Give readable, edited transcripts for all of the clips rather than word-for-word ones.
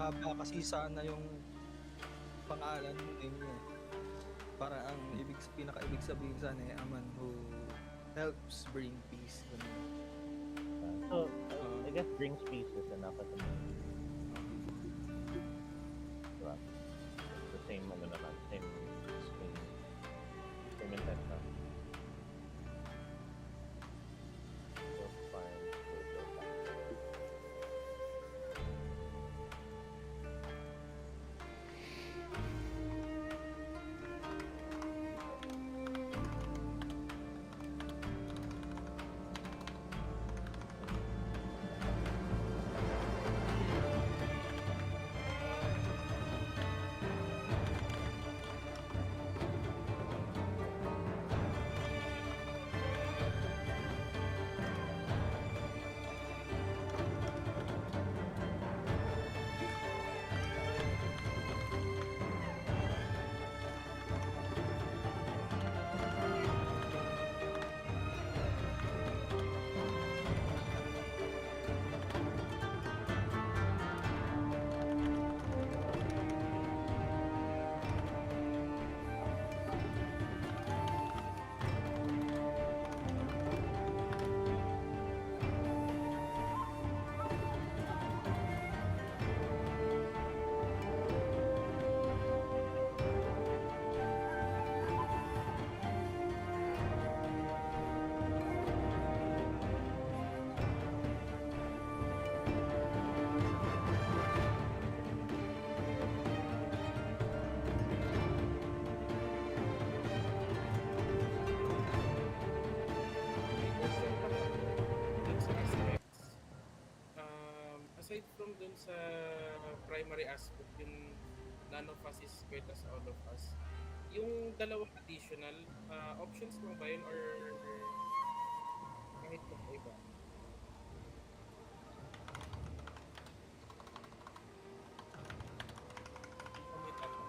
mahaba kasi sana yung pangalan ng name niya. Para ang pinaka-ibig sabihin sana ay a man who helps bring peace. So, I guess brings peace is enough at the moment. Diba? The same naman, same intent na. So, fine. Aside from dun sa primary aspect, yung none of us is great as all of us, yung dalawang additional options mo ba yun or kahit pa iba? Commit ako.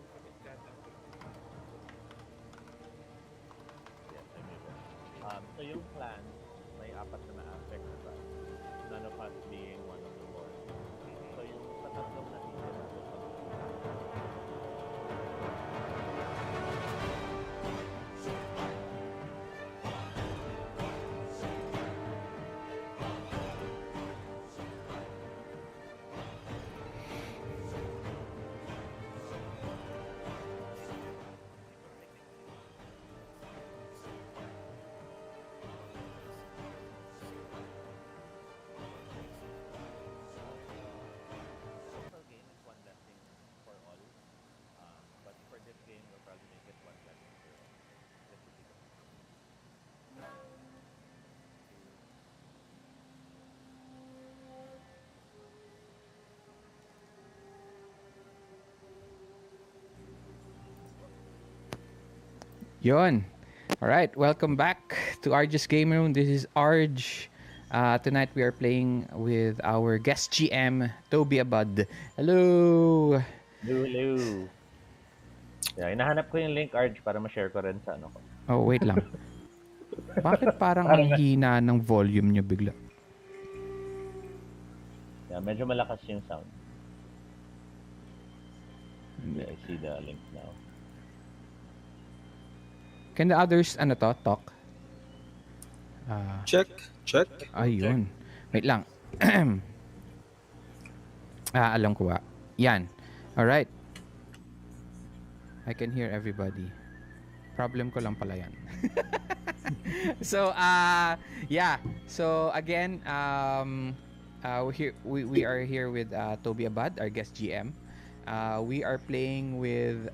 Commit ka tapos. So yung plan, may apat na aspect, diba? None of us being one of the four. So yung sa tatlong natitira, Yon. All right, welcome back to Arj's Game Room. This is Arj. Tonight we are playing with our guest GM, Tobie Abad. Hello! Hello! Yeah, inahanap ko yung link, Arj, para ma-share ko rin sa ano ko. Oh, wait lang. Bakit parang ang hina ng volume nyo bigla? Yeah, medyo malakas yung sound. I see the link now. Can the others, talk? Check. Ayun. Wait lang. Alam ko ba. Yan. Alright. I can hear everybody. Problem ko lang pala yan. So, yeah. So, again, we are here with Tobie Abad, our guest GM. We are playing with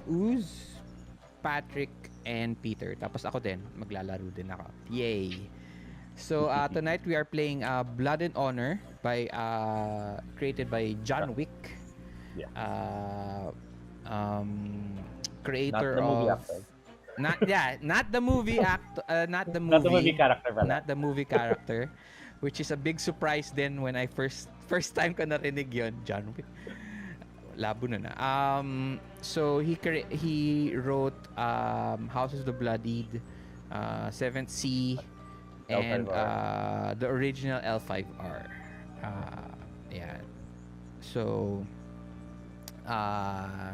Uz, Patrick, and Peter. Tapos ako din, maglalaro din ako. Yay! So, tonight we are playing Blood and Honor by created by John Wick. Yeah. Creator not the movie of actor. not the movie not the movie Not the movie character pala. Not the movie character, which is a big surprise then when I first time ko narinig yon, John Wick. Labo na na. So he wrote Houses of the Bloodied, Seventh Sea, and L5R. the original L5R. Yeah. So, uh,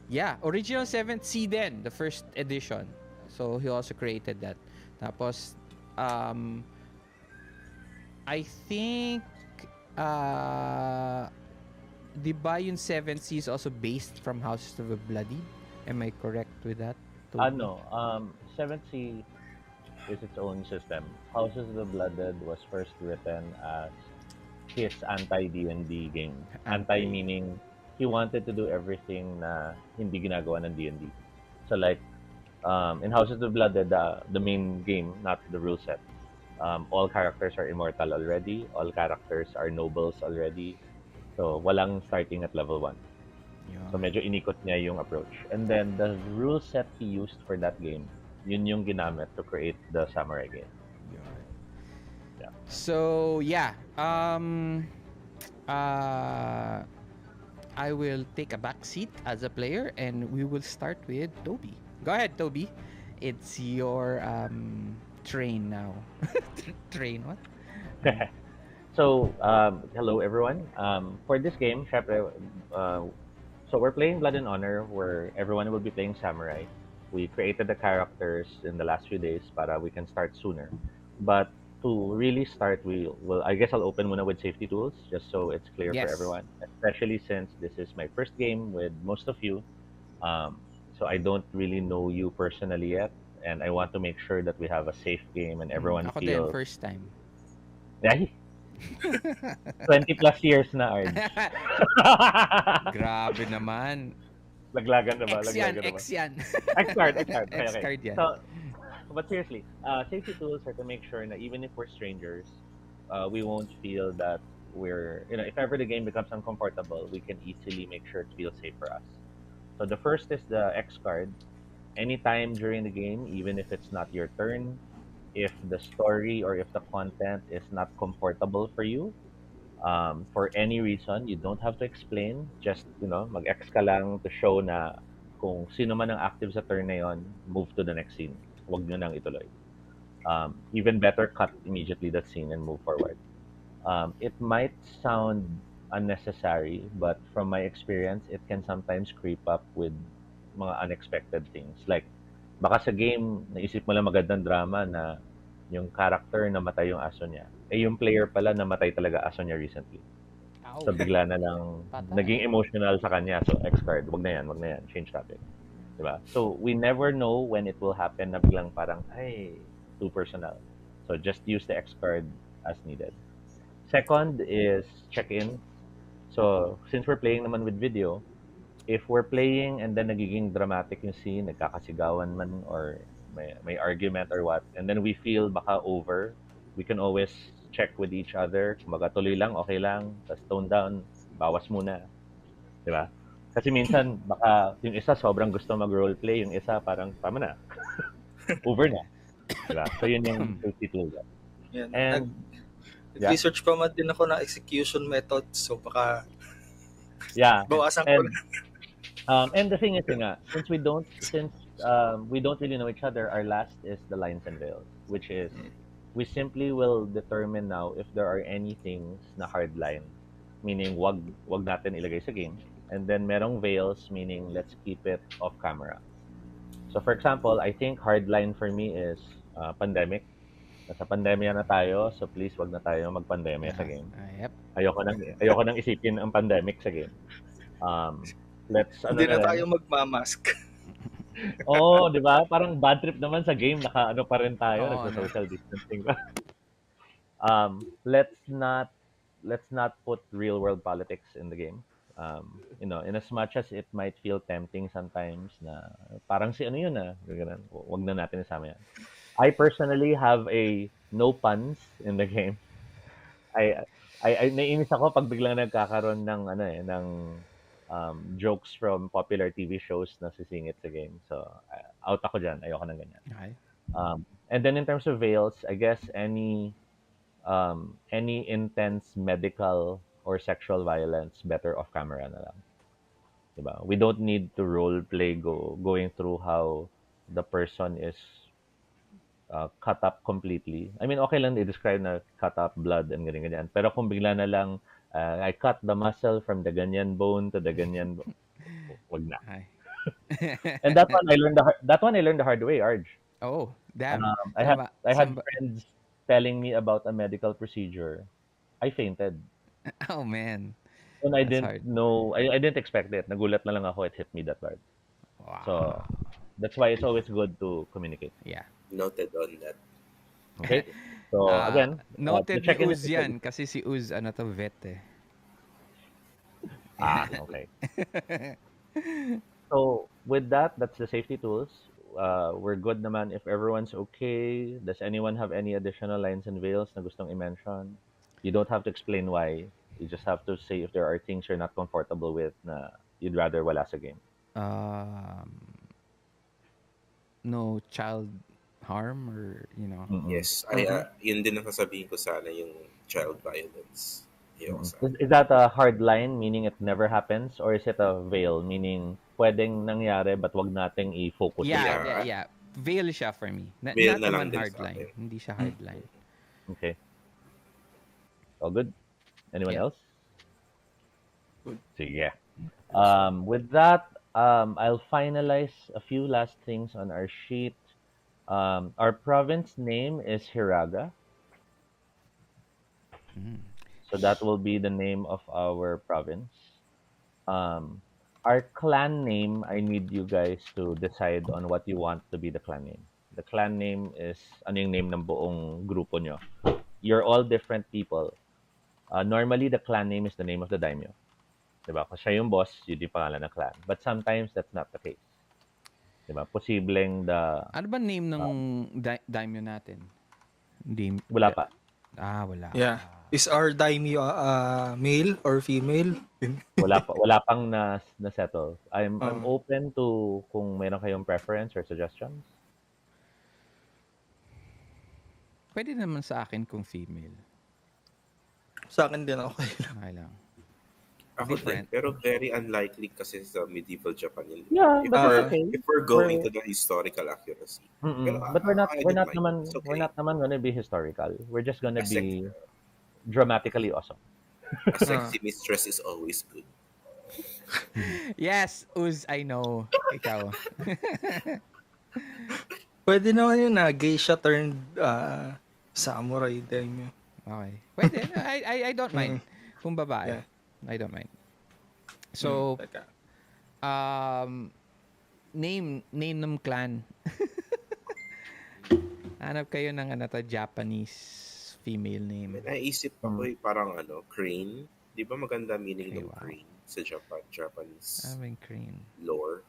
yeah, original 7th C then, the first edition. So he also created that. Tapos, um, I think, uh, di ba yung 7th C is also based from Houses of the Bloody? Am I correct with that, Toby? No, 7th Sea is its own system. Houses of the Blooded was first written as his anti-D&D game. Anti Anti. meaning he wanted to do everything na hindi ginagawa ng D&D. So like, in Houses of the Blooded, the main game, not the rule set, all characters are immortal already. All characters are nobles already. So, walang starting at level 1. So, Yun. medyo inikot niya yung approach. And then, the rule set he used for that game, yun yung ginamit to create the samurai game. Yun. Yeah. So, yeah. Uh, I will take a back seat as a player and we will start with Toby. Go ahead, Toby. It's your train now. Train what? So, hello everyone. For this game, syempre, so we're playing Blood and Honor, where everyone will be playing Samurai. We created the characters in the last few days para we can start sooner. But to really start, I guess I'll open muna with safety tools, just so it's clear for Yes. everyone. Especially since this is my first game with most of you. So I don't really know you personally yet, and I want to make sure that we have a safe game and everyone Ako din, feels... first time. Ay, 20 plus years na, Arj. Grabe naman. Laglagan na ba? X yan, Laglagan na ba? X yan. X-card. Okay, okay. X-card yan. So, but seriously, safety tools are to make sure that even if we're strangers, we won't feel that if ever the game becomes uncomfortable, we can easily make sure it feels safe for us. So the first is the X card. Anytime during the game, even if it's not your turn, if the story or if the content is not comfortable for you, for any reason, you don't have to explain. Just, mag-X ka lang to show na kung sino man ang active sa turn na yon, move to the next scene. Huwag nyo nang ituloy. Even better, cut immediately that scene and move forward. It might sound unnecessary, but from my experience, it can sometimes creep up with mga unexpected things. Like, baka sa game, naisip mo lang magandang drama na yung character namatay yung aso niya. Yung player pala namatay talaga aso niya recently. Ow. So bigla na lang Patay. naging emotional sa kanya. So X card, wag na yan, change topic. Diba? So we never know when it will happen na biglang parang, ay, too personal. So just use the X card as needed. Second is check-in. So since we're playing naman with video, if we're playing and then nagiging dramatic yung scene, nagkakasigawan man or may argument or what, and then we feel baka over, we can always check with each other. Kumaga tuloy lang, okay lang, tapos tone down, bawas muna. Diba? Kasi minsan, baka yung isa sobrang gusto mag-roleplay, yung isa parang, tama na. Over na. Diba? So yun yung safety tool. Yan. And, Nag-research pa man din ako ng execution methods, so baka yeah. bawasan ko. And the thing is nga, since we don't really know each other, our last is the lines and veils, which is we simply will determine now if there are any things na hard line, meaning wag natin ilagay sa game, and then merong veils, meaning let's keep it off camera. So for example, I think hard line for me is pandemic. Nasa pandemya na tayo, so please wag na tayo magpandemya sa game. Yep. Ayoko nang isipin ang pandemic sa game. Hindi na tayo magmamask. Oo, di ba? Parang bad trip naman sa game. Naka-ano pa rin tayo. Nagsa-social distancing pa. Let's not put real world politics in the game. In as much as it might feel tempting sometimes na parang si ano yun ganun. Wag na natin isama yan. I personally have a no puns in the game. I naiinis ako pag biglang nagkakaroon ng jokes from popular TV shows na sisingit sa game. So, out ako dyan. Ayoko ng ganyan. Okay. And then in terms of veils, I guess any intense medical or sexual violence, better off camera na lang. Diba? We don't need to role play going through how the person is cut up completely. I mean, okay lang i-describe na cut up blood and ganyan-ganyan. Pero kung bigla na lang, I cut the muscle from the ganyan bone to the ganyan, wag na. Ay. And that one I learned the hard way, Arj. Oh, damn. I had Samba. friends telling me about a medical procedure. I fainted. Oh man, And I that's didn't hard. know, I didn't expect it. Nagulat na lang ako, it hit me that hard. So, Wow. that's why it's always good to communicate. Yeah. Noted on that. Okay? So, again, to Noted ni check in Uz yan kasi si Uz ano to vet eh. okay. So, with that, that's the safety tools. We're good naman if everyone's okay. Does anyone have any additional lines and veils na gustong i-mention? You don't have to explain why. You just have to say if there are things you're not comfortable with na you'd rather wala sa game. Um, no child harm or Mm-mm. Yes, yun din ang sasabihin ko sana yung child violence. Ayoko Mm-mm. sana. Is that a hard line, meaning it never happens? Or is it a veil, meaning pwedeng nangyari but wag nating i-focus yeah, Yeah. Veil siya for me. Veil Not na lang naman din hard sa line. akin. Hindi siya hard line. Okay. All good? Anyone Yeah. else? Good. Sige. With that, I'll finalize a few last things on our sheet. Our province name is Hiraga. Mm. So that will be the name of our province. Our clan name, I need you guys to decide on what you want to be the clan name. The clan name is, ano yung name ng buong grupo nyo? You're all different people. Normally, the clan name is the name of the daimyo. Diba? Kung siya yung boss, yun yung pangalan ng clan. But sometimes, that's not the case. Diba? Posibleng Ano ba name ng daimyo natin? wala pa. Wala. Yeah. Is our daimyo male or female? Wala pang na-settle. I'm Oh. open to kung mayroon kayong preference or suggestions. Pwede naman sa akin kung female. Sa akin din okay lang. Okay lang. Ako Different. din, pero very unlikely kasi sa medieval Japan yun. Yeah, If but we're, that's okay. if we're going to the historical accuracy. Pero, But we're not I don't mind. naman It's okay. we're not naman gonna be historical. We're just gonna A be dramatically awesome. A sexy mistress is always good. Yes, Uz, I know. Ikaw. Pwede naman yun na geisha turned samurai daimyo. Okay. Pwede. I don't mind. Kung babae. Yeah. I don't mind. So, Teka. name ng clan. Hanap kayo ng Japanese female name. Naisip ako parang crane. Di ba maganda meaning Ay, ng wow. crane sa Japanese Aming crane. lore?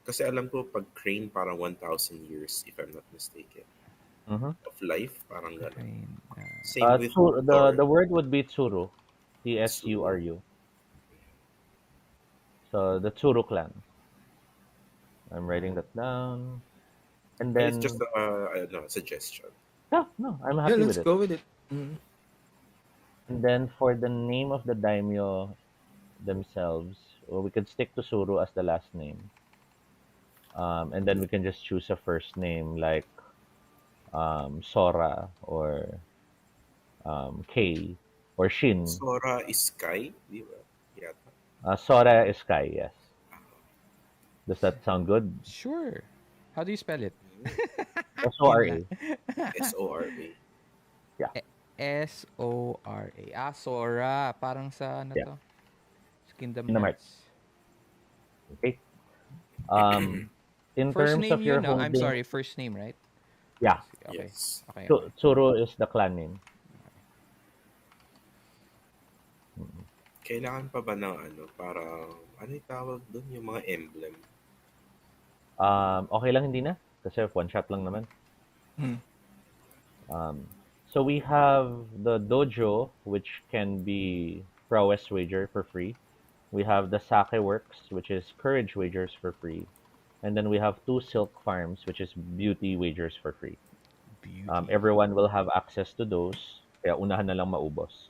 Kasi alam ko pag crane parang 1,000 years if I'm not mistaken. Of life, parang gano'n. Crane. Same with The word would be tsuru. Tsuru. So the Tsuru clan. I'm writing that down. And then it's just a suggestion. yeah, no, I'm Yeah, happy let's with it. go with it. Mm. And then for the name of the daimyo themselves, we could stick to Suru as the last name. And then we can just choose a first name like Sora or Kei or Shin. Sora is sky, di ba? Yata. Sora is Sky, yes. Does that sound good? Sure. How do you spell it? S-O-R-A. S-O-R-A. S-O-R-A. Sora. Parang sa Yeah. to? Sa Kingdom Kingdom Hearts. Okay. In First terms name of your no? I'm holding, sorry, first name, right? yeah, Okay. Yes. Okay. Tsuru is the clan name. Kailangan pa ba ng para, yung tawag doon, yung mga emblem? Okay lang hindi na kasi one shot lang naman. So we have the dojo, which can be prowess wager for free. We have the sake works, which is courage wagers for free. And then we have 2 silk farms, which is beauty wagers for free. Beauty. Everyone will have access to those. Kaya unahan na lang maubos.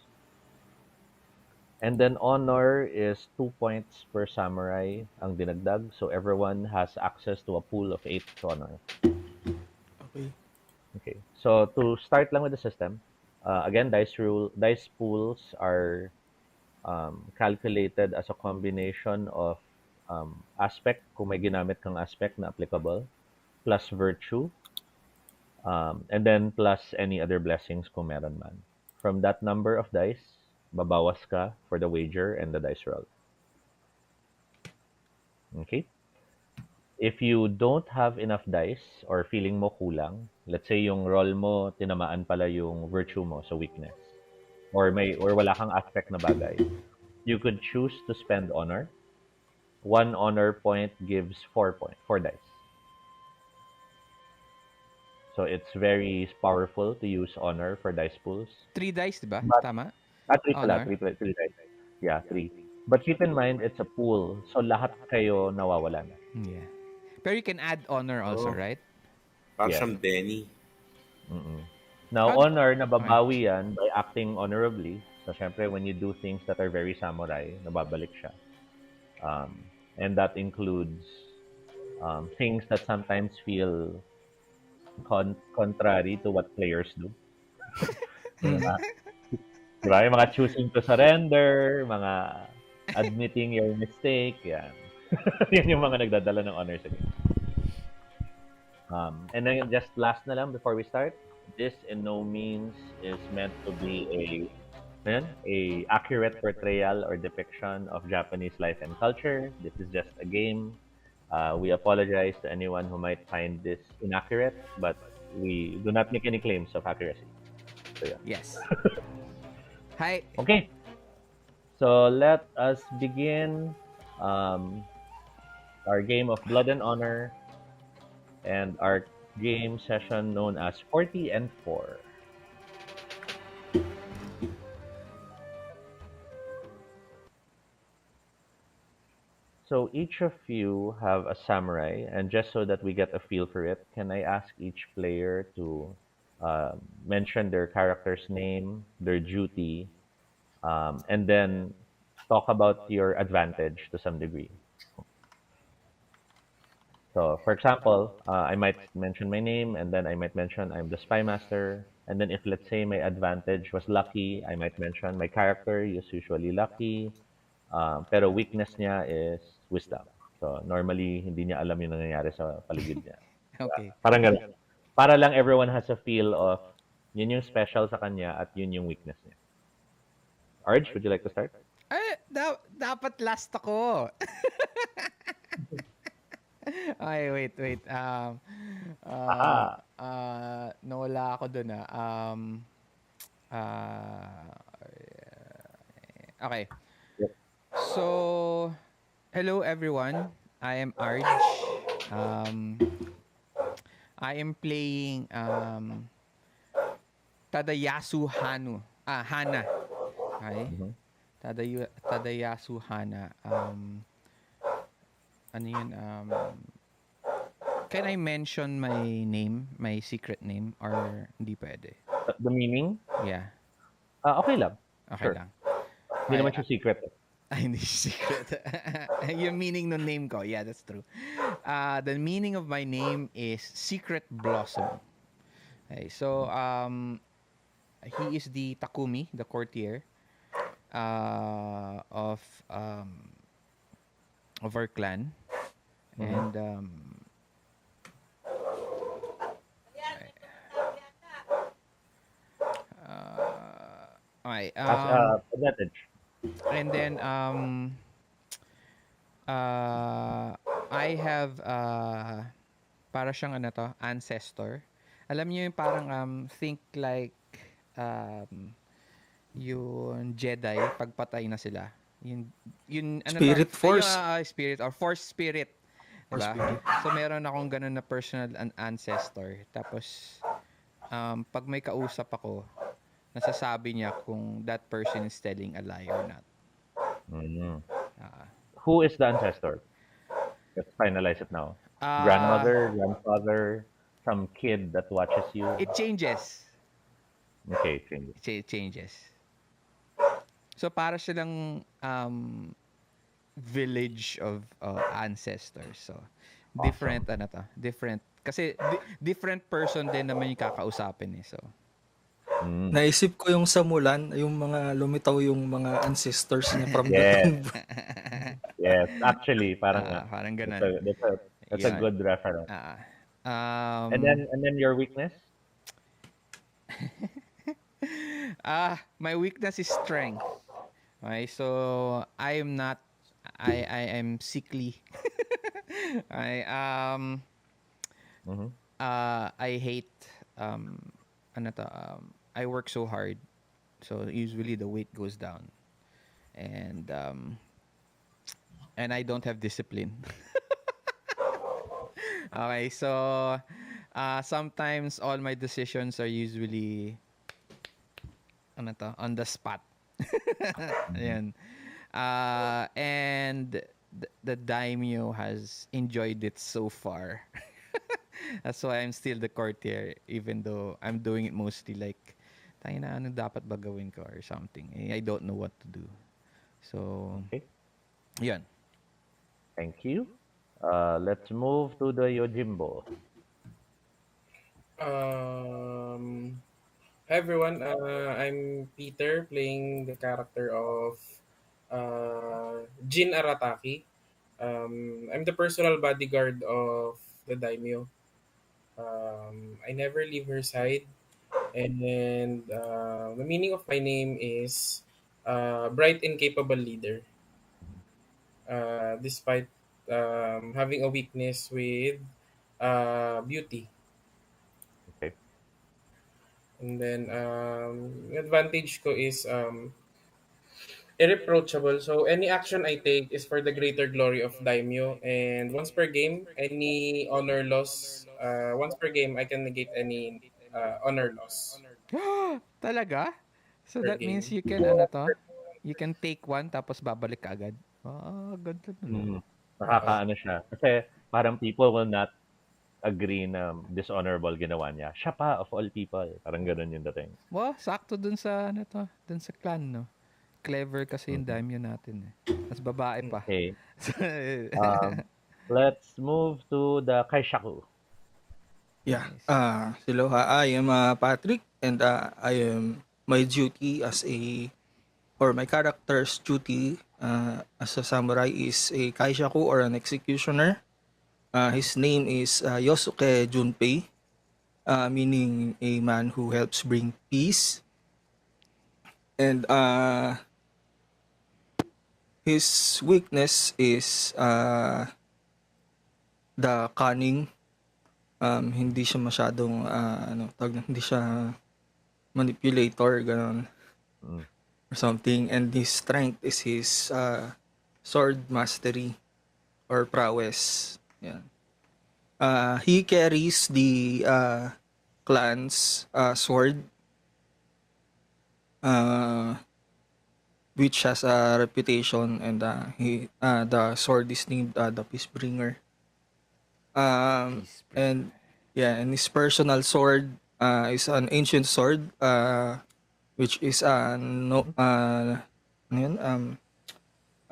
And then honor is 2 points per samurai ang dinagdag. So everyone has access to a pool of 8 honor. Okay. Okay. So to start lang with the system, again, dice pools are calculated as a combination of aspect, kung may ginamit kang aspect na applicable, plus virtue, and then plus any other blessings kung meron man. From that number of dice, babawas ka for the wager and the dice roll. Okay? If you don't have enough dice or feeling mo kulang, let's say yung roll mo, tinamaan pala yung virtue mo, so weakness, or wala kang aspect na bagay, you could choose to spend honor. One honor point gives 4 dice. So it's very powerful to use honor for dice pools. 3 dice, di ba? But Tama? three pala, Honor? three dice. Yeah, three. But keep in mind, it's a pool, so lahat kayo nawawalan. Yeah. Pero you can add honor also, Oh, right? parang Yes. siyang Benny. Mm-mm. Now, How- honor, Okay. nababawi yan by acting honorably. So, syempre, when you do things that are very samurai, nababalik siya. And that includes things that sometimes feel contrary to what players do. Yung mga, di ba? Yung mga choosing to surrender, mga admitting your mistake, yan. Yan yung mga nagdadala ng honor sa game. And then just last na lang before we start, this in no means is meant to be a accurate portrayal or depiction of Japanese life and culture. This is just a game. We apologize to anyone who might find this inaccurate, but we do not make any claims of accuracy. So yeah. Yes. Hi. Okay. So let us begin our game of Blood and Honor and our game session known as 40 and 4. So each of you have a samurai, and just so that we get a feel for it, can I ask each player to mention their character's name, their duty, and then talk about your advantage to some degree. So, for example, I might mention my name, and then I might mention I'm the spy master. And then if let's say my advantage was lucky, I might mention my character is usually lucky, pero weakness niya is wisdom. So normally hindi niya alam yung nangyayari sa paligid niya. Okay. Parang ganun. Para lang everyone has a feel of yun yung special sa kanya at yun yung weakness niya. Arj, would you like to start? Ay, dapat last ako. Ay, wait. Nawala ako dun okay. Yep. So, hello everyone. I am Arj. I am playing Tadayasu Hana. Okay? Mhm. Tadayasu Hana. Ano yun? Can I mention my name, my secret name, or hindi pwede? The meaning? Yeah. Okay lang. Okay Sure. lang. Hindi naman siya secret. Hindi secret. Yung meaning ng name ko, yeah, that's true. The meaning of my name is Secret Blossom. Okay, so he is the Takumi, the courtier of our clan. And okay, As advantage. and then I have para siyang ano to, ancestor. Alam niyo yung parang think like yung Jedi pagpatay na sila. Yun ano Spirit to, force. spirit or force spirit. Force Diba? spirit. So meron akong ganun na personal ancestor. Tapos pag may kausap ako, nasasabi niya kung that person is telling a lie or not. Mm. Ah. Who is the ancestor? Let's finalize it now. Ah, Grandmother, grandfather, some kid that watches you. It changes. Okay, change. It changes. So para silang village of ancestors. So different different Kasi different person din naman yung kakausapin eh. So, Naisip ko yung sa Mulan, yung mga lumitaw yung mga ancestors niya from the Yes. tomb. Yes. Actually, parang nga. parang That's ganun. a Yan. good reference. Um, And then your weakness? my weakness is strength. Okay, so I am not I am sickly. I Mm-hmm. I hate ano to, I work so hard. So usually the weight goes down. And I don't have discipline. Okay, so sometimes all my decisions are usually ano to, on the spot. Ayan. And the daimyo has enjoyed it so far. That's why I'm still the courtier even though I'm doing it mostly like tayo na ano dapat ba gawin ko or something. I don't know what to do. So, Okay. yun. Thank you. Let's move to the Yojimbo. Hi everyone, I'm Peter playing the character of Jin Arataki. I'm the personal bodyguard of the daimyo. I never leave her side, and the meaning of my name is bright and capable leader. Despite having a weakness with beauty. Okay. And then advantage ko is irreproachable. So any action I take is for the greater glory of Daimyo. And once per game, any honor loss, once per game, I can negate any honor loss Talaga? So per that means game. you can ano to? You can take one tapos babalik ka agad. Ganda nun. Mm. Oo. Nakakaano siya. Kasi parang people will not agree na dishonorable ginawa niya. Siya pa, of all people. Parang ganun yung dating. Wow, sakto dun sa ano to, dun sa clan, no? Clever kasi yung Mhm. daimyo natin eh. Tapos babae pa. Okay. Let's move to the Kaishaku. Yeah. Nice. Hello. I am Patrick, and I am my duty as a or my character's duty as a samurai is a kaishaku or an executioner. His name is Yosuke Junpei, meaning a man who helps bring peace. And his weakness is the cunning. Hindi siya masyadong hindi siya manipulator ganon Mm. or something, and his strength is his sword mastery or prowess. Yeah. He carries the clan's sword, which has a reputation, and the sword is named the Peacebringer. And yeah, and his personal sword is an ancient sword, which is ano yun? A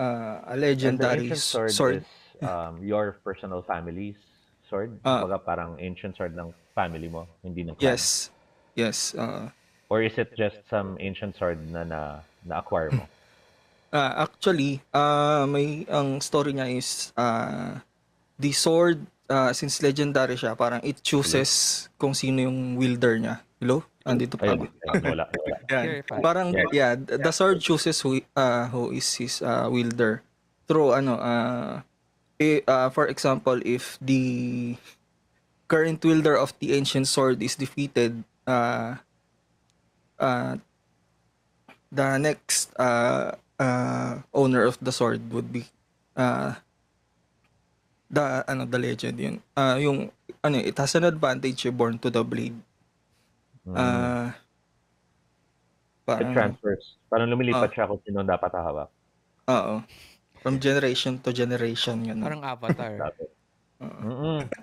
And the legendary ancient sword sword. is your personal family's sword. Uh, Kumbaga parang ancient sword ng family mo, hindi ng clan. yes. Or is it just some ancient sword na-acquire mo? Actually, may ang story niya is the sword, since legendary siya, parang it chooses kung sino yung wielder niya. Hello? Andito pa Ayun, ba? wala. Yan. Here, fine. Parang, Yeah. the sword chooses who is his wielder. Through, for example, if the current wielder of the ancient sword is defeated, uh, the next owner of the sword would be the legend yun. Yung it has an advantage, born to the blade. It Parang transfers. Parang lumilipat siya kung sino dapat hawak. oo. From generation to generation yun. Parang Avatar. Dapat.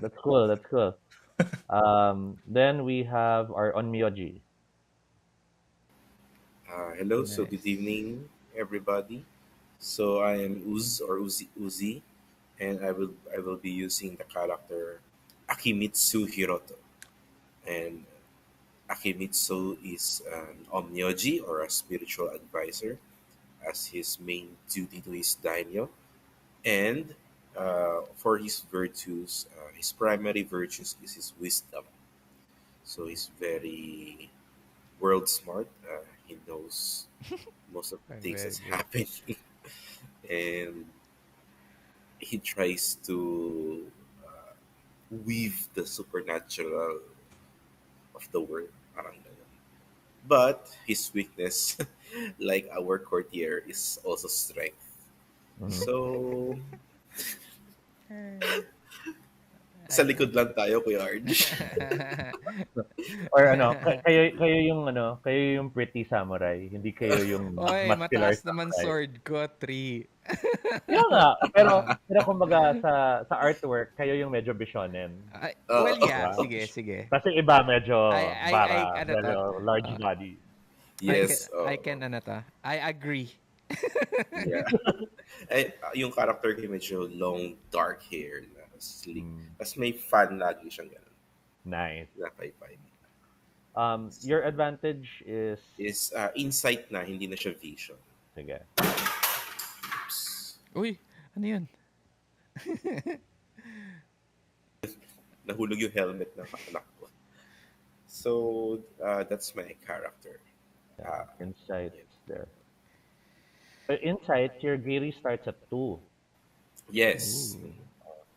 That's cool. Then we have our Onmyoji. Hello, so Nice. good evening, everybody. So I am Uzi, and I will be using the character Akimitsu Hiroto. And Akimitsu is an omnyoji or a spiritual advisor as his main duty to his daimyo. And for his virtues, his primary virtues is his wisdom. So he's very world smart. He knows most of the things Very that's good. happening, and he tries to weave the supernatural of the world. Parang ganun. But his weakness, like our courtier, is also strength. Mhm. So, Eh, sa I likod lang tayo, Kuya Arj. Or ano, kayo yung ano, kayo yung pretty samurai, hindi kayo yung Oy, muscular mataas naman samurai. sword ko, 3. Kaya nga, pero kumbaga sa artwork, kayo yung medyo bishonen, Ay, well, Oo. di yeah. ba? Sige, sige. Kasi iba medyo Ano to? medyo large Uh, body. Yes. I can, ano to? I agree. Yeah. Ay, yung character ko medyo long, dark hair na sleek. Mm, Tapos may fan lagi siyang ganun. nice. Na paypay. Your advantage is, Is insight na, hindi na siya vision. sige. Uy, ano yun? Nahulog yung helmet ng anak ko. So, that's my character. Yeah, Uh, insight yeah. there. Insight, your Giri starts at 2. Yes. Ooh.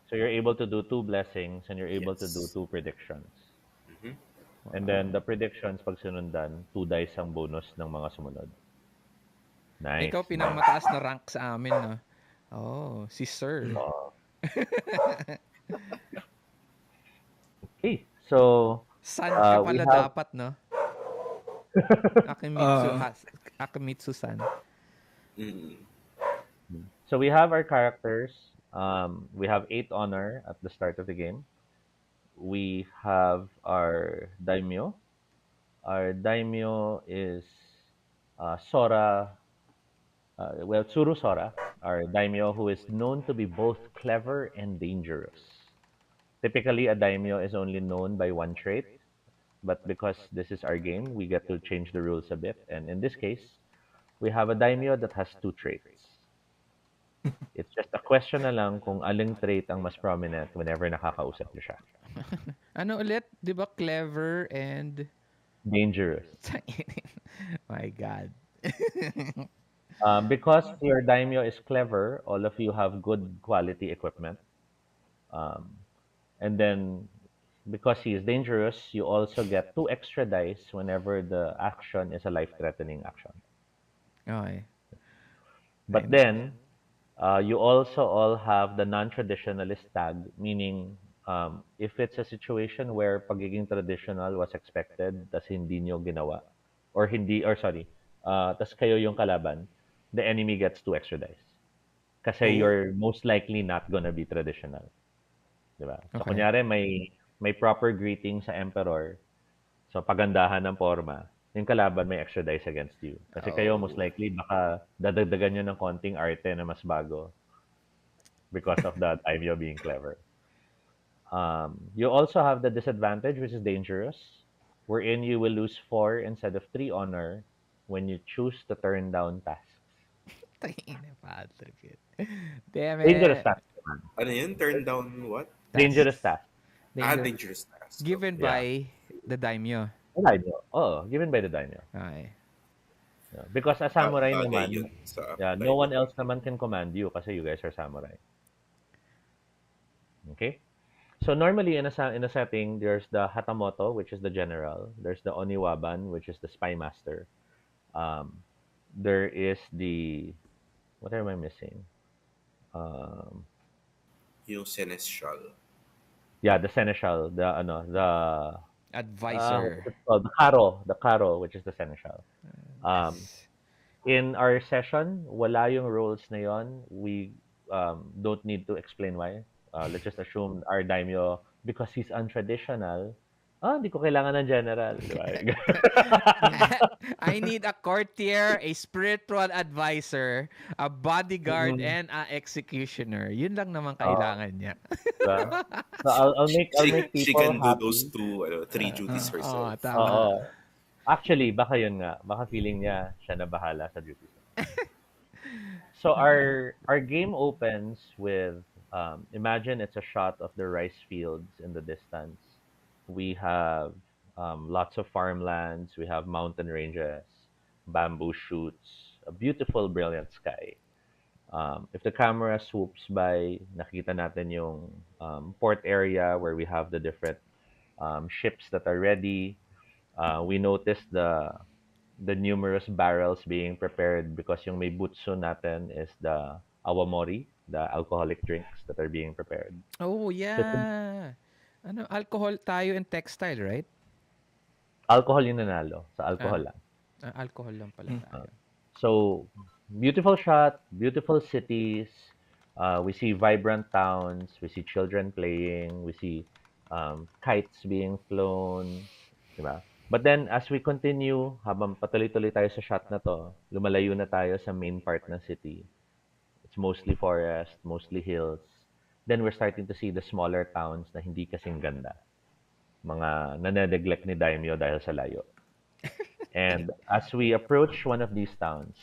So you're able to do 2 blessings and you're able to do Yes. 2 predictions. Mhm. And then the predictions, pag sinundan, 2 dice ang bonus ng mga sumunod. Nice, Ikaw nice. pinamataas na rank sa amin, no? Oh, si Sir. Oo. Okay, so San ka we pala have dapat, no? Uh, Akimitsu-san. Mm. we have our characters. We have 8 honor at the start of the game. We have our daimyo. Our daimyo is Sora. Tsuru Sora, our daimyo, who is known to be both clever and dangerous. Typically, a daimyo is only known by one trait, but because this is our game, we get to change the rules a bit. And in this case, we have a daimyo that has 2 traits. It's just a question na lang kung aling trait ang mas prominent whenever nakakausap niyo siya. Ano ulit? Di ba clever and... Dangerous. My God. Because your daimyo is clever, all of you have good quality equipment. Um, and then, because he is dangerous, you also get 2 extra dice whenever the action is a life-threatening action. Okay. But then, you also all have the non-traditionalist tag, meaning if it's a situation where pagiging traditional was expected, tas hindi nyo ginawa, or sorry, tas kayo yung kalaban, the enemy gets 2 extra dice. Kasi Oh. you're most likely not gonna be traditional. Diba? So, Okay. kunyari, may proper greeting sa emperor, so pagandahan ng forma, yung kalaban may extra dice against you. Kasi kayo, most likely, baka dadagdagan nyo ng konting arte na mas bago because of that idea being clever. You also have the disadvantage, which is dangerous, wherein you will lose 4 instead of 3 honor when you choose to turn down tasks. Tingin na Patrick. Damn Dangerous it. tasks naman. Ano yun? Turn down what? Dangerous Tasks. tasks. Danger. Dangerous task. Given Okay. Yeah. by the daimyo. Daimyo. Oo, given by the daimyo. Okay. Yeah. Because a samurai Bagay naman, yun sa no one daimyo. else naman can command you kasi you guys are samurai. Okay? So normally in a setting, there's the Hatamoto, which is the general. There's the Oniwaban, which is the spy master. There is the, what am I missing? Yung seneschal. Yeah, the seneschal, Advisor. what's it called? The karo, which is the seneschal. In our session, wala yung roles na yon. We don't need to explain why. Let's just assume our daimyo, because he's untraditional, Hindi ko kailangan ng general. Di ba? I need a courtier, a spiritual advisor, a bodyguard, Mm-mm. and a executioner. Yun lang naman Oo, kailangan niya. diba? So I'll make She people can do those happy. two, three duties herself. Tama. Oo. Actually, baka yun nga. Baka feeling niya siya na bahala sa duties. So our game opens with imagine it's a shot of the rice fields in the distance. We have lots of farmlands. We have mountain ranges, bamboo shoots, a beautiful, brilliant sky. If the camera swoops by, nakita natin yung port area where we have the different ships that are ready. We notice the numerous barrels being prepared because yung may butsu natin is the awamori, the alcoholic drinks that are being prepared. Oh, Kasi yeah. Ano, alcohol tayo and textile, right? alcohol yung nanalo. Sa Ah, alcohol lang. alcohol lang pala tayo. So, beautiful shot, beautiful cities. We see vibrant towns. We see children playing. We see kites being flown. Diba? But then, as we continue, habang patuloy-tuloy tayo sa shot na to, lumalayo na tayo sa main part ng city. It's mostly forest, mostly hills. Then we're starting to see the smaller towns na hindi kasing ganda. Mga nane-neglect ni Daimyo dahil sa layo. And as we approach one of these towns,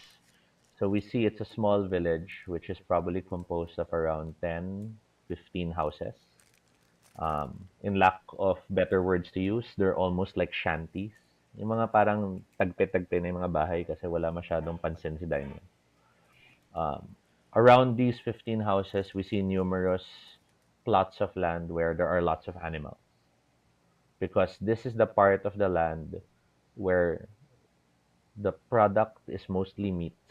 so we see it's a small village which is probably composed of around 10, 15 houses. In lack of better words to use, they're almost like shanties. Yung mga parang tagpe-tagpe na yung mga bahay kasi wala masyadong pansin si Daimyo. Around these 15 houses, we see numerous plots of land where there are lots of animals. Because this is the part of the land where the product is mostly meats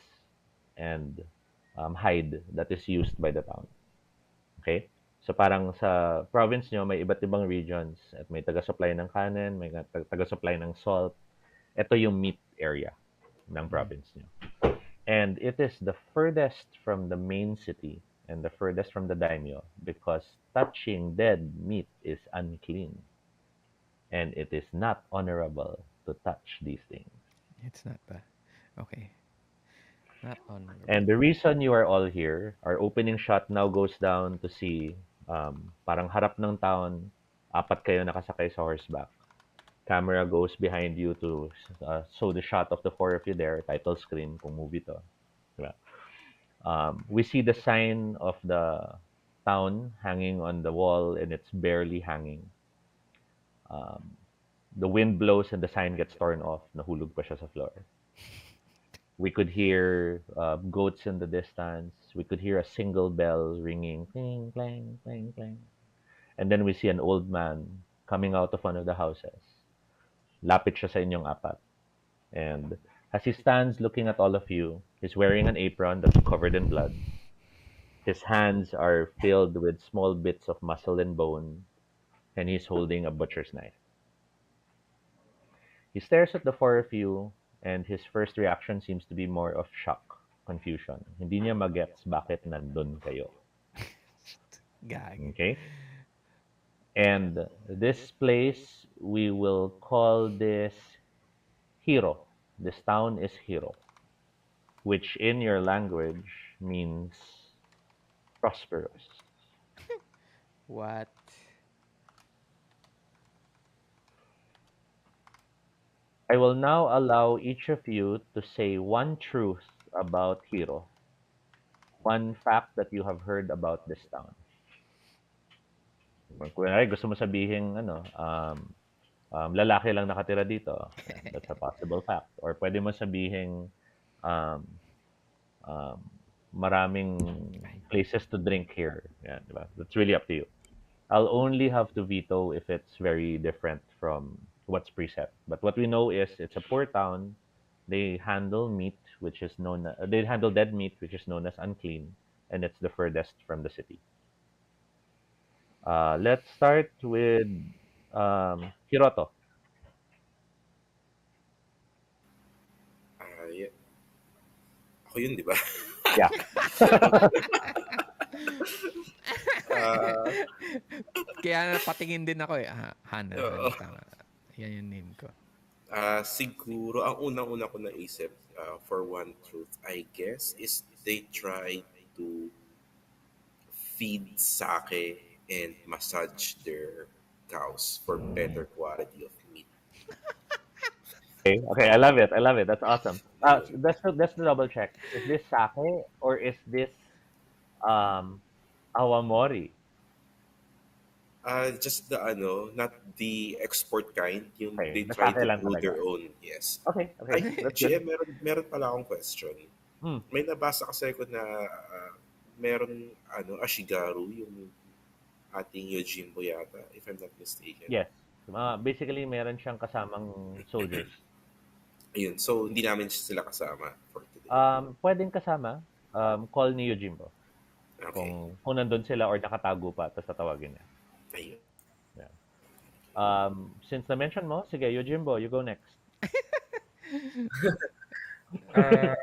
and hide that is used by the town. Okay? So parang sa province nyo, may iba't ibang regions at may taga-supply ng kanin, may taga-supply ng salt. Ito yung meat area ng province nyo. And it is the furthest from the main city and the furthest from the daimyo because touching dead meat is unclean. And it is not honorable to touch these things. It's not bad. Okay. Not honorable. And the reason you are all here, our opening shot now goes down to see parang harap ng town, apat kayo nakasakay sa horseback. Camera goes behind you to show the shot of the four of you there, title screen kung movie to. Diba? We see the sign of the town hanging on the wall and it's barely hanging. The wind blows and the sign gets torn off. Nahulog pa siya sa floor. We could hear goats in the distance. We could hear a single bell ringing, clang, clang, clang, clang. And then we see an old man coming out of one of the houses. Lapit siya sa inyong apat. And as he stands looking at all of you, he's wearing an apron that's covered in blood. His hands are filled with small bits of muscle and bone, and he's holding a butcher's knife. He stares at the four of you, and his first reaction seems to be more of shock, confusion. Hindi niya magets bakit nandun kayo. Gag. Okay? And this place, we will call this Hiro. This town is Hiro, which in your language means prosperous. What? I will now allow each of you to say one truth about Hiro, one fact that you have heard about this town. Kung gusto mo sabihin, lalaki lang nakatira dito. That's a possible fact. Or pwede mo sabihin, maraming places to drink here. Yeah, diba? That's really up to you. I'll only have to veto if it's very different from what's preset. But what we know is it's a poor town. They handle meat, which is known. They handle dead meat, which is known as unclean, and it's the furthest from the city. Let's start with Hiroto. Yeah. Ako yun, di ba? Yeah. Ah, Kaya patingin din ako eh. Hana. Oo. Tama. Yan yung name ko. Siguro, ang unang-una ko naisip, for one truth, I guess, is they try to feed sake and massage their cows for better quality of meat. Okay, okay, I love it. I love it. That's awesome. Ayun. Let's double check. Is this sake or is this um awamori? Just the not the export kind, yung Okay, they the try sake to lang brew talaga. their own, yes. Okay, okay, Ay, that's good. GM, meron pala akong question. Hmm. May nabasa kasi ako na meron Ashigaru yung ating Yojimbo yata, if I'm not mistaken. Yes. Basically, meron siyang kasamang soldiers. Ayun, so hindi namin sila kasama for today. Pwedeng kasama. Call ni Yojimbo. Okay. Kung nandun sila or nakatago pa, tapos tatawagin niya. Ayun. Yeah. Since na-mention mo, sige, Yojimbo, you go next. Ah,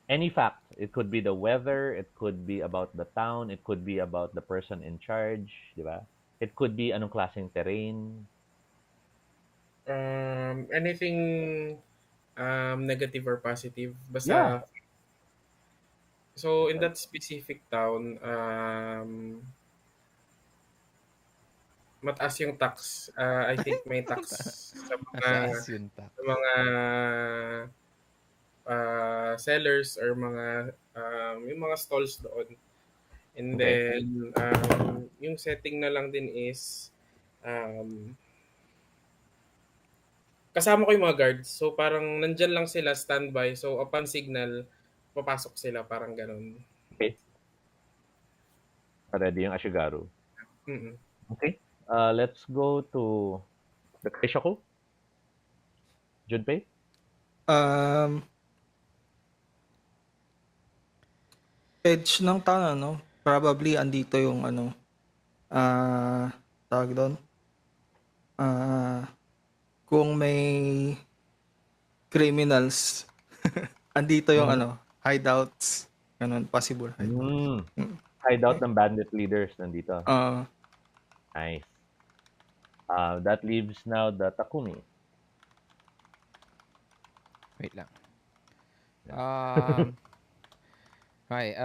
Any fact. It could be the weather, it could be about the town, it could be about the person in charge, di ba? It could be anong klaseng terrain. anything negative or positive. Yeah. Basta, so in that specific town, mataas yung tax. I think may tax sa mga Mataas yung tax. sa mga sellers or yung mga stalls doon. And Okay. then yung setting na lang din is um, kasama ko yung mga guards. So parang nandyan lang sila standby. So upon signal, papasok sila parang ganun. Okay. Ready yung Ashigaru. Mm-mm. Okay. Let's go to the Kaishaku. Junpei? Um, Edge ng town, probably andito yung tawag doon, kung may criminals, andito yung Mhm. hideouts, ganun, possible hideout. Mm. Hideout ng bandit leaders nandito. Ah, Nice. That leaves now the Takumi. Wait lang. Okay,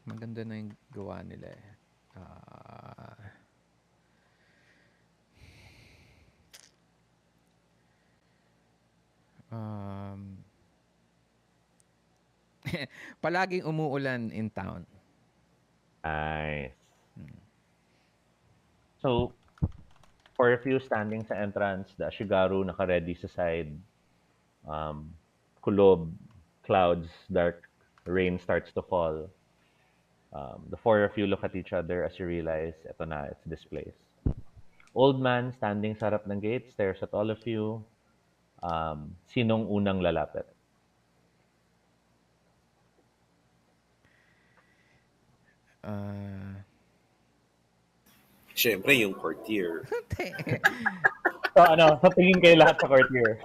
maganda na yung gawa nila eh. Um, palaging umuulan in town. Nice. So, for a few standing sa entrance, the Ashigaru naka-ready sa side. Kulob, clouds, dark, rain starts to fall. The four of you look at each other as you realize, eto na, it's this place. Old man standing sa harap ng gate stares at all of you. Sinong unang lalapit? Siyempre, yung courtier. So, sa tingin kayo lahat sa courtier?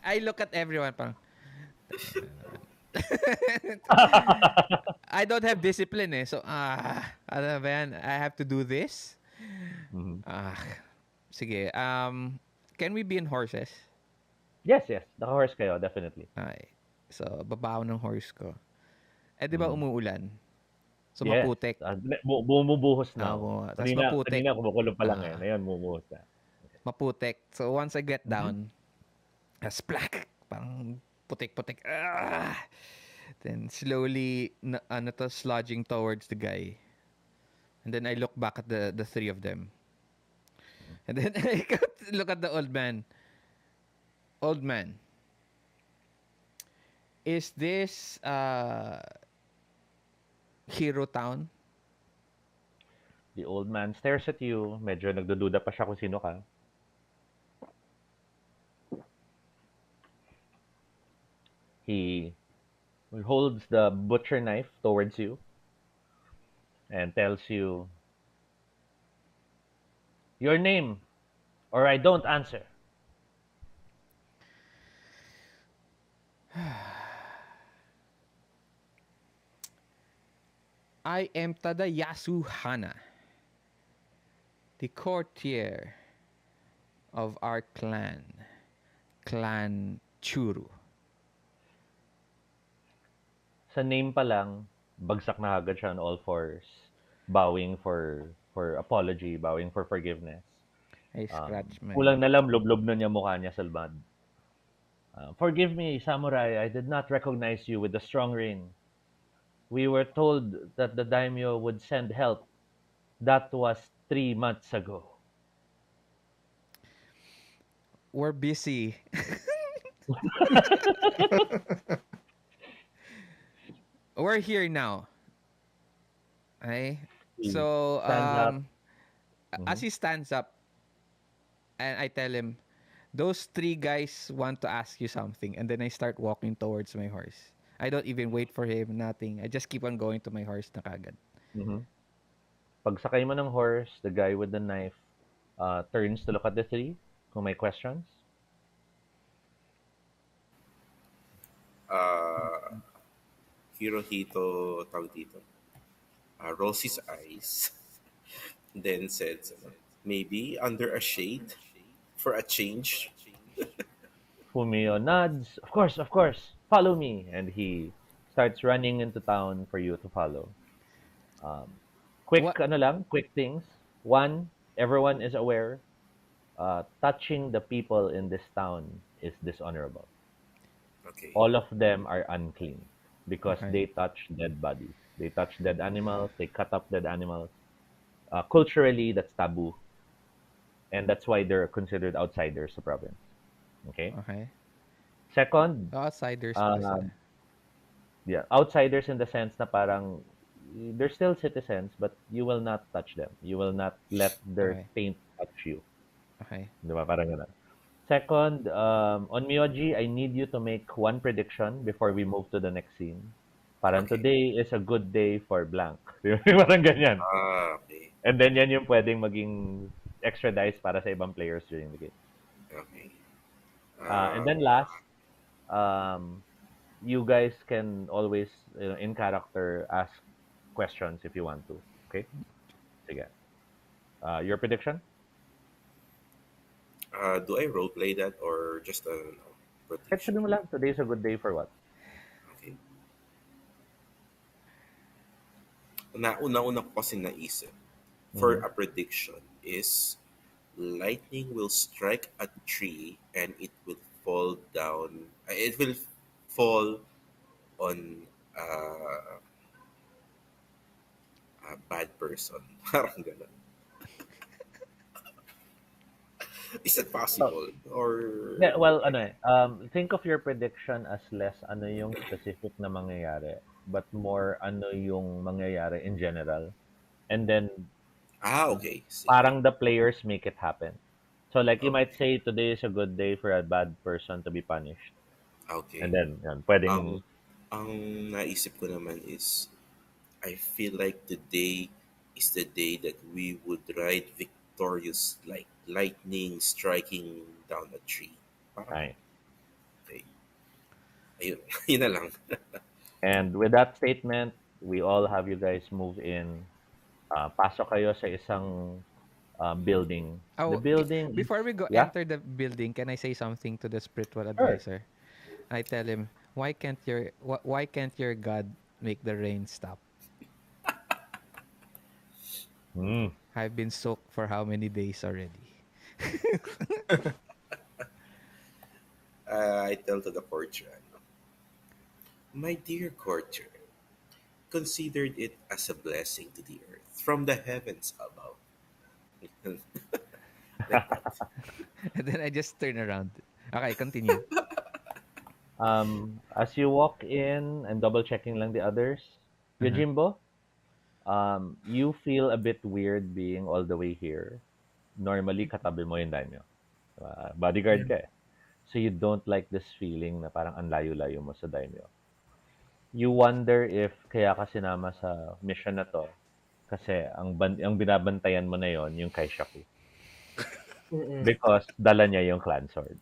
I look at everyone parang I don't have discipline eh. So, ano ba yan? I have to do this? Mhm. Sige. Can we be in horses? Yes. Naka-horse kayo, definitely. Ay. So, babaw ng horse ko. Eh, di ba umuulan? So, Yes. maputek. Bumubuhos na. Tas maputek. Kanina kumukulong pa lang eh. Ngayon, bumubuhos na. Maputek. So, once I get down, splack! Parang putik-putik. Then, slowly, sludging towards the guy. And then, I look back at the three of them. And then, I look at the old man. Old man, is this Hero Town? The old man stares at you. Medyo nagdududa pa siya kung sino ka. He holds the butcher knife towards you and tells you, your name, or I don't answer. I am Tadayasu Hana. the courtier of our clan, Clan Churu. Sa name pa lang, bagsak na agad siya on all fours, bowing for apology, bowing for forgiveness. I scratch my... Kulang na lang lublob na niya mukha niya sa mud. Forgive me, samurai. I did not recognize you with the strong ring. We were told that the daimyo would send help. That was 3 months ago. We're busy. We're here now. Okay? He So, stands up. as Mhm. he stands up, and I tell him, those three guys want to ask you something. And then I start walking towards my horse. I don't even wait for him, nothing. I just keep on going to my horse na kagad. Mhm. Pagsakay mo ng horse, the guy with the knife turns to look at the three kung may questions. Uh, Hirohito, tawag dito, rolls his eyes, then said, maybe under a shade for a change. Fumio nods. Of course. Follow me. And he starts running into town for you to follow. Um, What? quick things. One, everyone is aware. Touching the people in this town is dishonorable. Okay. All of them are unclean because Okay. they touch dead bodies. They touch dead animals. They cut up dead animals. Culturally, that's taboo, and that's why they're considered outsiders to province. Okay. Okay. Second, Outsiders pala uh, sila. yeah, outsiders in the sense na parang they're still citizens, but you will not touch them. You will not let their Okay. taint touch you. Okay. Di ba? Parang ganun. Second, on Myoji, I need you to make one prediction before we move to the next scene. Parang Okay. today is a good day for blank. Di ba? Parang ganyan. Okay. And then yan yung pwedeng maging extra dice para sa ibang players during the game. Okay. And then last, um, you guys can always, in character, ask questions if you want to. Okay? Sige. Your prediction? Do I roleplay that or just a Kahit prediction? sabi mo lang, today's a good day for what? Okay. Una-una ko kasi naisip for Mhm. a prediction is lightning will strike a tree and it will fall down. It will fall on a bad person. Parang ganun. Is that So, possible? Or yeah, well, ano think of your prediction as less ano yung specific na mangyayari, but more ano yung mangyayari in general. And then, okay. Sige. parang the players make it happen. So, like, you might Okay. say, today is a good day for a bad person to be punished. Okay. And then, yan, pwedeng, Ang ang naisip ko naman is I feel like today is the day that we would ride victorious like lightning striking down a tree. Parang, ay. okay. Ayun. Yun na lang. And with that statement, we all have you guys move in. Pasok kayo sa isang building. The Oh, building is, before we go yeah, enter the building, can I say something to the spiritual sure. advisor? I tell him, why can't your God make the rain stop? Hmm. I've been soaked for how many days already? I tell to the courtier, my dear courtier, considered it as a blessing to the earth from the heavens above. Like that. And then I just turn around. Okay, continue. As you walk in, I'm double checking lang the others. Uh-huh. Yojimbo, you feel a bit weird being all the way here. Normally, katabi mo yung daimyo. Bodyguard Yeah. ka eh. So you don't like this feeling na parang ang layo-layo mo sa daimyo. You wonder if kaya ka sinama sa mission na to kasi ang binabantayan mo na yon yung kay Shaku. Mm-mm. Because dala niya yung clan sword.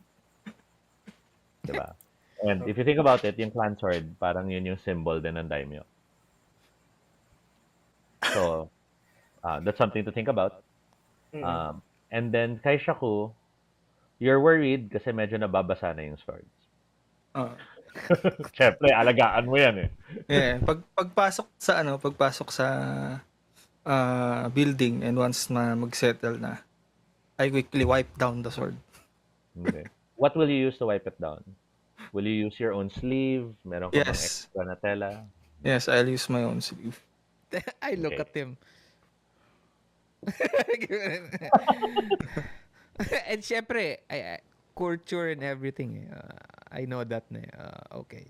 Diba? And if you think about it, yung clan sword, parang yun yung symbol din ng daimyo. So, that's something to think about. Mm. Um, and then kay Shaku, you're worried kasi medyo nababasa na yung swords. Ah, Siyempre, alagaan mo yan eh. yeah, pagpasok sa building and once na mag-settle na, I quickly wipe down the sword. Okay. What will you use to wipe it down? Will you use your own sleeve? Meron ka bang Yes. extra na tela? Yes, I'll use my own sleeve. I look Okay. at him. And syempre, culture and everything. I know that na. Okay.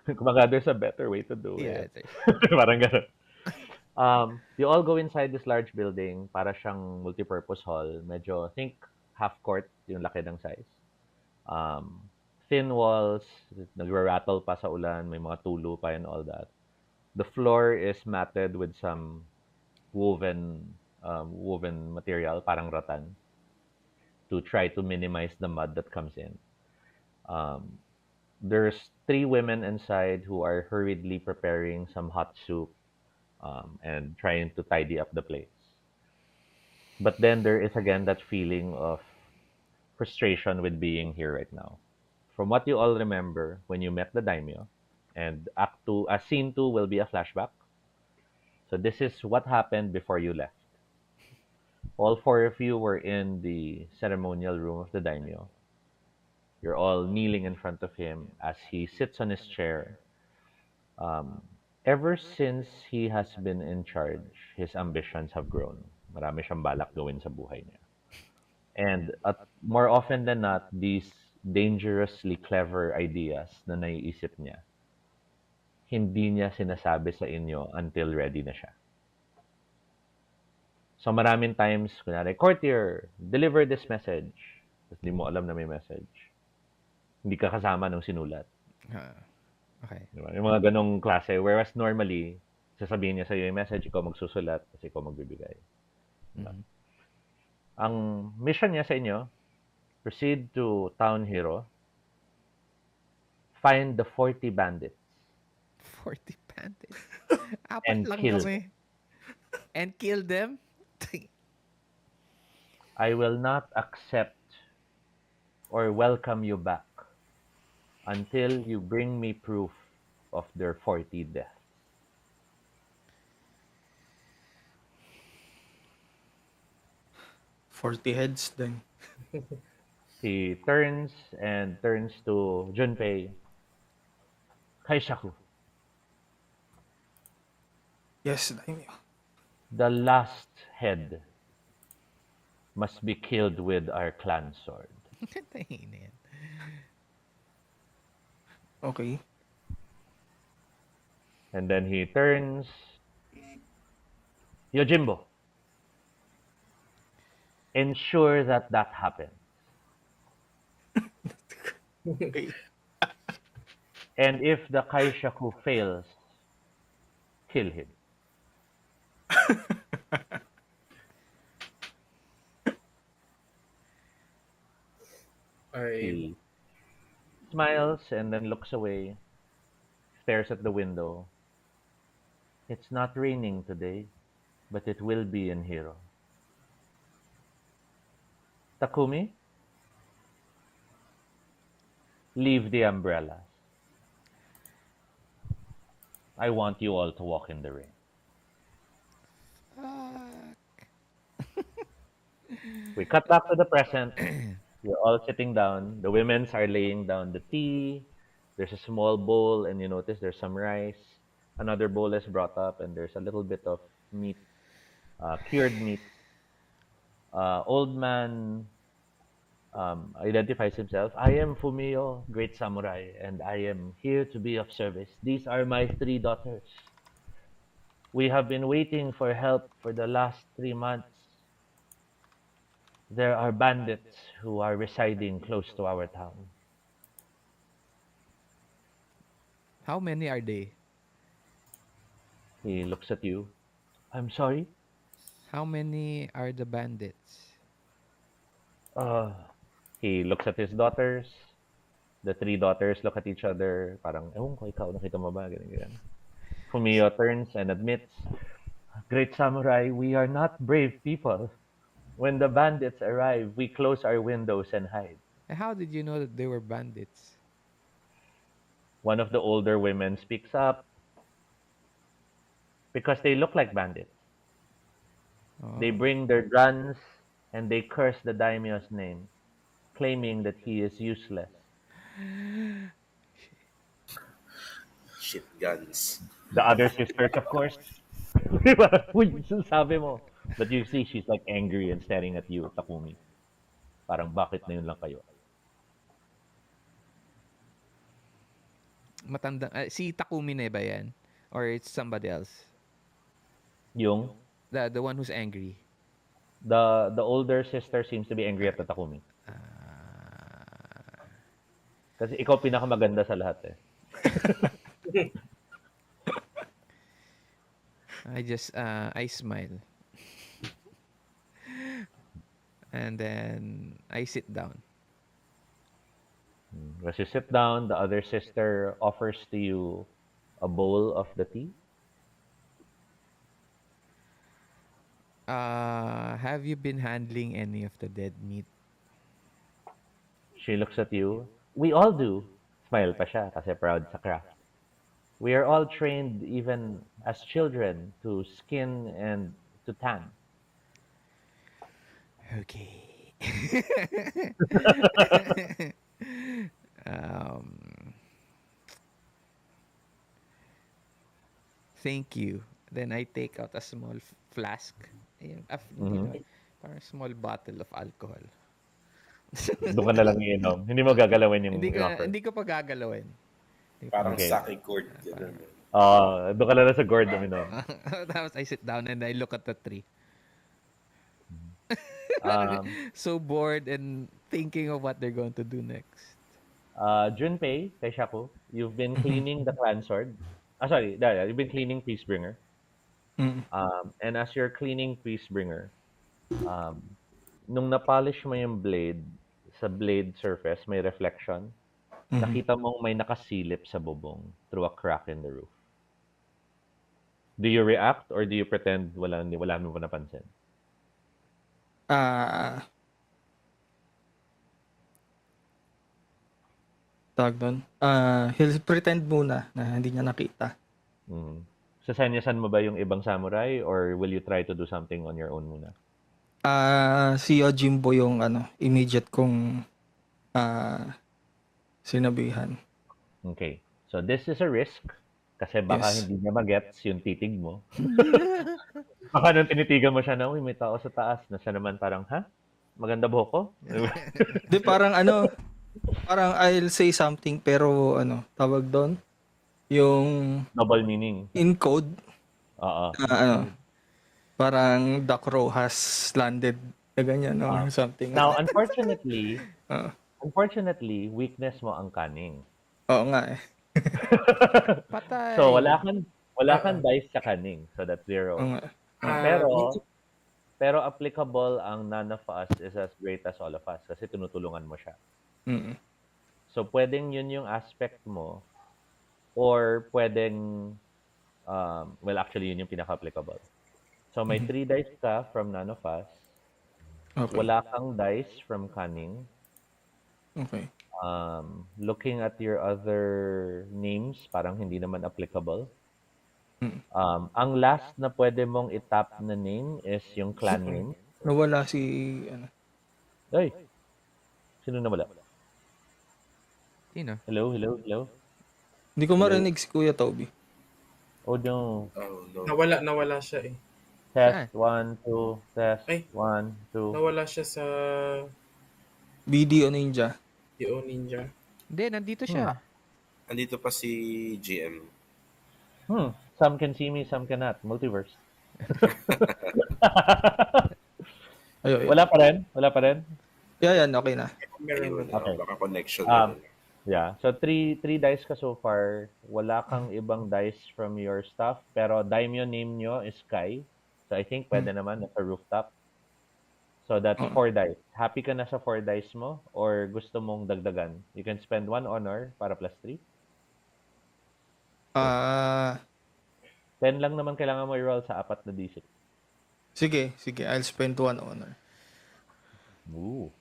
Kumbaga, there's a better way to do Yeah, it. there's, Parang ganun. You all go inside this large building, para siyang multipurpose hall. Medyo, think half court, yung laki ng size. Um, Thin walls, nagra-rattle pa sa ulan, may mga tulo pa and all that. The floor is matted with some woven material, parang rattan, to try to minimize the mud that comes in. Um, there's three women inside who are hurriedly preparing some hot soup, and trying to tidy up the place. But then there is again that feeling of frustration with being here right now. From what you all remember when you met the daimyo, and Act 2, Scene 2 will be a flashback. So this is what happened before you left. All four of you were in the ceremonial room of the daimyo. You're all kneeling in front of him as he sits on his chair. Um, Ever since he has been in charge, his ambitions have grown. Marami siyang balak gawin sa buhay niya. And more often than not, these dangerously clever ideas na naiisip niya, hindi niya sinasabi sa inyo until ready na siya. So maraming times, kunwari, courtier, deliver this message. Tapos di mo alam na may message. Hindi ka kasama nung sinulat. okay. Diba? Yung mga ganong klase. Whereas normally, sasabihin niya sa'yo yung message, ikaw magsusulat, kasi ikaw magbibigay. Mhm. Ang mission niya sa inyo, proceed to Town Hero, find the 40 bandits, 40 bandits. Apat and lang kill. kami. And kill them? I will not accept or welcome you back until you bring me proof of their 40 deaths. Forty heads then. He turns to Junpei. Kaishaku, Yes, daimyo. the last head must be killed with our clan sword. Tahin na yan. Okay. And then he turns. Yojimbo, ensure that that happens. Okay. And if the Kaishaku fails, kill him. I He smiles and then looks away, stares at the window. It's not raining today, but it will be in Hiro. Takumi, leave the umbrellas. I want you all to walk in the rain. We cut back to the present. You're all sitting down. The women's are laying down the tea. There's a small bowl, and you notice there's some rice. Another bowl is brought up, and there's a little bit of meat, cured meat. Old man identifies himself. I am Fumio, great samurai, and I am here to be of service. These are my three daughters. We have been waiting for help for the last 3 months. There are bandits who are residing close to our town. How many are they? He looks at you. I'm sorry? How many are the bandits? He looks at his daughters. The three daughters look at each other. Parang, ewan ko, ikaw, nakita mo ba? Ganyan, ganyan. Fumio turns and admits, Great samurai, we are not brave people. When the bandits arrive, we close our windows and hide. How did you know that they were bandits? One of the older women speaks up because they look like bandits. They Oh. bring their guns and they curse the daimyo's name, claiming that he is useless. Shit guns. The other sisters, of course, di ba? Uy, sabi mo. But you see, she's like angry and staring at you, Takumi. Parang bakit na yun lang kayo? Matanda. Si Takumi na ba yan? Or it's somebody else? Yung The one who's angry. the older sister seems to be angry at the Takumi. Ah. Kasi ikaw pinakamaganda sa lahat eh. I smile. And then I sit down. As you sit down, the other sister offers to you a bowl of the tea. Have you been handling any of the dead meat? She looks at you. We all do. Smile pa siya kasi proud sa craft. We are all trained even as children to skin and to tan. Okay. um, Thank you. Then I take out a small flask. Ayun, hindi Mhm. naman. Parang small bottle of alcohol. Doon ka na lang iinom. Hindi mo gagalawin yung offer. Hindi ko pa gagalawin. Hindi ko pa Parang Okay. sake gourd. parang, Ganun. Doon ka na lang sa gourd uminom. Tapos I sit down and I look at the tree. Um, So bored and thinking of what they're going to do next. Junpei, kay Shaku, you've been cleaning the clan sword. Sorry, you've been cleaning Peacebringer. Mm. And as you're cleaning Peacebringer, um, nung napolish mo yung blade, sa blade surface, may reflection. Nakita mong may nakasilip sa bubong through a crack in the roof. Do you react or do you pretend wala mo pa napansin? Tawag doon. He'll pretend muna na hindi niya nakita. Mm. Sasanyasan mo ba yung ibang samurai or will you try to do something on your own muna? Si Yojimbo yung immediate kong sinabihan. Okay. So this is a risk kasi baka Yes. hindi niya magets yung titig mo. Baka nung tinitigan mo siya na, uy, may tao sa taas. Na siya naman parang, ha? Maganda buhok ko? Di parang parang I'll say something pero tawag doon, yung Double meaning. in code, Oo. parang the crow has landed na ganyan or something. Now, unfortunately, Oo. weakness mo ang cunning. Oo nga eh. Patay. So, wala kang dice sa cunning. So, that's 0. Oo nga. Pero applicable ang none of us is as great as all of us kasi tinutulungan mo siya. Mm. So, pwedeng yun yung aspect mo or pwedeng, well, actually, yun yung pinaka-applicable. So, may 3 dice ka from none of us. Okay. Wala kang dice from cunning. Okay. Looking at your other names, parang hindi naman applicable. Ang last na pwede mong itap na name is yung clan name. Nawala si Ay, sino nawala? Sino? Hello? Hindi ko marinig si Kuya Tobie. Oh, no. Oh, no. Nawala siya eh. Test, 1, 2, test, Ay. 1, 2. Nawala siya sa BDO Ninja. DO Ninja. Hindi, nandito siya. Andito pa si GM. Some can see me, some cannot. Multiverse. Ayun. Wala pa rin? Yan, okay na. Meron na. Okay. Baka connection. Yeah. So, three dice ka so far. Wala kang ibang dice from your stuff. Pero daimyo name nyo is Kai. So, I think pwede naman nasa rooftop. So, that's 4 dice. Happy ka na sa 4 dice mo? Or gusto mong dagdagan? You can spend 1 honor para plus 3. 10 lang naman kailangan mo i-roll sa 4 na D6. Sige, I'll spend 1 honor. Ooh.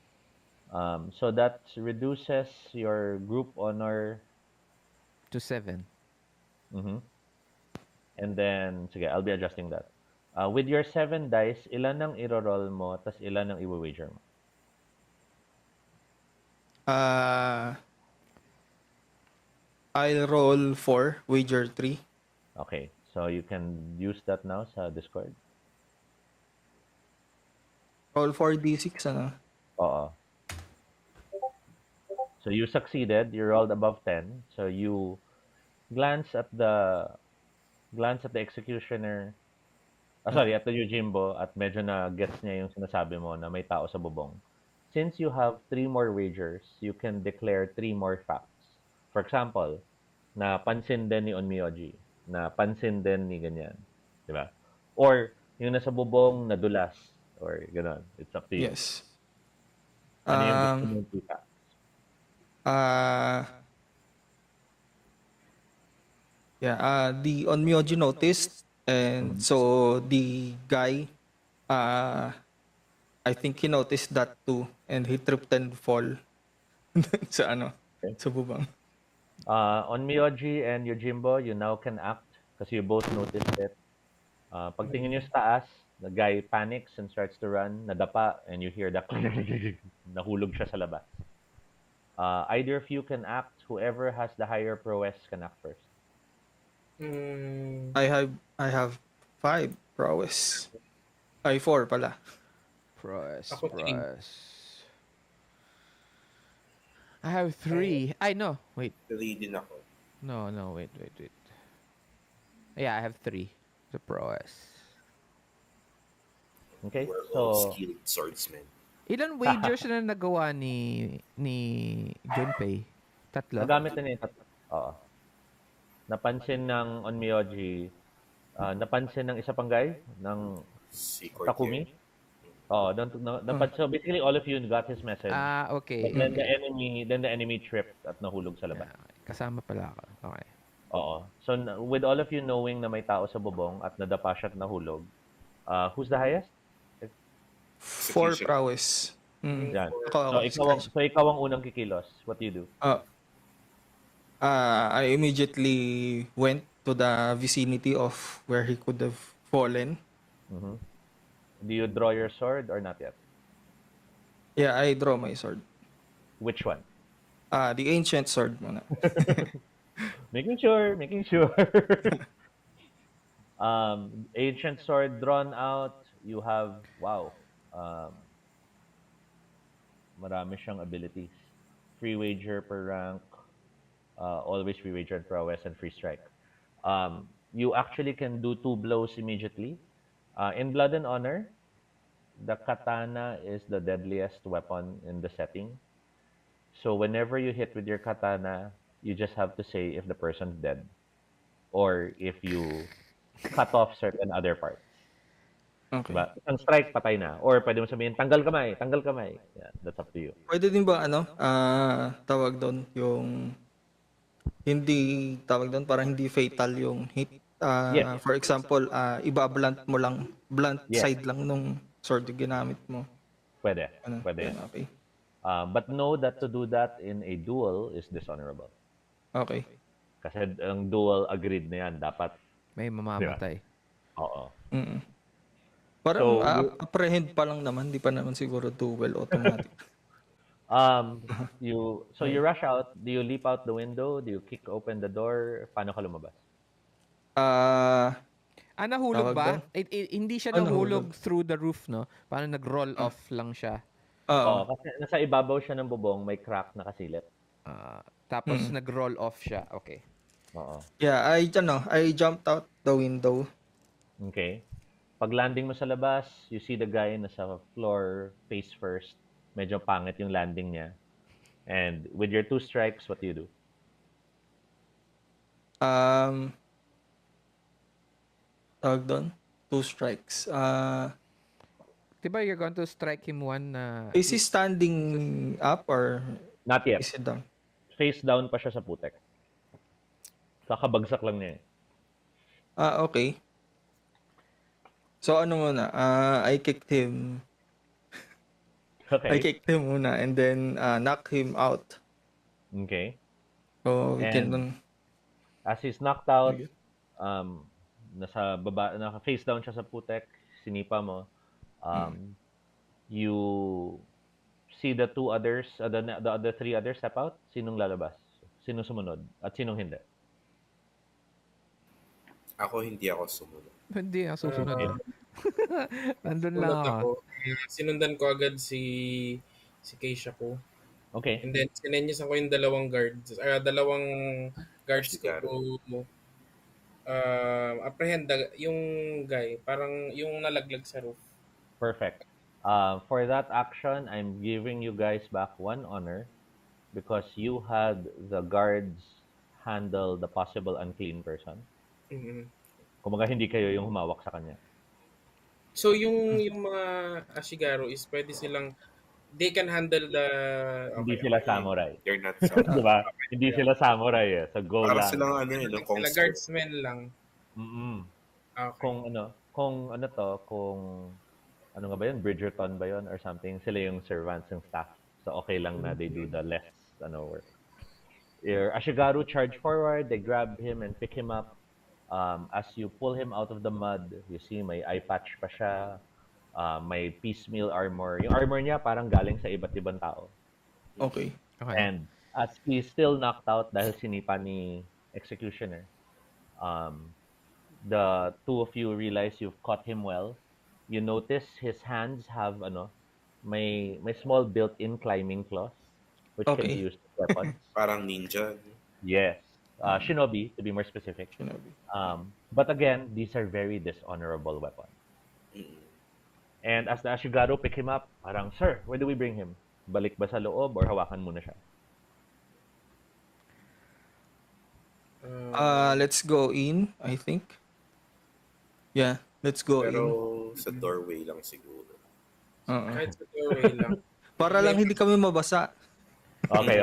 So that reduces your group honor. To 7. Mhm. And then, sige, I'll be adjusting that. With your 7 dice, ilan ang i-roll mo, tas ilan ang i-wager mo? I'll roll 4, wager 3. Okay. So you can use that now sa Discord. Roll 4d6, ano? Oo. So you succeeded. You rolled above 10. So you glance at the executioner. Sorry, at the Yojimbo, at medyo na gets niya yung sinasabi mo na may tao sa bubong. Since you have 3 more wagers, you can declare 3 more facts. For example, na pansin din ni Onmyoji, na pansin din ni ganyan, di ba? Or yung nasa bubong nadulas, or gano'n. It's up to you. Yes. Ano yung gusto Um, mong kita? the Onmyoji noticed, and so the guy, I think he noticed that too, and he tripped and fall sa Okay. sa bubang. Onmyoji and Yojimbo, you now can act kasi you both noticed it. Pagtingin nyo sa taas, the guy panics and starts to run, nadapa, and you hear that nahulog siya sa labas. Either of you can act. Whoever has the higher prowess can act first. Mm, I have 5 prowess. Ay, 4 pala. Press. Ako 3. I have 3. Ay, no. Wait. 3 din ako. No. Wait. Yeah, I have 3. The prowess. Okay? We're all So, skilled swordsmen. Ilan wagers na nagawa ni Junpei? 3? nagamit na niya yung Oo. Napansin ng Onmyoji, napansin ng isa pang guy, ng Si Takumi. Oo, so basically all of you got his message. Okay. But then the enemy tripped at nahulog sa labas. Kasama pala ako. Okay. Oo. So with all of you knowing na may tao sa bubong at nadapa siya at nahulog, who's the highest? 4 Execution. prowess. Yan. Ako, So ikaw ang unang kikilos. What do you do? I immediately went to the vicinity of where he could have fallen. Mhm. Do you draw your sword or not yet? Yeah, I draw my sword. Which one? The ancient sword muna. Making sure. Ancient sword drawn out. You have, wow, marami siyang abilities. Free wager per rank, always free wager and prowess, and free strike. You actually can do 2 blows immediately. In Blood and Honor, the katana is the deadliest weapon in the setting. So whenever you hit with your katana, you just have to say if the person's dead or if you cut off certain other parts. Okay. Diba? Isang strike, patay na. Or pwede mo sabihin, tanggal kamay. Yeah, that's up to you. Pwede din ba tawag doon yung hindi tawag doon parang hindi fatal yung hit. Yes. For example, iba-blunt mo lang, blunt Yes. side lang nung sword yung ginamit mo. Pwede. Pwede. Okay. But know that to do that in a duel is dishonorable. Okay. Kasi ang duel agreed na yan. Dapat, May mamamatay. oo. Parang So, apprehend pa lang naman, di pa naman siguro duel automatic. you rush out. Do you leap out the window? Do you kick open the door? Paano ka lumabas? Nahulog Tawag ba? doon? Hindi siya Nahulog. nahulog through the roof, no? Parang nag-roll off lang siya. Oo, kasi nasa ibabaw siya ng bubong, may crack na kasilip. Tapos nag-roll off siya. Okay. Oo. Yeah, I jumped out the window. Okay. Pag landing mo sa labas, you see the guy na sa floor, face first. Medyo pangit yung landing niya. And with your 2 strikes, what do you do? Tawag doon, 2 strikes. Diba you're going to strike him one na... Is he standing up or Not yet. is he down? Face down pa siya sa putek. Kakabagsak lang niya eh. Okay. So ano muna, I Okay. kicked him muna and then knocked him out. Okay. So we And can as he's knocked out, um, naka face down siya sa putek, sinipa mo. Um, you see the two others, the other three others step out. Sinong lalabas? Sinong sumunod? At sinong hindi? Ako hindi ako sumunod. Hindi ako susunod Okay. Ah, ah. Nandun lang Sunod ako. ako. Sinundan ko agad si Keisha ko. Okay. And then sinenyasan ko yung dalawang guards ko Ashigaro. to apprehend yung guy, parang yung nalaglag sa roof. Perfect. For that action, I'm giving you guys back one honor because you had the guards handle the possible unclean person. Mhm. Kumbaga hindi kayo yung humawak sa kanya. So yung mga Ashigaro is pwede silang they can handle the Hindi okay, sila okay. samurai. They're not samurai. 'Di ba? Hindi sila samurai eh. So go Para lang. silang ano eh, no, Sila kung guardsmen lang. Mm-mm. Okay. Kung ano to, kung ano nga ba yun, Bridgerton ba yun or something, sila yung servants and staff. So okay lang na they do the less work. Your Ashigaru charge forward, they grab him and pick him up. As you pull him out of the mud, you see may eye patch pa siya, may piecemeal armor. Yung armor niya parang galing sa iba't ibang tao. okay. Okay. And as he's still knocked out dahil sinipa ni Executioner, um, the two of you realize you've caught him well. You notice his hands have may small built-in climbing claws which can be Okay. used as weapons. parang ninja. No? Yes, shinobi to be more specific. Shinobi. But again, these are very dishonorable weapons. Mm-mm. And as the Ashigaru pick him up, parang, sir, where do we bring him? Balik ba sa loob or hawakan muna siya? Let's go in, I think. Yeah, let's go Pero in. sa doorway lang siguro. Kahit sa doorway lang. Para lang hindi kami mabasa. Okay.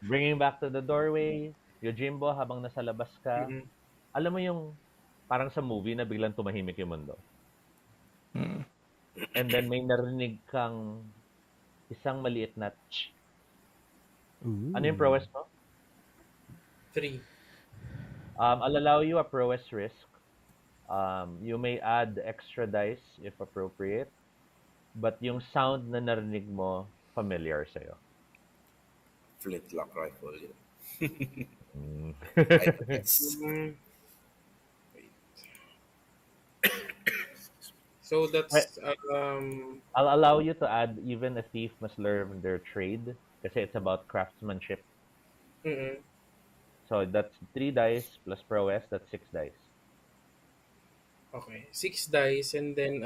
Bringing back to the doorway, Yojimbo, habang nasa labas ka, Mhm. alam mo yung parang sa movie na biglang tumahimik yung mundo. Mm. And then may narinig kang isang maliit na tsh. Ooh. Ano yung prowess mo? 3. I'll allow you a prowess risk. You may add extra dice if appropriate. But yung sound na narinig mo, familiar sa'yo. Flintlock rifle yun. Mm. It's Mm. So that's I'll allow you to add even a thief must learn their trade kasi it's about craftsmanship. mm-mm. So that's 3 dice plus prowess, that's 6 dice. Okay. 6 dice and then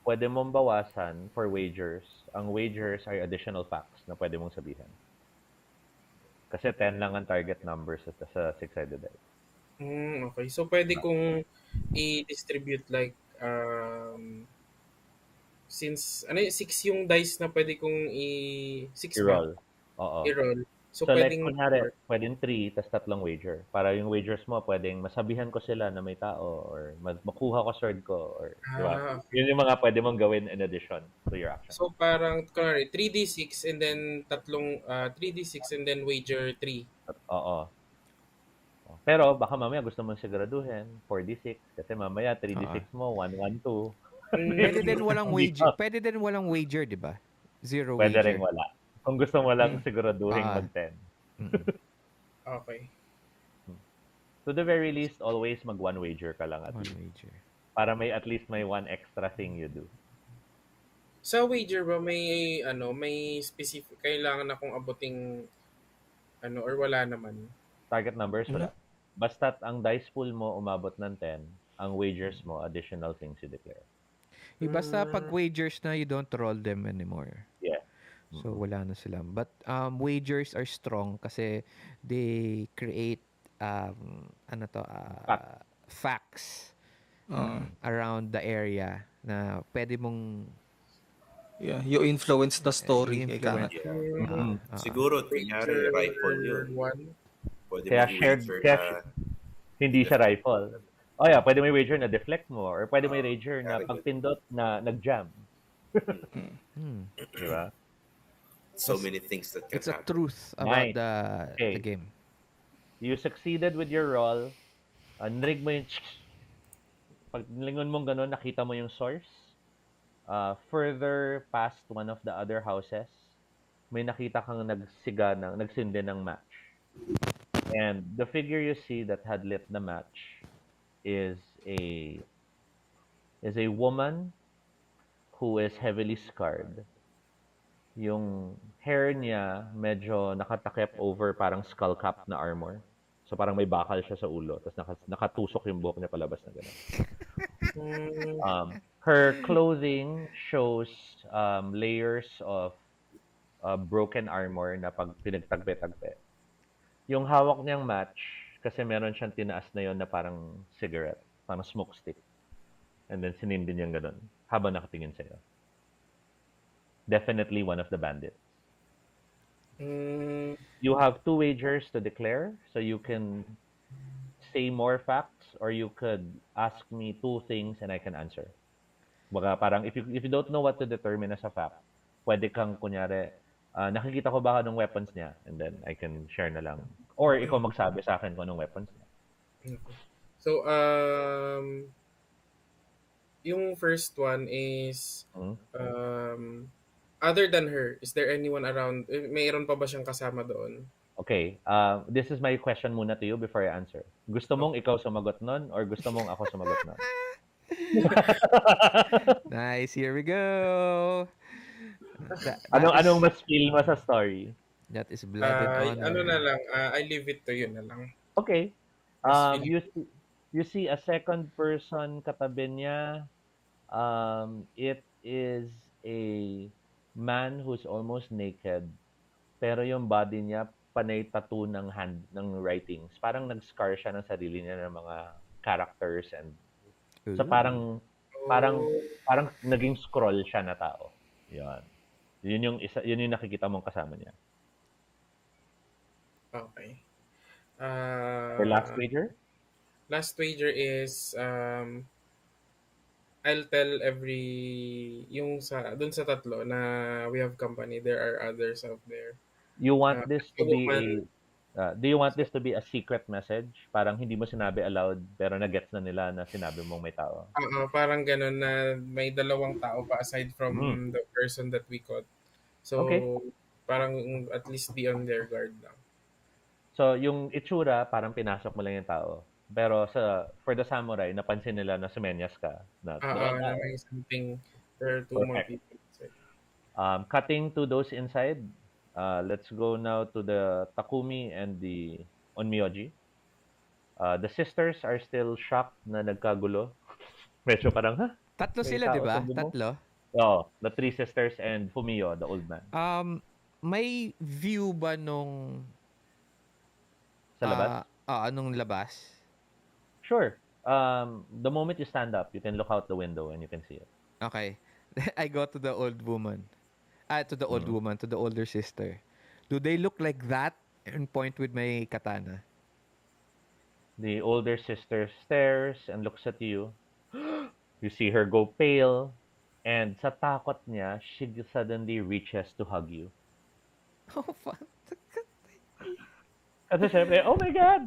Pwede mong bawasan for wagers. Ang wagers ay additional facts na pwede mong sabihin. Kasi 10 lang ang target numbers sa 6-sided dice. okay. So pwede kong i-distribute like since 6 yung dice na pwede kong 6 ba? I-roll. Oo. I-roll. So, So like, pwedeng kunyari, pwedeng 3, tas 3 wager. Para yung wagers mo, pwedeng masabihan ko sila na may tao, or makuha ko sword ko, or, di ba? okay. Yun yung mga pwede mong gawin in addition to your action. So parang kunwari 3d6 and then 3d6 and then wager 3. Oo. Pero baka mamaya gusto mong siguraduhin 4d6 kasi mamaya 3d6 mo 112. Pwede din walang wager. Pwede din walang wager, di ba? Zero Pwede wager. rin wala. Kung gusto mo lang siguraduhin Ah. mag-10. Mm-mm. Okay. To the very least, always mag-1 wager ka lang at One least. wager. Para at least may one extra thing you do. Sa wager ba may specific kailangan akong abuting or wala naman? Target numbers, wala. Basta't ang dice pool mo umabot ng 10, ang wagers mo, additional things you declare. Basta pag wagers na, you don't roll them anymore. Yeah. So, wala na sila. But wagers are strong kasi they create facts around the area na pwede mong Yeah, you influence the story. You Ika nga. Siguro, kunyari, rifle yun. 1. Pwede Kaya mo shared, i-wager kaya, na Hindi siya rifle. Oh yeah, pwede may wager na deflect mo or pwede may Oh, wager na very good. pagpindot na nag-jam. Mm. Hmm. Di ba? So many things that can It's a happen. truth about Nice. the Okay. game. You succeeded with your roll. Narinig mo yung pag nilingon mong ganun, nakita mo yung source. Further past one of the other houses, may nakita kang nagsindi ng match. And the figure you see that had lit the match is a is a woman who is heavily scarred. Yung hair niya medyo nakatakip over parang skull cap na armor. So parang may bakal siya sa ulo, tapos nakatusok yung buhok niya palabas na gano'n. Mm, Her clothing shows layers of broken armor na pag pinagtagpe-tagpe. Yung hawak niyang match, kasi meron siyang tinaas na yon na parang cigarette, parang smoke stick. And then sinindi niyang ganun habang nakatingin sa'yo. Definitely one of the bandits. mm, You have two wagers to declare, so you can say more facts or you could ask me two things and I can answer. Baga parang if you don't know what to determine as a fact, pwede kang kunyari, nakikita ko ba anong weapons niya? And then I can share na lang. Or ikaw magsabi sa akin kung anong weapons niya. okay. So, yung first one is, Hmm? other than her, is there anyone around? Mayroon pa ba siyang kasama doon? Okay, this is my question muna to you before I answer. Gusto mong ikaw sumagot nun or gusto mong ako sumagot nun? Nice. Here we go. Anong mas feel mo sa story? That is blood and Ano na honor. lang, I leave it to you na lang. Okay. Mas feeling, You see a second person katabi niya. It is a man who's almost naked, pero yung body niya panay tattoo ng writings. Parang nag-scar siya ng sarili niya ng mga characters and so Ooh. parang oh, parang naging scroll siya na tao. 'Yon. Yun yung nakikita mong kasama niya. okay. The last wager? Last wager is, I'll tell yung dun sa tatlo na we have company, there are others out there. You want this A to be woman, do you want this to be a secret message? Parang hindi mo sinabi aloud pero na-gets na nila na sinabi mong may tao. parang ganun na may dalawang tao pa aside Mm. from the person that we caught. So, Okay. parang at least be on their guard lang. So, yung itsura, parang pinasok mo lang yung tao. Pero for the samurai, napansin nila na sumenyas ka. Na dalawang Na tao. may something, there are two more Perfect. people inside. Cutting to those inside, let's go now to the Takumi and the Onmyoji. The sisters are still shocked na nagkagulo. Medyo parang, ha? Tatlo May sila, di tao sa ba? bubong? Tatlo. Oo, the three sisters and Fumio, the old man. May view ba nung Sa labas? anong labas? Sure. The moment you stand up, you can look out the window and you can see it. Okay. I go to the old woman. To the old Mhm. woman, to the older sister. Do they look like that? And point with my katana. The older sister stares and looks at you. You see her go pale, and sa takot niya, she suddenly reaches to hug you. Oh, fuck. Kasi syempre, oh my God!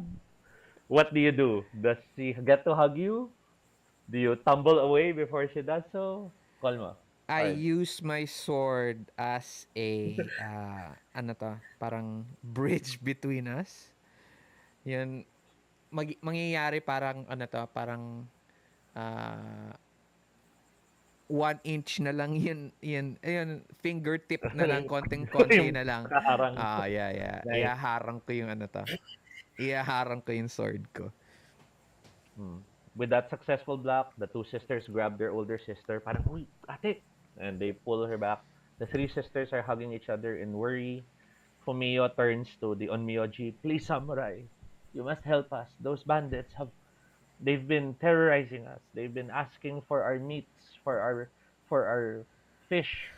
What do you do? Does she get to hug you? Do you tumble away before she does so? Call mo. I Alright. use my sword as a parang bridge between us. Yun, mangyayari parang parang 1 inch na lang yun, ayun, fingertip na lang, konting-konti Yung na lang. kaharang. Yeah. Nice. Ihaharang ko yung sword ko. With that successful block, the two sisters grab their older sister. Parang, uy, ate! And they pull her back. The three sisters are hugging each other in worry. Fumio turns to the Onmyoji. Please, samurai, you must help us. Those bandits they've been terrorizing us. They've been asking for our meats, for our fish,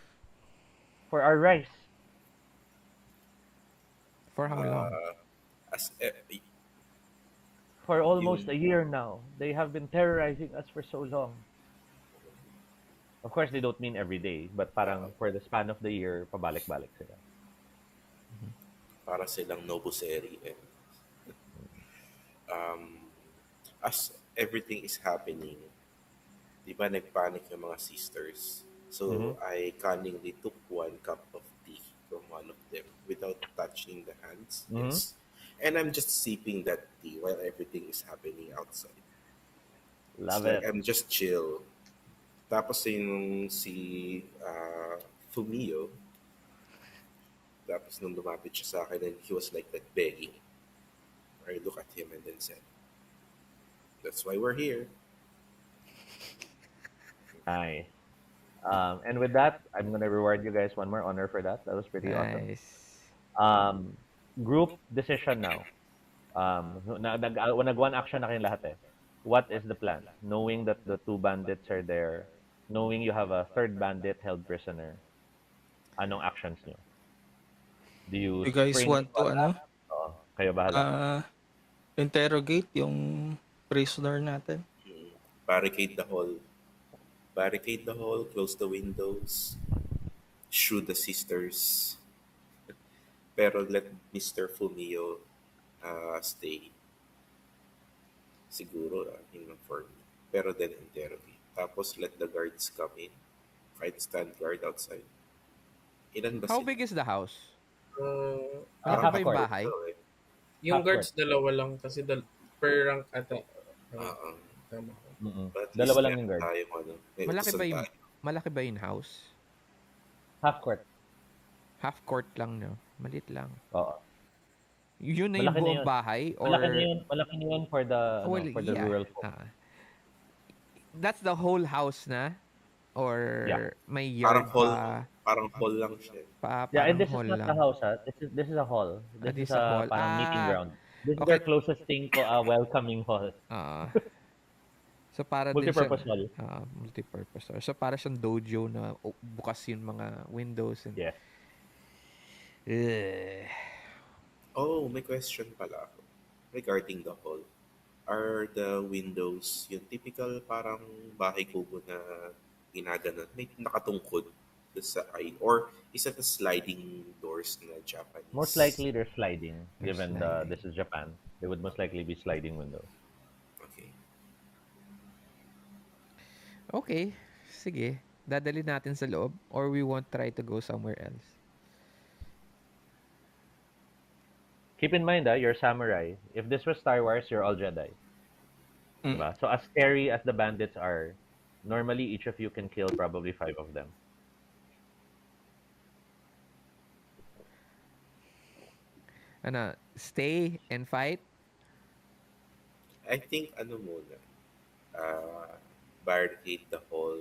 for our rice. For how long? As For almost Yung, a year now, they have been terrorizing us for so long. Of course, they don't mean every day, but uh, parang for the span of the year, pabalik-balik sila. Mhm. para silang Nobuseri. And, um, as everything is happening, di ba nagpanic yung mga sisters? Mm-hmm. So, I cunningly took one cup of tea from one of them without touching the hands. Mm-hmm. Yes. And I'm just sipping that tea while everything is happening outside. It's Love like it. I'm just chill. Tapos yung si Fumio, tapos nung lumapit siya sa akin and he was like that begging. I look at him and then said, that's why we're here. Nice. And with that, I'm gonna reward you guys one more honor for that. That was pretty awesome. Nice. Um, Group decision now. Nag-one action na kayong lahat eh. What is the plan? Knowing that the two bandits are there, knowing you have a third bandit held prisoner, anong actions nyo? Do you You guys sprint want to to attack? Oo, kayo bahala. uh, interrogate yung prisoner natin? Mm. Barricade the hall. Barricade the hall, close the windows, shoot the sisters. Pero let Mr. Fumio stay. Siguro, yun lang for me. Pero then interrogate. Tapos let the guards come in. Kahit stand guard outside. Ilan ba How sila? big is the house? Malaki Half ba Parang yung court. bahay? ito eh. Yung Half court. guards, dalawa lang kasi per rank ata. Ay, Uh, tama ko. Mm-mm. but at least Dalawa lang yung meron guard. tayong ano. May Malaki utusan ba yung tayo. malaki ba yung house? Half court. Half court lang, no? Malit lang. Oo. Yun na yung Malaki na buong yun. bahay Malaki na or yun. Malaki na yun for the well, for the yeah. rural folk. That's the whole house na Yeah. or may Parang yard hall, pa parang hall lang siya. Yeah, and parang this is hall not the lang. house, ha? This is a hall. This is This a a hall. parang meeting ground. This is Okay. their closest thing to a welcoming hall. Ah, so para din siyang Multipurpose hall. multipurpose. So para siyang dojo na bukas yung mga windows and Yes. Eh, Oh, may question pala ako. Regarding the hall. Are the windows yung typical parang bahay kubo na ginaganon? May nakatungkod sa eye? Or is it a sliding doors na Most Japanese? likely they're sliding, They're given sliding. this is Japan. They would most likely be sliding windows. Okay. okay, sige. Dadali natin sa loob or we won't try to go somewhere else. Keep in mind, you're samurai. If this was Star Wars, you're all Jedi. Mm. Diba? So as scary as the bandits are, normally each of you can kill probably 5 of them. Ano, stay and fight? I think ano muna, barricade the hall,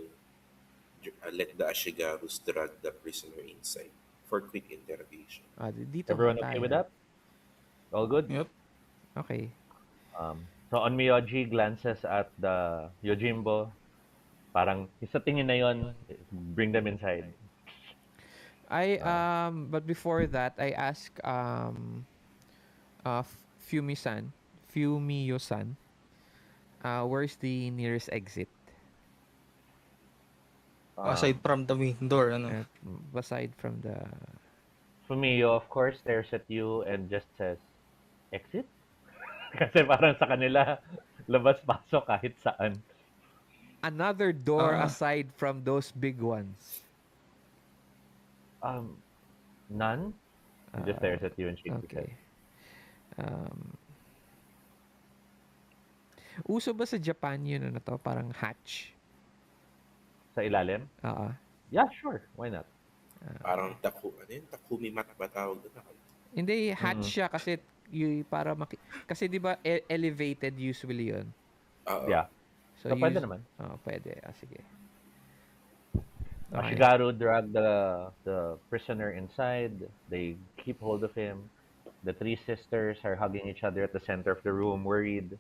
let the Ashigarus drag the prisoner inside for quick interrogation. Dito Everyone nga okay tayo. with that? All good? Yep. Okay. So on Miyoji glances at the Yojimbo, parang sa tingin na yon, bring them inside. But before that, I ask Fumi-san, Fumio-san, where's the nearest exit? Aside from the window, ano? Aside from the Fumio, of course, stares at you and just says, exit? Kasi parang sa kanila, labas-pasok kahit saan. another door Ah. aside from those big ones. None? He just stares at you and shakes his head. Okay. Uso ba sa Japan yun ano to? Parang hatch? Sa ilalim? Oo. Yeah, sure. Why not? Parang Takumi mat ba tawag doon? Hindi, hatch siya kasi para kasi di ba elevated usually yun. Yeah. So pwede naman. Pwede. Sige. Ashigaru drag the prisoner inside. They keep hold of him. The 3 sisters are hugging each other at the center of the room, worried.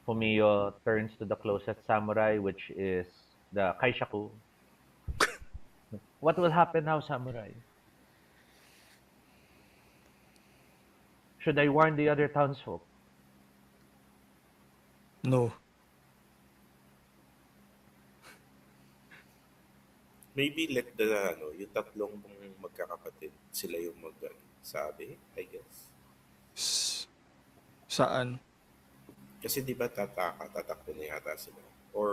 Fumio turns to the closest samurai, which is the Kaishaku. What will happen now, samurai? Should I warn the other townsfolk? No. Maybe let the, yung tatlong magkakapatid, sila yung sabi, I guess. S- Saan? Kasi di ba tatakbo na yata sila? Or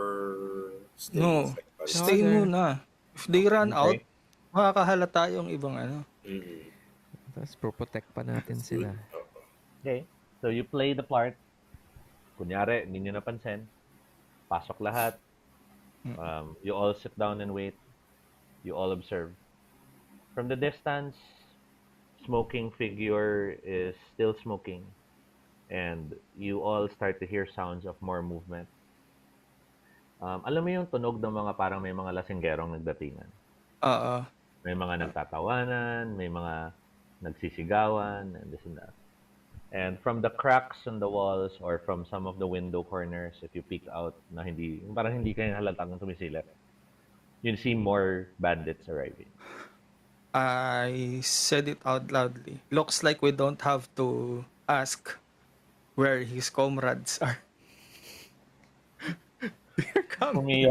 stay No. inside pa rin No, Stay sila? they're muna. If they run out, Okay. makakahalata yung ibang ano. Mm, Tapos protect pa natin that's good. sila. Oo. Okay. So you play the part. Kunyari, hindi nyo napansin. Pasok lahat. You all sit down and wait. You all observe. From the distance, smoking figure is still smoking. And you all start to hear sounds of more movement. Alam mo yung tunog ng mga parang may mga lasinggerong nagdatingan. Oo. May mga nagtatawanan, may mga nagsisigawan, and this and that. And from the cracks in the walls or from some of the window corners, if you peek out na hindi, parang hindi kayo halatang tumisilip, you see more bandits arriving. I said it out loudly. Looks like we don't have to ask where his comrades are. They're coming.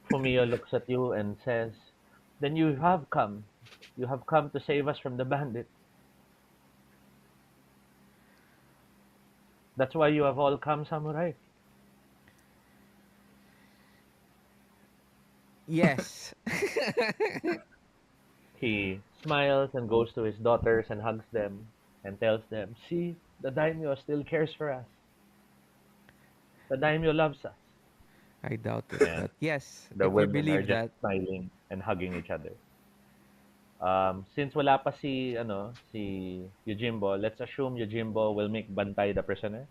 Fumio looks at you and says, "Then you have come. You have come to save us from the bandits. That's why you have all come, samurai." Yes. He smiles and goes to his daughters and hugs them and tells them, "See, the daimyo still cares for us. The daimyo loves us." I doubt it, And but yes, the if we women are believe just that, smiling and hugging each other. Since wala pa si Yojimbo, let's assume Yojimbo will make Bantay the prisoner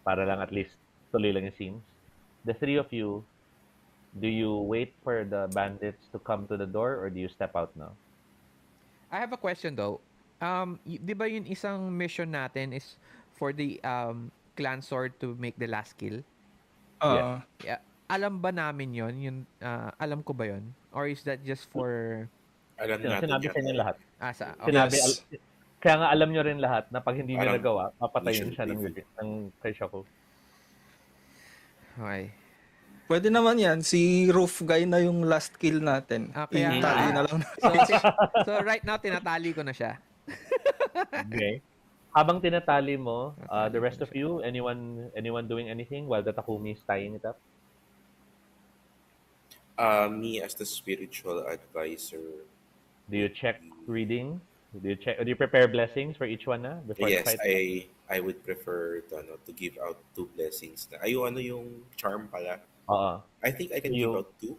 para lang at least tuloy lang yung scenes. The three of you, do you wait for the bandits to come to the door or do you step out now? I have a question though. 'Di ba yung isang mission natin is for the clan sword to make the last kill? Yes. Oo. Yeah. Alam ba namin yon? Yun, alam ko ba yon? Or is that just for Alam natin Sinabi sa yata inyo yun. lahat. okay. Sinabi, Yes. kaya nga alam nyo rin lahat na pag hindi nyo Parang nagawa, papatayin mission siya briefing. ng kay Shaku. Okay. Pwede naman yan. Si Roof Guy na yung last kill natin. Kaya nga. Itali na lang. So, so right now tinatali ko na siya. Okay. Habang tinatali mo, the Tinatali ko rest na of siya. you, anyone doing anything while the Takumi is tying it up? Me as the spiritual advisor Do you would check be, reading? Do you prepare blessings for each one before the yes, fight? I would prefer to give out two blessings. Na, yung charm pala. Oo. I think I So can give out two.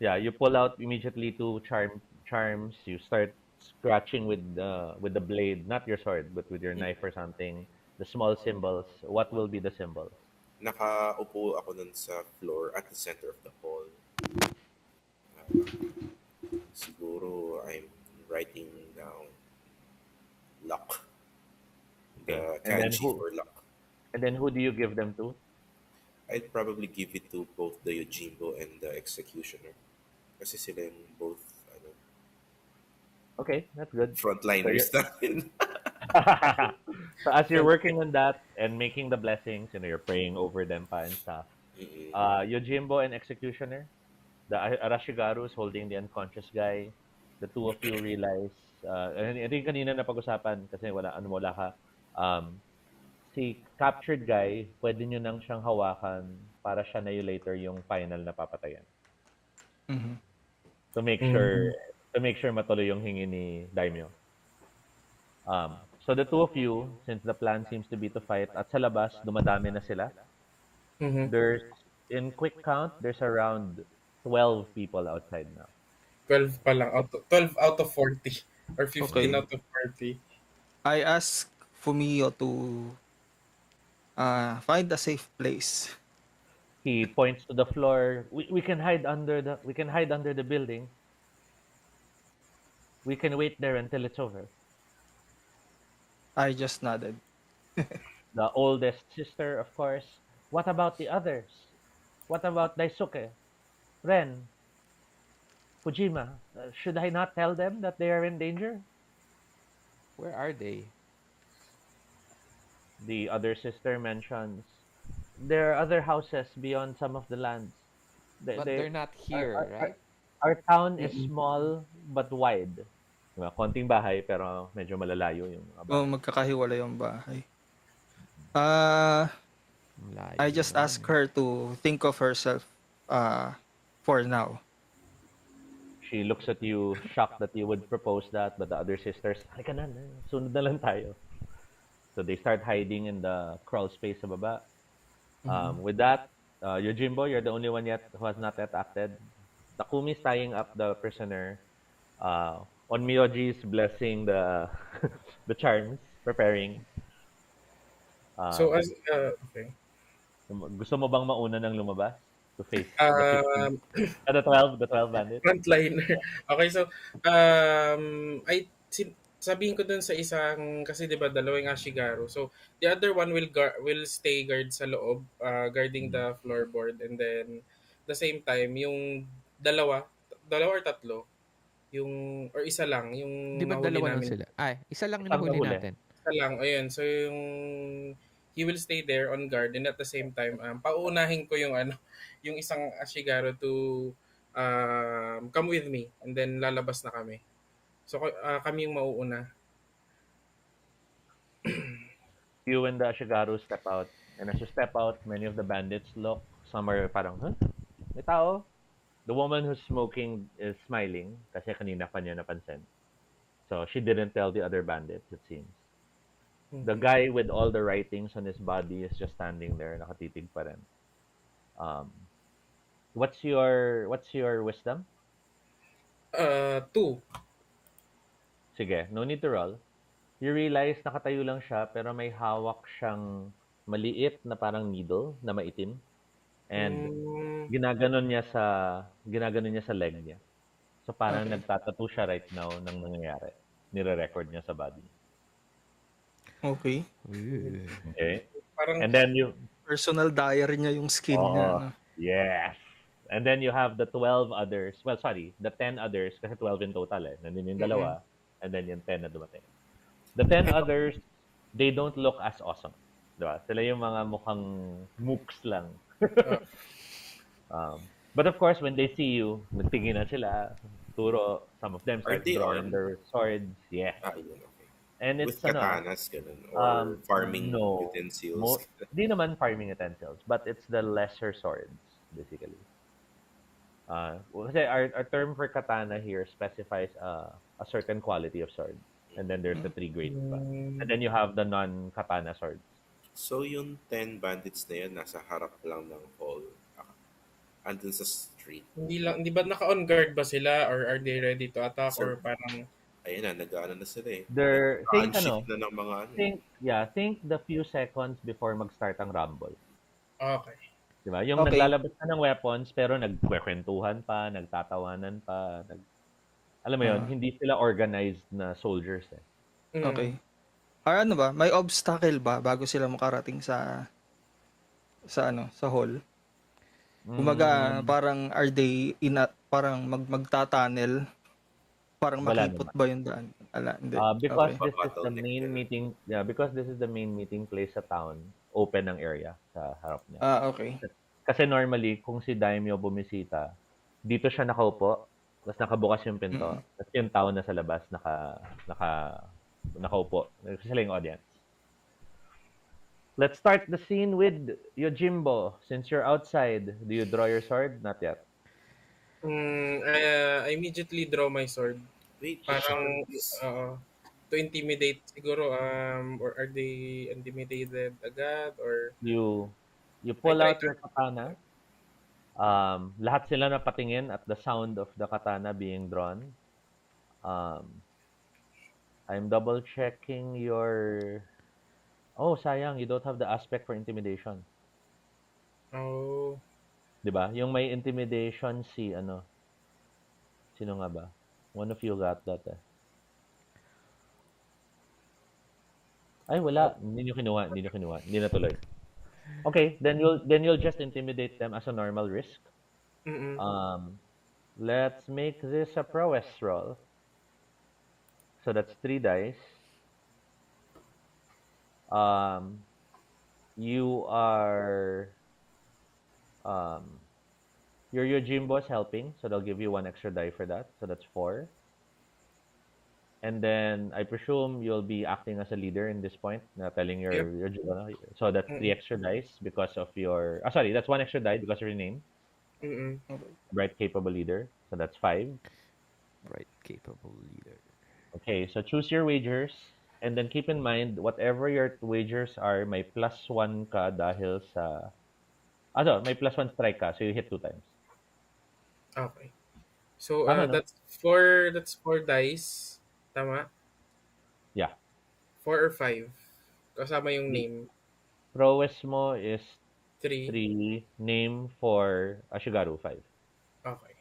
you pull out immediately two charms. You start scratching with the blade, not your sword, but with your knife or something. The small symbols. What will be the symbols? Nakaupo ako nun sa floor at the center of the hall. Uh, Siguro I'm writing down luck. Okay. The And then kanji who? for luck. And then who do you give them to? I'd probably give it to both the Yojimbo and the Executioner. Kasi sila yung both Okay, that's good. So frontliners you're natin. so as you're working on that and making the blessings, you're praying over them pa and stuff. Mm-mm. Yojimbo and Executioner, the Arashigaru is holding the unconscious guy. The two of you realize, I think kanina na pag-usapan kasi wala ka. Si captured guy, pwede nyo nang siyang hawakan para siya na yung later yung final na papatayan. Mhm. To make sure matuloy yung hingi ni Daimyo. So the two of you, since the plan seems to be to fight, at sa labas, dumadami na sila. Mhm. There's, in quick count, there's around 12 people outside now. 12 pa lang. 12 out of 40. Or 15 Okay. out of 40. I asked Fumio to find a safe place. He points to the floor. We can hide under the building. We can wait there until it's over. I just nodded. The oldest sister, of course. What about the others? What about Daisuke, Ren, Fujima? Should I not tell them that they are in danger? Where are they? The other sister mentions, there are other houses beyond some of the lands. But they're not Our, here, our, our, right? our town is Mm-mm. small but wide. Diba? Konting bahay pero medyo malalayo yung mga O bahay. magkakahiwalay yung bahay. Uh, I Layo just naman ask eh. her to think of herself uh, for now. She looks at you, shocked that you would propose that, but the other sisters, halika na, sunod na lang tayo. So they start hiding in the crawl space sa baba. Mhm. With that, Yojimbo, you're the only one yet who has not yet acted. Takumi's tying up the prisoner. On Miyoji's blessing the the charms, preparing. So Um, as okay. gusto mo bang mauna ng lumabas to face the 15? Um, The 12 bandits? Frontliner. Okay, so sabihin ko dun sa isang kasi 'di ba dalawang Ashigaru. So the other one will stay guard sa loob, guarding Mm. the floorboard, and then the same time yung dalawa, dalawa or tatlo, yung or isa lang Di yung ba nahuli dalawa lang namin. sila? Ay, isa lang yung Isang nahuli nahuli. natin. Isa lang, ayun. So yung he will stay there on guard, and at the same time pauunahin ko yung ano, yung isang Ashigaru to come with me, and then lalabas na kami. So kami yung mauuna. You and the Ashigaru step out. And as you step out, many of the bandits look. Some are parang, huh? May tao. The woman who's smoking is smiling kasi kanina pa niya napansin. So she didn't tell the other bandits, it seems. The Mhm. guy with all the writings on his body is just standing there, nakatitig pa rin. Um, what's your wisdom? Two. Sige, no need to roll. You realize nakatayo lang siya pero may hawak siyang maliit na parang needle na maitim and Mm, ginaganon niya sa leg niya. So parang Okay. nagtatattoo siya right now ng nangyayari. Nire-record niya sa body. Okay. Ooh. Okay? parang And then you Personal diary niya yung skin niya. Oo. No? Yes. And then you have the 12 others. Well, sorry, the 10 others kasi 12 in total eh. Nandun yung mm-mm. dalawa and then yung 10 na dumating. The 10 Eto, others, they don't look as awesome. Diba? Sila yung mga mukhang mooks lang. uh, But of course, when they see you, nagtingin na sila, turo, some of them Are start they drawing armed? their swords. Yes. Yun, okay. And it's With ano, katanas, ganun, or farming no. utensils. Di naman farming utensils, but it's the lesser swords, basically. Kasi our term for katana here specifies a certain quality of sword. And then there's the three grades pa. And mm, then you have the non-katana swords. So, yung 10 bandits na yun, nasa harap lang ng hall. Andun sa street. hindi ba naka-on guard ba sila, or are they ready to attack, Sir, or parang ayun na, nag-ano na sila eh. Think Nag-unship ano, na ng mga ano eh. think the few seconds before mag-start ang rumble. okay. Di ba? Yung Okay. naglalabas na ng weapons pero nagkwekwentuhan pa, nagtatawanan pa, alam mo yun, Ah, hindi sila organized na soldiers eh. okay. Mm. Or ano ba? May obstacle ba bago sila makarating sa hall? Kumaga Mm, parang are they parang magta-tunnel? Parang wala makipot naman. ba yung daan? Ala, hindi. Because Okay. this is the Bottleneck main ganun. meeting, yeah, because this is the main meeting place sa town, open ang area sa harap niya. Okay. Kasi normally, kung si Daimyo bumisita, dito siya nakaupo, tapos nakabukas yung pinto, Mm. tapos yung tao na sa labas naka, nakaupo. Kasi sila yung audience. Let's start the scene with Yojimbo. Since you're outside, do you draw your sword? Not yet. I immediately draw my sword. Wait, Parang swords. to intimidate siguro, or are they intimidated agad, or You I pull try out to your katana. Lahat sila napatingin at the sound of the katana being drawn. I'm double checking your. Oh, sayang, you don't have the aspect for intimidation. oh 'Di ba? Yung may intimidation si ano, sino nga ba? One of you got that eh. Ay, wala. Hindi niyo kinuha. Hindi natuloy. Okay, then you'll just intimidate them as a normal risk. mm Um, let's make this a prowess roll. So that's 3 dice. Um, You are um your Yojimbo is helping, so they'll give you one extra die for that. So that's four. And then I presume you'll be acting as a leader in this point, na telling Yep. so that's three Mm-mm. extra dice because of your sorry, that's one extra die because of your name, Mm-mm. Okay. bright capable leader. So that's five. Right, capable leader. Okay, so choose your wagers and then keep in mind whatever your wagers are, may plus one ka dahil sa may plus one strike ka, so you hit two times. Okay. So Tama no? that's four dice. Tama? Yeah. Four or five. Kasama yung The name. prowess mo is Three. three, name for Ashigaru five. Okay.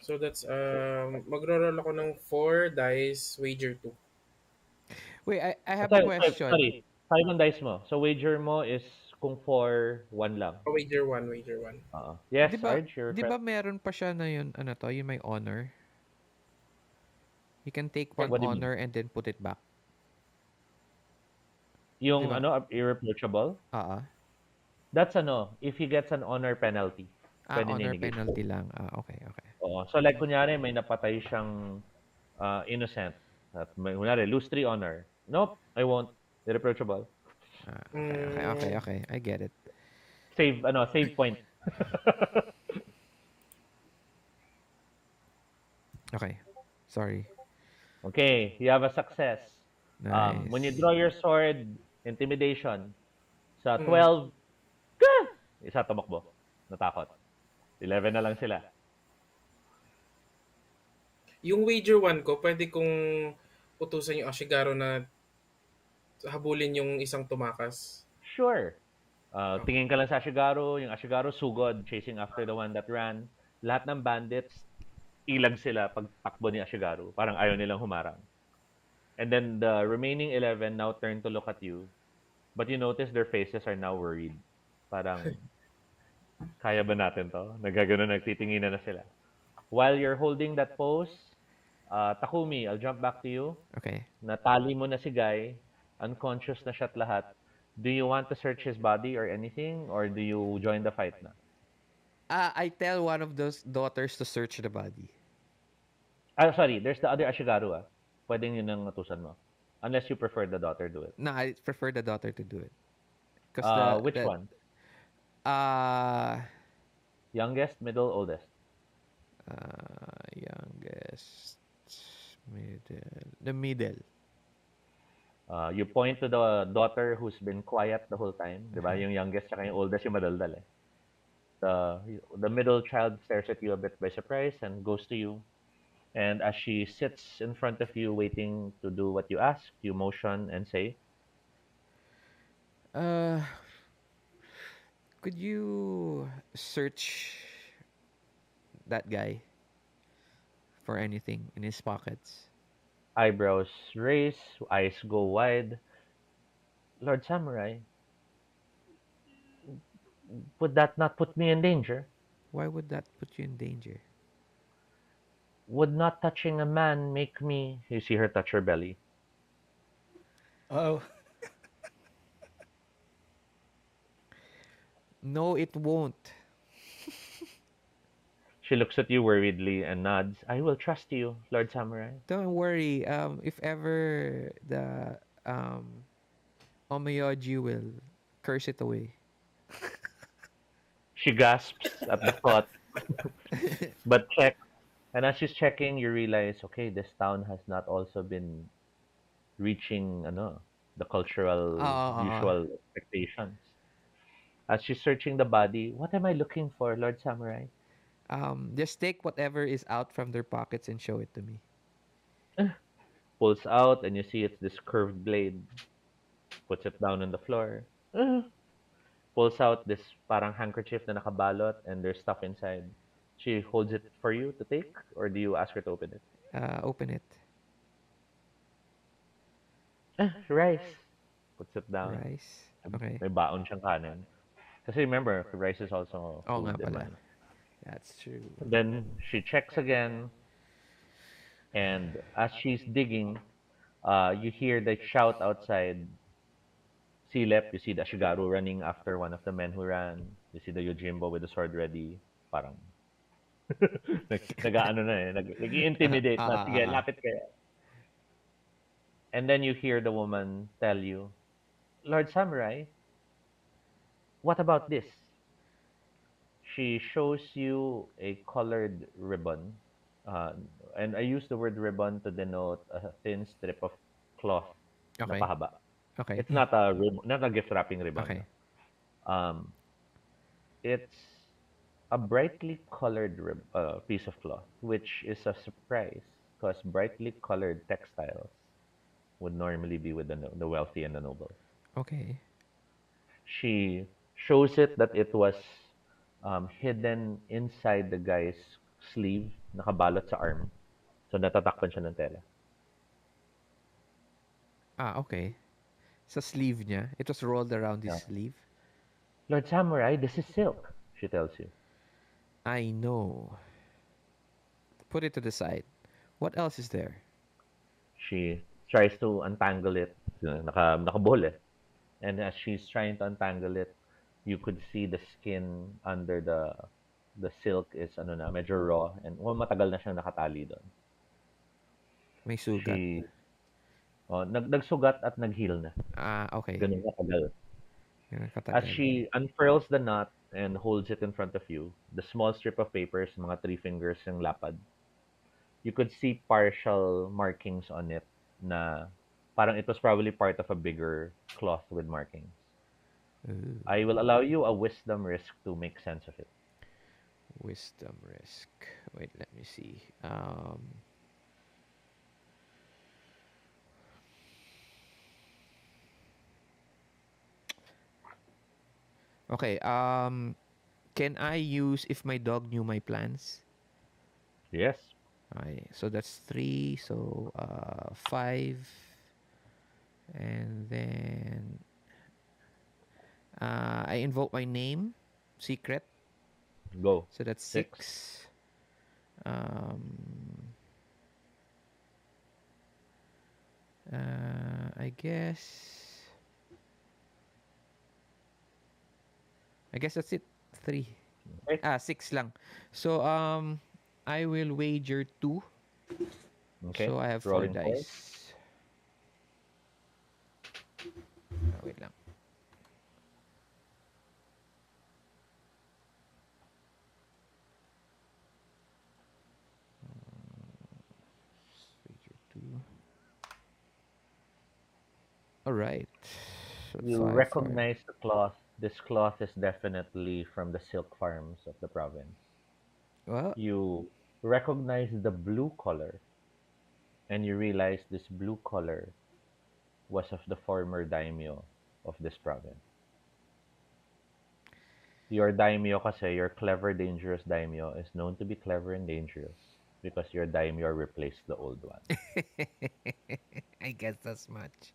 So that's magro-roll ako ng four dice, wager two. Wait, I have a question. Sorry, five ang dice mo. So wager mo is kung four, one lang. Oh, wager one, wager one. Yes, 'Di ba Arj, your 'di friend. ba meron pa siya na yun ano to, yung may honor? You can take one What do you mean? honor and then put it back. 'Di Yung ba? irreproachable? Oo. That's if he gets an honor penalty, pwede Honor ninegate. penalty lang. Okay, okay. Oo. So like kunyari may napatay siyang innocent. At kunyari, lose three honor. Nope, I won't. Irreproachable. Okay, okay, okay, Mm, okay. I get it. Save point. Okay. Sorry. Okay, you have a success. When you Nice. draw your sword, intimidation. Sa mm. 12, isa tumakbo. Natakot. 11 na lang sila. Yung wager one ko, pwede kong utusan yung Ashigaru na habulin yung isang tumakas. Sure. Okay. Tingin ka lang sa Ashigaru, yung Ashigaru sugod, chasing after the one that ran. Lahat ng bandits, ilag sila pag takbo ni Ashigaru. Parang ayaw nilang humarang. And then the remaining 11 now turn to look at you. But you notice their faces are now worried. Parang, kaya ba natin to? Nagagano, nagtitinginan na sila. While you're holding that pose, Takumi, I'll jump back to you. Okay. Natali mo na si Guy. Unconscious na siya't lahat. Do you want to search his body or anything? Or do you join the fight na? I tell one of those daughters to search the body. Sorry, there's the other Ashigaru Pwedeng yun ang natusan mo. Unless you prefer the daughter do it. No, I prefer the daughter to do it. Cause Which one? uh Youngest, middle, oldest? youngest, the middle. You point to the daughter who's been quiet the whole time. Diba? Yung youngest tsaka yung oldest yung madaldal The middle child stares at you a bit by surprise and goes to you. And as she sits in front of you waiting to do what you ask, you motion and say, Uh, could you search that guy for anything in his pockets? eyebrows raise, eyes go wide. Lord Samurai, would that not put me in danger? Why would that put you in danger? Would not touching a man make me? You see her touch her belly. Oh, No, it won't. She looks at you worriedly and nods. I will trust you, Lord Samurai. Don't worry. If ever the Omayoji will curse it away. She gasps at the thought, but checks. And as she's checking, you realize, okay, this town has not also been reaching the cultural Ah, usual expectations. As she's searching the body, what am I looking for, Lord Samurai? just take whatever is out from their pockets and show it to me. Pulls out, and you see it's this curved blade. Puts it down on the floor. Pulls out this parang handkerchief na nakabalot, and there's stuff inside. She holds it for you to take, or do you ask her to open it? Open it. Rice. Puts it down. Rice. Okay. May baon siyang kanin. Kasi remember, rice is also Oo nga food, pala. diba? That's true. Then she checks again, and as she's digging, you hear the shout outside. Silep, you see the Ashigaru running after one of the men who ran. You see the Yojimbo with the sword ready. Parang, nag-ano na eh, nag-intimidate na. Sige, Ah. lapit kayo. And then you hear the woman tell you, Lord Samurai, what about this? She shows you a colored ribbon. Uh, and I use the word ribbon to denote a thin strip of cloth na Okay. pahaba. Okay. It's not a not a gift wrapping ribbon. Okay. Um, it's a brightly colored piece of cloth, which is a surprise because brightly colored textiles would normally be with the wealthy and the noble. Okay. She shows it that it was hidden inside the guy's sleeve, nakabalot sa arm. So natatakpan siya ng tela. Ah, okay. Sa sleeve niya. It was rolled around his Yeah. sleeve. Lord Samurai, this is silk, she tells you. I know. Put it to the side. What else is there? She tries to untangle it. Nakabuhol eh. And as she's trying to untangle it, you could see the skin under the silk is ano na, medyo raw and matagal na siyang nakatali doon. May sugat. She nagsugat at naghil na. Ah, okay. Ganun katagal. Ganun As katagal. she unfurls the knot and holds it in front of you, the small strip of papers, mga 3 fingers yung lapad, you could see partial markings on it na parang it was probably part of a bigger cloth with markings. Ooh, I will allow you a wisdom risk to make sense of it. wisdom risk. Wait, let me see. Okay. Can I use if my dog knew my plans? Yes. Okay. So that's 3. So 5. And then I invoke my name, secret. Go. So that's 6. 6. Um, I guess. I guess that's it. 3. Okay. 6 lang. So I will wager 2. Okay. So I have 4 Rolling 4. dice. Wait lang. Wager 2. All right. So You 5, 5. recognize the cloth. This cloth is definitely from the silk farms of the province. Well, You recognize the blue color, and you realize this blue color was of the former daimyo of this province. Your daimyo kasi, your clever, dangerous daimyo, is known to be clever and dangerous because your daimyo replaced the old one. I guess that's much.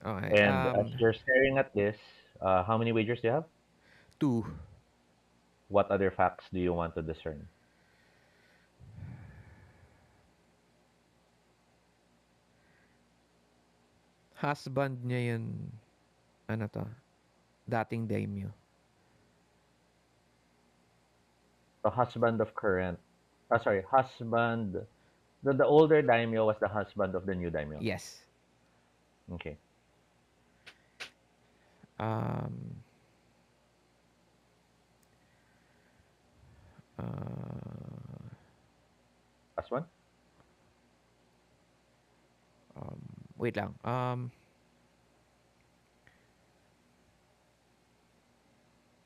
Okay. And as you're staring at this, how many wagers do you have? 2. What other facts do you want to discern? Husband niya yun. Ano to? Dating daimyo. The husband of current, husband. The older daimyo was the husband of the new daimyo. Yes. Okay. Um, uh, Last one. wait lang.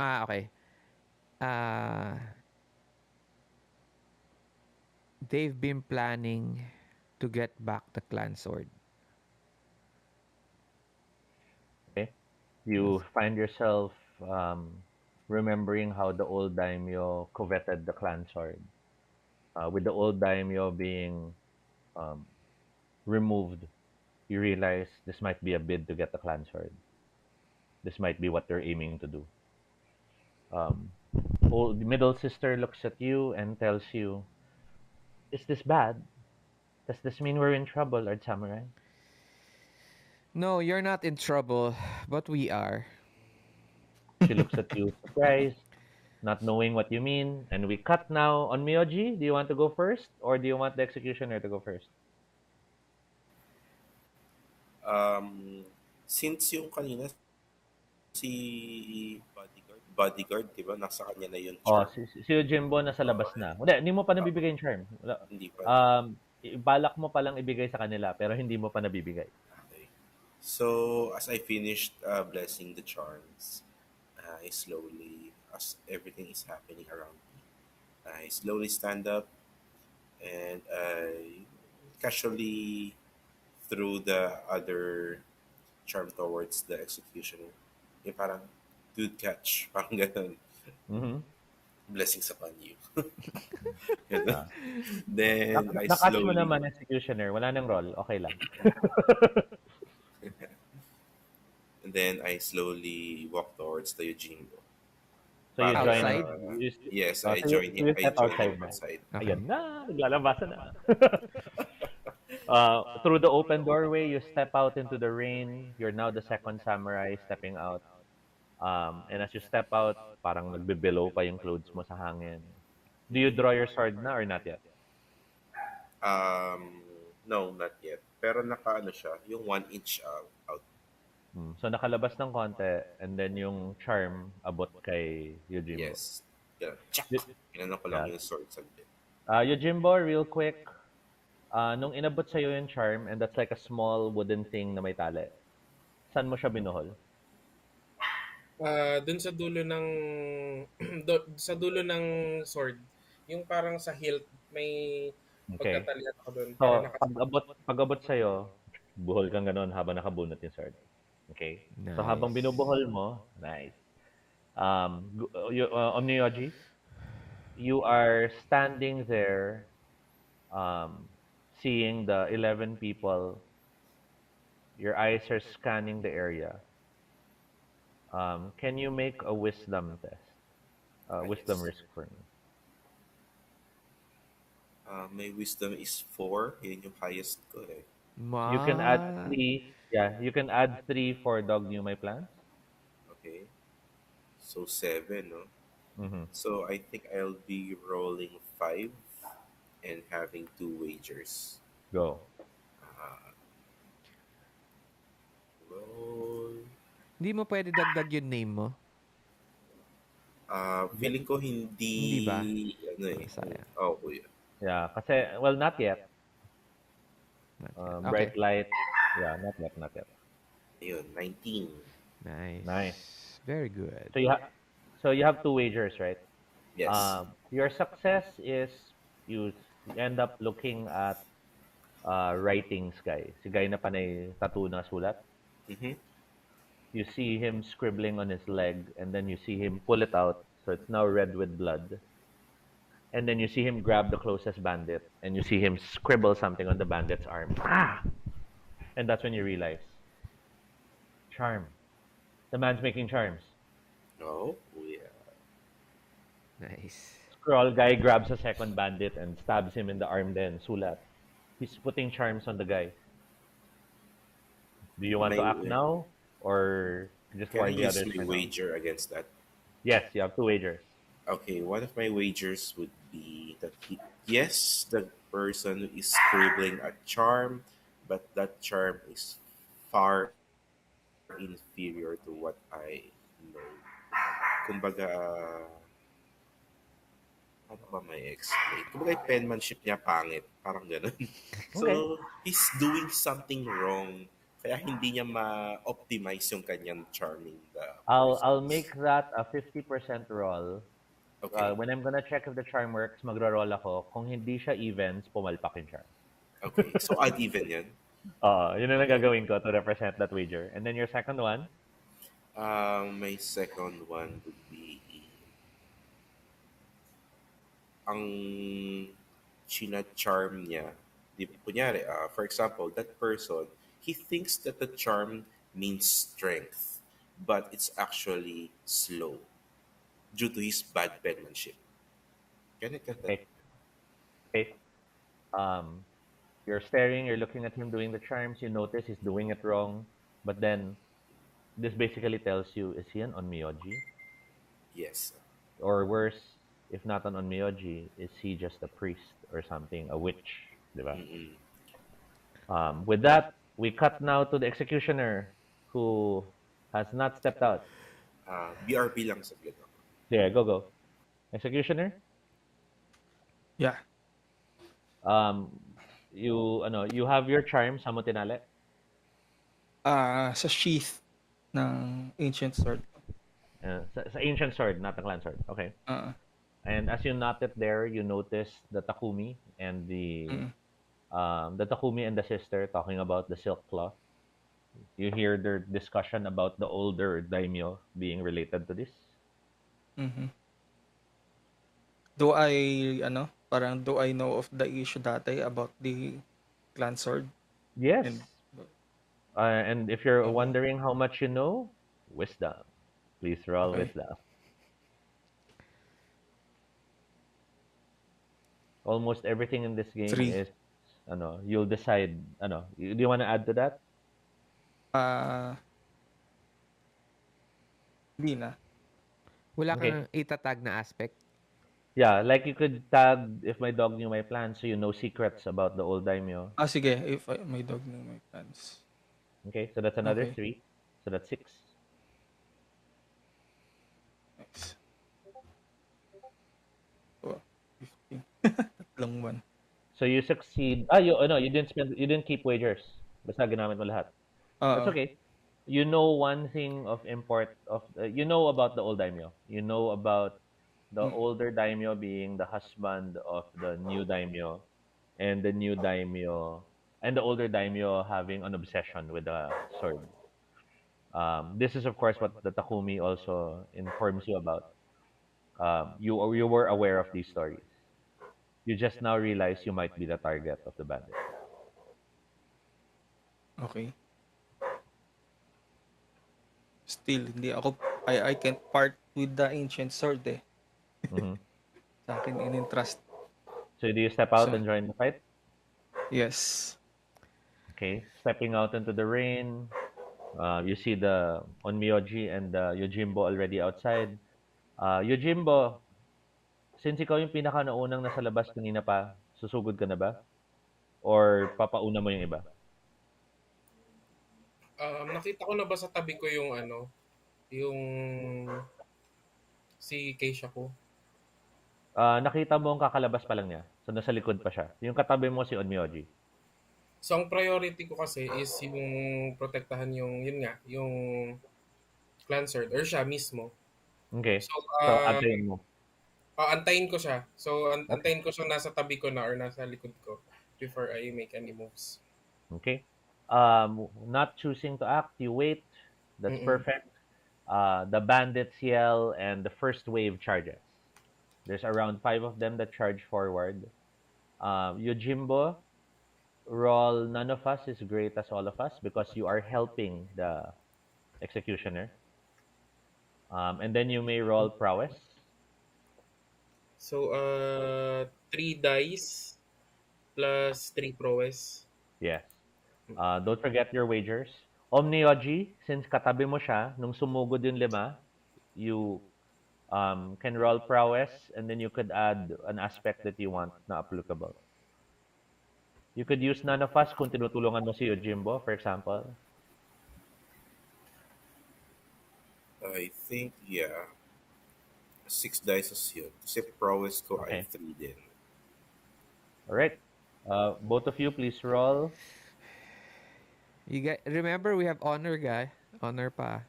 Okay. They've been planning to get back the clan sword. Okay. You find yourself remembering how the old daimyo coveted the clan sword. With the old daimyo being removed, you realize this might be a bid to get the clan sword. This might be what they're aiming to do. The middle sister looks at you and tells you, "Is this bad? Does this mean we're in trouble, Lord Samurai?" No, you're not in trouble, but we are. She looks at you, surprised, not knowing what you mean, and we cut now on Miyoji. Do you want to go first, or do you want the executioner to go first? Um, since yung kanina si bodyguard, di ba? Nasa kanya na yung Oh, charm. si Yojimbo nasa Oo, labas na. Hindi mo pa oo, nabibigay yung charm. Wala. hindi pa, hindi pa. Balak mo palang ibigay sa kanila, pero hindi mo pa nabibigay. Okay. So, as I finished blessing the charms, I slowly, as everything is happening around me, I slowly stand up and I casually threw the other charm towards the executioner. Yung parang, good catch. Parang ganun. Mhm. Blessings upon you. Ganun. Ah. Then, I Nakatch mo slowly, naman, executioner. Wala nang roll. Okay lang. and then I slowly walk towards the Yojimbo. So you Para, join, Outside? yes, so you I step join him outside na. outside. Okay. Ayun na, naglalabasan na. Through the open doorway, you step out into the rain. You're now the second samurai stepping out. And as you step out, parang nagbe-below pa yung clothes mo sa hangin. Do you draw your sword na or not yet? Um, no, not yet. Pero naka ano siya, yung 1 inch out. So nakalabas ng konti and then yung charm abot kay Yojimbo. Yes. Yan. Tsak! Y- Inano ko lang yeah. yung sword saglit. Yojimbo, real quick, nung inabot sa'yo yung charm and that's like a small wooden thing na may tali, saan mo siya binuhol? Dun sa dulo ng sa dulo ng sword, yung parang sa hilt may Okay. pagtatalian ako dun para So, pag-abot sa'yo, buhol kang ganun habang nakabunot yung sword. Okay? So, habang Nice. binubuhol mo, nice. Omniyoji, you are standing there, um, seeing the 11 people. Your eyes are scanning the area. Can you make a wisdom test? Wisdom Yes. risk for me. My wisdom is 4. Yun yung highest ko eh. You can add Ma. 3. Yeah, you can add 3 for Dog Knew My Plans. Okay. So 7, no? Mm-hmm. So I think I'll be rolling 5 and having 2 wagers. Go. Uh, roll. Hindi mo pwede dagdag yung name mo? Feeling ko Hindi ba? hindi, ano eh. Sayang. Oh, kuya. Yeah, kasi, well, not yet. Not yet. Okay. Bright light. Yeah, not yet, not yet. Ayun, 19. Nice. Nice. Very good. So you have 2 wagers, right? Yes. Your success is you end up looking at writings guy. Si guy na panay tattoo na sulat. Mm-hmm. You see him scribbling on his leg and then you see him pull it out. So it's now red with blood. And then you see him grab the closest bandit and you see him scribble something on the bandit's arm. Ah! And that's when you realize, charm. The man's making charms. Oh, kuya. Nice. Scroll guy grabs a second bandit and stabs him in the arm then, sulat. He's putting charms on the guy. Do you want to May, act now? Or just can I warn the use others my for now? wager against that? Yes, you have 2 wagers. Okay, one of my wagers would be that yes, the person is scribbling a charm, but that charm is far inferior to what I know. Kumbaga, ano ba may explain? Kumbaga, yung penmanship niya pangit. Parang ganun. Okay. So, he's doing something wrong. Kaya hindi niya ma-optimize yung kanyang charming the I'll persons. make that a 50% roll. Okay. When I'm gonna check if the charm works, magro-roll ako. Kung hindi siya evens, pumalpak yung charm. Okay. So, odd even yan. Yun ang gagawin ko to represent that wager. And then your second one? My second one would be ang china-charm niya. Di, kunyari, for example, that person, he thinks that the charm means strength, but it's actually slow due to his bad penmanship. Ganit ka Okay. Okay. You're staring, you're looking at him doing the charms, you notice he's doing it wrong. But then this basically tells you, is he an onmyoji? Yes. Or worse, if not an onmyoji, is he just a priest or something, a witch? Diba? Mm-mm. With that, we cut now to the executioner who has not stepped out. BRP lang saglit ako. There, go. Executioner, Yeah. um, you have your charm sa mo tinali. Sa sheath ng ancient sword. Sa ancient sword, not the clan sword. Okay. Ah, And as you knot it there, you notice the Takumi and mm, the Takumi and the sister talking about the silk cloth. You hear their discussion about the older daimyo being related to this. mhm. Do I parang do I know of the issue dati about the clan sword Yes. and And if you're oo, wondering how much you know, wisdom. Please roll okay. wisdom. Almost everything in this game 3. is, you'll decide, do you want to add to that? Ah, hindi na. Wala Okay. kang itatag na aspect. Yeah, like you could tag if my dog knew my plan, so you know secrets about the old daimyo. Sige, if my dog knew my plans. Okay, so that's another Okay, 3. So that's 6. nice. Oh, 15. Tatlong one. So you succeed. You didn't keep wagers. Basta ginamit mo lahat. That's Oo. okay. You know one thing of import you know about the old daimyo. You know about the Mm, older daimyo being the husband of the new daimyo, and the new daimyo and the older daimyo having an obsession with the sword. This is of course what the Takumi also informs you about. You were aware of these stories. You just now realize you might be the target of the bandit. okay. Still, hindi ako, I can't part with the ancient sword eh. Hmm. Sa akin in-entrust. So do you step out So, and join the fight? yes. Okay, stepping out into the rain. You see the Onmyoji and Yojimbo already outside. Yojimbo, since ikaw yung pinaka naunang nasa labas kanina pa, susugod ka na ba? Or papauna mo yung iba? Nakita ko na ba sa tabi ko yung yung si Keisha ko? Nakita mo ang kakalabas pa lang niya. So, nasa likod pa siya. Yung katabi mo si Onmyoji. So, ang priority ko kasi is yung protektahan yung, yun nga, yung clan sword or siya mismo. Okay. So, So, antayin mo. antayin ko siya. So, Okay. antayin ko siya nasa tabi ko na or nasa likod ko before I make any moves. Okay. Not choosing to act, you wait. That's Mm-mm. perfect. The bandits yell and the first wave charges. There's around 5 of them that charge forward. Yojimbo, roll none of us is great as all of us because you are helping the executioner. And then you may roll prowess. So, 3 dice plus 3 prowess. Yes. Don't forget your wagers. Omnioji, since katabi mo siya, nung sumugod yung 5, you can roll prowess and then you could add an aspect that you want na applicable. You could use none of us kung tinutulungan mo si Yojimbo, for example. I think, yeah, 6 dice yun. Kasi prowess ko ay Okay. 3 din. All right. Both of you, please roll. You guys, remember we have honor, guy. Honor pa.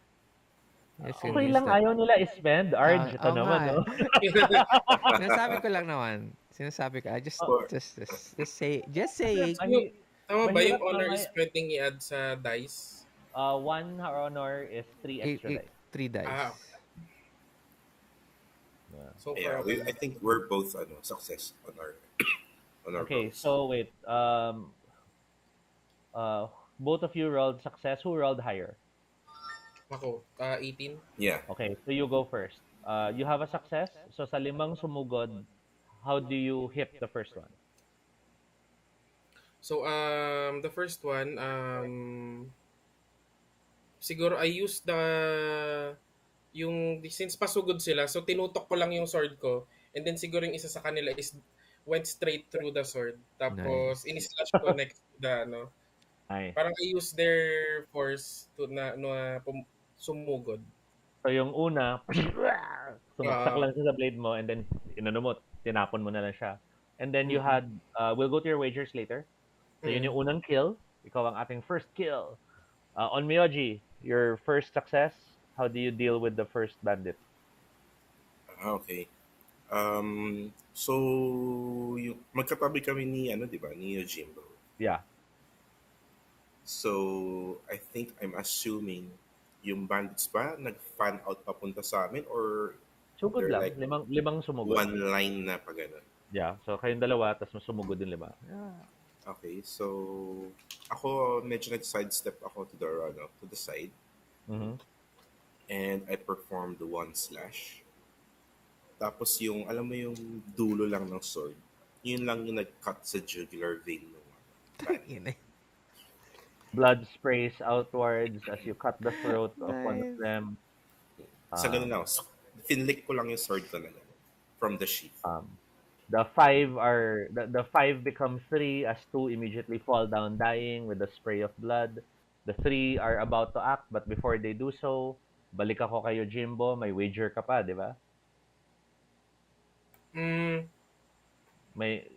Yes, you Okay missed lang, it. ayaw nila i-spend. Arj, ito Oo nga naman, eh. no? Sinasabi ko lang naman. Sinasabi ko. I just, Or, just saying. Yung, tama ba yung Mahirap honor naman. is pwedeng i-add sa dice? One honor is 3 extra dice. 3 Ah, dice. okay. Yeah. So yeah, far, okay. I think we're both success on our on our Okay, rolls. so wait. Uh, both of you rolled success. Who rolled higher? Ako, 18. Yeah. Okay, so you go first. You have a success. So sa 5 sumugod, how do you hit the first one? So, the first one, siguro I use yung since pasugod sila, so tinutok ko lang yung sword ko, and then siguro yung isa sa kanila is went straight through the sword. Tapos Nice. in-slash ko next to the ano. Nice. Parang I use their force to sumugod. So yung una, sumaksak Ah, lang siya sa blade mo and then inano mo, tinapon mo na lang siya. And then you mm, had, we'll go to your wagers later. So yun mm. yung unang kill. Ikaw ang ating first kill. On Miyoji, your first success, how do you deal with the first bandit? Okay. So, yung, magkatabi kami ni, ano, di ba, ni Jimbo. Yeah. So, I think I'm assuming yung bandits ba nag-fan out papunta sa amin or Sugod they're lang. like Limang sumugod. one line na pa ganun? Yeah. So kayong dalawa, tapos sumugod din lima. Yeah. Okay, so ako medyo nag-sidestep ako to the ano, to the side Mm-hmm. and I performed the one slash. Tapos yung alam mo yung dulo lang ng sword, yun lang yung nag-cut sa jugular vein ng bandit. Ina. Blood sprays outwards as you cut the throat of one of Nice. them. Sa ganun lang, finlick ko lang yung sword ko na lang from the sheath. The five become three as two immediately fall down dying with a spray of blood. The three are about to act, but before they do so, balik ako kayo, Jimbo. May wager ka pa, di ba? Mm,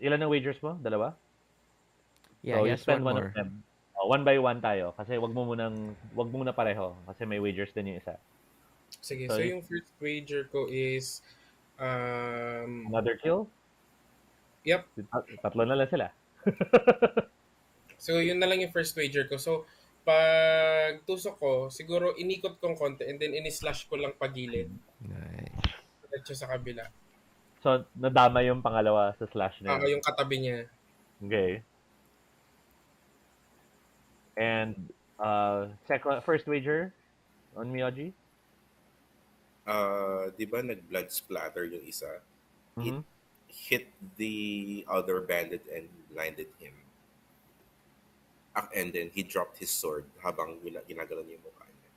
Ilan ang wagers mo? Dalawa? Yeah, So you yes, spend one one more. of them. One by one tayo. Kasi wag mo muna pareho. Kasi may wagers din yung isa. sige, So so yung first wager ko is another kill? yep. Tatlo na lang sila. So yun na lang yung first wager ko. So pag tusok ko, siguro inikot kong konti and then ini-slash ko lang pagilid. Nice. Diretso sa kabila. So nadama yung pangalawa sa slash na yun. Yung katabi niya. Okay. And first wager on Miyoji? Di ba nag-blood splatter yung isa? It Mhm. hit the other bandit and blinded him. And then he dropped his sword habang ginagano niya yung mukha niya.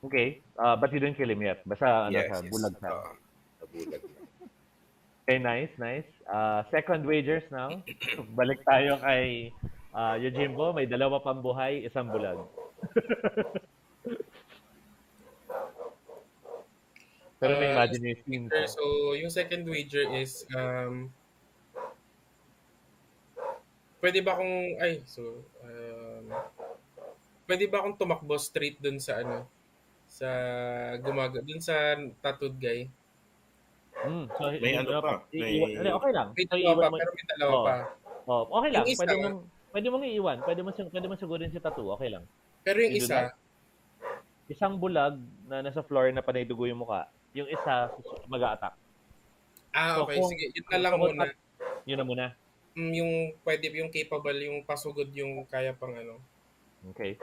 Okay. But you didn't kill him yet. Basta ano siya, Yes. bulag siya. Nabulag na. Okay, nice. Second wagers now. Balik tayo kay Yojimbo. May dalawa pang buhay, isang bulag. Pero na-imagine niyo yung scene ko. So yung second wager is pwede ba akong pwede ba akong tumakbo straight dun sa ano sa dun sa tattooed guy? So, May ano pa, okay lang. May So, dalawa iiwan pa, mo. pero may dalawa Oh, pa. okay lang. Yung isa, Pwede mong iiwan. Pwede mong sigurin si tattoo. Okay lang. pero yung You do isa, that. Isang bulag na nasa floor na panay dugo yung muka. Yung isa, mag-a-attack. So, okay, sige, yun na lang kung muna. yun na muna. Yung pwede, yung capable, yung pasugod, yung kaya pang ano. Okay.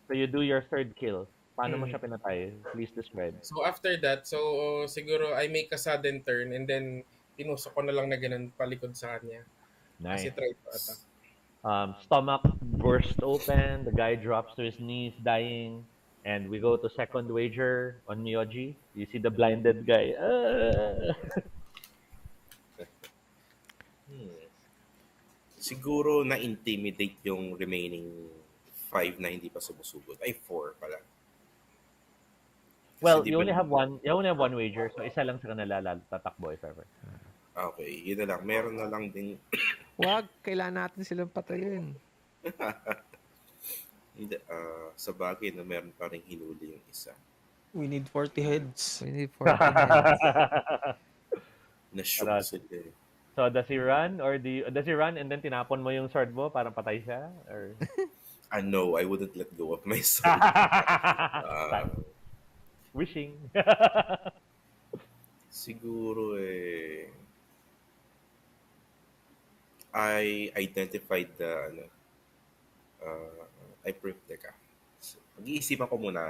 So, you do your third kill. Paano mo Mm. siya pinatay? Please describe. So after that, so siguro I make a sudden turn and then tinusok ko na lang na ganun palikod sa kanya. Kasi Nice. try to attack. Stomach burst open. The guy drops to his knees, dying. And we go to second wager on Miyoji. You see the blinded guy. Siguro na-intimidate yung remaining 5 na hindi pa sumusugod. Ay, 4 pala. Kasi Well, di you ba- only have one. You only have one wager, so isa lang sa kanila tatakbo if ever. Okay, yun na lang. Meron na lang din. Wag, kailangan natin silang patayin. Hindi, sa bagay na meron pa rin hinuli yung isa. We need 40 heads. We need 40 heads. Na-shoot Aras. sila eh. So does he run does he run and then tinapon mo yung sword mo para patay siya or No, I wouldn't let go of my sword. wishing. Siguro I identified teka. Pag-iisipan ko muna,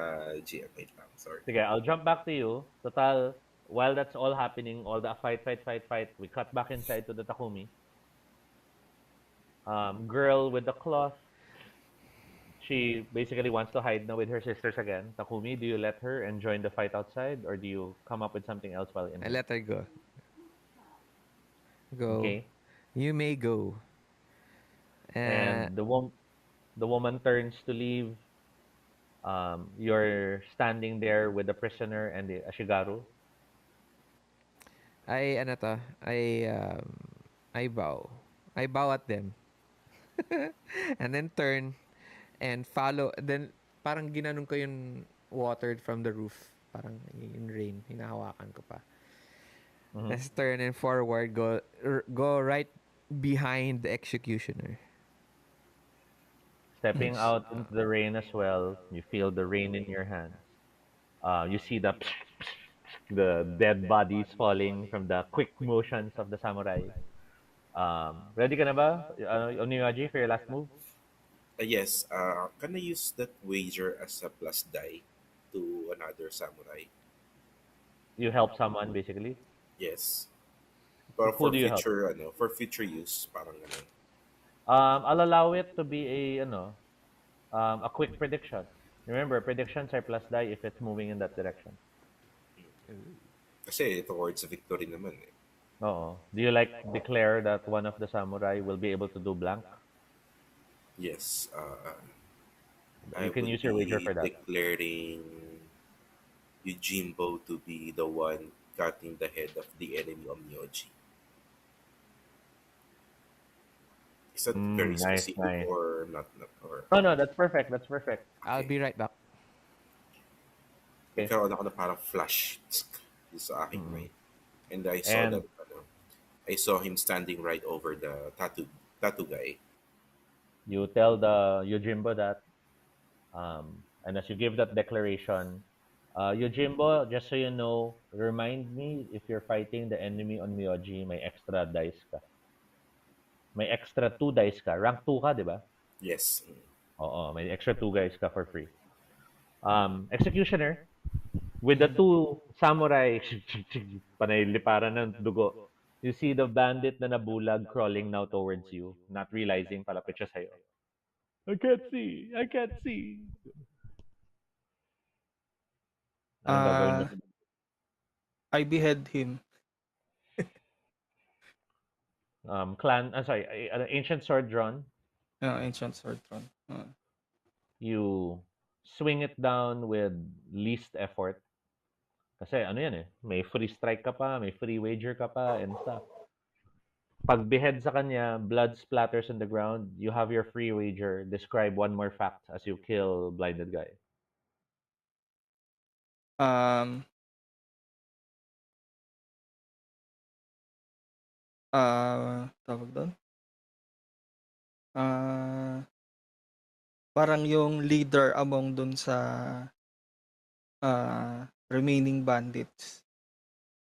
GM. Wait lang, sorry. Sige, I'll jump back to you. Total, while that's all happening, all the fight, we cut back inside to the Takumi. Girl with the cloth. she basically wants to hide now with her sisters again. Takumi, do you let her and join the fight outside, or do you come up with something else while in I here? let her go. Go. Okay. You may go. Uh, And the woman turns to leave. You're standing there with the prisoner and the Ashigaru. ano to, I bow. I bow at them. And then turn and follow. Then, parang ginanon ko yung water from the roof. Parang yung rain. Hinahawakan ko pa. Mhm. Let's turn and forward. Go right behind the executioner. Stepping Yes. out into the rain as well, you feel the rain in your hands. You see the dead bodies falling from the quick motions of the samurai. Ready ka na ba, Oniwaji, for your last move? Yes, can I use that wager as a plus die to another samurai? You help someone, basically. Yes. Who For do you help? future, for future use, parang ganun. I'll allow it to be a quick prediction. Remember, predictions are plus die if it's moving in that direction. Kasi towards victory naman eh. Oo. Do you like declare that one of the samurai will be able to do blank? Yes, I You can would use your wager be for that. declaring Yujimbo to be the one cutting the head of the enemy of Myoji. Is that very Nice, specific nice. or not? Not or Oh no, that's perfect. That's perfect. I'll okay. be right back. Okay. Nagkaroon ako na parang flash sa aking Mm-mm. mind. And I saw And that I saw him standing right over the tattoo guy. you tell the Yojimbo that, and as you give that declaration, Yojimbo, just so you know, remind me if you're fighting the enemy on Myoji, may extra dice ka. May extra 2 dice ka. Rank 2 ka, di ba? Yes. Oo, may extra 2 guys ka for free. Executioner, with the two samurai, panay liparan ng dugo. You see the bandit na nabulag crawling now towards you, not realizing palapit siya sa'yo. I can't see! I can't see! Anong gagawin mo? Uh, I behead him. Ancient sword drawn. Ancient sword throne. You swing it down with least effort. Kasi ano yan eh, may free strike ka pa, may free wager ka pa, and stuff. Pag behead sa kanya, blood splatters on the ground, you have your free wager. Describe one more fact as you kill blinded guy. Um, tawag doon? Ah, parang yung leader among dun sa remaining bandits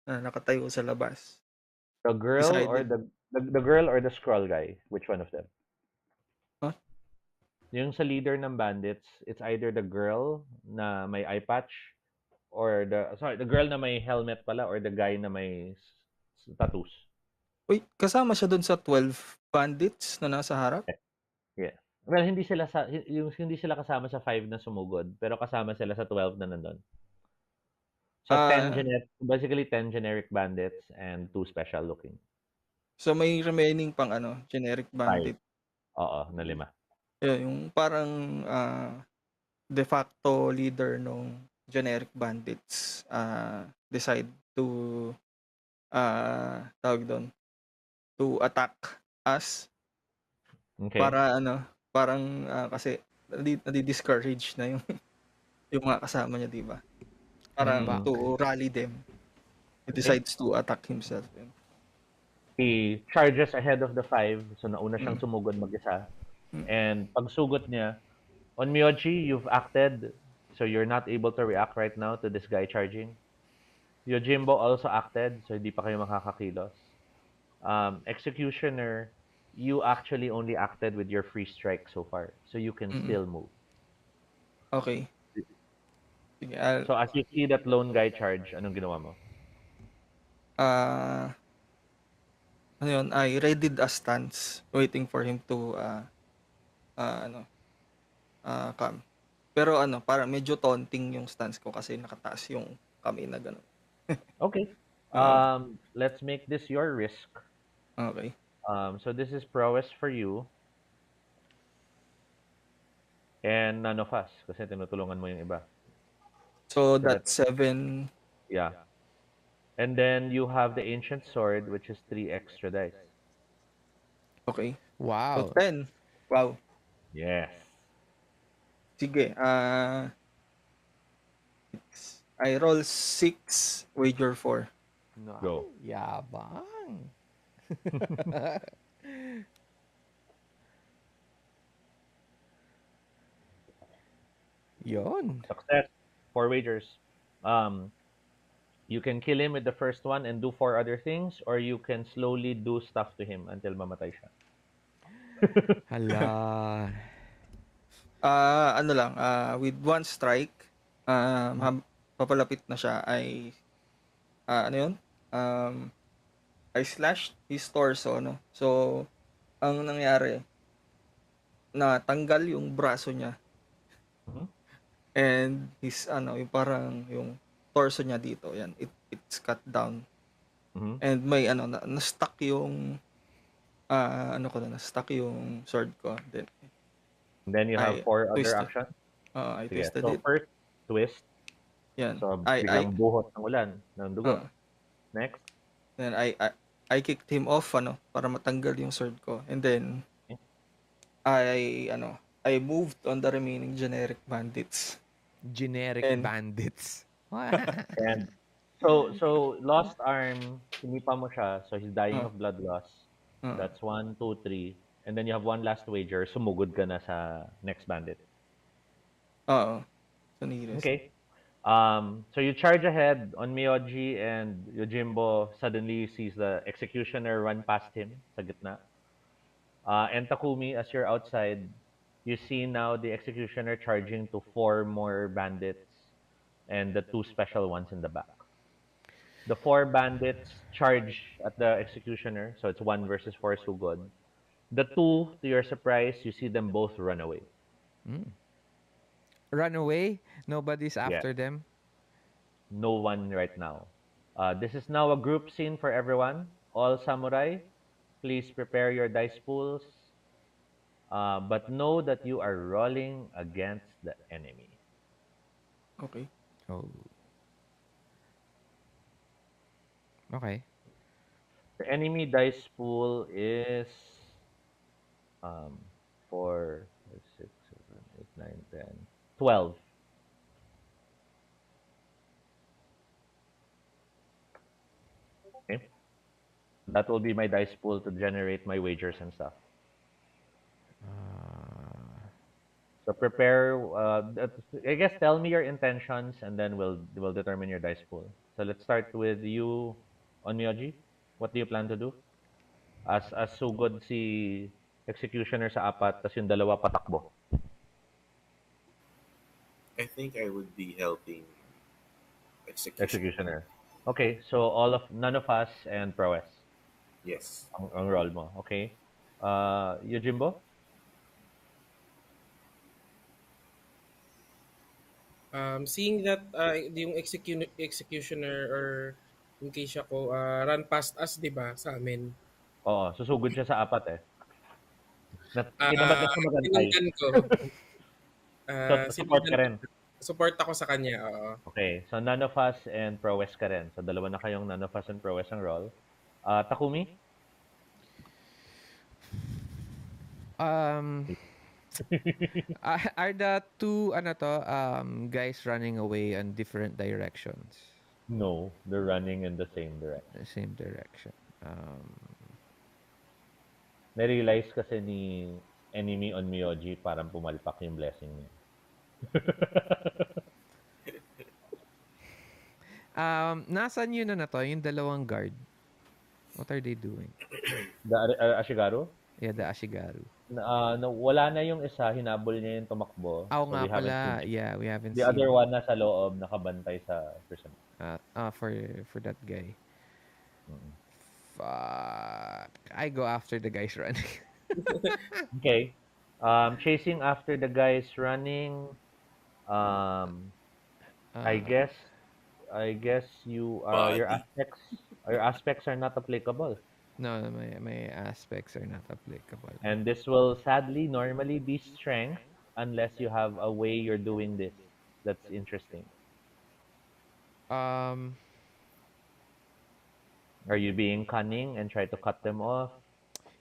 na nakatayo sa labas. The girl or Decided. the girl or the scroll guy? Which one of them? Huh? Yung sa leader ng bandits, it's either the girl na may eye patch or the girl na may helmet pala or the guy na may tattoos. Uy, kasama siya dun sa 12 bandits na nasa harap? Yeah. Well, hindi sila kasama sa 5 na sumugod, pero kasama sila sa 12 na nandun. So Ah, basically 10 generic bandits and 2 special looking. so may remaining pang generic 5. bandit. Oo, na 5. Yun, yung parang de facto leader nung generic bandits decide to tawag doon, to attack us Okay. para parang kasi nadi-discourage na yung yung mga kasama niya, 'di ba? Parang Mm-mm. Back. to rally them. He Okay. decides to attack himself. Yun. He charges ahead of the 5, so nauna siyang Mm. sumugod mag-isa. Mm. And pag sugot niya, on Miyoji, you've acted, so you're not able to react right now to this guy charging. Yojimbo also acted, so hindi pa kayo makakakilos. Executioner, you actually only acted with your free strike so far, so you can Mm. still move. Okay. Sige, So as you see that lone guy charge, anong ginawa mo? ano yun, I readied a stance waiting for him to ano cam. Pero ano, parang medyo taunting yung stance ko kasi nakataas yung kamay na gano'n. Okay. Oo, Let's make this your risk. okey. So this is prowess for you and none of us kasi tinutulungan mo yung iba. So So let's that's 7. yeah. And then you have the ancient sword, which is 3 extra dice. Okay. So Wow. 10. Wow. Yes. Sige, I roll 6, wager 4. Go. Ay, yabang. Yon. Success. 4 wagers. Um, you can kill him with the first one and do 4 other things, or you can slowly do stuff to him until mamatay siya. Hala. Ano lang, with one strike, papalapit na siya ay, ano yun? Um, I slashed his torso, no? So, ang nangyari, natanggal yung braso niya Mhm. and his, ano, yung parang yung torso niya dito, yan, it's cut down. Mhm. And may, ano, na-stuck yung, na-stuck yung sword ko. Then, And then you have I 4 other twisted, actions. I Sige. twisted So it. first, twist. Yan. So I, biglang buhos ng ulan ng dugo. uh, Next. then I kicked him off, ano, para matanggal yung sword ko. And then, Okay. I moved on the remaining generic bandits. Generic And, bandits. And so lost arm, sinipa mo siya, so he's dying uh, of blood loss. uh, That's 1, 2, 3. And then you have one last wager, sumugod ka na sa next bandit. oo, sa nearest. Okay. So you charge ahead on Miyoji, and Yojimbo suddenly sees the executioner run past him sa gitna. And Takumi, as you're outside, you see now the executioner charging to 4 more bandits and the 2 special ones in the back. The 4 bandits charge at the executioner, so it's 1 versus 4 sugod. The two, to your surprise, you see them both run away. Mm. Run away? Nobody's Yeah, after them? no one right now. This is now a group scene for everyone. All samurai, please prepare your dice pools, but know that you are rolling against the enemy. Okay. Oh. Okay. The enemy dice pool is um, 4, 5, 6, 7, 8, 9, 10, 12. Okay? That will be my dice pool to generate my wagers and stuff. Uh, So prepare. I guess tell me your intentions, and then we'll determine your dice pool. So let's start with you, Onmyoji. What do you plan to do? As sugod si executioner sa apat, tas yung dalawa patakbo. I think I would be helping Executioner. Executioner. Okay, so none of us and prowess Yes. ang roll mo. Okay. Yojimbo? Seeing that yung executioner or yung case ko run past us, 'di ba, sa amin. Oo, susugod siya sa apat eh. Tinabat niya siya magantay. Sinundan ko. So, support ka Sinundan ko. rin. Support ako sa kanya, oo. Okay, so none of us and prowess ka rin. So, dalawa na kayong none of us and prowess ang roll. Takumi? um, are the two guys running away in different directions? No, they're running in the same direction. The same direction. Na-realize kasi ni enemy on Miyoji parang pumalpak yung blessing niya. Nasaan yun na to? Yung dalawang guard. What are they doing? The Ashigaru? Yeah, the Ashigaru. Wala na yung isa, hinabol niya yung tumakbo. Oo So nga we haven't pala. seen it. Yeah, we haven't The seen other one nasa loob, nakabantay sa prison. for that guy. Mm. Fuck. I go after the guys running. Okay. Chasing after the guys running. Um, I Uh, guess I guess Body. your aspects are not applicable. no, my aspects are not applicable. And this will sadly normally be strength unless you have a way you're doing this. That's interesting. Um, Are you being cunning and try to cut them off?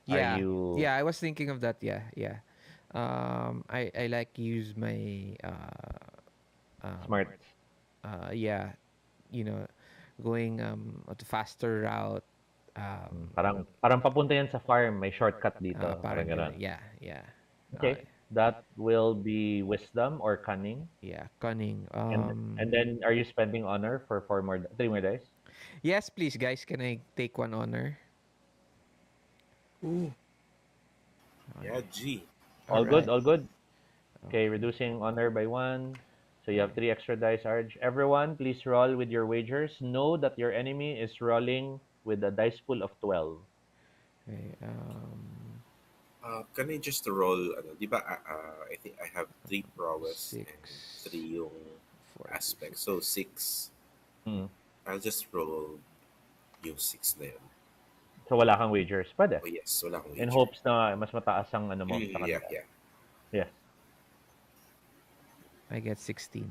Are yeah, you yeah. I was thinking of that. Yeah, yeah. I like use my um, smart? yeah, you know, going the faster route. Parang papunta yan sa farm, may shortcut dito, parang Parang gano'n. gano'n. Yeah, yeah. Okay, that will be wisdom or cunning. Yeah, cunning. And then are you spending honor for three more days? Yes, please, guys. Can I take one honor? Ooh. Yeah, Okay. G. All All good, right. all good. Okay, Okay. reducing honor by one. So you have Okay. three extra dice, Arj. Everyone, please roll with your wagers. Know that your enemy is rolling with a dice pool of 12. Okay. Can I just roll, ano, di ba, I think I have 3 prowess and 3 6, yung 46. aspect. So, 6. Hmm. I'll just roll yung 6 na yun. So wala kang wagers. Pwede. Oh, yes. Wala akong In wager. hopes na mas mataas ang ano mo sa Yeah, kanila. yeah. Yes. I get 16.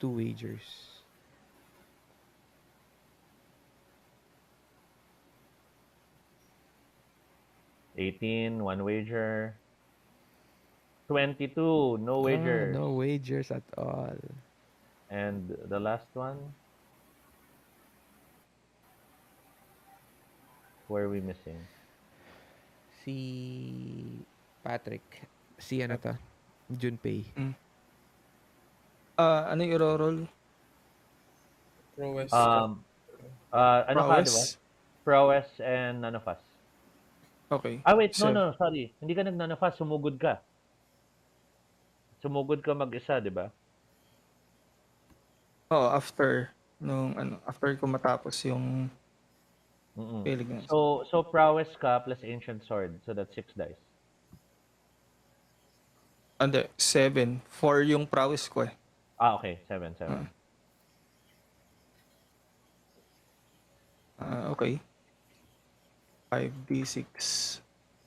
Two wagers. 18, one wager. 22, no wagers. No wagers at all. And the last one, where are we missing? Si Patrick. Si ano to? Junpei. Mm. Ano yung iro-roll? Prowess. Um, ano ka, di ba? Prowess? Prowess and none of us. Okay. Ah, wait, no, So, no, sorry. Hindi ka nag-none of us, sumugod ka. Sumugod ka mag-isa, di ba? after after ko matapos yung Mm-mm. feeling na. So prowess ka plus ancient sword. So that's 6 dice. Hindi, 7. 4 yung prowess ko eh. Ah, okay. 7, 7. Ah, okay. 5d6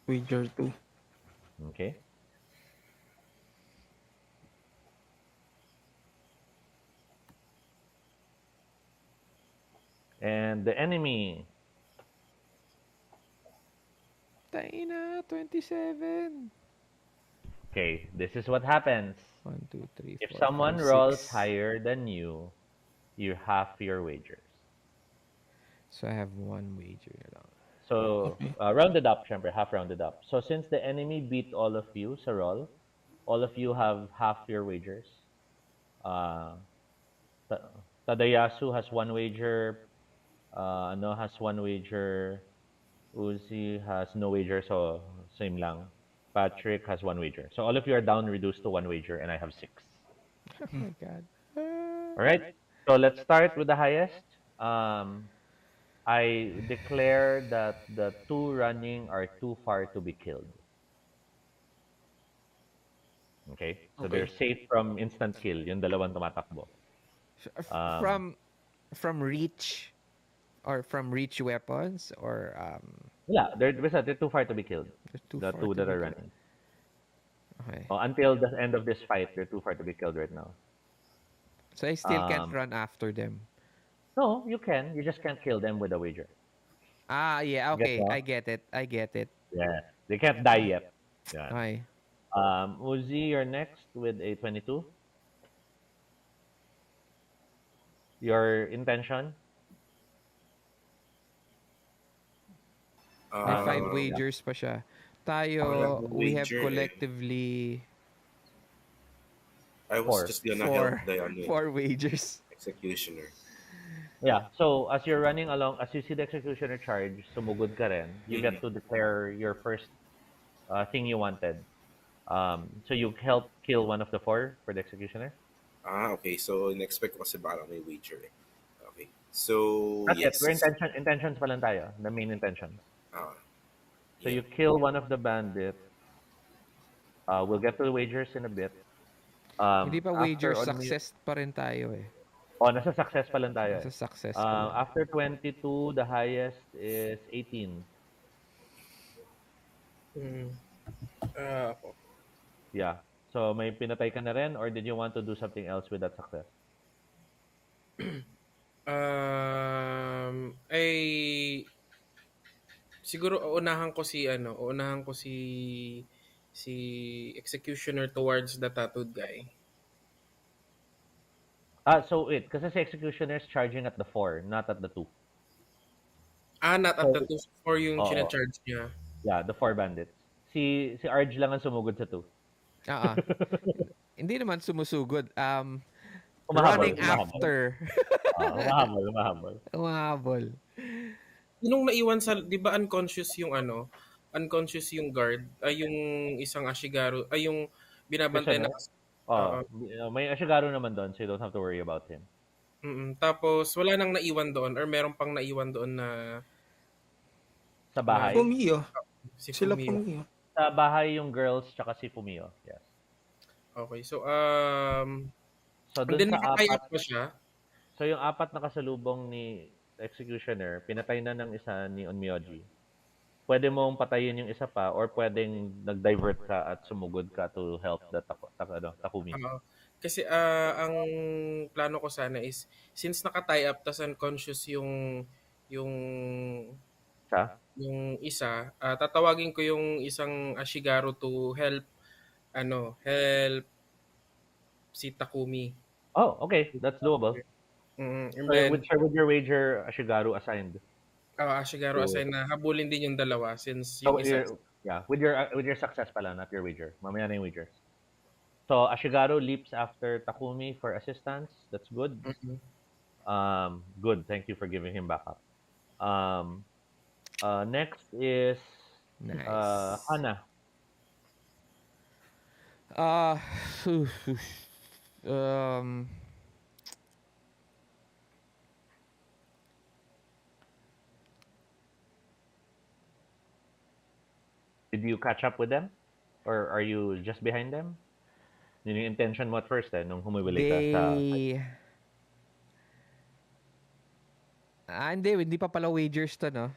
wager 2. Okay. And the enemy. Taina, 27. Okay, this is what happens. 1, 2, 3, If 4, 5, someone rolls 6. higher than you half your wagers. So I have one wager na lang. So, Okay. rounded up, syempre, half rounded up. So, since the enemy beat all of you sa roll, all of you have half your wagers. Uh, Ta- Tadayasu has one wager. Ano has one wager. Uzi has no wager, so same lang. Patrick has one wager. So all of you are down, reduced to one wager, and I have 6. Oh my god. All right. So let's start with the highest. I declare that the two running are too far to be killed. Okay? So they're Okay. safe from instant kill, yung dalawang tumatakbo. Um, From reach or from reach weapons or yeah, they're too far to be killed. they're too The far two to that be are killed. running. Okay. Until the end of this fight, they're too far to be killed right now. So I still can't Um, run after them. no, you can. You just can't kill them with a wager. Yeah, Get okay. I mo? get it. I get it. Yeah. They can't die yet. Yeah. Okay. Uzi, you're next with a 22. Your intention? May five Yeah. wagers pa siya. Wala Tayo, akong we have wager eh. collectively I was 4. just gonna help four the ano, four wagers. executioner. Yeah. So as you're running along, as you see the executioner charge, sumugod ka rin, you Mm. get to declare your first thing you wanted. So you help kill one of the 4 for the executioner. Okay. So, in-expect ko kasi baka may wager eh. Okay. So, That's it. We're yes. intentions pa lang tayo. The main intentions. Ah, So yeah. you kill one of the bandits. We'll get to the wagers in a bit. Hindi pa wager, After on me, success pa rin tayo eh. oh, nasa success pa lang tayo Nasa eh. success pa lang. After 22, the highest is 18. Mm. Ako. Yeah. So may pinatay ka na rin or did you want to do something else with that success? Ay siguro uunahan ko si executioner towards the tattooed guy. So wait, kasi si executioner is charging at the 4, not at the 2. Not at the So, 2 for yung oo. charge niya. Yeah, the 4 bandits. Si Arj lang ang sumugod sa 2. Ah, hindi naman sumusugod. Humahabol, Running humahabol. after. Humahabol, humahabol. Umahabol. Sinong naiwan sa 'di ba unconscious yung guard, ay yung isang Ashigaru, ay yung binabantay na Prisoner? Oh, oo. may Ashigaru naman doon, so you don't have to worry about him. Tapos wala nang naiwan doon or meron pang naiwan doon na Sa na bahay? Fumio. si Sila Fumio. Fumio. Sa bahay yung girls tsaka si Fumio. Yes. Okay. So So and dun then sa nakatay apat, up pa siya. so yung apat na kasalubong ni Executioner, pinatay na ng isa ni Onmyoji. Pwede mong patayin yung isa pa or pwedeng nag-divert ka at sumugod ka to help the Takumi. Oo. Kasi ang plano ko sana is since naka-tie up tas unconscious yung Siya? yung isa, tatawagin ko yung isang Ashigaru to help si Takumi. Oh, okay. That's doable. And So then with your wager, Ashigaru assigned. Ashigaru So, assign na habulin din yung dalawa since so yung isa with your success pala, not your wager. Mamaya na yung wagers. So Ashigaru leaps after Takumi for assistance. That's good. Mhm. Good. Thank you for giving him backup. Next is Nice. Hana. Uh, um, Did you catch up with them? Or are you just behind them? Yun yung intention mo at first nung humiwalay ka sa... hindi pa pala wagers to, no?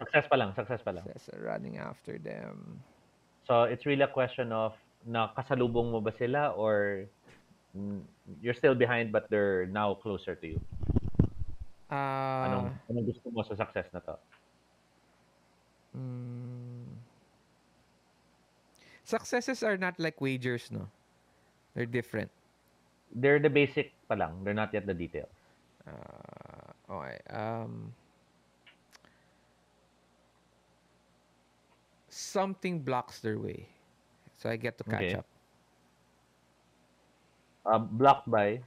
Success pa lang, success pa lang. Says running after them. So, it's really a question of nakasalubong mo ba sila or you're still behind but they're now closer to you? Anong gusto mo sa success na to? Successes are not like wagers, no? They're different. They're the basic pa lang. They're not yet the details. Okay. Something blocks their way. So I get to catch Okay. up. Blocked by?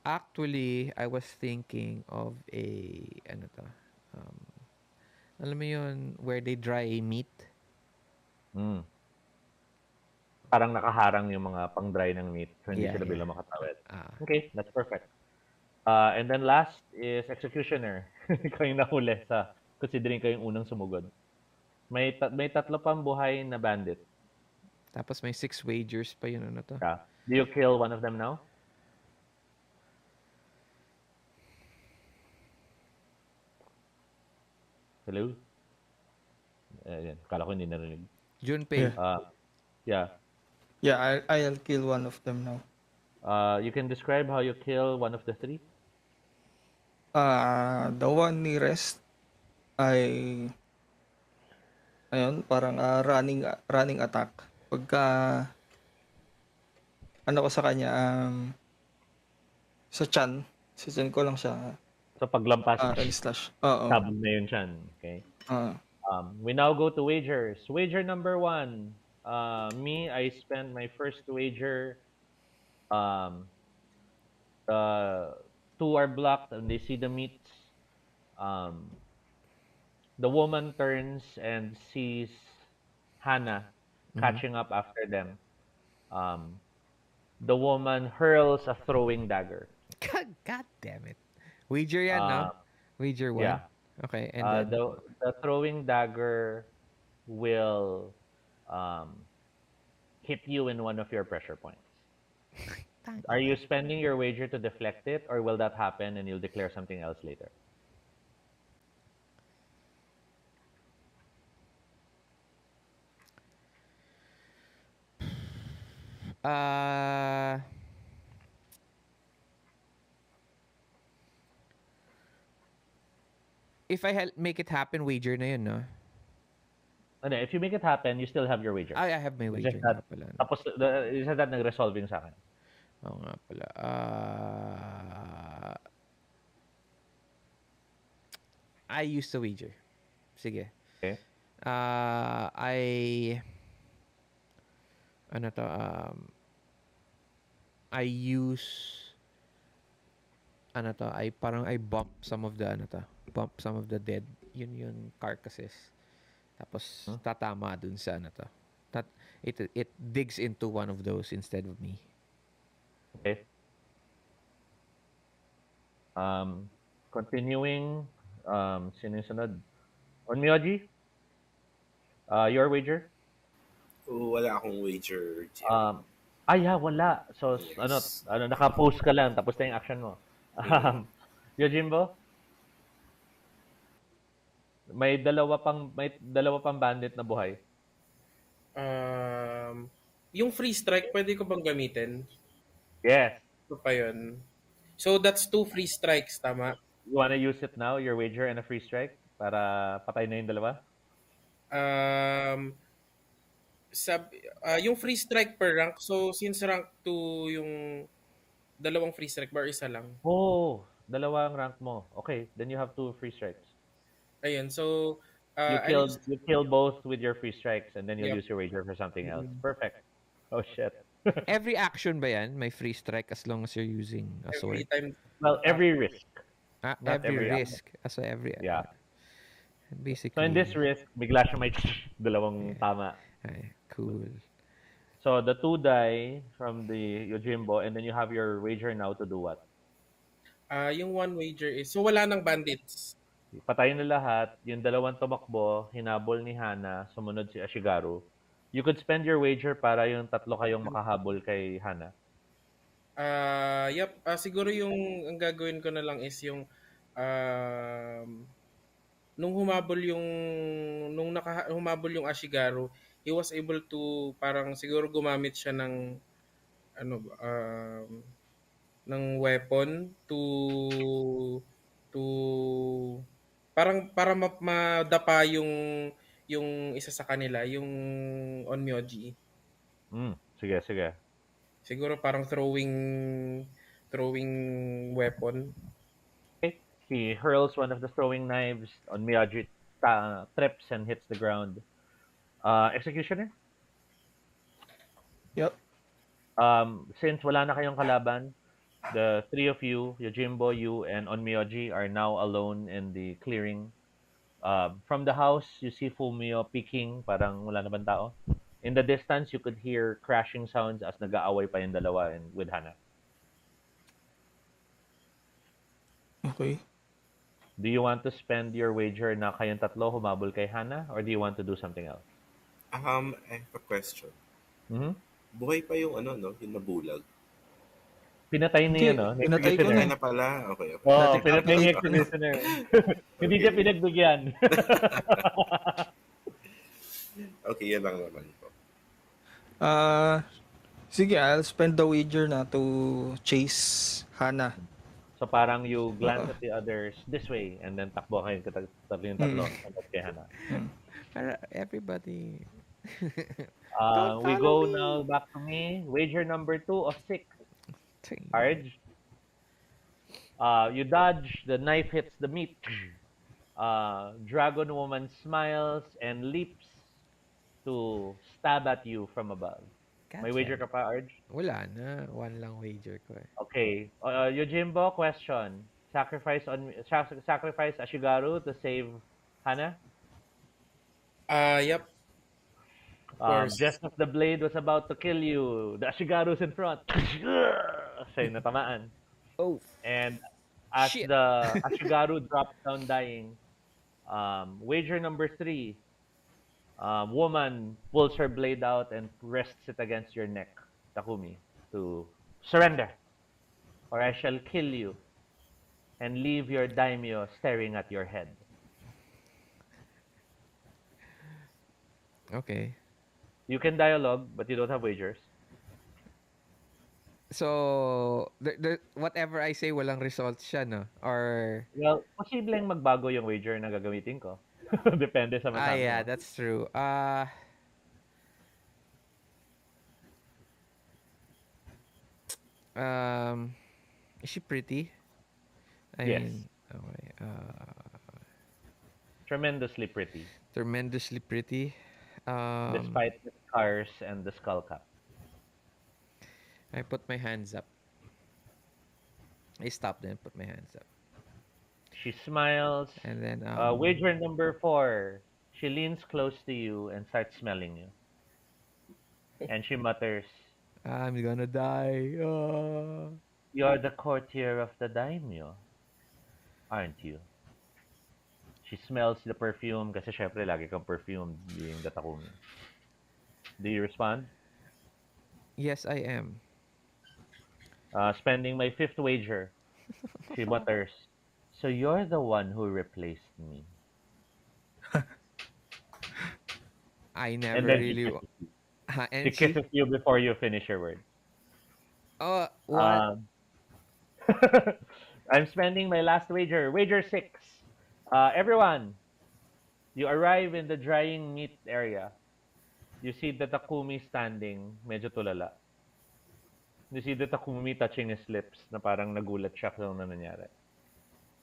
Actually, I was thinking of alam mo yun, where they dry meat? Parang nakaharang yung mga pang-dry ng meat so hindi Yeah, sila yeah. bila makatawid. Ah. Okay, that's perfect. And then last is Executioner. Ikaw yung nahuli sa considering kayo yung unang sumugod. May tatlo pang buhay na bandit. Tapos may 6 wagers pa yun, ano to? Yeah. Do you kill one of them now? Hello? Ayan, kala ko hindi narinig. Junpei. Yeah. Yeah, I'll kill one of them now. You can describe how you kill one of the three? The one nearest ay ayun, parang running attack. Pagka ano ko sa kanya sa chan ko lang siya So paglampas, slash. Oo. stab na yun siyan. Okay. We now go to wagers. Wager number 1. Me, I spent my first wager. Two are blocked and they see the meats. The woman turns and sees Hannah catching up after them. The woman hurls a throwing dagger. God damn it. Wager yan, no? Wager 1. Yeah. Okay, and then The throwing dagger will um, hit you in one of your pressure points. Tang Are you ina. spending your wager to deflect it, or will that happen and you'll declare something else later? Uh, if I make it happen, wager na yun, no? Ano, if you make it happen, you still have your wager. Ay, I have my It's just wager nga that, pala. No? tapos, it's just that nag-resolving sa akin. Oo nga pala. I used to wager. Sige. Okay? I ano to I use ano to I parang I bump some of the ano to bump some of the dead yun carcasses tapos Hmm? tatama dun sa ano to that it digs into one of those instead of me. Okay. Continuing, sino yung sunod? On Myoji, your wager? Wala akong wager, GM. Yeah, wala. So, Yes. naka-post ka lang, tapos na yung action mo. Mm. Yojimbo, may dalawa pang bandit na buhay. Um, yung free strike, pwede ko bang gamitin? Yes. Ito pa yun. So, that's 2 free strikes, tama? You wanna use it now, your wager and a free strike, para patay na yung dalawa? Um, yung free strike per rank, so since rank 2 yung dalawang free strike bar, isa lang. Oh, dalawa ang rank mo. Okay, then you have 2 free strikes. Ayun, so, You I'll use, kill both with your free strikes, and then you'll yep. use your wager for something else. Mhm. Perfect. Oh shit. Every action ba yan may free strike as long as you're using a Every sword? time, Well, every risk, not Every every action. risk. So every Yeah. So in basically this risk, bigla siya may dalawang yeah. tama. Ay, cool. So the 2 die from the Yojimbo, and then you have your wager now to do what? yung one wager is, so wala nang bandits. Patayin na lahat, yung dalawang tumakbo, hinabol ni Hana, sumunod si Ashigaru. You could spend your wager para yung tatlo kayong makahabol kay Hana. Yep, siguro yung ang gagawin ko na lang is yung um, humabol yung Ashigaru, he was able to parang siguro gumamit siya ng ano ba, ng weapon to parang para madapa yung isa sa kanila, yung Onmyoji. Sige, sige. Siguro parang throwing weapon. Okay. He hurls one of the throwing knives on Miyagi, trips and hits the ground. Executioner? Yep. Since wala na kayong kalaban, the 3 of you, Yojimbo, you, and Onmyoji are now alone in the clearing. From the house, you see Fumio peeking, parang wala na bang tao. In the distance, you could hear crashing sounds as nag-aaway pa yung dalawa with Hana. Okay. Do you want to spend your wager na kayong tatlo humabol kay Hana, or do you want to do something else? I have a question. Mm-hmm. Buhay pa yung ano, no? Yung nabulag. Pinatay niya, no? Pinatay ko Ay na. na pala. Okay, okay. Oo, Dati pinatay pinatay niya ko na. executioner. Hindi Okay. niya pinagbigyan. Okay, yan lang naman po. Sige, I'll spend the wager na to chase Hana. So parang you glance at the others this way, and then takbo kayo katabi yung tatlo. Tapos kay Hana. Para everybody. We follow go me. now back to me. Wager number 2 of 6. Arj. You dodge, the knife hits the meat. Dragon woman smiles and leaps to stab at you from above. May wager ka pa, Arj? Wala na. One lang wager ko eh. Okay. Yojimbo, question. Sacrifice Ashigaru to save Hana? Yep, of course. Just as the blade was about to kill you, the Ashigaru's in front. Siya yung natamaan. Oh, And as shit. the Ashigaru drops down dying, wager number 3. Woman pulls her blade out and rests it against your neck, Takumi, to surrender, or I shall kill you and leave your daimyo staring at your head. Okay. You can dialogue, but you don't have wagers. So, whatever I say, walang results siya, no? Or, Well, posibleng magbago yung wager na gagamitin ko. Depende sa masabi yeah, mo. that's true. Um, is she pretty? I Yes. mean, okay. Tremendously pretty, Tremendously pretty. Um, despite the scars and the skull cap. I put my hands up. I stopped and put my hands up. She smiles. And then, Wager number 4. She leans close to you and starts smelling you. And she mutters, I'm gonna die. "You're the courtier of the daimyo, aren't you?" She smells the perfume kasi syempre lagi kang perfumed being the Takumi. Do you respond? Yes, I am. Spending my 5th wager, she mutters, "So you're the one who replaced me." I And never then really. she And kisses she. you before you finish your word. Oh, what? Um, I'm spending my last wager, wager 6. Everyone, you arrive in the drying meat area. You see the Takumi standing, medyo tulala. You see the Takumi touching his lips na parang nagulat siya kung ano nangyari.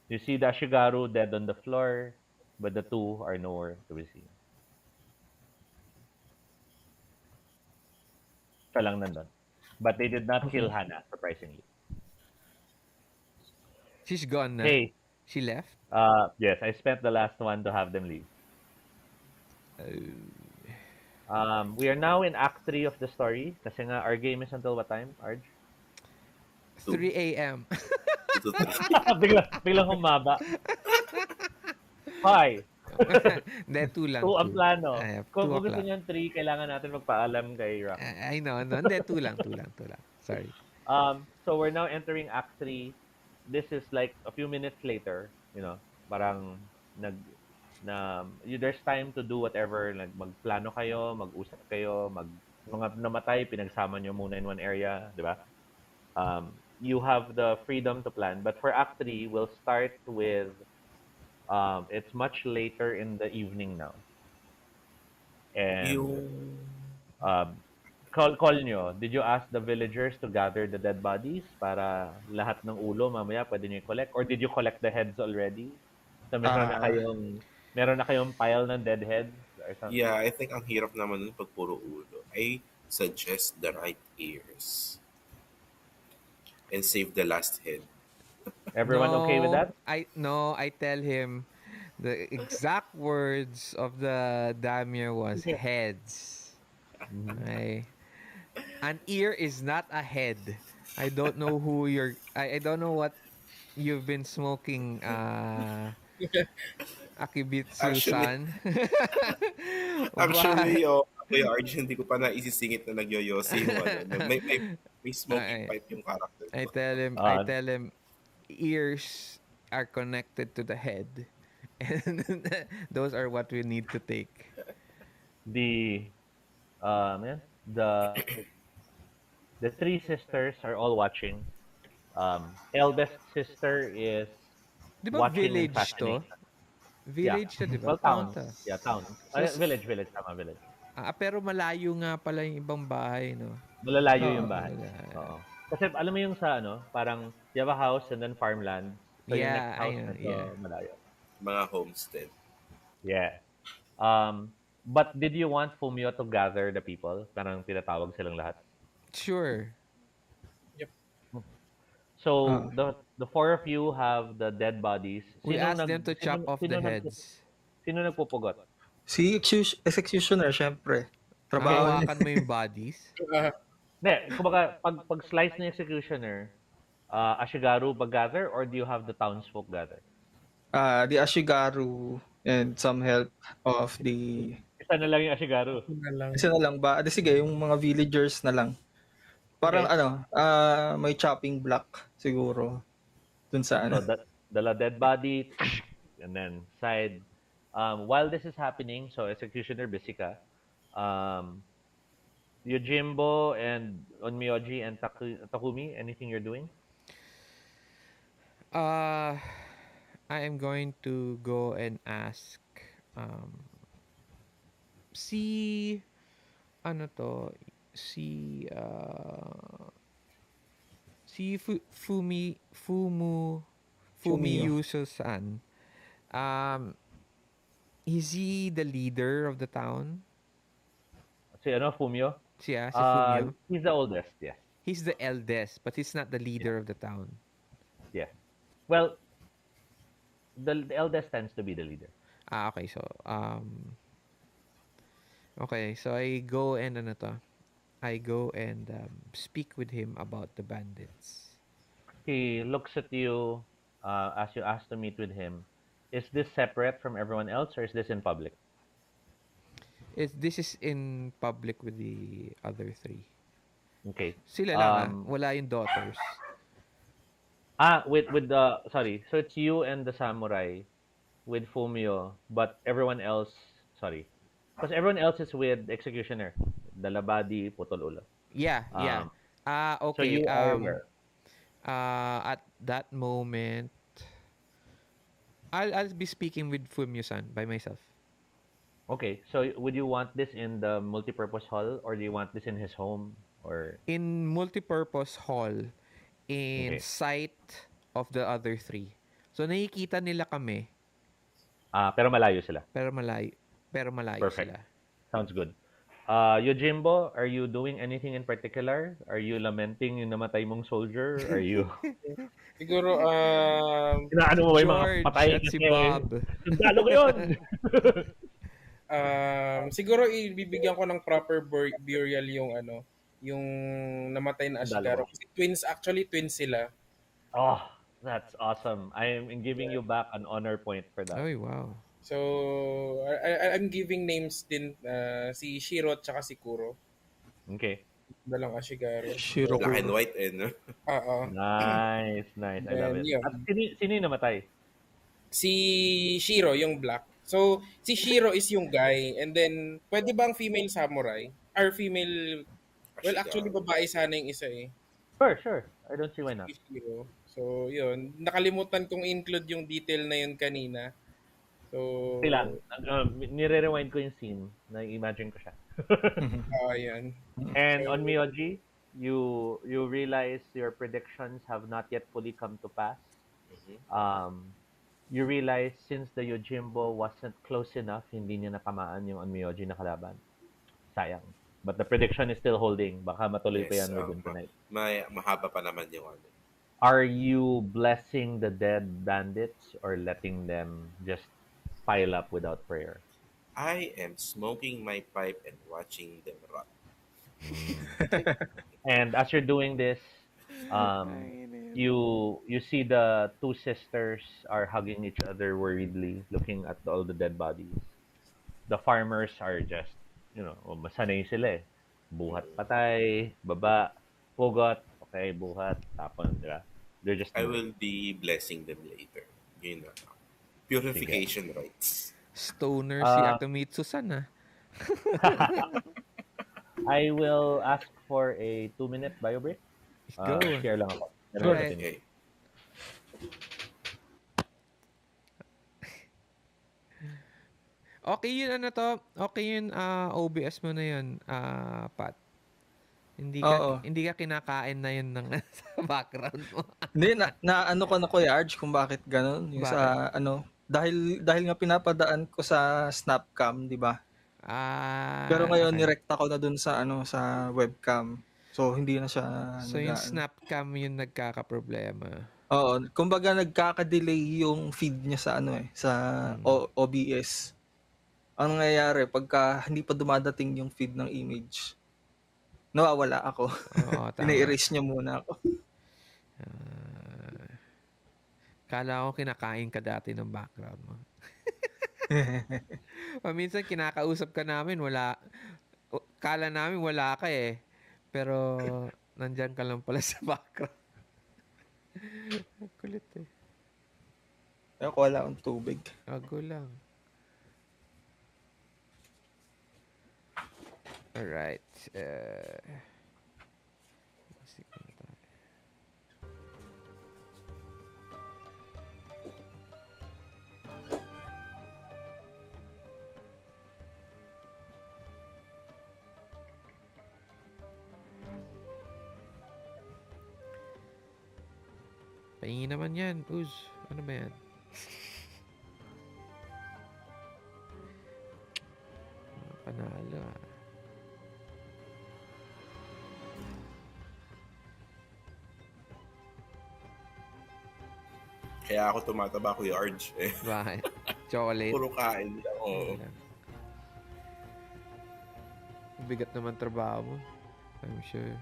You see the Ashigaru dead on the floor, but the two are nowhere to be seen. Siya lang nandun. But they did not kill Okay. Hana, surprisingly. She's gone na. Hey, She left. yes, I spent the last one to have them leave. We are now in Act 3 of the story. Kasi nga, our game is until what time, Arj? 3 a.m. 2 to 3. biglang humaba. Hi! Hindi, 2 lang. 2 ang Two. plano. I have Kung 2 gusto o'clock. niyo 3, kailangan natin magpaalam kay Rock. I know, no. Hindi, 2 lang, 2 lang, 2 lang. Sorry. So we're now entering Act 3. This is like a few minutes later, parang there's time to do whatever, like magplano kayo, mag-usap kayo, mga namatay, pinagsama nyo muna in one area, di ba? You have the freedom to plan. But for Act 3, we'll start with, it's much later in the evening now. And Yung call nyo, did you ask the villagers to gather the dead bodies para lahat ng ulo mamaya pwede nyo i-collect? Or did you collect the heads already? So meron na kayong pile ng dead heads or something? yeah, I think ang hirap naman nun pag puro ulo. I suggest the right ears and save the last head. Everyone okay with that? I tell him the exact words of the Damir was heads. Okay. An ear is not a head. I don't know who you're I don't know what you've been smoking Actually, Akibitsu-san. actually, But Kuya Arj, hindi ko pa naisisingit na nagyoyosi yung may smoking I, pipe yung character I ko. I tell him ears are connected to the head. And those are what we need to take. The the the 3 sisters are all watching. Eldest sister is Di ba watching in village to? fascination. Village to, di ba? Well, town. to. Yeah, town. So, Village, tama, village. pero malayo nga pala yung ibang bahay, no? Malalayo yung Oo. bahay. Oo. Kasi alam mo yung sa parang you have a house and then farmland. So yung next Yeah, house ayun, medyo yeah. malayo. Mga homestead. Yeah. But did you want Fumio to gather the people? Parang tinatawag silang lahat. Sure. So the 4 of you have the dead bodies. We asked them to chop off the heads. Sino nagpupugot? Si executioner, syempre. Trabaho niya. Hawakan mo yung bodies. Hindi, kumbaga, pag slice ng executioner, Ashigaru gather or do you have the townsfolk gather? The Ashigaru and some help of the... Isa na lang yung Ashigaru. Na lang. Isa na lang ba? Sige, yung mga villagers na lang. Parang Okay. may chopping block siguro dun sa So the dead body, and then side. While this is happening, so executioner busy ka. Yojimbo and Onmyoji and Takumi, anything you're doing? Uh, I am going to go and ask um, si ano to si si Fumio. Yuso-san. Um, is he the leader of the town? Si ano, Fumio? Si Fumio. He's the oldest, yes. He's the eldest, but he's not the leader of the town. Yes. Well, the eldest tends to be the leader. Okay, so okay, so I go and speak with him about the bandits. He looks at you as you ask to meet with him. Is this separate from everyone else or is this in public? This is in public with the other three. Okay. Sila lang wala yung daughters. With the sorry. So it's you and the samurai with Fumio, but everyone else, sorry. Because everyone else is with executioner. Dalabadi, putol ulo. Yeah. So Okay. you are where? At that moment, I'll be speaking with Fumio-san by myself. Okay. So would you want this in the multipurpose hall or do you want this in his home or In multipurpose hall, in Okay. sight of the other three. So nakikita nila kami, pero malayo sila. pero malayo Perfect. sila. Sounds good. Yojimbo, are you doing anything in particular? Are you lamenting yung namatay mong soldier? Are you Siguro, inaano mo ba yung mga George patay at si kasi? Bob. Sundalo ko yun! siguro ibibigyan ko ng proper burial yung namatay na Ashigaro. Sundalo. Kasi twins sila. Oh, that's awesome. I'm giving you back an honor point for that. Ay, wow. So, I'm giving names din, si Shiro at saka si Kuro. Okay. Dalang Ashigaro. Shiro Black and Kuro. white, no? Oo. Nice. I love it. Yun. At sino yung namatay? Si Shiro, yung black. So, si Shiro is yung guy. And then, pwede bang female samurai? Or female... Well, actually, babae sana yung isa eh. Sure. I don't see why not. Si Shiro. So, yun. Nakalimutan kong include yung detail na yun kanina. So, Sila. Nire-rewind ko yung scene. Na-imagine ko siya. Yan. And on Miyoji, you realize your predictions have not yet fully come to pass. You realize since the Yojimbo wasn't close enough, hindi niya natamaan yung Onmyoji na kalaban. Sayang. But the prediction is still holding. Baka matuloy pa yan within tonight. Mahaba pa naman yung ano. Are you blessing the dead bandits or letting them just pile up without prayer? I am smoking my pipe and watching them rot. And as you're doing this, you see the two sisters are hugging each other worriedly, looking at all the dead bodies. The farmers are just, masanay sila eh. Buhat patay, baba, pugot, okay, buhat, tapon, diba? They're just I will be blessing them later. Yun na. Purification rites. Stoner si Akamitsu-san ah. I will ask for a 2-minute bio break. Go. Share lang ako. Alright. Okay. Okay yun Okay yun OBS mo na yun, Pat. Oo. Hindi ka kinakain na yun ng sa background mo. Hindi, ano ko na Kuya Arj kung bakit ganun. Yung sa dahil nga pinapadaan ko sa Snapcam, di ba? Pero ngayon okay. nirekta ko na dun sa sa webcam. So hindi na siya So yung Snapcam yung nagkakaproblema. Oo, kumbaga nagkaka-delay yung feed niya sa sa OBS. Ang nangyayari pagka hindi pa dumadating yung feed ng image, nawawala ako. Oo, tama. Ina-erase niya muna ako. Kala ko kinakain ka dati ng background mo. Minsan kinakausap ka namin, kala namin wala ka eh. Pero, nandyan ka lang pala sa background. Kulit eh. Ako wala akong tubig. Ago lang. Alright. Basic na tayo. Pahingi naman yan, Uz. Ano ba yan? Panalo ah. Kaya ako tumataba, Kuya Arj. Eh, Bakit? Chocolate? puro kain lang. Oo. Lang. Bigat naman trabaho mo. I'm sure.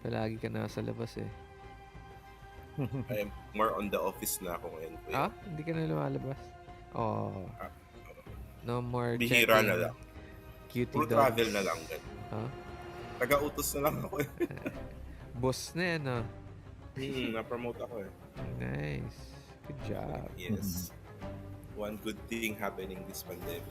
Palagi ka nasa labas eh. I am more on the office na ako ngayon, Kuya. Ah? Hindi ka na lumalabas? Oh. Ah, No more Bihira checking na lang. cutie Puro dogs. travel na lang. Ganun. Huh? Taga-utos na lang ako eh. Boss na yan ah. Na-promote ako eh. Nice. Good job. Yes. One good thing happening this pandemic.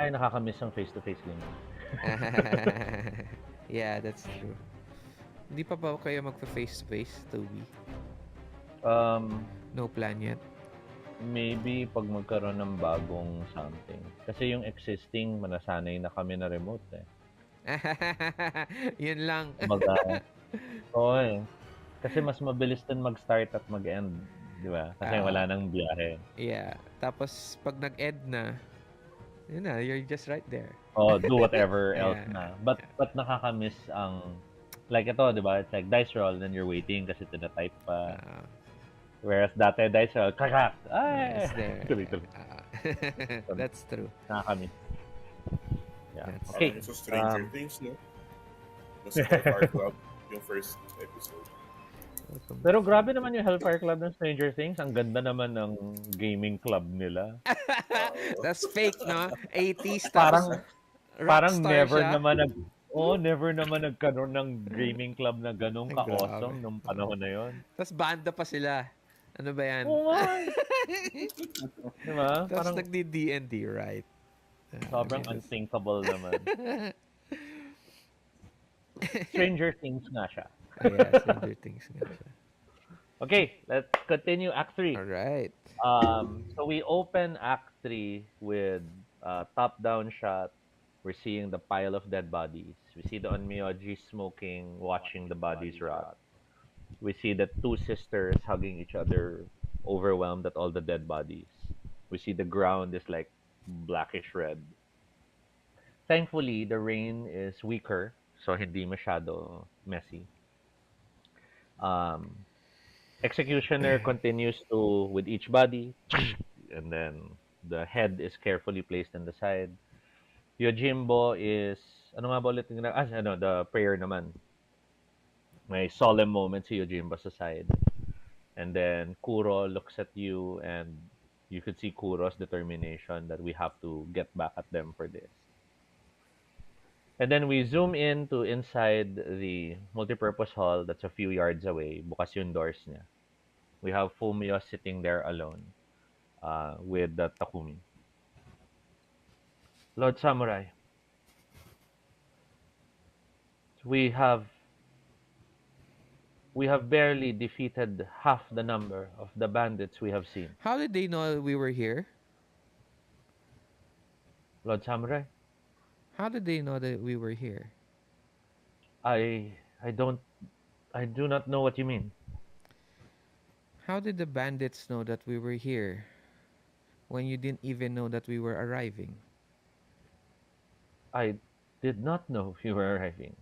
Ay, nakakamiss ang face-to-face game. Yeah, that's true. Hindi pa ba kayo magpa-face-to-face, Tobie? No plan yet? Maybe pag magkaroon ng bagong something. Kasi yung existing, manasanay na kami na remote eh. Yun lang. Kumbaga, oo eh. Kasi mas mabilis din mag-start at mag-end. Di ba? Kasi wala nang biyahe. Yeah. Tapos, pag nag-ed na, yun na, you're just right there. Oh, do whatever else Yeah. na. But nakakamiss ang, like ito, di ba? It's like dice roll, then you're waiting kasi tina-type pa. Whereas dati dice roll, kakak! Ay! It's there. Tuloy-tuloy. That's true. Nakakamiss. Yeah. That's- Okay. Parang sa Stranger Things, no? Mas Hellfire Club yung first episode. Pero grabe naman yung Hellfire Club ng Stranger Things. Ang ganda naman ng gaming club nila. That's fake, no? 80s Parang rockstar never siya. naman nagkaroon ng gaming club na ganun Ay, ka-awesome grabe. nung panahon na yon. Tapos banda pa sila. Ano ba yan? Oo nga. Diba? Tapos Parang nagdi-D&D, right? sobrang I mean, unthinkable naman. Stranger Things nga siya. yeah, Stranger Things nga siya. Okay, let's continue Act 3. Alright. So we open Act 3 with top-down shot. We're seeing the pile of dead bodies. We see the Onmyoji smoking, watching the bodies rot. We see the two sisters hugging each other, overwhelmed at all the dead bodies. We see the ground is like blackish red. Thankfully, the rain is weaker, so hindi masyado messy. Executioner continues to with each body, and then the head is carefully placed in the side. Yojimbo is ano nga ba ulit yung the prayer naman. May solemn moment si Yojimbo sa side. And then Kuro looks at you and you could see Kuro's determination that we have to get back at them for this. And then we zoom in to inside the multipurpose hall that's a few yards away. Bukas yung doors niya. We have Fumio sitting there alone with the Takumi. Lord Samurai, we have barely defeated half the number of the bandits we have seen. How did they know we were here? Lord Samurai, How did they know that we were here? I do not know what you mean. How did the bandits know that we were here when you didn't even know that we were arriving? I did not know you were arriving.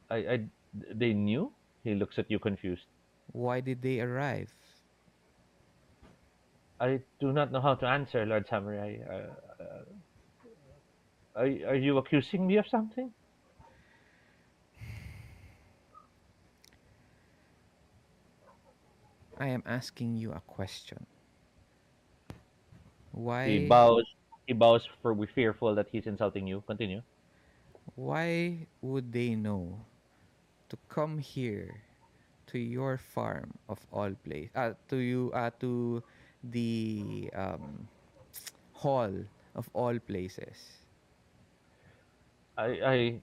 They knew? He looks at you confused. Why did they arrive? I do not know how to answer, Lord Samurai. Are you accusing me of something? I am asking you a question. He Why bows. He bows for we fearful that he's insulting you. Continue. why would they know to come here to your farm of all place? To the hall of all places. I I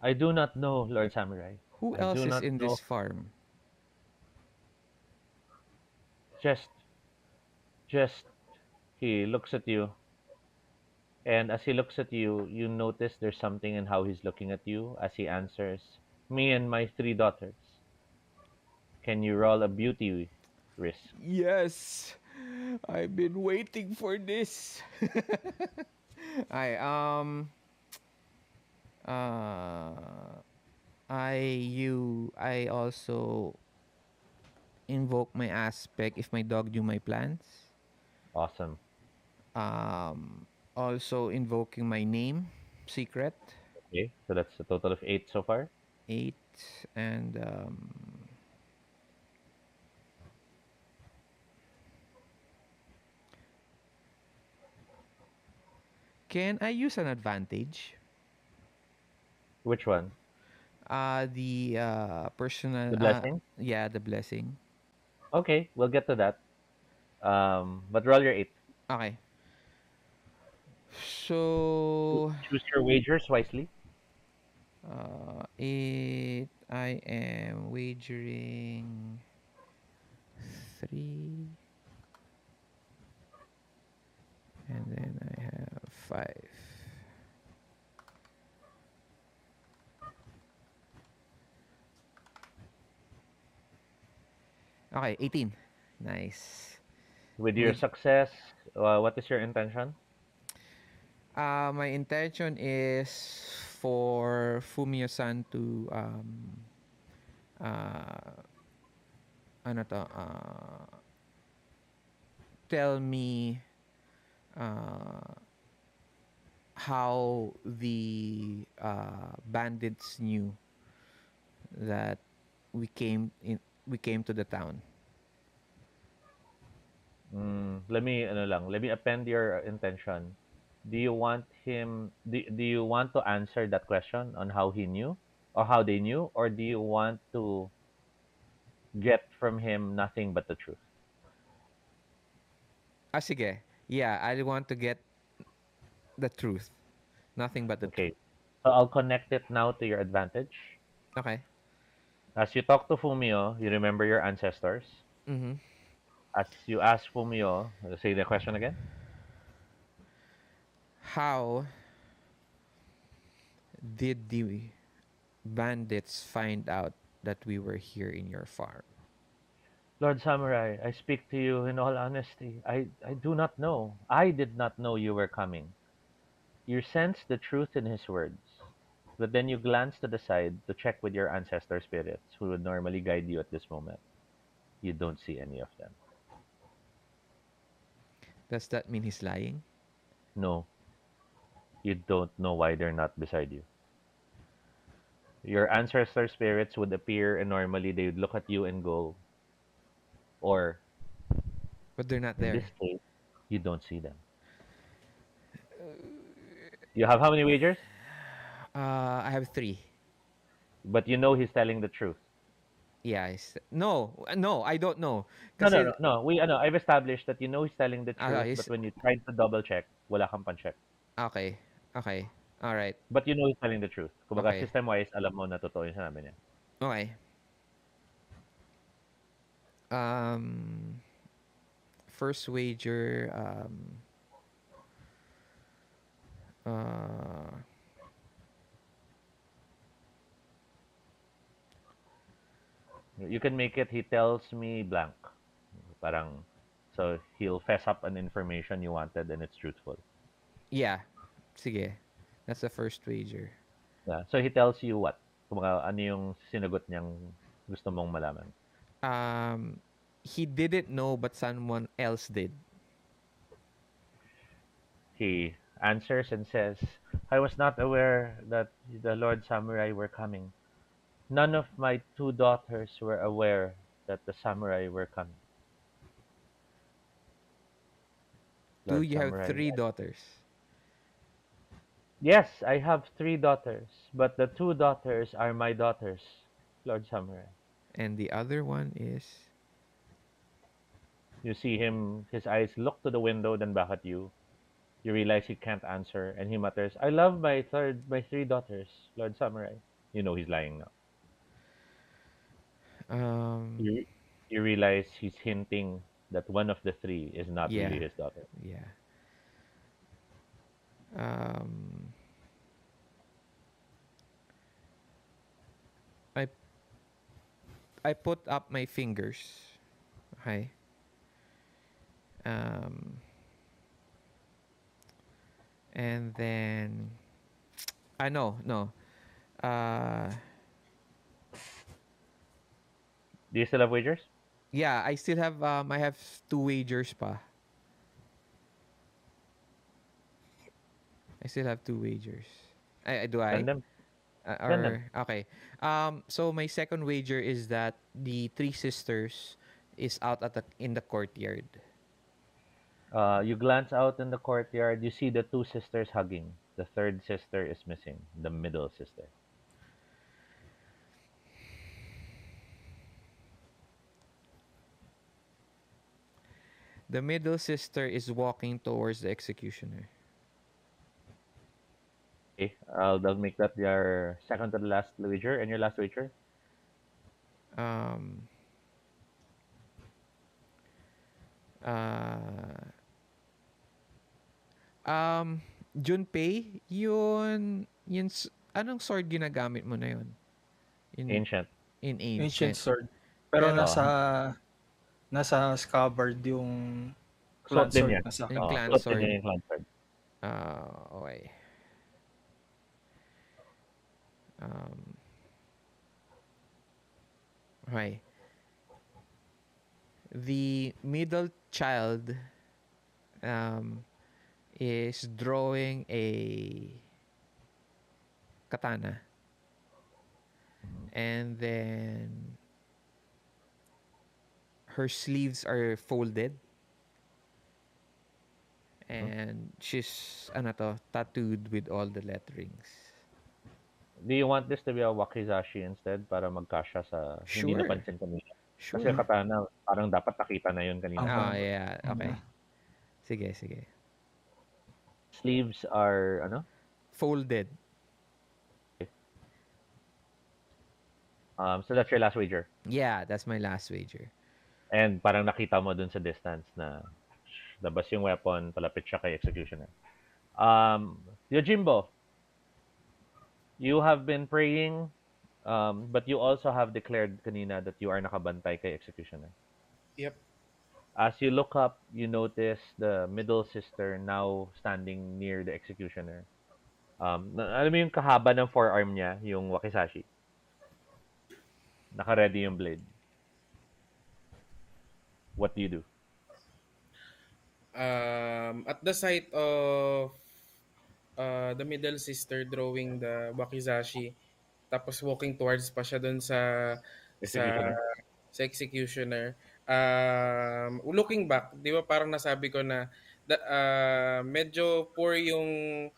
I do not know, Lord Samurai. Who I do else is not in know. this farm? Just just he looks at you, and as he looks at you, you notice there's something in how he's looking at you as he answers, "Me and my three daughters. Can you roll a beauty risk?" Yes. I've been waiting for this. Uh I also invoke my aspect if my dog knew my plans. Awesome. Also invoking my name, secret, Okay, so that's a total of 8 so far. 8, and can I use an advantage? Which one? The personal The blessing? yeah, the blessing. Okay, we'll get to that. But roll your 8. Okay. So Choose your wagers wisely. it I am wagering 3, and then I have 5. Okay, 18. Nice. With your With success, what is your intention? my intention is for Fumio-san to uh ano to tell me uh how the bandits knew that we came to the town. Let me append your intention. Do you want do you want to answer that question on how he knew or how they knew, or do you want to get from him nothing but the truth? Ah, sige. Yeah, I want to get the truth. Nothing but the Okay. truth. So I'll connect it now to your advantage. Okay. As you talk to Fumio, you remember your ancestors. Mm-hmm. As you ask Fumio, say the question again. How did the bandits find out that we were here in your farm? Lord Samurai, I speak to you in all honesty. I do not know. I did not know you were coming. You sensed the truth in his words, but then you glanced to the side to check with your ancestor spirits who would normally guide you at this moment. You don't see any of them. Does that mean he's lying? No, you don't know why they're not beside you. Your ancestor spirits would appear and normally they would look at you and go, or But they're not in this there. case, you don't see them. You have how many wagers? I have 3. But you know he's telling the truth. Yeah, no, no, I don't know. No, no, Kasi, no, no. I've established that you know he's telling the truth, is but when you tried to double check, wala kang pan-check. okay, okay, all right, But you know he's telling the truth. Kumbaga, okay, system-wise, alam mo na totoo yung sinabi niya. okay. Um, First wager, uh, You can make it, he tells me blank. Parang, so he'll fess up an information you wanted and it's truthful. yeah, sige, that's the first wager. Yeah. So he tells you what? Kumbaga, ano yung sinagot niyang gusto mong malaman? Um, he didn't know, but someone else did. He answers and says, I was not aware that the Lord Samurai were coming. None of my two daughters were aware. that the samurai were coming. Two, Lord you have Samurai. three daughters. Yes, I have three daughters, but the two daughters are my daughters, Lord Samurai. And the other one is... You see him, his eyes look to the window, then back at you. You realize he can't answer, and he mutters, I love my three daughters, Lord Samurai. You know he's lying now. Um, You, you realize he's hinting that one of the three is not really yeah, his daughter. yeah. Um, I I put up my fingers. Okay. Um, and then I no no. Uh, Do you still have wagers? yeah, I still have I have two wagers pa. I still have two wagers. Do Send I? them. Send them. Or okay. So my second wager is that the three sisters is out at in the courtyard. You glance out in the courtyard. You see the two sisters hugging. The third sister is missing. The middle sister. The middle sister is walking towards the executioner. Okay, I'll make that your second to the last wager and your last wager. Um, uh, um, Junpei, anong sword ginagamit mo na yun? In, Ancient. in Ancient ancient. sword. Pero Pero, Oh, nasa scabbard yung clan suot din sword niya. na sa yung akin. Oh, clan suot din niya sword. yung clan sword. Okay. Um, okay. The middle child um, is drawing a katana. And then her sleeves are folded. Mhm. And she's, ano to, tattooed with all the letterings. Do you want this to be a wakizashi instead para magkasya sa hindi Sure. napansin kanina? Kasi Sure. katana, parang dapat nakita na yun kanina pa. Oh, Aha. yeah. Okay. Mm. Sige, sige. Sleeves are, ano? Folded. So that's your last wager. Yeah, that's my last wager. And parang nakita mo dun sa distance na labas yung weapon, palapit siya kay executioner. Yojimbo, you have been praying, but you also have declared kanina that you are nakabantay kay executioner. Yep. As you look up, you notice the middle sister now standing near the executioner. Alam mo yung kahaba ng forearm niya, yung wakizashi. Naka-ready yung blade. What do you do? At the sight of the middle sister drawing the wakizashi, tapos walking towards pa siya doon sa Executioner? sa executioner. Looking back, 'di ba parang nasabi ko na medyo poor yung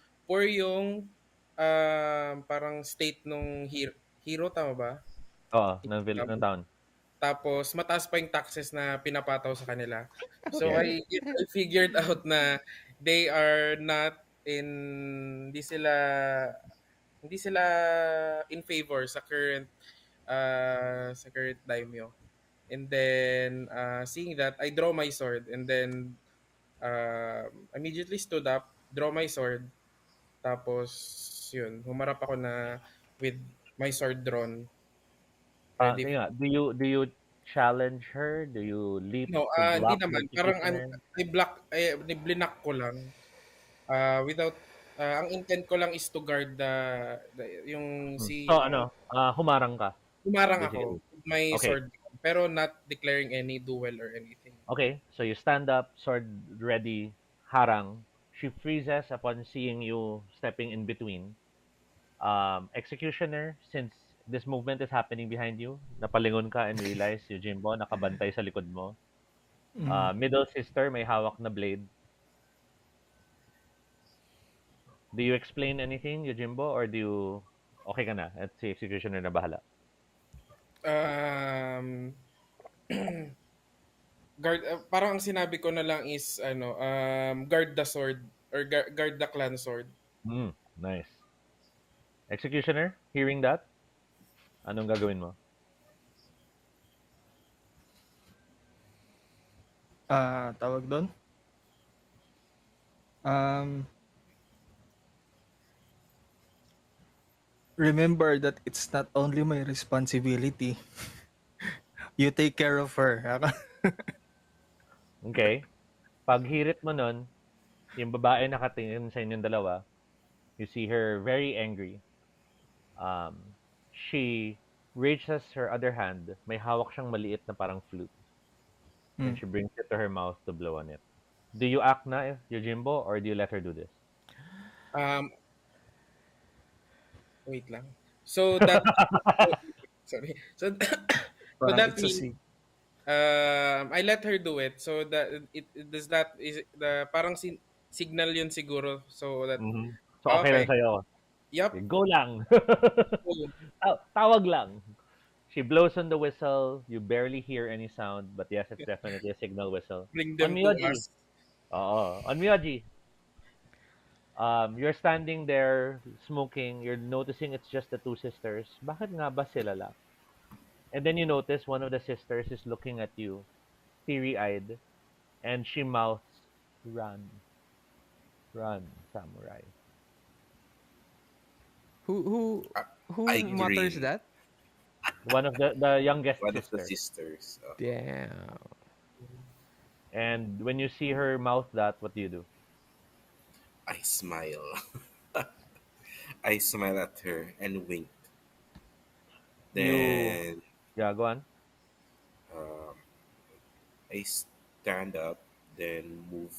parang state nung hero, tama ba? Oo, ng town. Tapos mataas pa yung taxes na pinapataw sa kanila. So Yes. Okay. I figured out na they are not in hindi sila hindi sila in favor sa current daimyo. And then seeing that, I draw my sword, and then immediately stood up, draw my sword, tapos yun, humarap ako na with my sword drawn, ready. Sige nga, do you challenge her? Do you leap No, to hindi block the naman. Parang executioner? blinak ko lang. Without, ang intent ko lang is to guard yung So si, ano, humarang ka, humarang ako basically. with my Okay. sword, pero not declaring any duel or anything. Okay, so you stand up, sword ready, harang. She freezes upon seeing you stepping in between. Executioner, since this movement is happening behind you. Napalingon ka and realize Yojimbo nakabantay sa likod mo. Mm. Middle sister may hawak na blade. Do you explain anything, Yojimbo, or do you okay ka na at si executioner na bahala? Um, guard, parang ang sinabi ko na lang is, guard the sword or guard the clan sword. Nice. Executioner, hearing that, anong gagawin mo? Tawag doon? Um, Remember that it's not only my responsibility. You take care of her. Okay. Pag hirit mo nun, yung babae nakatingin sa inyong dalawa, you see her very angry. She raises her other hand. May hawak siyang maliit na parang flute. And Mm. she brings it to her mouth to blow on it. Do you act na, Yojimbo, or do you let her do this? Um, Wait lang. So that sorry. So so Parang that it's a means sig. I let her do it. So that it does that is the parang signal yun siguro. So that Mhm. So, okay lang okay. sa'yo. Yup. Okay, go lang. So, Tawag lang. She blows on the whistle. You barely hear any sound, but yes, it's definitely a signal whistle. bring On them to Miyoji. us. Oo. On Miyoji. You're standing there smoking. You're noticing it's just the two sisters. Bakit nga ba sila lang? And then you notice one of the sisters is looking at you, teary-eyed, and she mouths, "Run, run, samurai." Who who I, I who mutters grin. that? One of the youngest One of the sister. sisters. Damn. And when you see her mouth that, what do you do? I smile. I smile at her and wink. You, Then yeah, go on. um, I stand up, then move.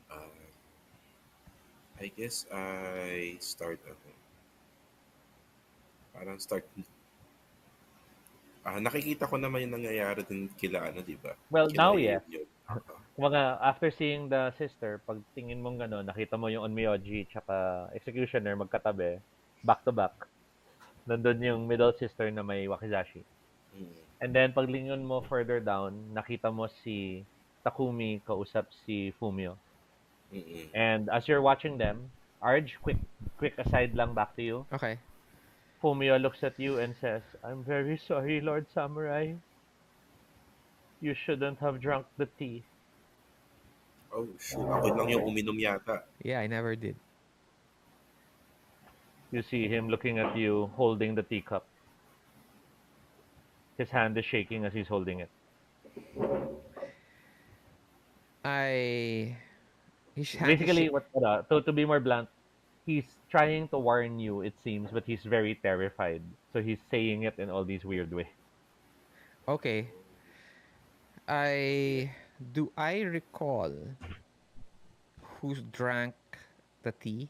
Uh, I guess I start. Parang start. Nakikita ko naman yung nangyayari dun kila ano, di ba? Well, Kila now yes. Yun. Mga after seeing the sister, pag tingin mong gano'n, nakita mo yung Onmyoji tsaka Executioner magkatabi, back to back. Nandun yung middle sister na may wakizashi. Mm, And then paglingon mo further down, nakita mo si Takumi kausap si Fumio. mm, And as you're watching them, Arj, quick aside lang back to you. Okay. Fumio looks at you and says, "I'm very sorry, Lord Samurai. You shouldn't have drunk the tea." Oh, shoot. Ako lang yung uminom yata. Yeah, I never did. You see him looking at you, holding the teacup. His hand is shaking as he's holding it. I his hand is Basically, to be more blunt, he's trying to warn you, it seems, but he's very terrified. So he's saying it in all these weird ways. okay. I recall who drank the tea?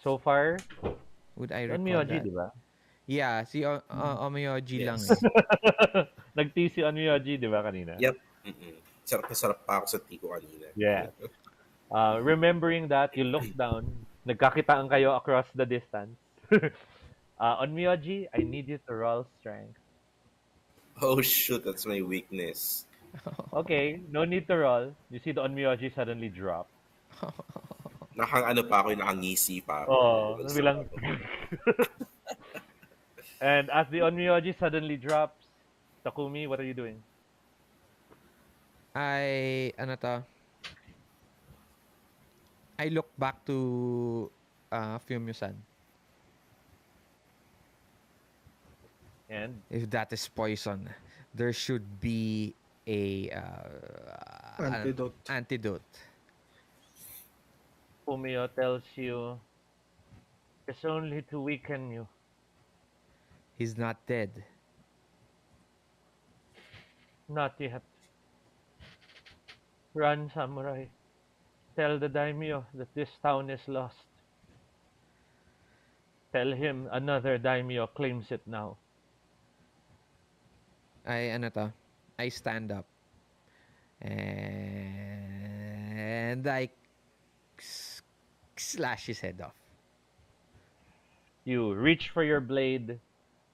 So far, Would I si recall Onmyoji, that? di ba? Yeah, si Omiyoji lang Yes. eh. Nag-tea si Onmyoji, di ba, kanina? Yep. Mm-mm. Sarap na sarap pa ako sa tiko kanina. Yeah. Remembering that, you look down, nagkakitaan kayo across the distance. Onmyoji, I need you to roll strength. Oh, shoot. That's my weakness. Okay, no need to roll. You see the Onmyoji suddenly drop. Ano pa ako, nakangisi pa ako. Oh, Gusto bilang. ko. And as the Onmyoji suddenly drops, Takumi, what are you doing? Ano to? I look back to Fumio-san. And If that is poison, there should be a Antidote. antidote. Fumio tells you, it's only to weaken you. He's not dead. Not yet. Run, samurai. Tell the daimyo that this town is lost. Tell him another daimyo claims it now. Ano to? I stand up. And I slash his head off. You reach for your blade.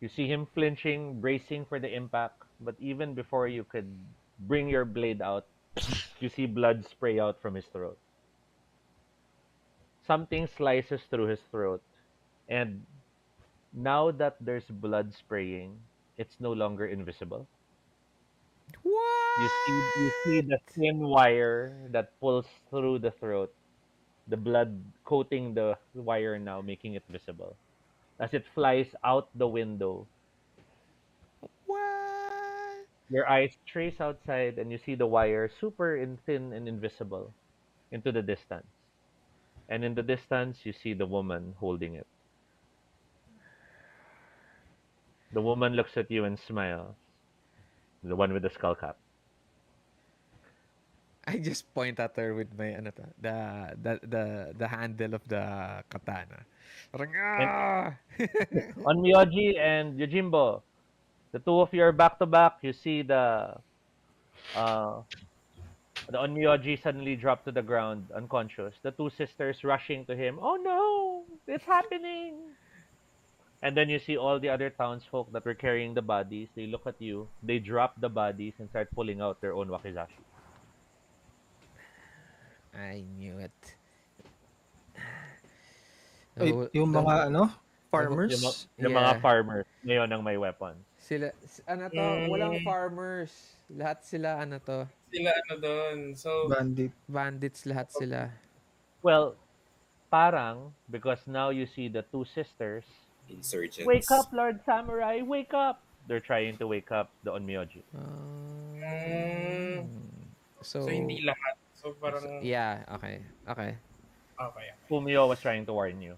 You see him flinching, bracing for the impact. But even before you could bring your blade out, you see blood spray out from his throat. Something slices through his throat. And now that there's blood spraying, it's no longer invisible. You see What? the thin wire that pulls through the throat, the blood coating the wire now, making it visible. As it flies out the window, What? your eyes trace outside and you see the wire super thin and invisible into the distance. And in the distance, you see the woman holding it. The woman looks at you and smiles. The one with the skull cap. I just point at her with my ano to, the handle of the katana. Parang, And ah! on Miyoji and Yojimbo, the two of you are back to back. You see uh, the Onmyoji suddenly dropped to the ground, unconscious. The two sisters rushing to him. Oh no! It's happening! And then you see all the other townsfolk that were carrying the bodies. They look at you. They drop the bodies and start pulling out their own wakizashi. I knew it. Ay, The, yung the, mga ano, the, farmers. Yung mga yeah. farmers ngayon ang may weapons. Sila, ano to, walang Mm, farmers. Lahat sila, ano to, sila ano doon. So, Bandit. bandits lahat sila. Well, parang, because now you see the two sisters. Wake Insurgents. up, Lord Samurai! Wake up! They're trying to wake up the Onmyoji. mm, so So, hindi lahat. So parang, yeah, okay. Okay. okay. Fumio was trying to warn you,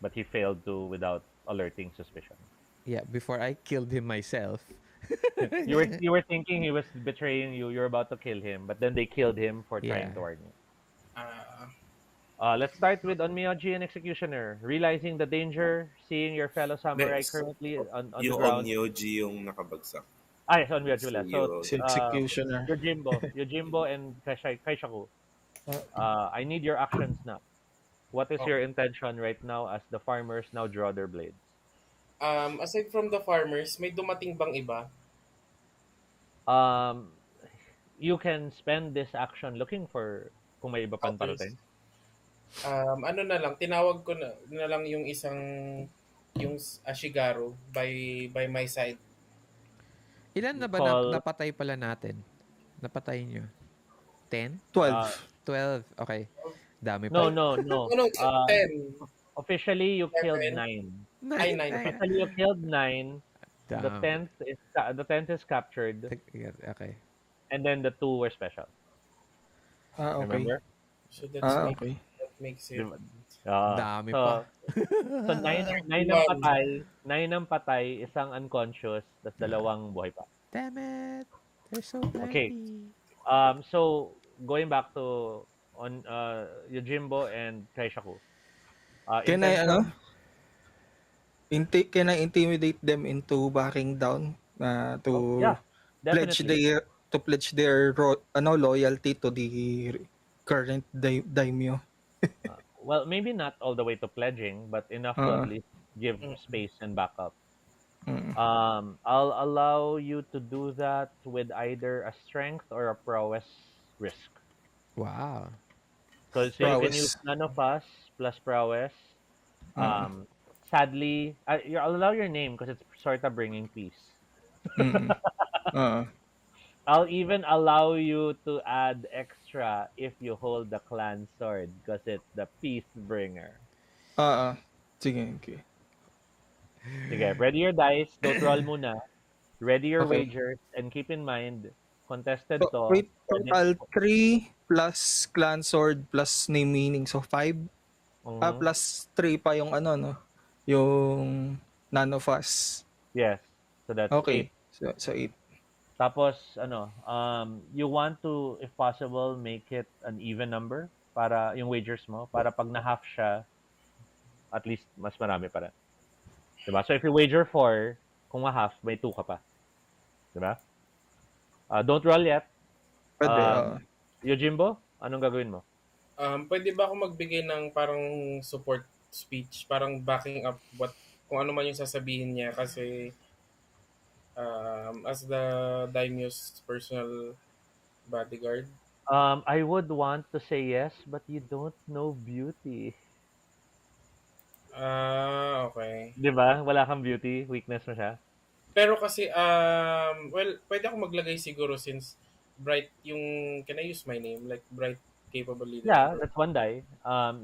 but he failed to without alerting suspicion. Yeah, before I killed him myself. You were thinking he was betraying you. You're about to kill him, but then they killed him for trying Yeah. to warn you. Ah, Let's start with Onmyoji and Executioner. Realizing the danger, seeing your fellow samurai Next, currently on the yung ground. Onmyoji yung nakabagsak. Yes, Onmyoji So wala. So, Si yun, Executioner. Yojimbo and Kaishaku. Ah, I need your actions now. What is your okay. intention right now as the farmers now draw their blades? Aside from the farmers, may dumating bang iba? Um, you can spend this action looking for kung may iba pang Others? parating. Ano na lang, tinawag ko na lang yung isang, yung Ashigaru by my side. Ilan You na ba call, napatay pala natin? Napatay nyo? 10? uh, 12. 12? Okay. Dami no, pa. Ay, no, no. ano, 10, Officially, you killed 11, 9. ay, 9 9 na pa. yan. Officially, you killed 9. The Dami. 10th is captured, Okay. and then the two were special. Ah, okay. Remember? So Ah, okay. that makes Di it ba? Dami pa. So, so nine ang 31. patay, 9 ang patay, isang unconscious, tas Yeah. dalawang buhay pa. Damn it. There's so Okay. plenty. So going back to on Yojimbo and Kaishaku. Can I, ano, Intention, can I intimidate them into backing down oh, to yeah, pledge definitely. their loyalty to the current daimyo? Well, maybe not all the way to pledging, but enough to at Ah, least give Mm. space and backup. mm. I'll allow you to do that with either a strength or a prowess risk. Wow. So you can use Prowess. none of us plus prowess. Ah, Sadly, I'll allow your name because it's sort of bringing peace. mm. Ah, I'll even allow you to add extra if you hold the clan sword because it's the peace bringer. ah, sige, okay. Sige, ready your dice. Don't roll muna. Ready your Okay. wagers. And keep in mind, contested So, to. wait, total 3 plus clan sword plus name meaning. So, 5. Mhm. Plus 3 pa yung ano, no? Yung none of us. Yes. So that's 8. Okay. So 8. Tapos, you want to, if possible, make it an even number para yung wagers mo. Para pag na-half siya, at least mas marami pa rin. Diba? So if you wager 4, kung half, may 2 ka pa. Diba? Don't roll yet. Pwede, Yojimbo, anong gagawin mo? Pwede ba ako magbigay ng parang support speech, parang backing up kung ano man yung sasabihin niya kasi as the daimyo's personal bodyguard. I would want to say yes, but you don't know beauty. Okay. 'Di ba? Wala kang beauty, weakness mo siya. Pero kasi, well, pwede ako maglagay siguro since bright yung, can I use my name? Like, bright capable leadership. Yeah, that's one die.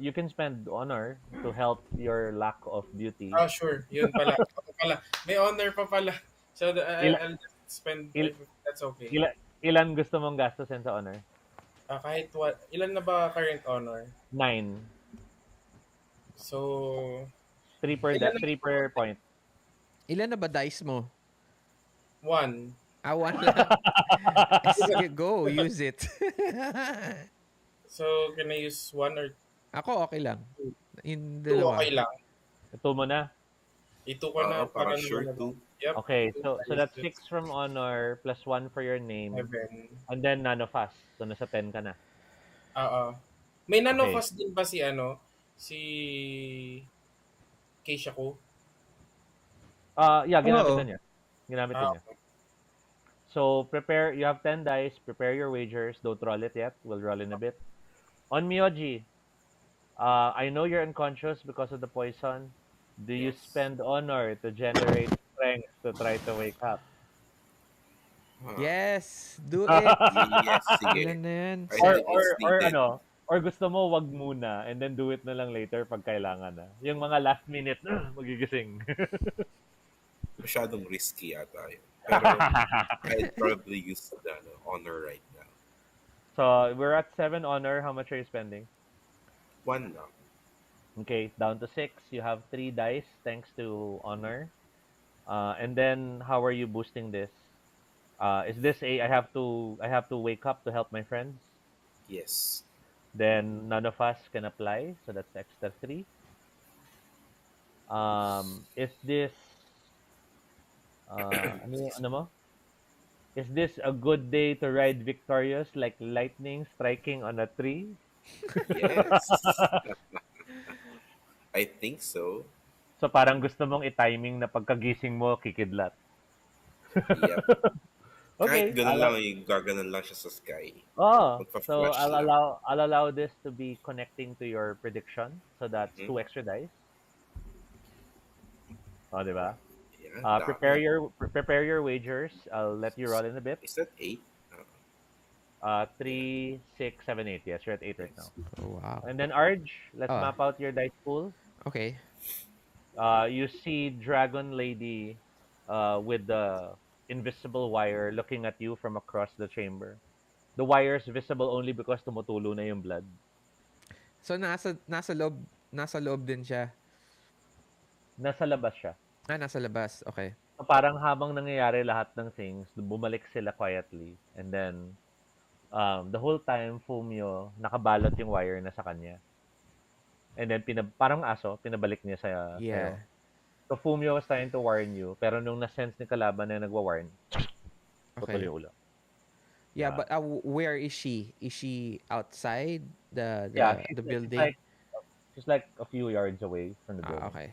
You can spend honor to help your lack of beauty. Sure. Yun pala. Ako pala. May honor pa pala. So, Ila, I'll just spend, il, if that's okay. ilan gusto mong gastusin sa honor? Kahit what, ilan na ba current honor? 9. So, 3 per ilan na 3 per point. Ilan na ba dice mo? one? One lang. Sige, go. Use it. So, can I use one or Ako, okay lang. Yung two? dalawa. Okay lang. Ito mo na. Ito ko na para Parang sure naman. to. Yep. Okay, Two so dice, that's 6 from honor plus 1 for your name. 7. And then none of us. So nasa 10 ka na. May Okay. nanofast din ba si Keisha ko? Yeah, ginamit Oo. na niya. Ginamit na niya. Okay. So prepare, you have 10 dice, prepare your wagers, don't roll it yet. We'll roll in a bit. On Miyoji, I know you're unconscious because of the poison. Do you Yes. spend honor to generate strength to try to wake up? Yes! Do it! Yes, sige. Ilan na yan? I Or think or it's or needed. ano, or gusto mo wag muna and then do it na lang later pag kailangan na. Yung mga last minute magigising. Masyadong risky yata yun. Pero I'd probably use the honor right now. So, we're at 7 honor. How much are you spending? One lang. Okay, down to 6. You have 3 dice thanks to honor. And then how are you boosting this? Is this I have to wake up to help my friends? Yes. Then none of us can apply, so that's extra 3. Is this ano mo? Is this a good day to ride victorious like lightning striking on a tree? Yes. I think so. So parang gusto mong i-timing na pagkagising mo kikidlat. Yep. Okay, Kahit ganun lang, yung gaganon lang siya sa sky. so Magpa-flash lang. I'll allow this to be connecting to your prediction. So that's 2 extra dice. Oh, di ba? Yeah, Prepare your wagers. I'll let you roll in a bit. Is that 8? 3, 6, 7, 8. Yes, you're at 8 right now. Oh, wow. And then Arj, let's Ah. map out your dice pool. Okay. You see Dragon Lady with the invisible wire looking at you from across the chamber. The wire is visible only because tumutulo na yung blood. So, nasa loob din siya. Nasa labas siya. Nasa labas. Okay. So, parang habang nangyayari lahat ng things, bumalik sila quietly. And then, the whole time, Fumio, nakabalot yung wire na sa kanya. And then, parang aso, pinabalik niya sa'yo. Yeah. So, Fumio was trying to warn you, pero nung na-sense ni Kalaban na nagwa-warn, putol Okay. yung ulo. Yeah, but where is she? Is she outside the She's building? She's like a few yards away from the building. Okay.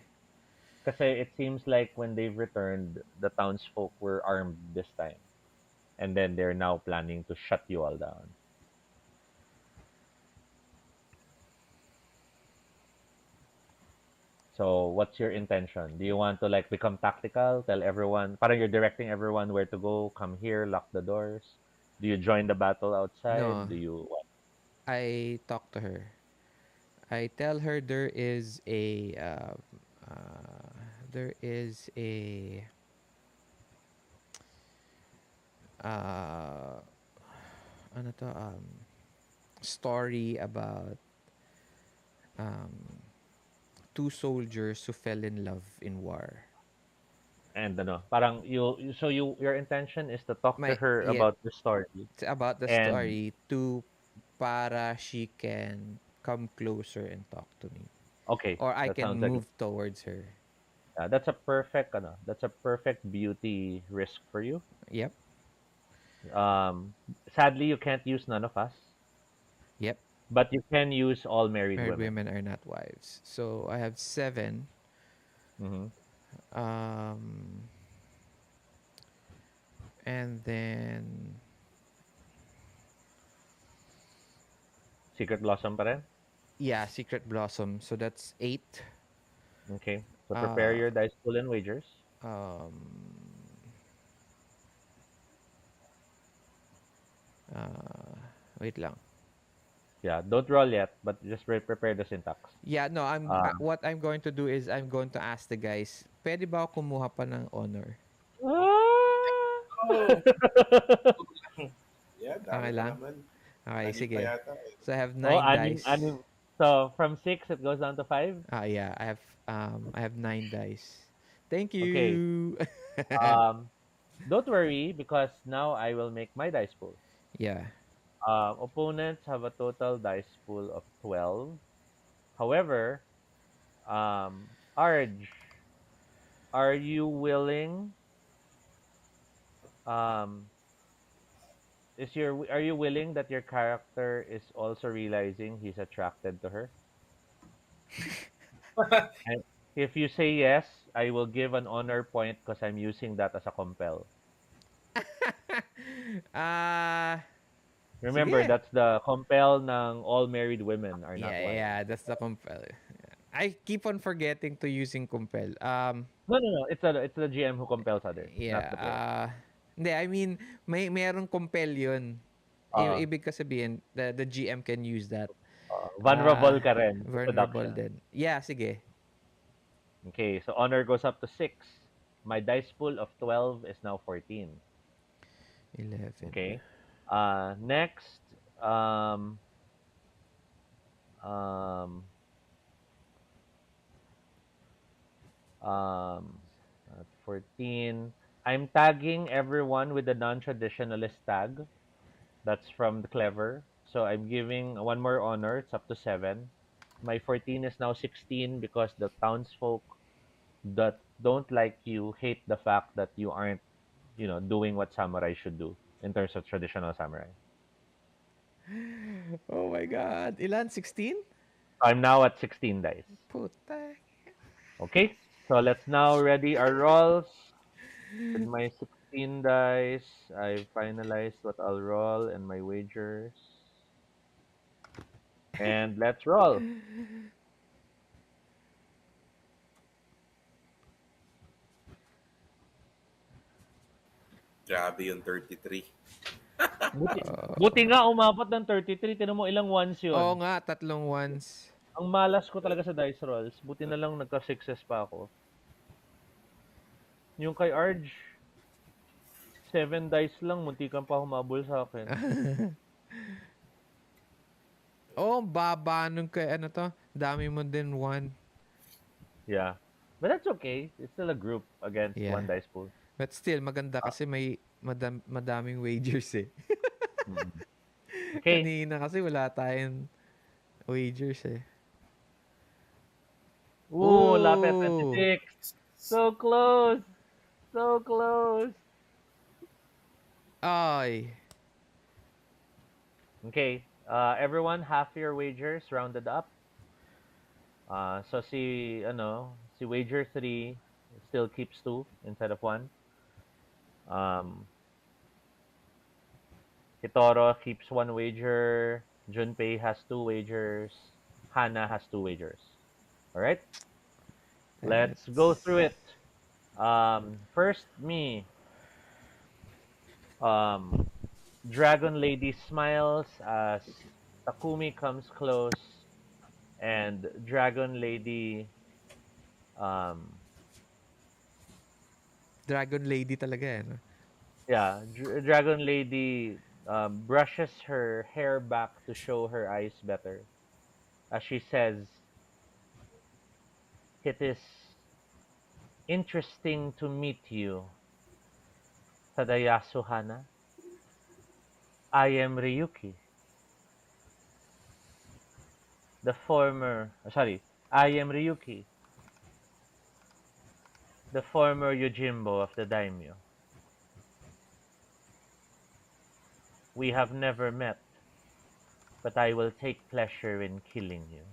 Kasi it seems like when they've returned, the townsfolk were armed this time. And then they're now planning to shut you all down. So, what's your intention? Do you want to like become tactical? Tell everyone, parang you're directing everyone where to go, come here, lock the doors? Do you join the battle outside? No. Do you what? I talk to her. I tell her there is a ano to, story about two soldiers who fell in love in war. And parang your intention is to talk to her Yeah. about the story. It's about the And- story para she can come closer and talk to me. Okay, or I that can sounds like move towards her. that's a perfect that's a perfect beauty risk for you. Yep. Um, Sadly, you can't use none of us, Yep. but you can use all married Married women. women are not wives. So I have 7. Hmm. Um, and then Secret Blossom pa rin? yeah, Secret Blossom. So that's 8. Okay, so prepare Uh, your dice pool and wagers. um, uh, wait lang. Yeah, don't roll yet, but just prepare the syntax. Yeah, no, Uh, what I'm going to do is I'm going to ask the guys, pwede ba ako kumuha pa ng honor? Oh, Yeah, Okay dami pa lang? naman. Okay, Anim pa sige. yata eh. So I have oh, 9 dice. so from 6 it goes down to 5. Yeah, I have 9 dice. Thank Okay. you. Um, don't worry because now I will make my dice pool. Yeah. Opponents have a total dice pool of 12. However, Arj, are you willing? Um, are you willing that your character is also realizing he's attracted to her? And if you say yes, I will give an honor point because I'm using that as a compel. Ah, Remember, sige. that's the compel ng all married women are not Yeah, wives. yeah, that's the compel. I keep on forgetting to using compel. No, no, no. It's the GM who compels others, Yeah, not the player. hindi, I mean, merong compel yun. Uh, Ibig ko sabihin, the GM can use that. Vulnerable ka rin to Vulnerable seduction. din. Yeah, sige. Okay, so honor goes up to 6. My dice pool of 12 is now 14. 11. Okay. Next, um, um, um, at 14. I'm tagging everyone with the non-traditionalist tag. That's from the clever. So I'm giving one more honor. It's up to 7. My 14 is now 16 because the townsfolk that don't like you hate the fact that you aren't, doing what samurai should do in terms of traditional samurai. Oh my God. Ilan? 16? I'm now at 16 dice. Puta. Okay, so let's now ready our rolls. With my 16 dice, I've finalized what I'll roll and my wagers. And let's roll. Grabe yung 33. Buti, buti nga umabot ng 33. Tinan mo ilang ones Oo yun. nga, tatlong ones. Ang malas ko talaga sa dice rolls. Buti na lang nagka-success pa ako. Yung kay Arj, 7 dice lang. Munti kang pa humabol sa akin. Oh, baba nung kay ano to. Dami mo din one. Yeah. But that's okay. It's still a group against one Yeah. dice pool. But still, maganda kasi may madaming wagers eh. Mm. Okay. Kanina kasi wala tayong wagers eh. Ooh, lapit Oh! 26. So close. So close. Ay! Okay. Everyone, half your wagers rounded up. So si wager 3 still keeps 2 instead of 1. Um, Hitoro keeps 1 wager. Junpei has 2 wagers. Hana has 2 wagers. All right. Let's go That's... through it. First, me. Um, Dragon Lady smiles as Takumi comes close, and Dragon Lady, um, Dragon Lady talaga eh. No? yeah, Dragon Lady brushes her hair back to show her eyes better, as she says, "It is interesting to meet you, Tadayasu Hana. I am Ryuki, the former. Sorry, I am Ryuki, the former Yojimbo of the daimyo. We have never met, but I will take pleasure in killing you.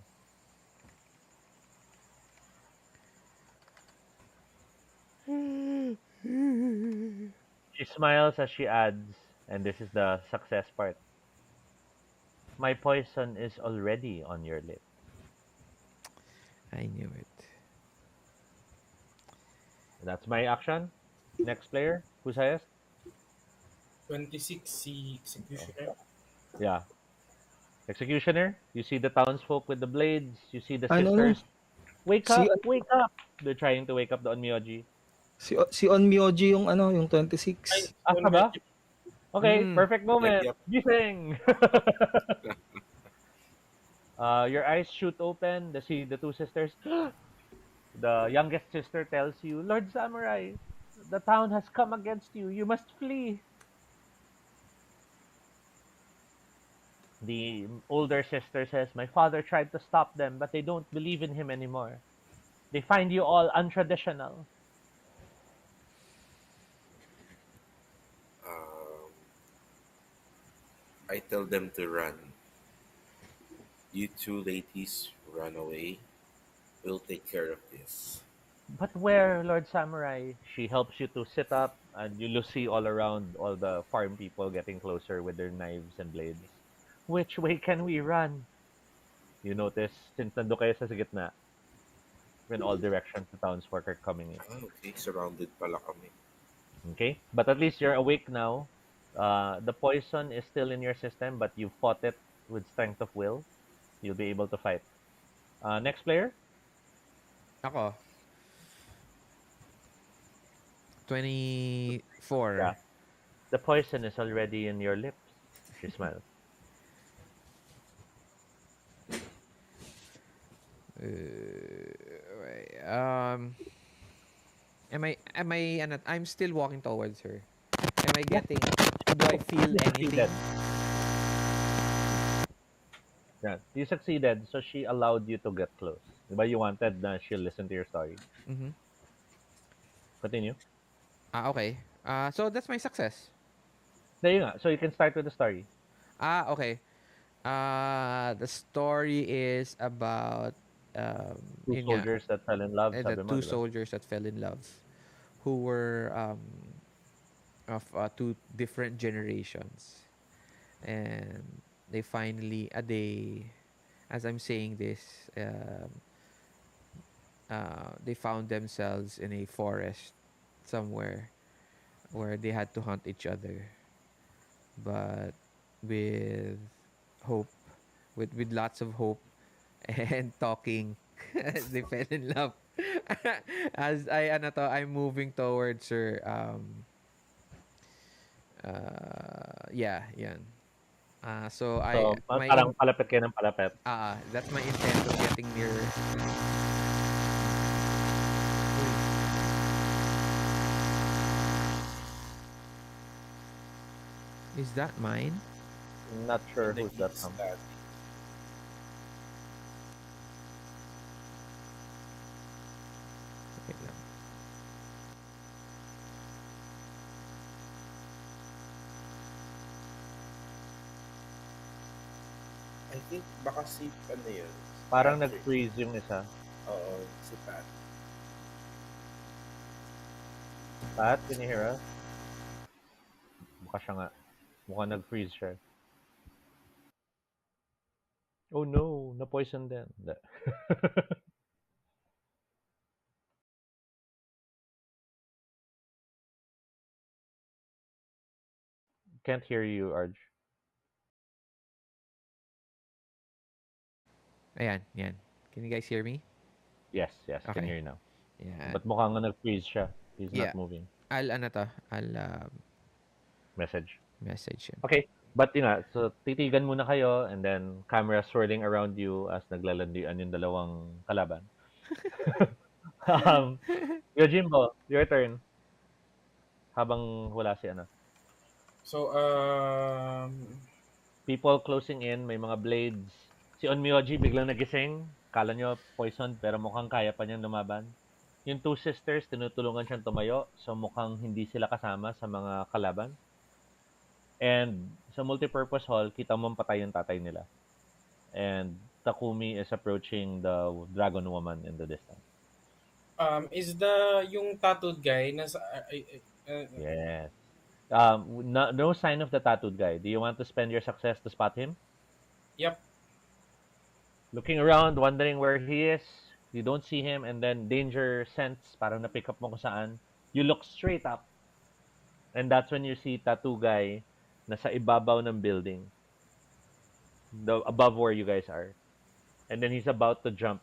She smiles as she adds, and this is the success part. My poison is already on your lips. I knew it. That's my action. Next player, who's highest? 26, si Oh, Executioner. yeah, executioner. You see the townsfolk with the blades. You see the Ano, no? sisters. Wake Si, up! Wake up! They're trying to wake up the Onmyoji. si Onmyoji yung ano, yung Ay, 26. Ah, on ka ba? Magic. Okay, Mm. perfect Yep, moment. yep. Gising! Your eyes shoot open. See the two sisters. The youngest sister tells you, Lord Samurai, the town has come against you. You must flee. The older sister says, my father tried to stop them, but they don't believe in him anymore. They find you all untraditional. Um, I tell them to run. You two ladies run away. We'll take care of this. But where, Lord Samurai? She helps you to sit up, and you see all around all the farm people getting closer with their knives and blades. Which way can we run? You notice, since nando kayo sa gitna, in all directions the townsfolk are coming in. Ah, okay. Surrounded pala kami. Okay? But at least you're awake now. The poison is still in your system, but you fought it with strength of will. You'll be able to fight. Next player? Ako, Yeah. 24. The poison is already in your lips. She smiles. Wait, I'm still walking towards her. Am I Yeah, getting, do I feel you anything? succeeded. Yeah, you succeeded, so she allowed you to get close. Diba you wanted na she'll listen to your story. Mm-hmm. Continue. Okay. So that's my success. There you go. So you can start with the story. Okay. The story is about, Two yun nga, soldiers that fell in love, the sabi mo, two diba? soldiers that fell in love, who were of two different generations, and they, as I'm saying this, they found themselves in a forest somewhere where they had to hunt each other, but with hope, with lots of hope and talking, they fell in love. As I'm moving towards her. Yeah, yan. So I So, my parang in palapit kayo ng palapit. that's my intent of getting nearer. Uy, is that mine? Not sure And who's then that he's from. that. Wait lang. I think baka si, ano yun? Parang Patrick. nag-freeze yung isa. Oo, si Pat. Pat, can you hear us? Mukha siya nga. Mukha nag-freeze siya. Oh no, na-poison din. Hindi. Can't hear you, Arj. Ayan, yan. Can you guys hear me? Yes, yes, can Okay. hear you now. Yan. But mukhang nga nag-freeze siya. He's not Yeah. moving. I'll Message. message him. Okay. But yun nga, so titigan muna kayo and then camera swirling around you as naglalandian yung dalawang kalaban. um, Yojimbo, your turn. Habang wala si ano. So, People closing in, may mga blades. Si Onmyoji biglang nagising. Kala nyo poison pero mukhang kaya pa niyang lumaban. Yung two sisters, tinutulungan siyang tumayo, so mukhang hindi sila kasama sa mga kalaban. And sa multipurpose hall, kita mong patay yung tatay nila. And Takumi is approaching the dragon woman in the distance. Is yung tattooed guy nasa Yes. No sign of the tattooed guy. Do you want to spend your success to spot him? yep. Looking around, wondering where he is. You don't see him, and then danger sense, parang na-pick up mo kung saan. You look straight up, and that's when you see tattoo guy nasa ibabaw ng building, above where you guys are. And then he's about to jump.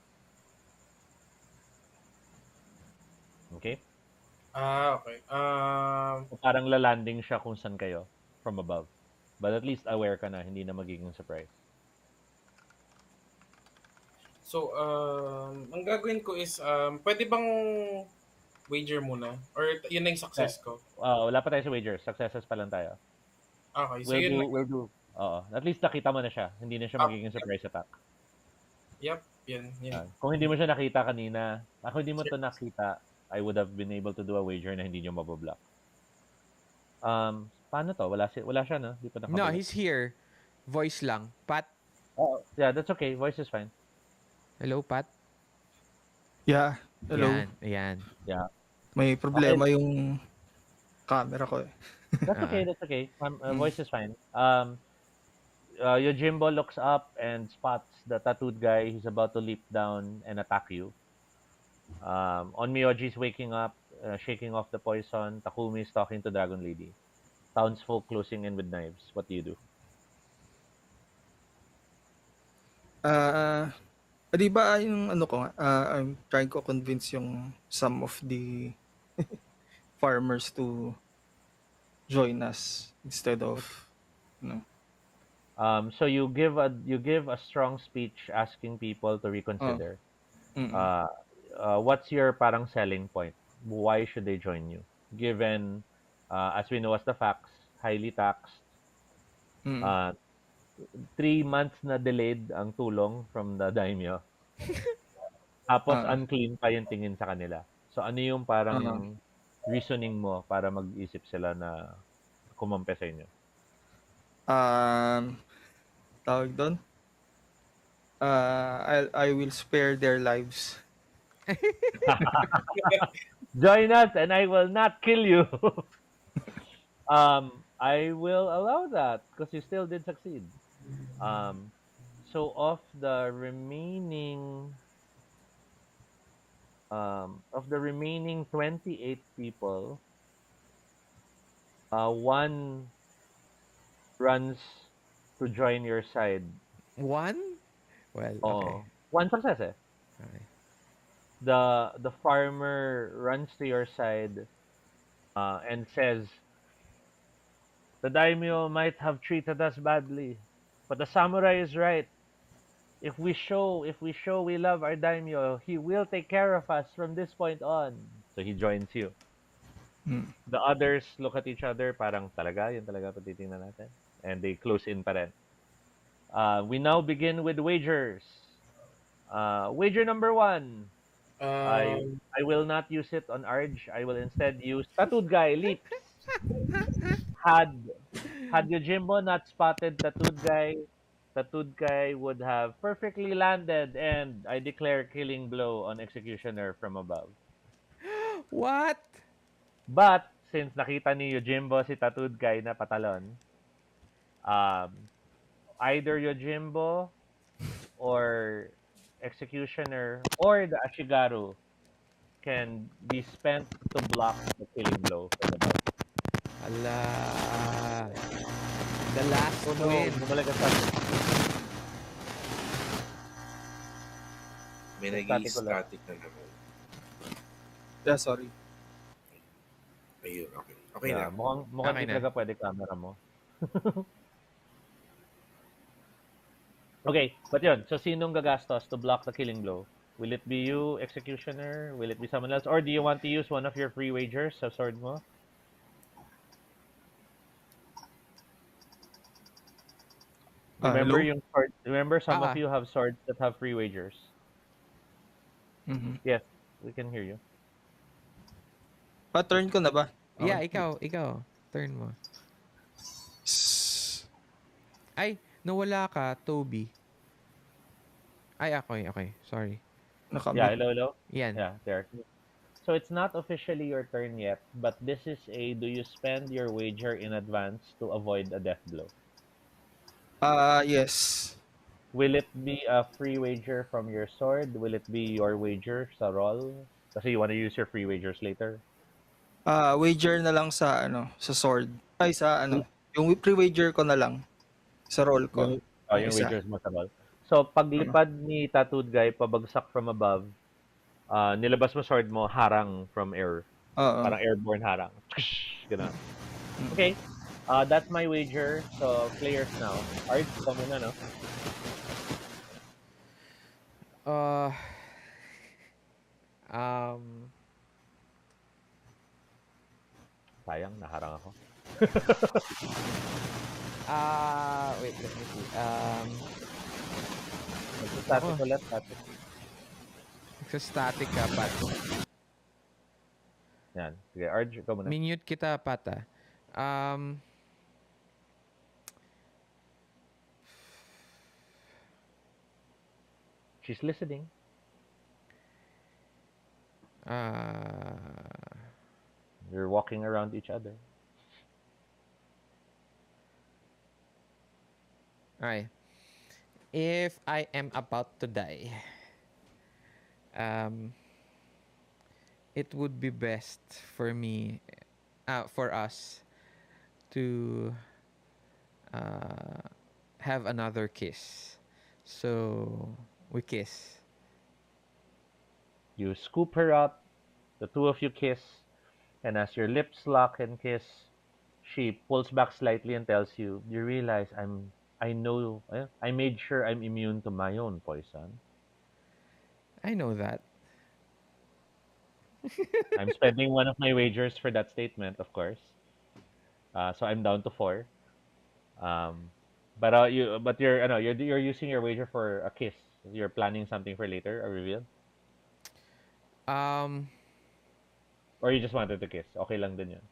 Okay? Okay. So parang lalanding siya kung saan kayo from above. But at least aware ka na, hindi na magiging surprise. So, ang gagawin ko is, pwede bang wager muna? Or yun na yung Eh, success ko? wala pa tayo sa wager. Successes pa lang tayo. Okay, so yun lang. We'll do. Oo. At least nakita mo na siya. Hindi na siya magiging Yep, surprise attack. yep, yun. Kung hindi mo siya nakita kanina, ako hindi mo to nakita, I would have been able to do a wager na hindi nyo mabablock. Paano to? Wala siya, no? Hindi pa No, nakablock. he's here. Voice lang. Pat. Oh, yeah, that's okay. Voice is fine. Hello, Pat. Yeah, hello. Ayan. Yeah. May problema yung camera ko eh. That's okay. That's okay. Mm. Voice is fine. Yojimbo looks up and spots the tattooed guy. He's about to leap down and attack you. Onmyoji's waking up, shaking off the poison. Takumi is talking to Dragon Lady. Townsfolk closing in with knives. What do you do? Di ba yung ano ko nga, I'm trying to convince yung some of the farmers to join us instead of no. So you give a strong speech asking people to reconsider. Mm. What's your parang selling point? Why should they join you? Given, as we know as the facts, highly taxed, Mm. 3 months na delayed ang tulong from the daimyo. Tapos Ah. unclean pa yung tingin sa kanila. So ano yung parang reasoning mo para mag-isip sila na kumampi sa inyo? Tawag doon? I will spare their lives. Join us and I will not kill you. I will allow that because you still did succeed. So of the remaining 28 people, one runs to join your side. One? Well, okay. Oh, one success eh. Okay. The farmer runs to your side and says, "The daimyo might have treated us badly, but the samurai is right. If we show we love our daimyo, he will take care of us from this point on." So he joins you. Mm. The others look at each other, parang talaga, yun talaga patitingnan natin. And they close in pa rin. We now begin with wagers. Wager number 1. I will not use it on Arj. I will instead use Tattooed Guy Leaps. Had Yojimbo not spotted Tattooed Guy would have perfectly landed, and I declare killing blow on Executioner from above. What? But since nakita ni Yojimbo si Tattooed Guy na patalon, either Yojimbo or Executioner or the Ashigaru can be spent to block the killing blow from above. Ala. The last Oh no, win. bumalik ang static. May Static ulit. nag-i-static na naman. Yeah, sorry. Ayun, okay. Okay Yeah, na. mukhang Okay di na. talaga pwede camera mo. Okay, but yun. So, sinong gagastos to block the killing blow? Will it be you, Executioner? Will it be someone else? Or do you want to use one of your free wagers sa sword mo? Remember Hello? yung sword? Remember some of Ah. you have swords that have free wagers. Mhm. Yes, we can hear you. Pa-turn ko na ba? Yeah, Okay. ikaw. Turn mo. S- Ay, nawala ka, Toby. Ay, okay. Sorry. Yeah, Nakamute. hello, hello. Yan. Yeah, there. So it's not officially your turn yet, but this is a do you spend your wager in advance to avoid a death blow? Yes. Will it be a free wager from your sword? Will it be your wager sa roll? Kasi you want to use your free wagers later. Wager na lang sa ano, sa sword. Ay, sa ano, yung pre-wager ko na lang sa roll ko. Yung, Yung yung isa. wagers mo sa roll. So, Oo. paglipad ni Tattooed Guy pabagsak from above, nilabas mo sword mo, harang from air. Oo. Parang airborne harang. Ganun. Mm. Okay. That's my wager. So, players now. Arj, ikaw muna, no? Uh, um, Sayang, naharang ako. wait, let me see. Magsastatic Ako, ulit, static. nagsa-static ka, Pat. Yan. Sige, Arj, ikaw muna. Minute kita, Pat, Um, She's listening. uh, You're walking around each other. ay. If I am about to die, um, it would be best for me, for us, to uh, have another kiss. So, we kiss. You scoop her up, the two of you kiss, and as your lips lock and kiss, she pulls back slightly and tells you, "You realize I know, I made sure I'm immune to my own poison. I know that. I'm spending one of my wagers for that statement, of course. So I'm down to four. Um, but you're using your wager for a kiss. You're planning something for later, a reveal, Um, or you just wanted to kiss. Okay lang din yun.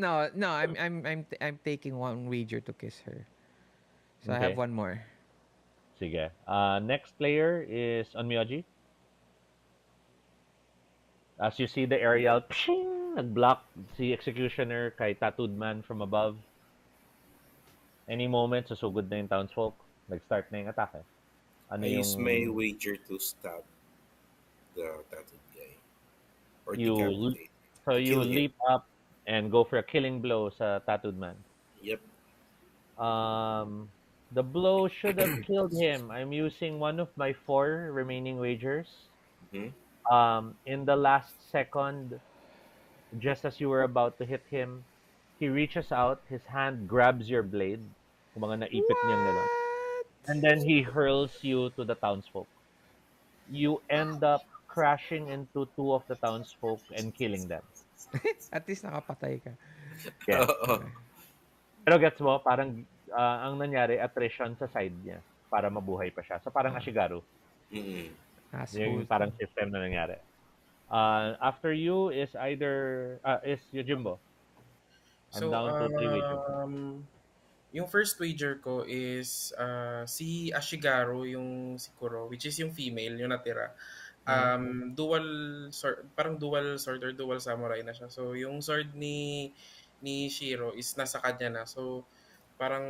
no, I'm taking one wager to kiss her. So I have Okay, one more. sige. Next player is Onmyoji. As you see the aerial, pshing, nag-block si Executioner kay Tattooed Man from above. Any moment, susugod na yung townsfolk. Nag-start na yung atake. Ano I use my yung wager to stab the tattooed guy or you decapitate so to you kill him. leap up and go for a killing blow sa Tattooed Man. Yep. Um, the blow should have killed him. I'm using one of my four remaining wagers. Hmm. In the last second, just as you were about to hit him, he reaches out, his hand grabs your blade, kung mga naipit niyang gano'n, What? and then he hurls you to the townsfolk. You end up crashing into two of the townsfolk and killing them. At least nakapatay ka. Yes. Oo. Okay. Pero gets mo, parang ang nangyari, attrition sa side niya para mabuhay pa siya. So parang Ah, Ashigaru. Mm-mm. asshole Yung to. parang system na nangyari. After you is either, is Yojimbo. I'm So, down to three wagers. yung first wager ko is si Ashigaru, yung si Kuro, which is yung female, yung natira. Mhm. Dual sword, parang dual sword or dual samurai na siya. So, yung sword ni Shiro is nasa kanya na. So, parang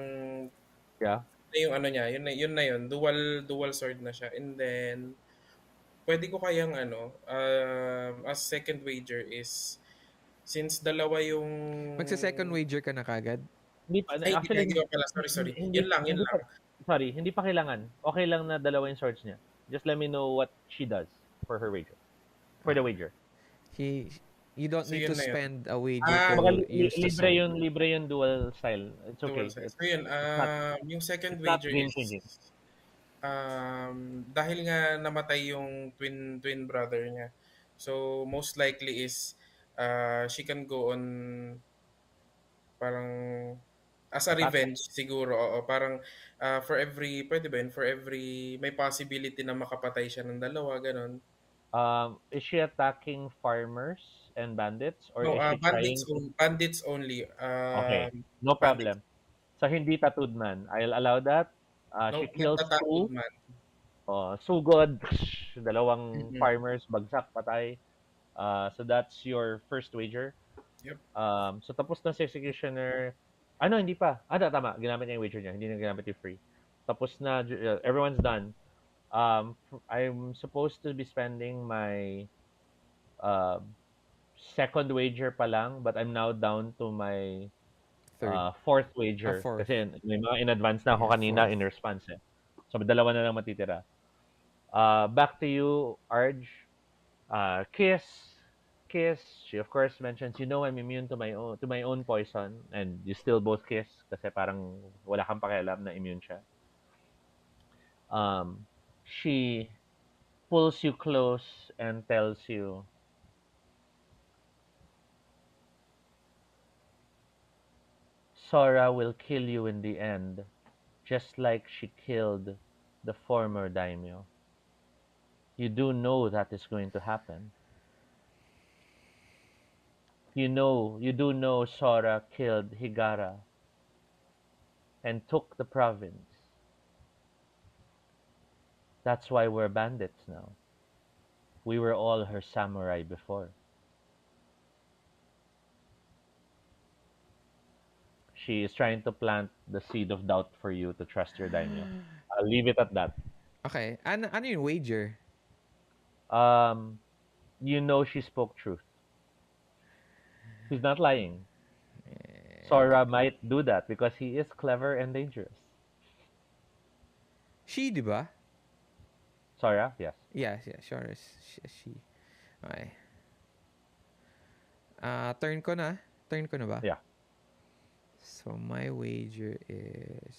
Yeah. na yung ano niya, yun na yun, dual sword na siya. And then pwede ko kayang ano, as second wager is since dalawa yung Magsa-second wager ka na kagad? Hindi pa, ay actually, hindi ko pala, sorry. hindi, Yun lang, yun hindi pa, lang. sorry, hindi pa kailangan. Okay lang na dalawa yung swords niya. Just let me know what she does for her wager. For the Ah, wager. he, you don't So need to yun na yun. spend a wager Ah, Kumbaga, to use the sword. libre yun dual style. It's dual okay. size. So yun, It's not, yung second it's not wager game is changing. dahil nga namatay yung twin brother niya. So most likely is she can go on parang as a Attack. revenge siguro. Oo, parang for every pwede ba yun? For every may possibility na makapatay siya ng dalawa, ganun. Is she attacking farmers and bandits, or No, is she trying to? bandits only. Okay, no Bandits. problem. So hindi tattooed man. I'll allow that. No, She not kills tattooed two. man. Sugod. Dalawang Mm-mm. farmers, bagsak, patay. So that's your first wager. Yep. So tapos na si executioner. Ano, hindi pa. Tama. Ginamit niya yung wager niya. Hindi na ginamit yung free. Tapos na, everyone's done. I'm supposed to be spending my uh, second wager pa lang, but I'm now down to my Third. fourth A wager. fourth. Kasi may mga in advance na ako Yeah, kanina fourth. in response eh. So, dalawa na lang matitira. Back to you, Arj. Kiss. Kiss. She of course mentions, I'm immune to my own poison, and you still both kiss kasi parang wala kang pakialam na immune siya. She pulls you close and tells you, Sora will kill you in the end, just like she killed the former daimyo. You do know that is going to happen. You do know Sora killed Higara and took the province. That's why we're bandits now. We were all her samurai before. She is trying to plant the seed of doubt for you to trust your daimyo. I'll leave it at that. Okay. Ano yung wager? Um, she spoke truth. She's not lying. Sora might do that because he is clever and dangerous. She, di ba? Sora, yes. Yeah, sure. She. Okay. Turn ko na. Turn ko na ba? Yeah. So, my wager is...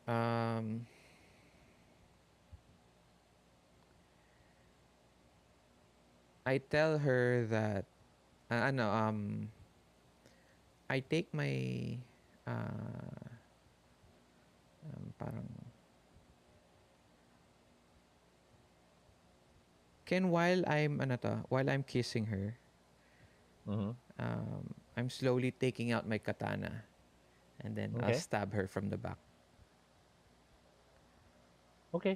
Um, I tell her that... I take my... parang... while I'm kissing her, Mm-hmm. I'm slowly taking out my katana, and then I'll Okay. stab her from the back. Okay.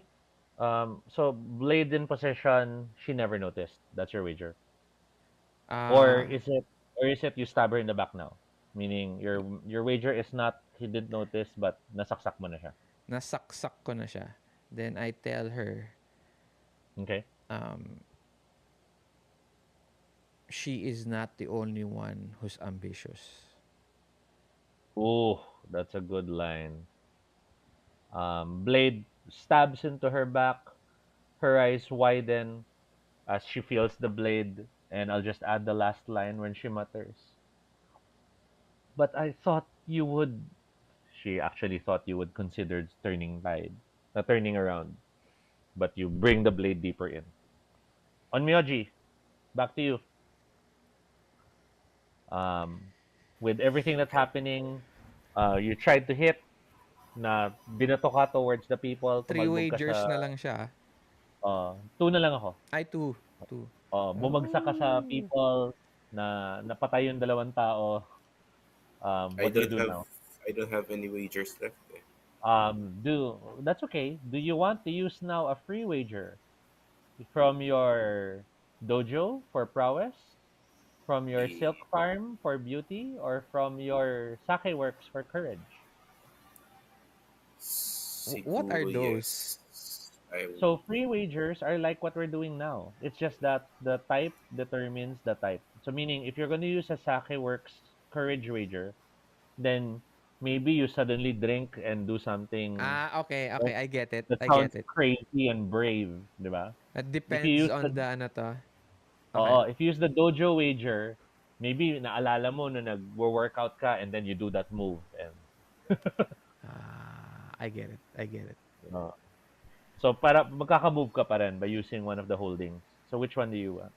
So blade in possession, she never noticed. That's your wager. Or Uh, is it you stab her in the back now? Meaning your wager is not he didn't notice but nasaksak mo na siya. Nasaksak ko na siya. Then I tell her, Okay? um, she is not the only one who's ambitious. Ooh, that's a good line. Blade stabs into her back. Her eyes widen as she feels the blade, and I'll just add the last line when she mutters. But I thought you would. She actually thought you would consider turning around, but you bring the blade deeper in. On Myoji, back to you. Um, with everything that's happening, you tried to hit, na binato ka towards the people, 3 tumalbog ka wagers sa, na lang siya. two na lang ako. Ay, 2. 2. Bumagsak ka sa Oh. people, na napatay yung dalawang tao. I What do you don't do have now? I don't have any wagers left. Eh. That's okay. Do you want to use now a free wager from your dojo for prowess, from your The silk farm for beauty, or from your sake works for courage? What are siguro those? yes. I So free wagers are like what we're doing now. It's just that the type determines the type. So meaning if you're going to use a sake works courage wager, then maybe you suddenly drink and do something Okay, that, okay. I get it. that I sounds get it. crazy and brave, di ba? It If you depends use on the the ano to. Okay. if you use the dojo wager, maybe naalala mo na nag-workout ka and then you do that move and I get it. I get it. uh, so para magkaka-move ka pa rin by using one of the holdings. So which one do you want?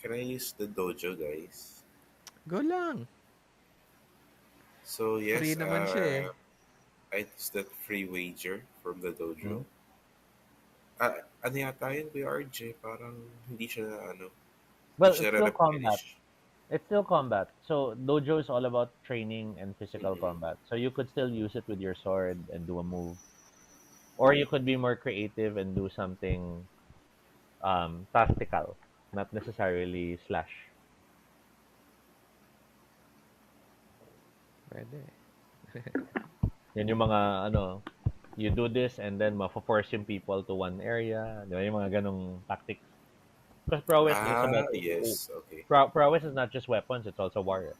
can I use the dojo, guys? Go lang. So Free yes, naman siya eh. It's that free wager from the dojo. Mhm. Ano yata yun, Kuya RJ? Parang hindi siya ano, hindi Well, siya it's still combat. replenish. It's still combat. So dojo is all about training and physical Mm-mm. combat. So you could still use it with your sword and do a move, or you could be more creative and do something tactical, not necessarily slash. Pwede. Yan yung mga ano, you do this and then force yung people to one area. Di ba? Yung mga ganong tactics. Because prowess is Ah, about yes. Okay. prowess is not just weapons; it's also warrior.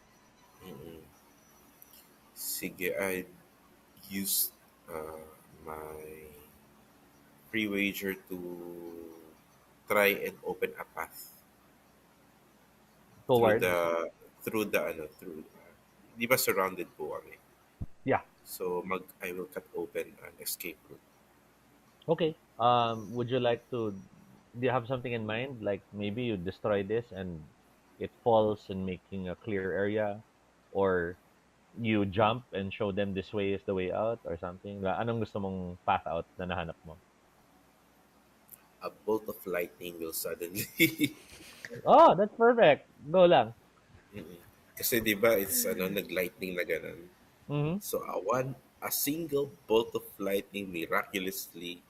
Mm-mm. Sige, I used uh, my free wager to try and open a path through Towards the ano through di ba surrounded po kami. yeah. So I will cut open an escape route. Okay. Would you like to? Do you have something in mind? Like maybe you destroy this and it falls in making a clear area, or you jump and show them this way is the way out, or something. Anong gusto mong path out na nahanap mo? A bolt of lightning will suddenly Oh, that's perfect. Go lang. Mm-mm. Kasi 'di ba it's ano nag-lightning na ganun. Mm-hmm. So a single bolt of lightning miraculously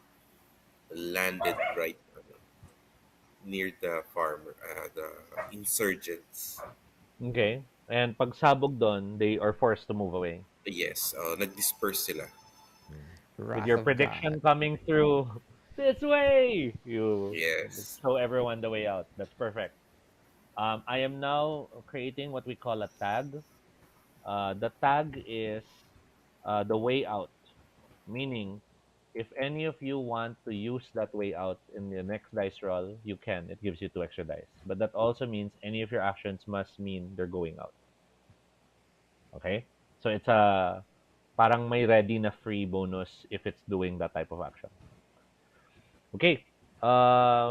landed right near the farmer, the insurgents. Okay. And pagsabog doon, they are forced to move away. Yes, nag-disperse sila. With Wrath your of God. prediction coming through this way, you Yes. show everyone the way out. That's perfect. I am now creating what we call a tag. The tag is the way out, meaning if any of you want to use that way out in the next dice roll, you can. It gives you 2 extra dice. But that also means any of your actions must mean they're going out. Okay? So it's a parang may ready na free bonus if it's doing that type of action. Okay.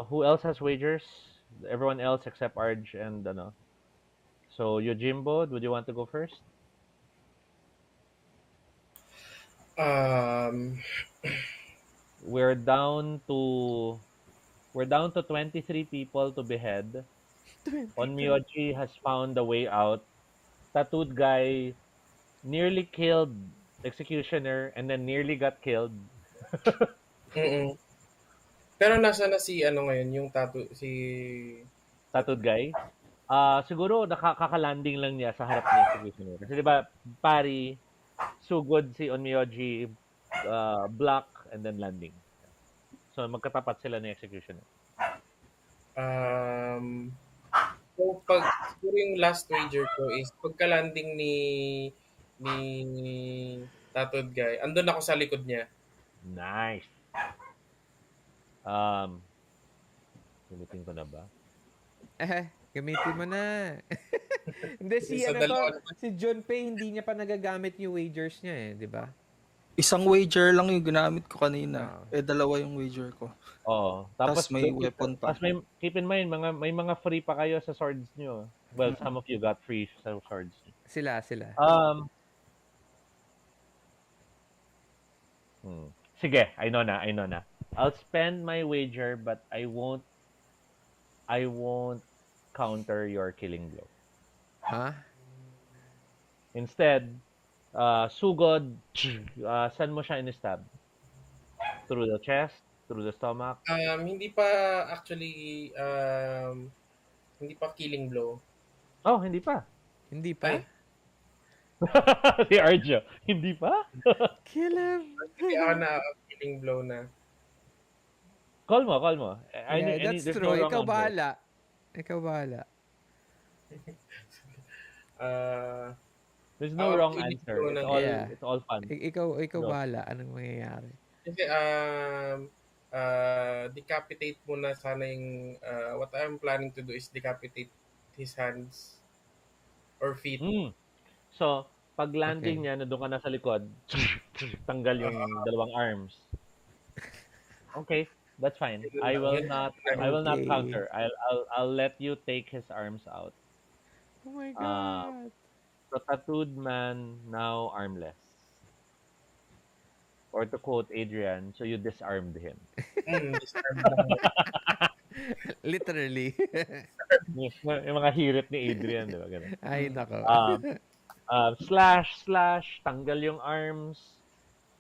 Who else has wagers? Everyone else except Arj and ano. So Yojimbo, would you want to go first? Um, We're down to we're down to 23 people to behead. 23. Onmyoji has found the way out. Tattooed guy nearly killed executioner and then nearly got killed. mm. Pero nasa na si ano ngayon, yung tattoo, si Tattooed tattoo guy? guy. Siguro nakakakalanding lang niya sa harap ni executioner. Kasi 'di ba, pari, sugod si Onmyoji, block and then landing. So magkatapat sila ni executioner. Um, so pag siguro yung last wager ko is pagka-landing ni tattooed guy, andun ako sa likod niya. Nice. Um, Pilitin ko na ba? Gamitin mo na. Hindi, Kasi si sa ano to, dalawa naman, si John Pay, hindi niya pa nagagamit yung wagers niya eh, di ba? Isang wager lang yung ginamit ko kanina. Oo. Dalawa yung wager ko. Oo. Tapos Tapos may weapon pa. keep in mind may mga free pa kayo sa swords nyo. Well, some of you got free sa swords. Sila. Um, Sige, I know na. I'll spend my wager but I won't counter your killing blow. Ha? Instead, sugod, saan mo siya in-stab? Through the chest, through the stomach. hindi pa actually, hindi pa killing blow. Oh, hindi pa. Hindi Ay, pa? Si Arjo, hindi pa? Kill him! hindi ako na killing blow na. Call mo. Yeah, that's There's true. no wrong Ikaw answer. bahala. Ikaw bahala. Ah, There's no ako wrong killing answer. blow It's na. all Yeah. it's all fun. Ikaw Go. bahala. Anong mangyayari? Kasi decapitate muna sana yung what I'm planning to do is decapitate his hands or feet. So, pag Okay. landing niya, na doon ka na sa likod, tanggal yung dalawang arms. Okay, that's fine. I will not Okay. counter. I'll let you take his arms out. Oh my Uh, God. the tattooed man now armless. or to quote Adrian, so you disarmed him. Disarm lang yun. Literally. Yung mga hirit ni Adrian, di ba? Ganun. Ay, nako. Um, slash, tanggal yung arms,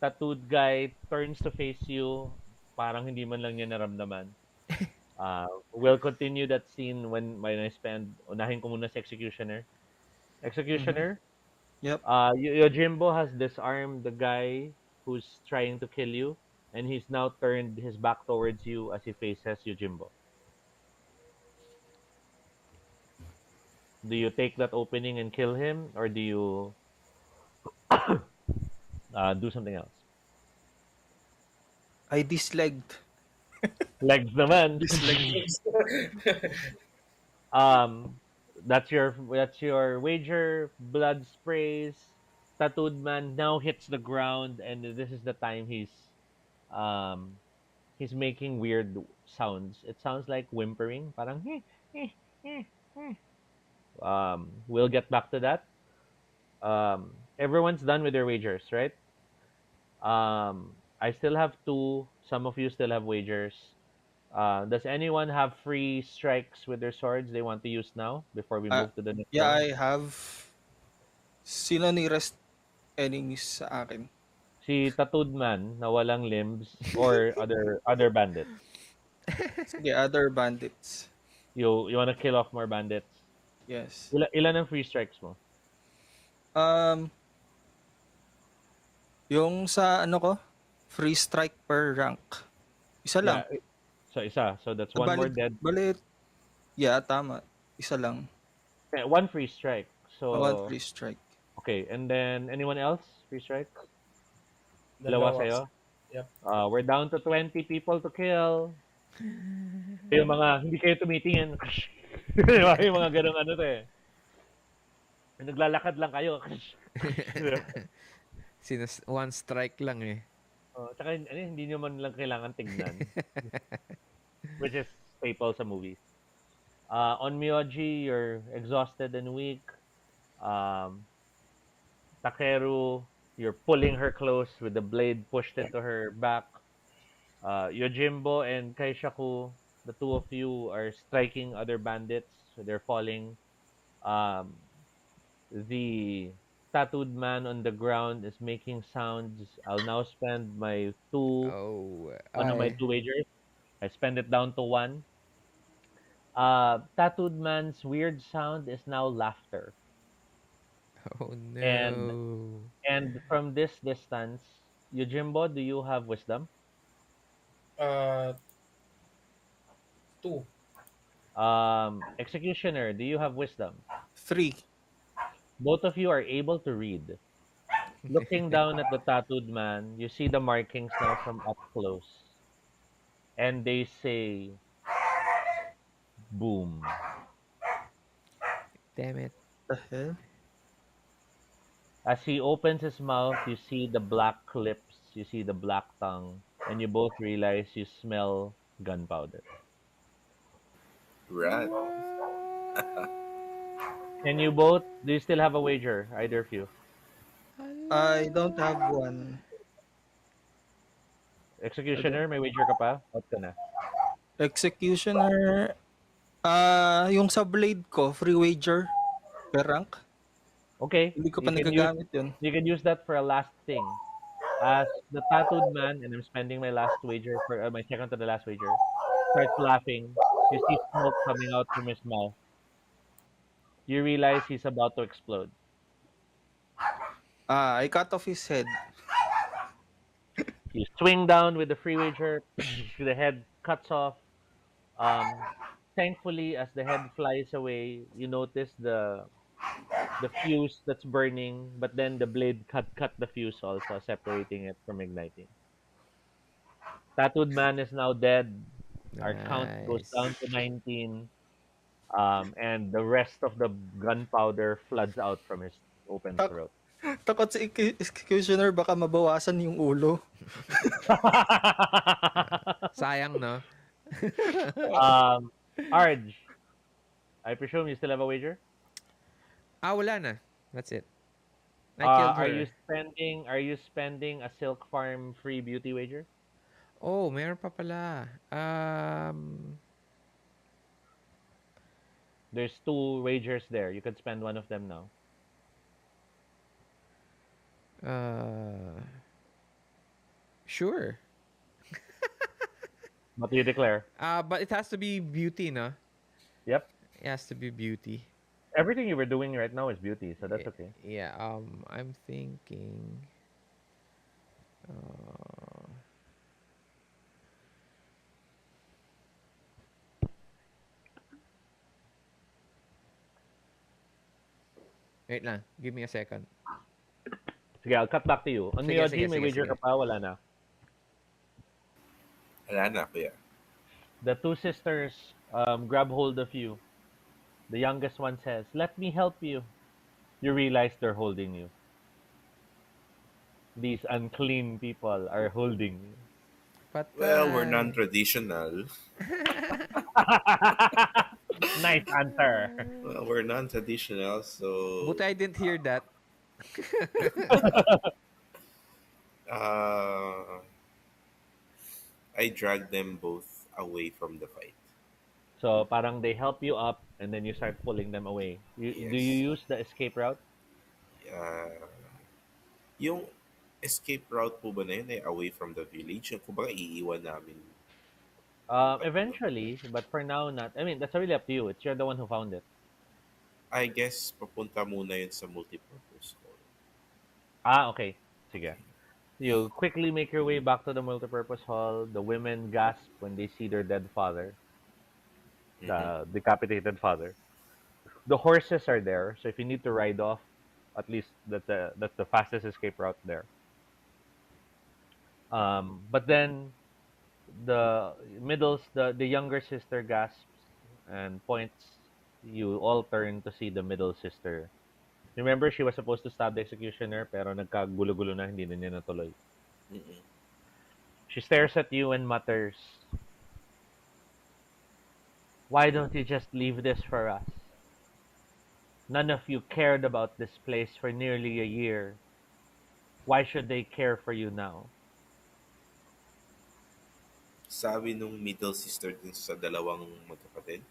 tattooed guy turns to face you, parang hindi man lang niya naramdaman. We'll continue that scene when I spend, unahin ko muna sa Executioner. Mhm. Executioner, Yep. Yojimbo has disarmed the guy who's trying to kill you, and he's now turned his back towards you as he faces Yojimbo. Do you take that opening and kill him, or do you do something else? I disliked. Legs naman. Disliked. Um, that's your wager. Blood sprays. Tattooed man now hits the ground, and this is the time um he's making weird sounds. It sounds like whimpering, parang we'll get back to that. Everyone's done with their wagers, right? I still have two. Some of you still have wagers. Does anyone have free strikes with their swords they want to use now before we Ah, move to the next yeah, round? I have sino nearest enemies sa akin. Si Tattooed Man na walang limbs or other bandits. Sige, other bandits. You wanna kill off more bandits? Yes. Ilan ang free strikes mo? Um, yung sa ano ko, free strike per rank. Isa lang. Yeah, so isa. So that's one more Bali, dead. bali, yeah, tama. Isa lang. One free strike. One So free strike. okay, and then anyone else? Free strike? Dalawa Dalawa. sa'yo? Yep. We're down to 20 people to kill. Yung mga hindi kayo tumitingin. Di ba? Yung mga ganong ano to eh. Naglalakad lang kayo. One strike lang eh. Tsaka hindi nyo man lang kailangan tignan. Which is staple sa movies. On Miyoji, you're exhausted and weak. Takeru, you're pulling her close with the blade pushed into her back. Yojimbo and Kaishaku, the two of you are striking other bandits. So they're falling. The tattooed man on the ground is making sounds. I'll now spend my Oh, one of my ay. two wagers. I spend it down to one. Tattooed man's weird sound is now laughter. Oh And no. and from this distance, Yojimbo, do you have wisdom? Uh, 2. Executioner, do you have wisdom? 3. Both of you are able to read. Looking down at the tattooed man, you see the markings now from up close. And they say, boom. Damn it. The hell? As he opens his mouth, you see the black lips, you see the black tongue, and you both realize you smell gunpowder. Right. And you both, do you still have a wager, either of you? I don't have one. I don't. Executioner, may wager ka pa? Out ka na. Executioner, yung sa blade ko, free wager per rank. Okay, Hindi ko pa nagagamit yun. you can use that for a last thing. As the tattooed man, and I'm spending my last wager for my second to the last wager, starts laughing. You see smoke coming out from his mouth. You realize he's about to explode. I cut off his head. You swing down with the free wager. The head cuts off. Thankfully, as the head flies away, you notice the fuse that's burning, but then the blade cut the fuse also, separating it from igniting. Tattooed man is now dead. Our count goes Nice. down to 19. And the rest of the gunpowder floods out from his open Tak throat. takot si executioner baka mabawasan yung ulo. Sayang, no? Arj, I presume you still have a wager? Wala na. That's it. I killed Are you her. spending a silk farm free beauty wager? Oh, meron pa pala. There's two wagers there. You can spend one of them now. Uh, sure. What do you declare? But it has to be beauty, no? Yep. It has to be beauty. Everything you were doing right now is beauty, so that's Yeah, okay. yeah. I'm thinking. Uh, wait lang. Give me a second. Sige, I'll cut back to you. On Sige, Myoji, sige, may sige, wager ka sige. pa? Wala na. Wala na, kuya. The two sisters grab hold of you. The youngest one says, "Let me help you." You realize they're holding you. These unclean people are holding you. Well, we're Patay. non-traditional. Nice answer. Well, we're non-traditional, so Buti I didn't hear that. uh, I dragged them both away from the fight. So parang they help you up and then you start pulling them away. Do you Yes. use the escape route? Uh, yung escape route po ba na yun ay away from the village? Yung kumbaga iiwan namin yung tatlo. Eventually, but for now not. I mean, that's really up to you. It's you're the one who found it. I guess papunta muna yun sa multipurpose hall. Okay. Sige. You quickly make your way back to the multipurpose hall. The women gasp when they see their dead father, Mm-hmm. the decapitated father. The horses are there, so if you need to ride off, at least that's the fastest escape route there. But then the younger sister gasps and points. You all turn to see the middle sister. Remember, she was supposed to stab the executioner, pero nagkagulo-gulo na, hindi na niya natuloy. Mm-mm. She stares at you and mutters, "Why don't you just leave this for us? None of you cared about this place for nearly a year. Why should they care for you now?" Sabi nung middle sister dun sa dalawang magkapatid?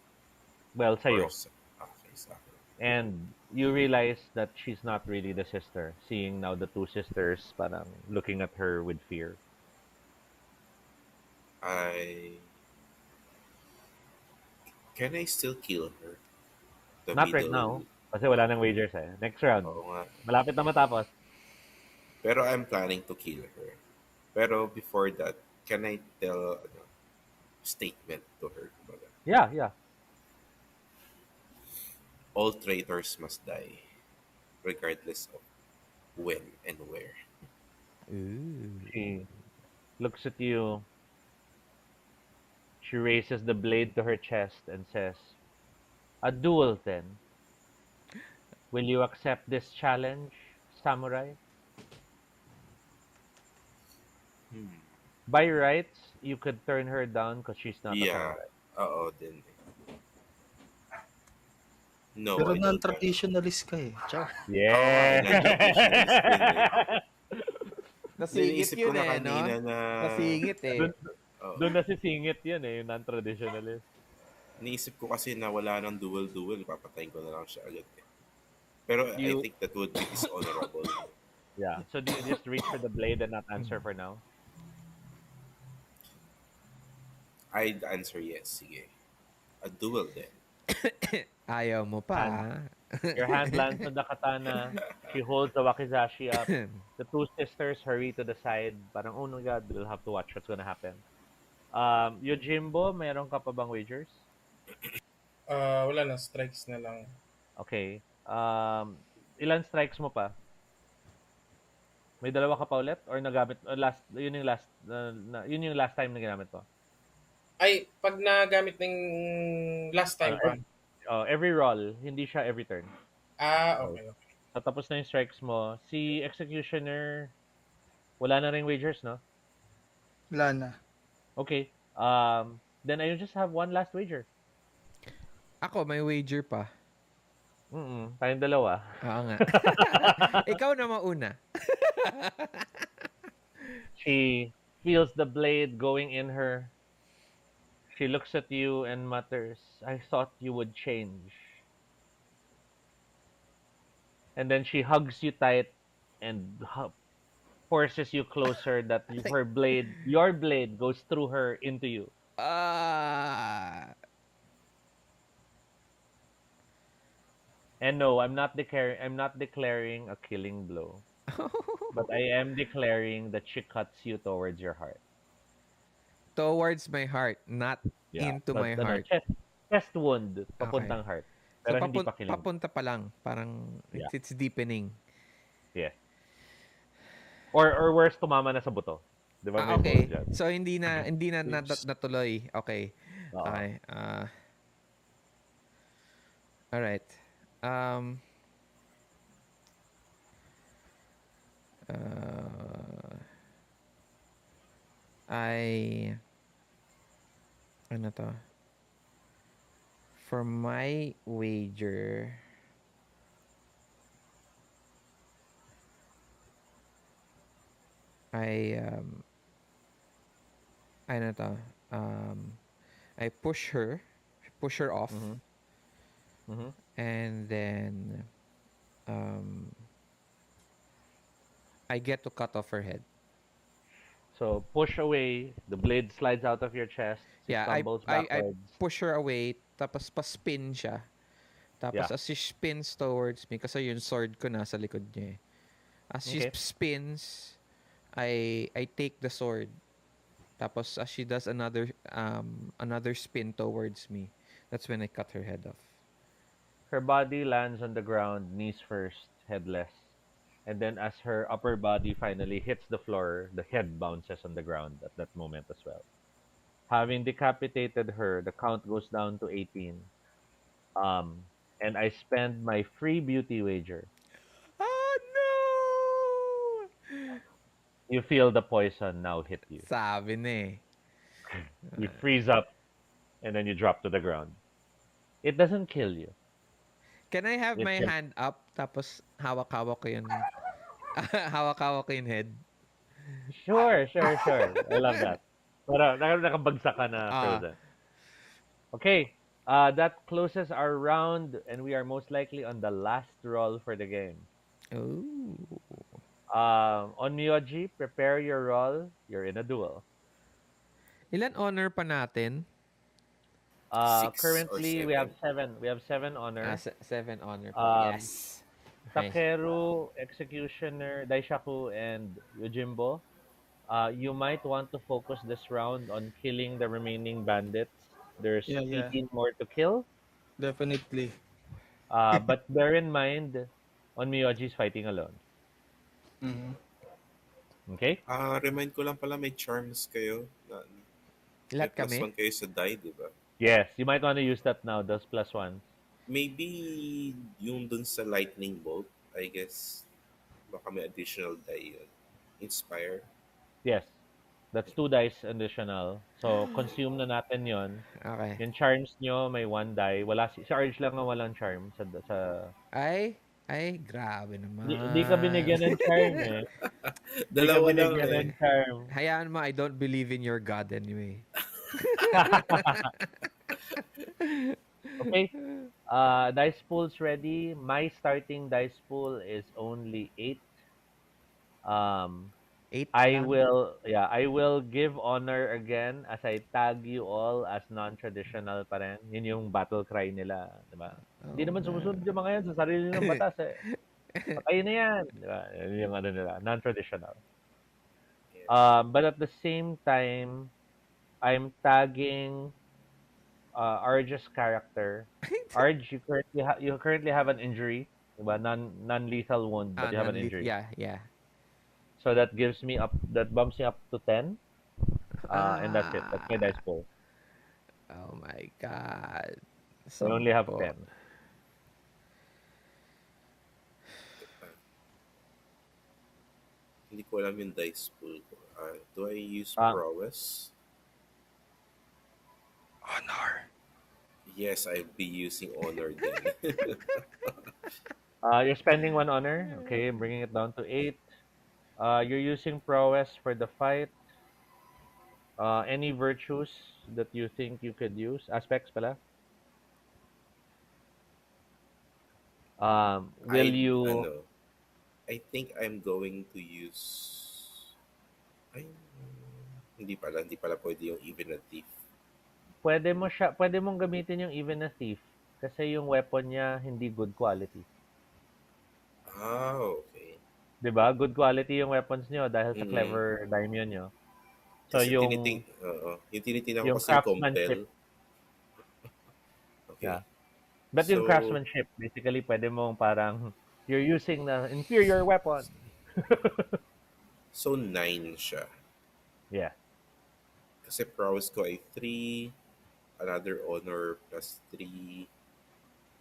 Well, Or sa'yo. sa... Okay, sa akin. And you realize that she's not really the sister, seeing now the two sisters parang looking at her with fear. I... Can I still kill her? The Not right now, middle... kasi wala nang wagers eh. Next round. Oo nga. Malapit na matapos. Pero I'm planning to kill her. Pero before that, can I tell statement to her? Kumbaga, Yeah, yeah. all traitors must die, regardless of when and where. Ooh. She looks at you. She raises the blade to her chest and says, "A duel then. Will you accept this challenge, samurai?" Hmm. By rights, you could turn her down because she's not a Yeah. samurai. Oo, din. No, Pero I don't want. non-traditionalist ka eh. Char. Oo nga, Yeah. non-traditionalist din eh. Nasingit Naisip ko yun na eh, no? kanina na... Nasingit eh. Dun, Oo. dun nasisingit yun eh, yung non-traditionalist. Naisip ko kasi na wala nang duel-duel, papatayin ko na lang siya agad eh. Pero I You, think that would be dishonorable. yeah. So do you just reach for the blade and not answer for now? I'd answer yes, sige. A duel then. Ayaw mo pa. Hand, your hand lands on the katana. She holds the wakizashi up. The two sisters hurry to the side. Parang, oh my god, we'll have to watch what's gonna happen. Yojimbo, meron ka pa bang wagers? Wala na, strikes na lang. Okay. Ilan strikes mo pa? May dalawa ka pa ulit? Or nagamit, yun yung yun yung last time na ginamit mo? Ay, pag nagamit ng last time pa. Every roll, hindi siya every turn. Okay. Okay, okay. So, tapos na yung strikes mo. Si Executioner, wala na rin wagers, no? Wala na. Okay. Then I just have one last wager. Ako, may wager pa. Tayong dalawa. Oo nga. Ikaw na mauna. She feels the blade going in her. She looks at you and mutters, "I thought you would change." And then she hugs you tight and forces you closer that your blade goes through her into you. Ah. And no, I'm not declaring a killing blow, but I am declaring that she cuts you towards your heart. Towards my heart, not Yeah. into But my ano, heart. chest wound Okay. papuntang heart. So Pero hindi pa killing. papunta pa lang, parang Yeah. it's deepening. Yes. Or worse, tumama na sa buto. 'Di ba may bone Okay. dyan? So hindi na Oops. natuloy. Okay. Oo. Okay. All right. Um uh I ano to? For my wager, I ano to? Um I push her off, Mhm. Mhm. and then um I get to cut off her head. So push away, the blade slides out of your chest, she Yeah, stumbles I backwards. push her away, tapos pa-spin siya. Tapos Yeah. as she spins towards me, kasi yung sword ko nasa likod niya eh. As she Okay. spins, I take the sword. Tapos as she does another spin towards me, that's when I cut her head off. Her body lands on the ground, knees first, headless. And then as her upper body finally hits the floor, the head bounces on the ground at that moment as well. Having decapitated her, the count goes down to 18. Um, and I spend my free beauty wager. Oh no! You feel the poison now hit you. Sabi na eh. You freeze up and then you drop to the ground. It doesn't kill you. Can I have It my just hand up tapos hawak-hawak ko yun? Hawak-hawak ko yung head? sure. I love that. Para nakabagsak ka na Ah. frozen. Okay. That closes our round, and we are most likely on the last roll for the game. Oh. On Miyoji, prepare your roll. You're in a duel. Ilan honor pa natin? Six or Currently, we have seven. seven. We have seven honor. 7 honor pa. Um, Yes. Okay. Takeru, Executioner, Daishaku, and Yojimbo. You might want to focus this round on killing the remaining bandits. There's Yeah, yeah, 18 more to kill. definitely. But bear in mind, on Miyoji's fighting alone. Mhm. Okay? Remind ko lang pala may charms kayo. May Lahat plus kami? one kayo sa die, di ba? Yes, you might want to use that now, those plus ones. Maybe yung dun sa lightning bolt, I guess, baka may additional die yun. Inspire. Yes. That's 2 dice additional. So, consume na natin yon. Okay. Yung charms nyo, may 1 die. Wala si Arch lang ang walang charm sa Ay, grabe Di ka naman. binigyan ng charm eh. Di ka Dalawa lang binigyan eh. ng charm. Hayaan mo, I don't believe in your God anyway. Okay. Dice pool's ready. My starting dice pool is only 8. Um, 8 I lang. will, yeah, I will give honor again as I tag you all as non-traditional pa rin. Yun yung battle cry nila, di ba? Hindi Oh, naman no. sumusunod yung mga yan sa sarili ng batas eh. Patayin na yan, di ba? Yun yung ano nila, non-traditional. Yes. But at the same time, I'm tagging Arj's character. Arj, you currently have an injury, di ba? Non-lethal wound, but you have an Non-lethal. injury. Yeah. So that bumps me up to 10. And that's it. That's my dice Ah. pool. Oh my God. I only have Sampo. 10. Hindi ko alam yung dice pool ko. Do I use Ah, prowess? Honor. Yes, I'll be using honor then. You're spending one honor. Okay, bringing it down to 8. You're using prowess for the fight. Any virtues that you think you could use? Aspects pala. Will I you? ano, I think I'm going to use ay hindi pala pwede yung even a thief. Pwede mong gamitin yung even a thief kasi yung weapon niya hindi good quality. Ah, okay. 'Di ba? Good quality yung weapons niyo dahil sa Mm. clever daimyo niyo. So Kasi yung tinitingnan ko yung kasi yung compel. craftsmanship, Okay. yeah. But yung So, craftsmanship, basically pwede mong parang you're using the inferior weapon. so 9 siya. Yeah. Kasi prowess ko ay 3, another honor plus 3.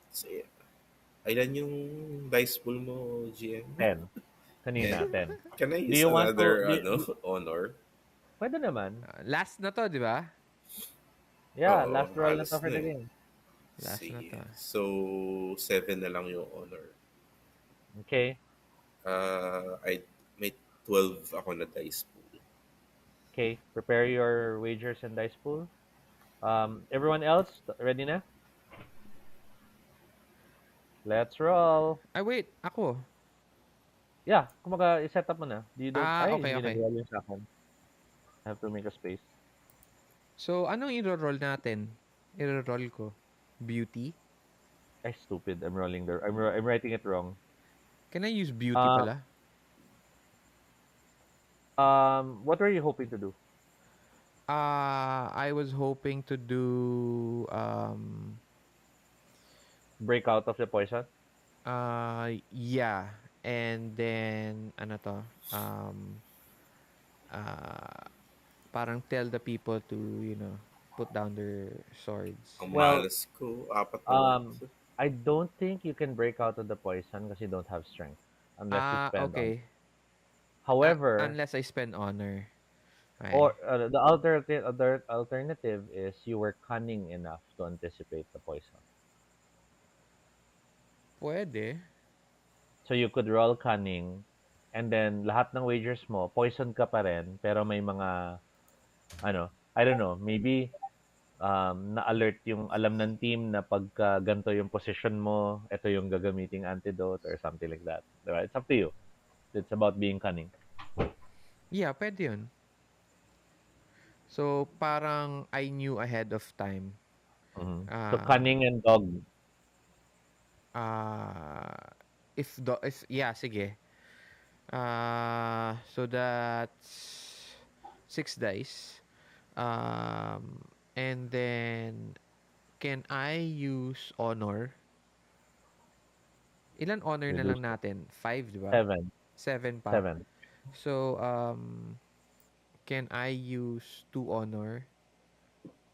Kasi, ilan yung dice pool mo, GM? 10. Kanina, 10. 10. Can I Do use you want to another honor? pwede naman. Last na to, di ba? Yeah, Oo, last roll na halos to for na the eh. game. Last na Sige. to. So, 7 na lang yung honor. Okay. May 12 ako na dice pool. Okay. Prepare your wagers and dice pool. Everyone else, ready na? Let's roll. Ay, wait. Ako. Yeah, kumaga, i-set up mo na. You don't, Okay, hindi okay. nagawa yun sa akin. I have to make a space. So, anong i-roll natin? I-roll ko. Beauty? Ay, stupid. I'm writing it wrong. Can I use beauty Um, pala? what were you hoping to do? I was hoping to do Break out of the poison? yeah, and then ano to? Uh parang tell the people to, put down their swords. Ang Well, malas ko, 4 na lang. um, I don't think you can break out of the poison because you don't have strength unless you spend on. Okay. However, Unless I spend honor. Okay. or the alternative is you were cunning enough to anticipate the poison. Pwede. So you could roll cunning and then lahat ng wagers mo, poison ka pa rin, pero may mga, I don't know, maybe na-alert yung alam ng team na pagka ganito yung position mo, ito yung gagamiting antidote or something like that. Diba? It's up to you. It's about being cunning. Yeah, pwede yun. So, parang I knew ahead of time. So cunning and dog. Yeah, sige. So that's 6 dice. And then can I use honor? Ilan honor You na do lang natin? 5, di ba? 7. 7 pa. 7. So, can I use 2 honor?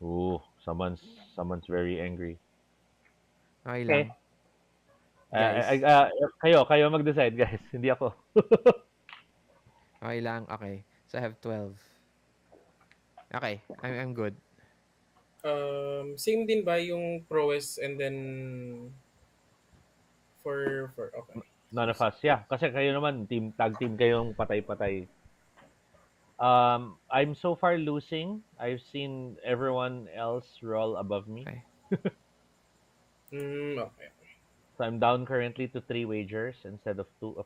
Ooh, someone's very angry. Okay Okay. lang. Guys. Kayo mag-decide, guys. Hindi ako. Okay lang. Okay. So, I have 12. Okay. I'm good. Same din ba yung prowess and then for okay. None of us. Yeah, kasi kayo naman, tag team kayong patay-patay. I'm so far losing. I've seen everyone else roll above me. Okay. Okay. So I'm down currently to 3 wagers instead of 5.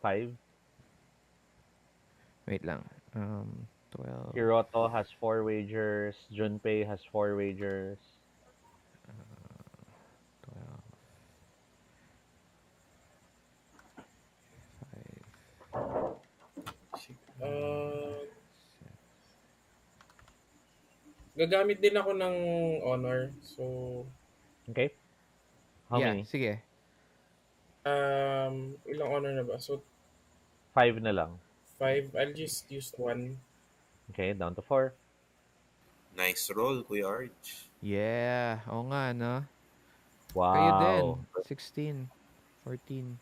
Wait lang. 12. Hiroto has 4 wagers. Junpei has 4 wagers. 12. 5. Gagamit din ako ng honor. So, Okay? How Yeah, many? sige. ilang honor na ba? So, 5 na lang. 5. I'll just use 1. Okay, down to 4. Nice roll, Kuya Arch. Yeah. Oo nga, no? Wow. Kayo din. 16. 14.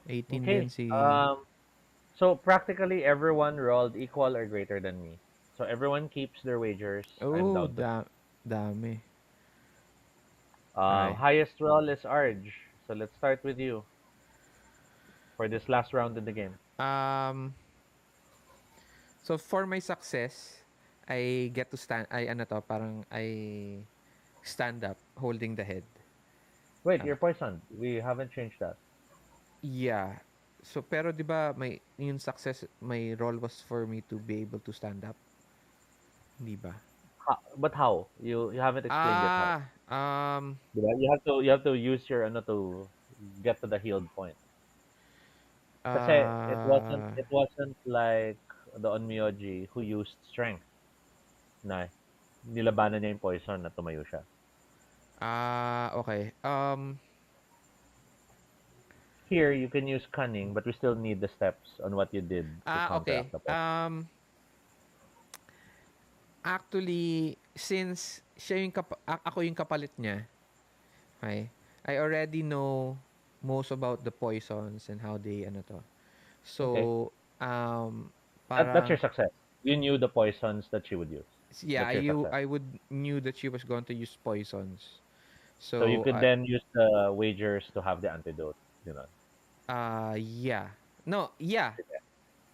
18 Okay. din si... So practically everyone rolled equal or greater than me. So everyone keeps their wagers. I'm Oh, down to. dami. Okay. Highest roll is Arj. So let's start with you for this last round in the game. Um, so for my success, I get to stand, I ano to, parang I stand up holding the head. Wait, Ah, you're poisoned. We haven't changed that. yeah. So pero 'di ba may yung success, my role was for me to be able to stand up, 'di ba? But how? You haven't explained yet how. Ah, Diba? You have to use your ano to get to the healed point. Kasi it wasn't uh, it wasn't like the Onmyoji who used strength na nilabanan niya yung poison na tumayo siya. okay. Here you can use cunning, but we still need the steps on what you did to counteract Okay. the poison. Actually, since siya yung ako yung kapalit niya, okay, I already know most about the poisons and how they ano to. So, Okay. That's your parang success. You knew the poisons that she would use. yeah, That's your success. I would knew that she was going to use poisons. So you So, could then use the wagers to have the antidote. You know. yeah. No, yeah.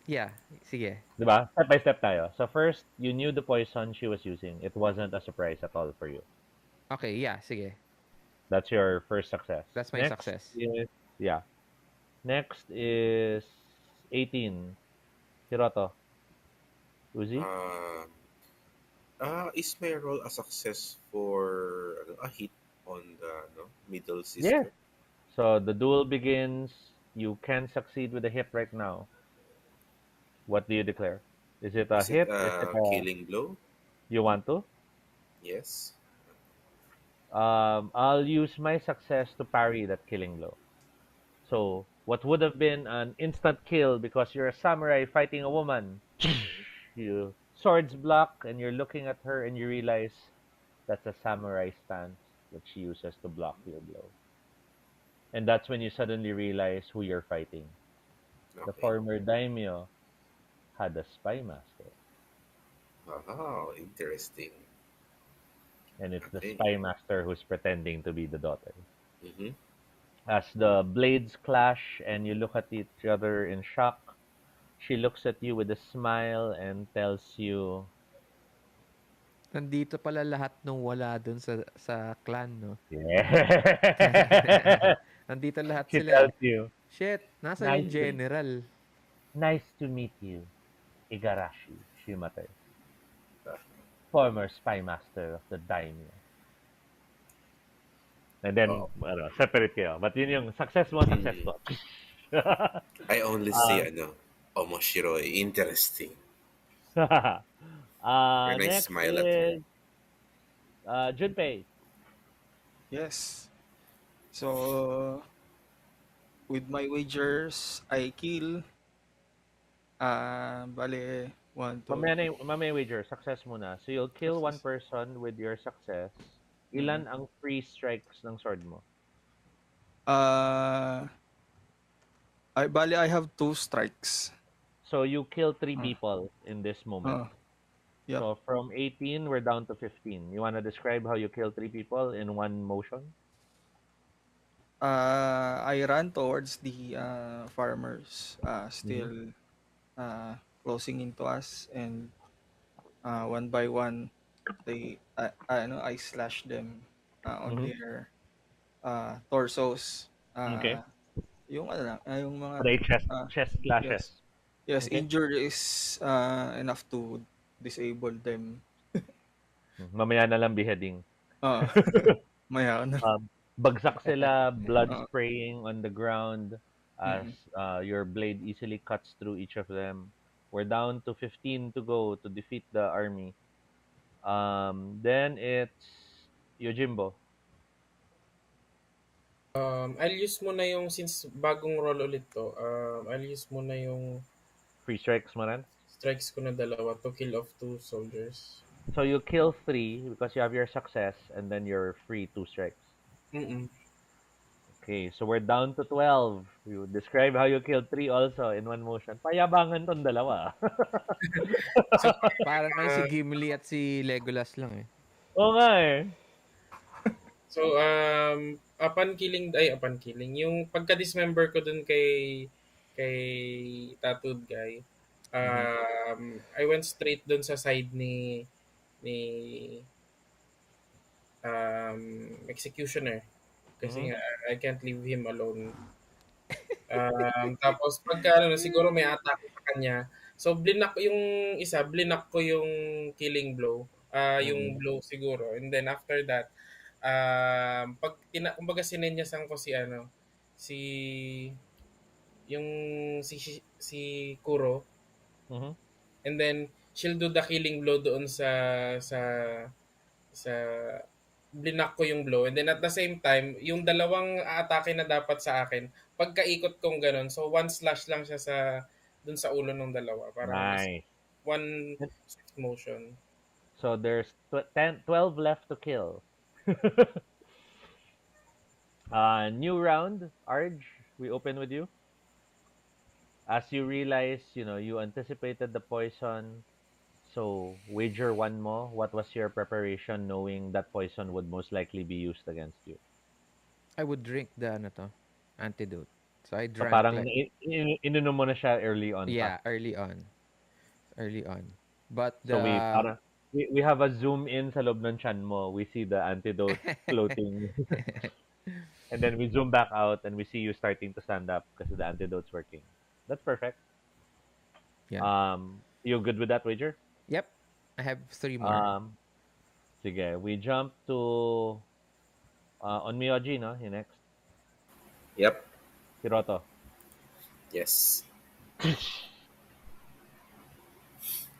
Yeah, sige. Diba? Step by step tayo. So first, you knew the poison she was using. It wasn't a surprise at all for you. Okay, yeah, sige. That's your first success. That's my Next success. is, yeah. Next is 18. Hiroto. Uzi? Uh, is my role a success for a hit on the middle Yes. sister? So the duel begins. You can succeed with a hit right now. What do you declare? Is it a Is it hit? Is it a a killing blow? you want to? Yes. I'll use my success to parry that killing blow. So what would have been an instant kill because you're a samurai fighting a woman, you swords block and you're looking at her and you realize that's a samurai stance that she uses to block your blow. And that's when you suddenly realize who you're fighting. The Okay. former daimyo had a spy master, Oh, interesting. and it's the Okay. spy master who's pretending to be the daughter. Mm-hmm. As the blades clash and you look at each other in shock, she looks at you with a smile and tells you, Nandito pala lahat nung wala dun sa clan, no? yeah. Nandito lahat She sila eh. tells you, Shit, nasa nice yung to, general. nice to meet you, Igarashi Shimate, former spy master of the daimyo. And then, Oh. separate kayo. But yun yung success mo, success Mm. ko. I only say omoshiroi, interesting. When I Next smile at her. is Junpei. Yes. So, with my wagers, I kill, bale, 1, 2, Mamaya wager, success muna. So you'll kill one success. person with your success. Mm. Ilan ang free strikes ng sword mo? Uh, I have 2 strikes. So you kill three Uh, people in this moment. uh, yep. So from 18, we're down to 15. You want to describe how you kill three people in one motion? I ran towards the farmers, Mm-hmm. still closing into us, and one by one, I slashed them on Mm-hmm. their torsos. Okay. Yung ano lang, yung mga Three chest, uh, chest yes, clashes. yes, Okay. injured is enough to disable them. Mamaya na lang beheading. Uh, maya na. Bagsak sila, blood Uh, spraying on the ground as mm, your blade easily cuts through each of them. We're down to 15 to go to defeat the army. Then it's Yojimbo. I'll use muna yung, since bagong roll ulit to, I'll use muna yung Free strikes mo rin. strikes ko na dalawa to kill off 2 soldiers. So you kill 3 because you have your success and then you're free 2 strikes. Mm-mm. Okay, so we're down to 12. You describe how you killed 3 also in one motion. Payabangan tong dalawa. So, Parang kayo si uh, Gimli at si Legolas lang eh. Oo nga eh. So, upon killing, yung pagka-dismember ko dun kay tattooed guy, Mhm. I went straight dun sa side ni executioner. Kasi Mhm. nga, I can't leave him alone. Tapos pagka ano, siguro may atake sa kanya. So blinak yung isa, blinak ko yung killing blow. Yung Mm. blow siguro. And then after that, kumbaga sinenyasan ko si ano, si yung si Kuro, Mhm. and then she'll do the killing blow doon sa blinak ko yung blow, and then at the same time yung dalawang atake na dapat sa akin pagkaikot kong ganun, so one slash lang siya sa dun sa ulo ng dalawa, parang is Nice. one swift motion. So there's 12 left to kill. New round, Arj. We open with you. As you realize, you anticipated the poison. So wager one more. What was your preparation, knowing that poison would most likely be used against you? I would drink the ano to, antidote. So I So drank parang like, ininom mo na siya early on pa. yeah, early on. Early on. But So we the para we have a zoom in sa loob ng tiyan mo. We see the antidote floating. And then we zoom back out and we see you starting to stand up because the antidote's working. That's perfect. yeah. You good with that wager? Yep. I have three more. Um, sige. We jump to on Miyoji, no? You next. Yep. Hiroto. Yes.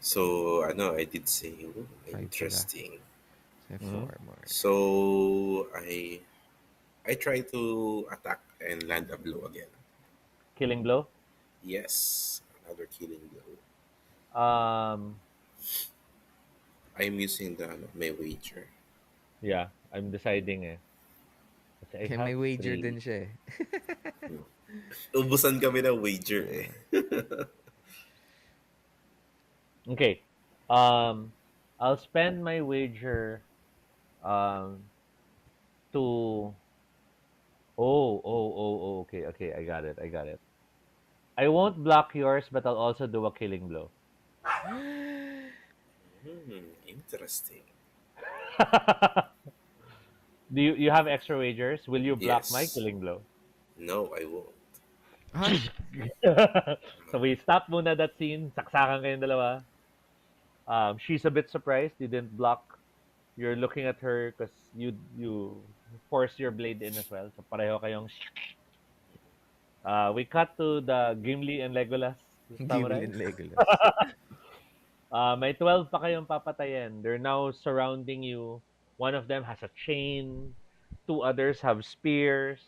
So, ano, I did say, Five pala. interesting. So I have Mm-hmm. four more. So, I try to attack and land a blow again. Killing blow. Yes, another killing blow. Um, I'm using the ano, my wager. yeah. I'm deciding eh. Kasi I Kaya have may wager three. din siya eh. Ubusan kami ng wager eh. Okay. Um, I'll spend my wager um to okay, okay, I got it, I got it. I won't block yours, but I'll also do a killing blow. Interesting. Do you have extra wagers? Will you block my Yes. killing blow? No, I won't. Huh? So we stop muna that scene. Saksakan kayong dalawa. She's a bit surprised you didn't block. You're looking at her because you force your blade in as well. So pareho kayong. We cut to the Gimli and Legolas samurai. Gimlin Legolas. May 12 pa kayong papatayin. They're now surrounding you. One of them has a chain. Two others have spears.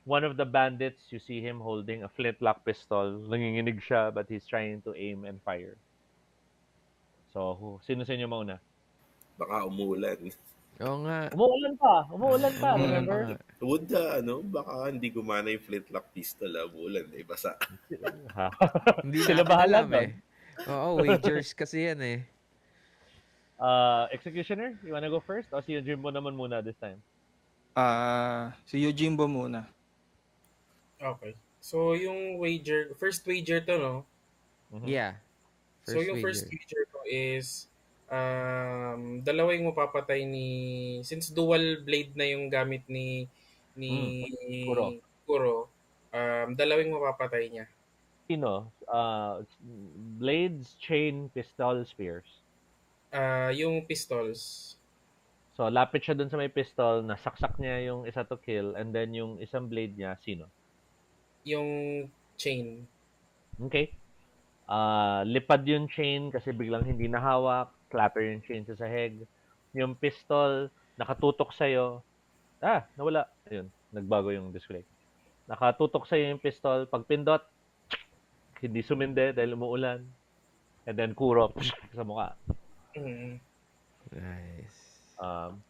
One of the bandits, you see him holding a flintlock pistol. Nanginginig siya, but he's trying to aim and fire. So, sino sa inyo mauna? Baka umuulan. Oo nga. Umuulan pa, Umulan pa remember? nga. Would ano, baka hindi gumana yung flintlock pistol, umuulan eh, basa. Ha? Hindi Sila natin bahala alam doon. eh. Oo, wagers kasi yan eh. Executioner, you wanna go first? O si Jimbo naman muna this time? Si Yojimbo muna. Okay, so yung first wager to, no? Mhm. Yeah. So First yung first wager. wager ko is dalawa yung mapapatay since dual blade na yung gamit ni Mm. Kuro. Kuro, dalawa yung mapapatay niya. Sino? Blades, chain, pistol, spears. Yung pistols, So, lapit siya dun sa may pistol, nasaksak niya yung isa to kill, and then yung isang blade niya, sino? yung chain. Okay. Lipad yung chain kasi biglang hindi nahawak, clapper yung chain sa sahig. Yung pistol, nakatutok sa'yo. Nawala. Ayun, nagbago yung display. Nakatutok sa'yo yung pistol, pag pindot, hindi suminde dahil umuulan. And then kuro sa mukha. Mm. Nice.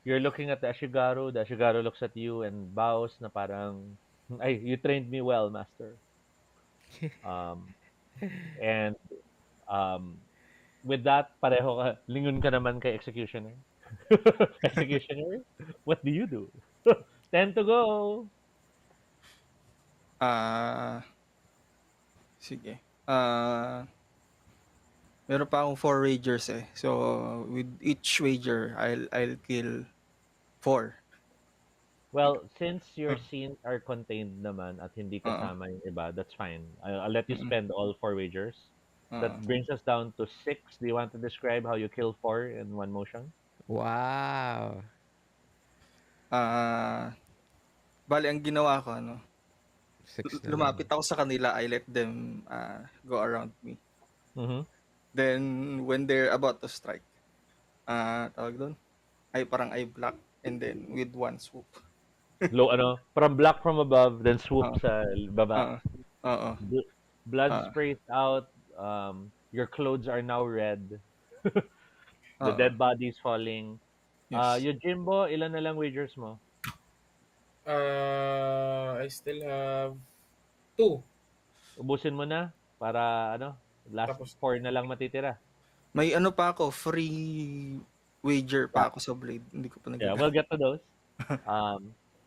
You're looking at the Ashigaru. The Ashigaru looks at you and bows na parang, ay, you trained me well, master. And with that, pareho ka, lingon ka naman kay Executioner. Executioner, what do you do? 10 to go. Ah, sige. Meron pa akong 4 wagers eh. So, with each wager, I'll kill 4. Well, since your Uh, scenes are contained naman at hindi Oo. kasama yung iba, that's fine. I'll let you Mm. spend all 4 wagers. That Oo. brings us down to 6. Do you want to describe how you kill 4 in one motion? Wow. Ah, bale ang ginawa ko ano, Six na lang. lumapit ako sa kanila, I let them go around me. Mm-hmm. Then when they're about to strike, tawag doon, ay parang I block and then with one swoop. Low, from block from above, then swoop Oo. sa baba. Oo. Oo. Blood Oo. sprays out. Your clothes are now red. The Oo. dead bodies falling. Yes. Yojimbo, ilan na lang wagers mo? I still have two. Ubusin mo na para last Tapos, 4 na lang matitira. May ano pa ako, free wager Yeah, pa ako sa Blade. Hindi ko pa yeah, we'll nagagamit. get to those.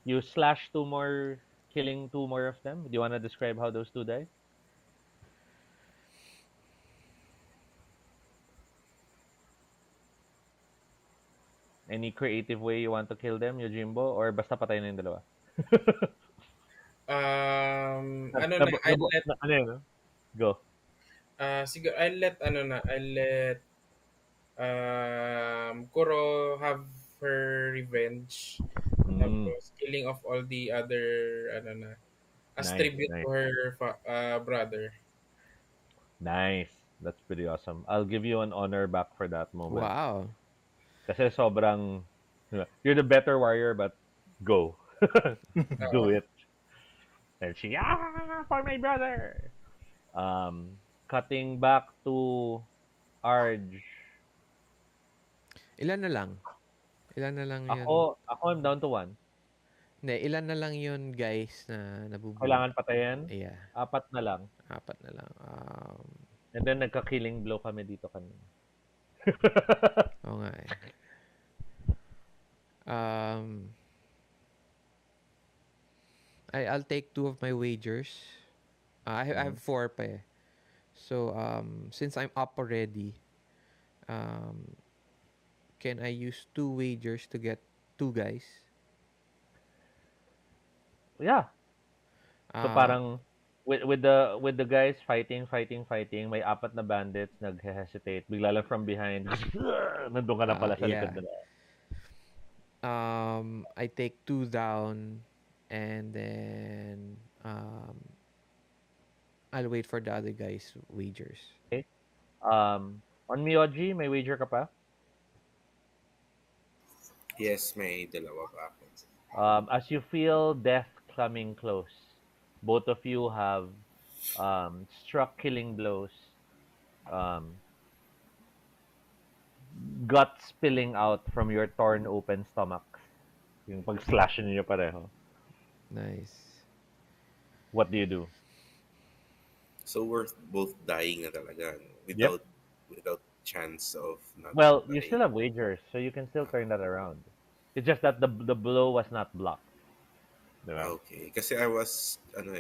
You slash 2 more, killing 2 more of them. Do you want to describe how those 2 die? Any creative way you want to kill them, Yojimbo? Or basta patay na yung dalawa? ano na, I'll let, Ano yun? Go. siguro, I'll let, Kuro have her revenge. Mm, Tapos, killing of all the other, as nice, tribute to nice, her brother. nice. That's pretty awesome. I'll give you an honor back for that moment. Wow. Kasi sobrang, you're the better warrior, but go. Do Oo. it. And she, for my brother. Cutting back to Arj. Ilan na lang? Ilan na lang yun? Ako I'm down to 1. Hindi, ilan na lang yun, guys, na nabubuhay? Kailangan patayin. Yeah, 4 na lang. 4 na lang. And then nagka-killing blow kami dito kanina. Oo nga eh. Um, I'll take 2 of my wagers. I have 4 pa eh. So, since I'm up already, um, can I use 2 wagers to get 2 guys? Yeah. So Uh, parang with the guys fighting, may 4 na bandits naghe-hesitate. Bigla lang from behind. Nandun ka na pala sa likod yeah. nila. I take 2 down and then I'll wait for the other guys' wagers. Okay. On Miyoji, may wager ka pa? Yes, may dalawa pa ako. As you feel death coming close, both of you have struck killing blows. Gut spilling out from your torn open stomachs. Yung pag-slash niyo pareho. Nice. What do you do? So we're both dying na talaga, no? Yep. Without chance of not Well, you dying. still have wagers, so you can still turn that around. It's just that the blow was not blocked. Diba? Okay. Kasi I was, ang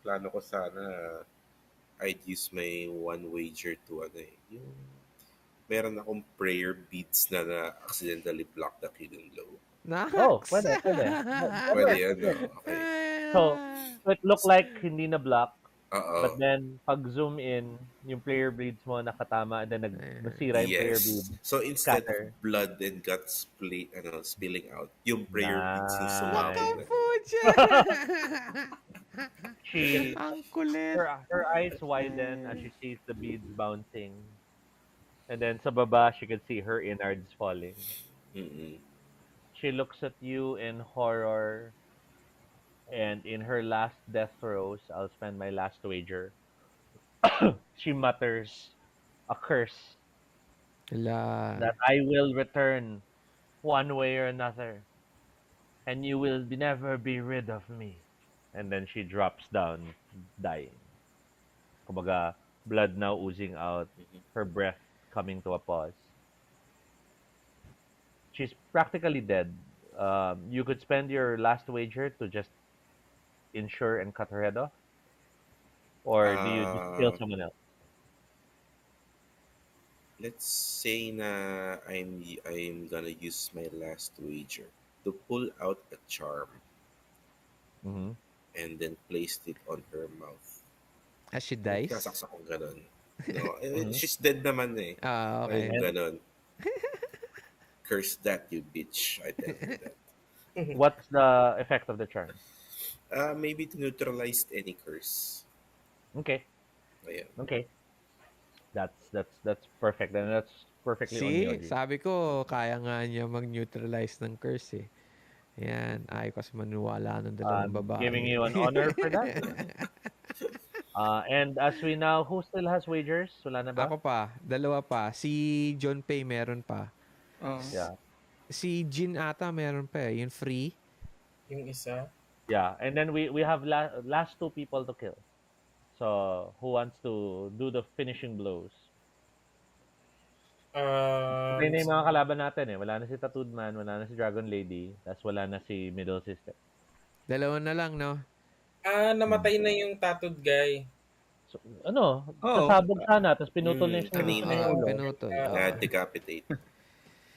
plano ko sana, I'd use my one wager to, yung meron akong prayer beads na accidentally block the killing blow. Oh, Nax! pwede. Pwede yan, no? Okay. So it looked like hindi na block, but Oo. then pag zoom in, yung player bleeds mo nakatama and then nasira yung player bleed. Yes. So instead of Scatter. blood and guts spilling out, yung prayer beads yung Nice. sumabog na. Pucha! She Ang kulit. her eyes widen as she sees the beads bouncing. And then sa baba, she can see her innards falling. Mm-mm. She looks at you in horror, and in her last death throes, I'll spend my last wager. She mutters a curse Hala. that I will return one way or another, and you will never be rid of me. And then she drops down, dying. Kumbaga, blood now oozing out, her breath coming to a pause. She's practically dead. You could spend your last wager to just ensure and cut her head off, or do you just kill Uh, someone else? let's say na I'm gonna use my last wager to pull out a charm Mm-hmm. and then placed it on her mouth. As she Yung dies? kinasaksak kong ganun. No, Mm-hmm. she's dead naman eh. Ah, So yung okay. And ganun. Curse that, you bitch. I tell her that. what's the effect of the charm? Maybe to neutralize any curse. Okay, Ayan. okay, that's perfect, and that's perfectly on See, Myoji. sabi ko, kaya nga niya mag-neutralize ng curse eh. Yan, ayaw kasi maniwala ng dalawang Giving babae. you an honor for that. And as we now, who still has wagers? Wala na ba? Ako pa, dalawa pa. Si John Pay meron pa. Oh. Yeah, Si Jin ata meron pa eh. Yung free. Yung isa. yeah. And then we have last two people to kill. So who wants to do the finishing blows? Patay na yung mga kalaban natin eh. Wala na si Tattooed Man, wala na si Dragon Lady, tapos wala na si Middle Sister. Dalawa na lang, no? Namatay na yung tattooed guy. So, ano, Oo. sasabog sana, tapos pinutol na kanina. yung ulo. Pinutol. Decapitate.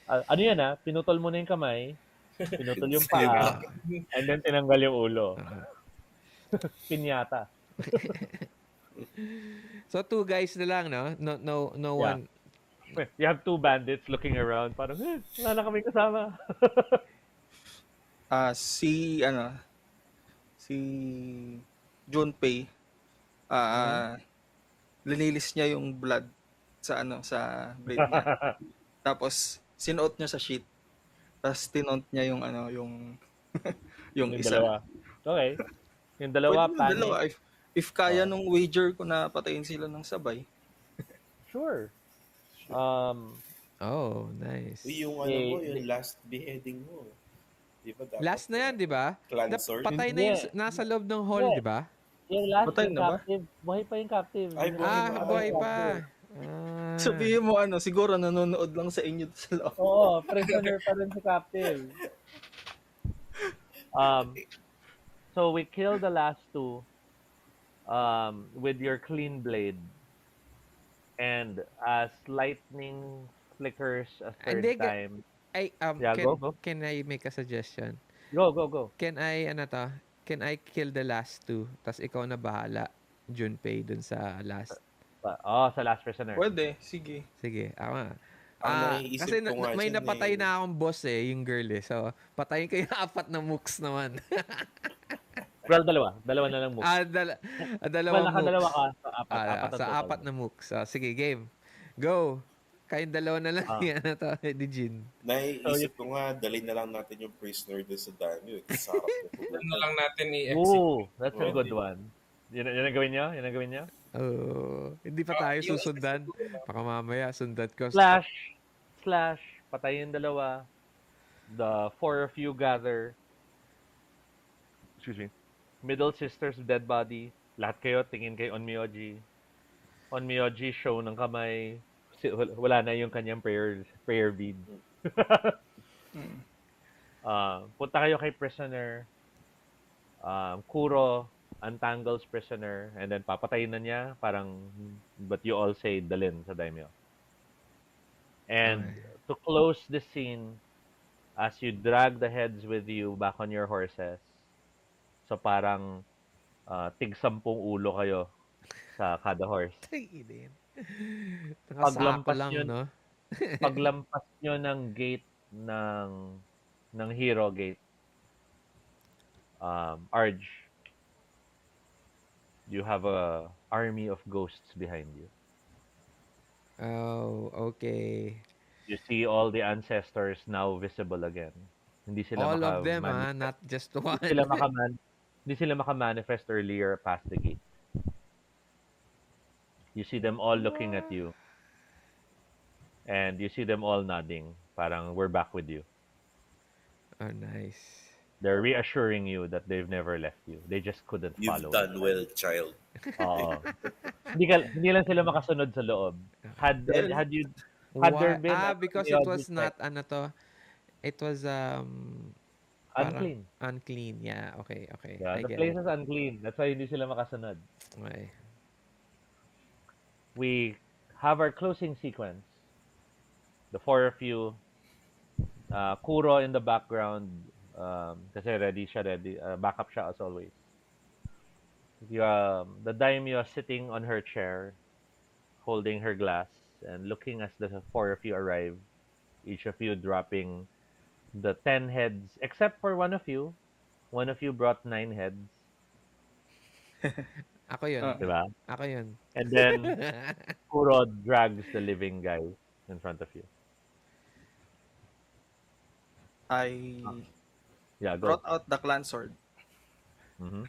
Ano yan pinutol mo na yung kamay, pinutol yung paa, and then tinanggal yung ulo. Pinyata. So, 2 guys na lang, no? No Yeah. one. You have two bandits looking around, parang, wala na kami kasama. Si Junpei, linilis niya yung blood sa blade niya. Tapos sinuot niya sa sheet. Tapos tinont niya yung yung Yung isa. dalawa. Okay. Yung dalawa, Pwede yung panic. dalawa. If kaya nung wager ko na patayin sila ng sabay. Sure. Oh, nice. Uy, yung yung last beheading mo. Di ba dapat? Last na yan, di ba? Clan sword? Patay na yung nasa loob ng hall, Hindi. di ba? Yung last Patay yung na ba? captive. Buhay pa yung captive. Ay, buhay pa. Buhay pa. Sabihin mo siguro nanonood lang sa inyo sa loob. Oo, prisoner pa rin si captive. So we kill the last two with your clean blade. And as lightning flickers a third Hindi, time. Ay, Yeah, go. can I make a suggestion? Go. Can I kill the last two? Tapos ikaw na bahala, Junpei, dun sa last. Sa last prisoner. Pwede, sige. Sige, ako nga. Ang naiisip Kasi ko nga may dyan napatay na akong boss yung girl eh. So, patayin ko yung 4 na mooks naman. Well, dalawa na lang move. Dalawang nakadalawa mooks. ka, so apat Sa 4 na mooks. Sige, game. Go. Kayong dalawa na lang yan na to, di Jin. Naiisip ko nga, dalhin na lang natin yung prisoner doon sa Daniel. Sarap na Na lang natin i-exit. Ooh, that's a good one. Yun ang gawin niyo? Yun ang gawin niyo? Hindi pa tayo susundan. Baka mamaya sundan ko. Slash, patayin dalawa. The 4 of you gather. Excuse me. Middle sister's dead body. Lahat kayo, tingin kay Onmyoji. Onmyoji, show ng kamay. Wala na yung kanyang prayer bead. Punta kayo kay prisoner. Kuro untangles prisoner, and then papatayin na niya, parang, but you all say dalin sa daimyo. And to close the scene, as you drag the heads with you back on your horses, so parang tig-10 ulo kayo sa kada horse. Paglampas lang, yun, no? Paglampas nyo ng gate ng hero gate, Arj, you have a army of ghosts behind you. Oh, okay. You see all the ancestors now visible again. Hindi sila All of them, not just one. Hindi sila maka-manifest earlier past the gate. You see them all looking at you. And you see them all nodding. Parang, we're back with you. Oh, nice. They're reassuring you that they've never left you. They just couldn't follow. You've done well, child. Oo. Hindi lang sila makasunod sa loob. Had there been because it was not, it was, Parang Unclean. unclean. Yeah, okay, okay. Yeah, I the get place it. is unclean. That's why hindi sila makasunod. Okay. We have our closing sequence. The four of you, Kuro in the background, kasi ready siya, ready. Backup siya as always. The daimyo sitting on her chair, holding her glass, and looking as the four of you arrive. Each of you dropping the 10 heads, except for one of you. One of you brought 9 heads, Ako yun. Uh, diba? Ako yun. And then Kuro drags the living guy in front of you. Ah, I yeah, brought go. out the clan sword. hmm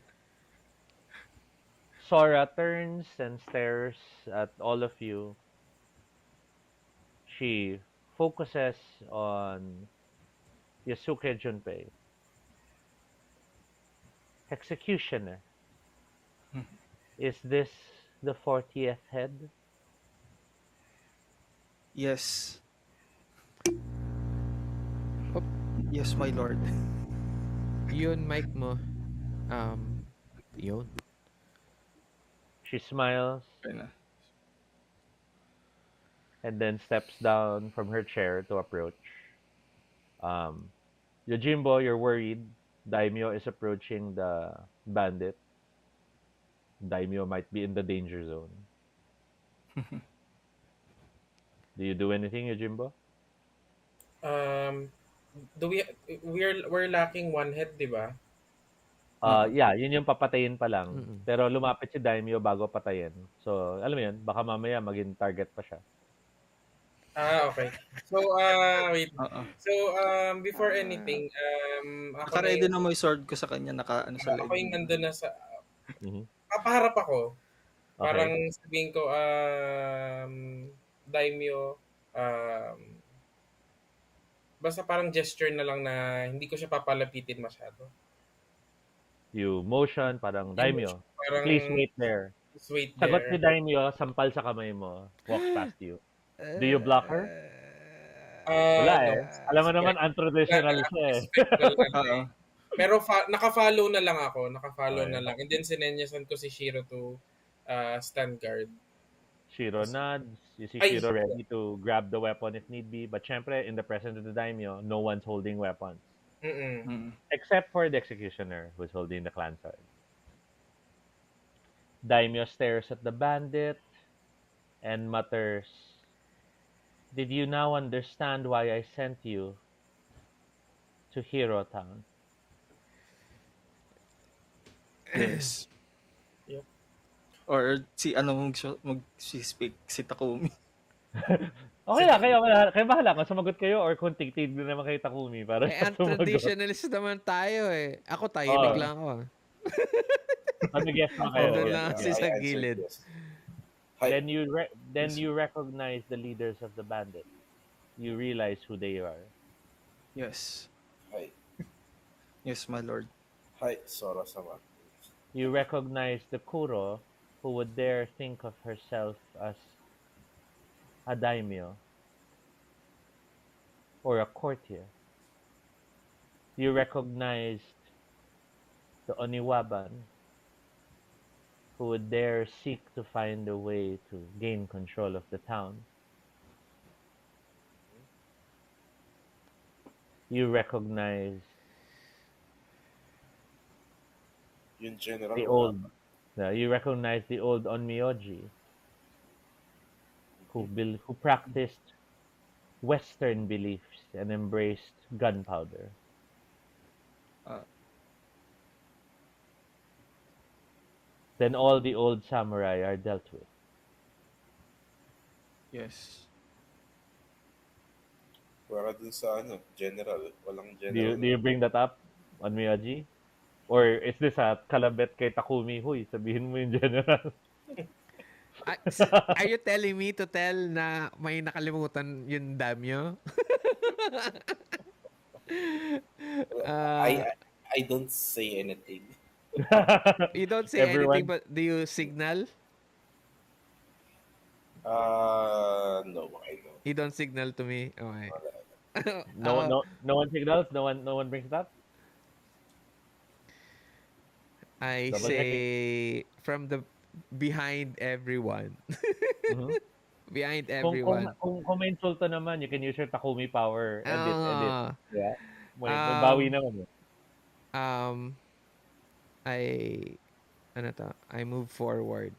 Sora turns and stares at all of you. She focuses on Yasuke Junpei. Executioner. Is this the 40th head? Yes. Oop, Yes, my lord. yun, mic mo. Um, yun. She smiles Okay na. and then steps down from her chair to approach. Um, Yojimbo, you're worried. Daimyo is approaching the bandit. Daimyo might be in the danger zone. Do you do anything, Yojimbo? Um, do we're lacking one head, di ba? Mm-mm. Yeah, yun yung papatayin pa lang. Mm-mm. Pero lumapit si Daimyo bago patayin. So, alam mo yun, baka mamaya maging target pa siya. Okay. So, wait. Oo. So, before anything, ako na Naka-ready yung, na mo yung sword ko sa kanya, naka-ano sa ako leg. yung nandun na sa, Mhm. papaharap ako. Parang Okay. sabihin ko, daimyo, basta parang gesture na lang na hindi ko siya papalapitin masyado. You motion, parang Yung motion, Daimyo, parang please wait there. just wait Sagot ni there. Daimyo, sampal sa kamay mo, walks past you. Do you block her? Wala eh. No. Alam mo naman, Respect. Wala untraditional na. siya eh. Respectful lang Oo. eh. Pero naka-follow na lang ako. Naka-follow na Okay. lang. And then sinenyasan ko si Shiro to stand guard. Shiro nods. You see Ay! Shiro ready to grab the weapon if need be. But syempre, in the presence of the daimyo, no one's holding weapons. Mm-mm. Mm. Except for the executioner who's holding the clan sword. Daimyo stares at the bandit and mutters, "Did you now understand why I sent you to Hero Town?" Yes. Yep. Or si ano mag-speak, si Takumi. Okay lang, kayo bahala kung sumagot kayo or kung tigtig din naman kay Takumi para Eh, sa sumagot. untraditionalist naman tayo eh. Ako, tahimik Oh, lang ako. mag-guess na kayo. Nandun Yes, lang yes. kasi sa I answered gilid. yes. Hi. Then you recognize the leaders of the bandit. You realize who they are. Yes. Hi. Yes, my lord. Hi, Sora-sama. You recognize the Kuro who would dare think of herself as a daimyo or a courtier. You recognized the Oniwaban who would dare seek to find a way to gain control of the town. You recognize Yung general, the wala old, pa. you recognize the old Onmyoji who practiced Western beliefs and embraced gunpowder. Uh, Then all the old samurai are dealt with. yes. Para dun sa general. Walang Do you general. do you bring that up on Miyaji? Or is this a kalabit kay Takumi? Huy, sabihin mo yung general. Are you telling me to tell na may nakalimutan yung damyo? I, I I don't say anything. You don't say anything, Everyone, but do you signal? No, I don't. You don't signal to me? Okay. Wala. no one signals, no one brings it up. I Double checking. say from the behind everyone. Mhm. Behind Kung everyone. may insulto naman, you can use your Takumi power. Edit, edit. Ah, Yeah. May bawi um, naman eh. um, I, ano to, I move forward.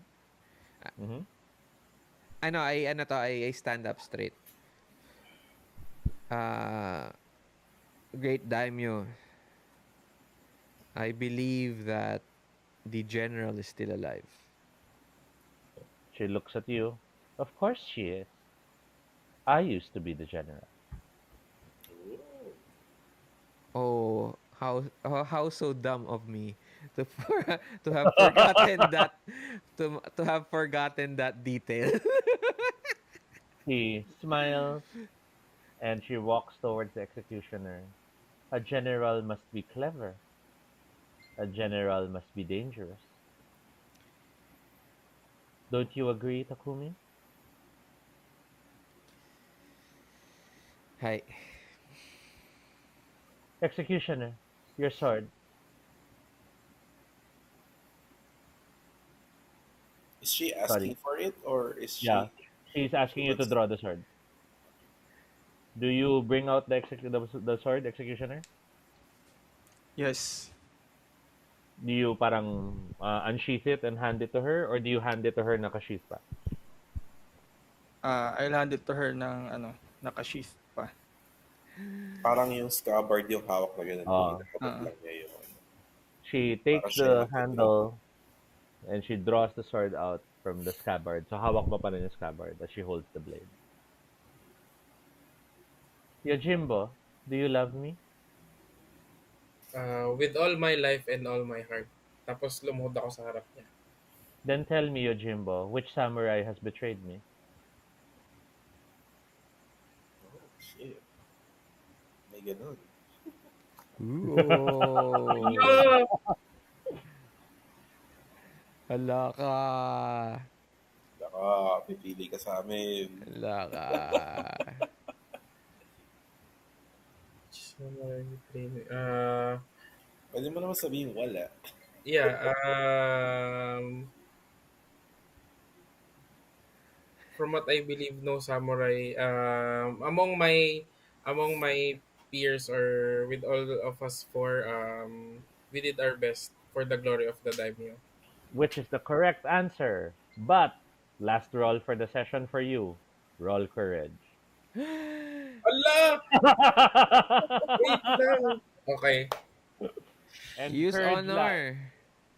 Mhm. I stand up straight. Uh, Great Daimyo, I believe that the general is still alive. She looks at you. Of course she is. I used to be the general. Ooh. Oh, how so dumb of me to to have forgotten that to have forgotten that detail. She smiles and she walks towards the executioner. A general must be clever. A general must be dangerous. Don't you agree, Takumi? Hi. Executioner, your sword. Is she Sorry. asking for it or is Yeah. she She's she asking you to wants it? draw the sword. Do you bring out the sword, executioner? Yes. Do you parang unsheath it and hand it to her, or do you hand it to her nakasheath pa? I'll hand it to her ng ano, naka-sheath pa. Parang yung scabbard yung hawak na ganun kung Uh, inabot Oo. lang niya yung ano. she Para takes siya yung the magdodraw. handle and she draws the sword out from the scabbard. So hawak mo pa rin yung scabbard as she holds the blade. Yojimbo, do you love me? With all my life and all my heart. Tapos lumuhod ako sa harap niya. Then tell me, Yojimbo, which samurai has betrayed me? Oh, shit. May ganun. Ooh. Hello! Hala ka. Baka pipili ka sa amin. Hala ka. Samurai training. Pwede mo naman sabihin wala. Yeah. From what I believe, no samurai. Among my peers or with all of us four, we did our best for the glory of the daimyo. Which is the correct answer. But last roll for the session for you. Roll courage. Allah! Wait lang. Okay. And Use courage lang. honor.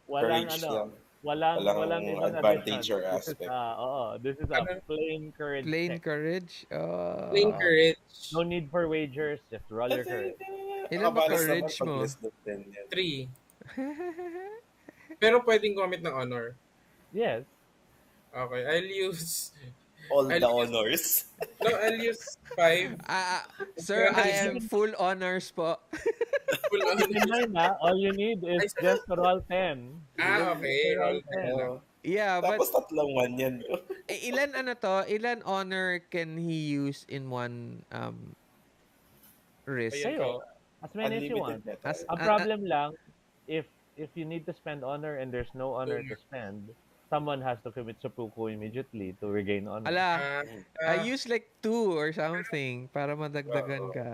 Walang Courage ano, lang. walang Walang ibang advantage addition. or This is aspect. this is a Ano? plain courage Plain check. courage. Plain No courage. need for wagers, just roll your Hindi, courage. hindi. Ilan ba Nakabalas naman courage pag mo? less than 10 yan. 3. Pero pwedeng gumamit ng honor. Yes. Okay, All I'll the use honors. no, I'll use 5. Sir, I Keep am in, full honors po. Full keep in honors. mind all you need is Ay, just to roll 10. You just need to okay. roll Roll 10 10. lang. Oo. Yeah, Tapos but tatlong one yan. ilan ano to? Ilan honor can he use in one risk? Ayun pala. Sa'yo, as many as you Unlimited want. na As tayo. Ang problem lang, if if you need to spend honor and there's no honor to spend, someone has to commit seppuku immediately to regain honor. ala, Ah, Mm. I ah, use like 2 or something para madagdagan Oo. ka.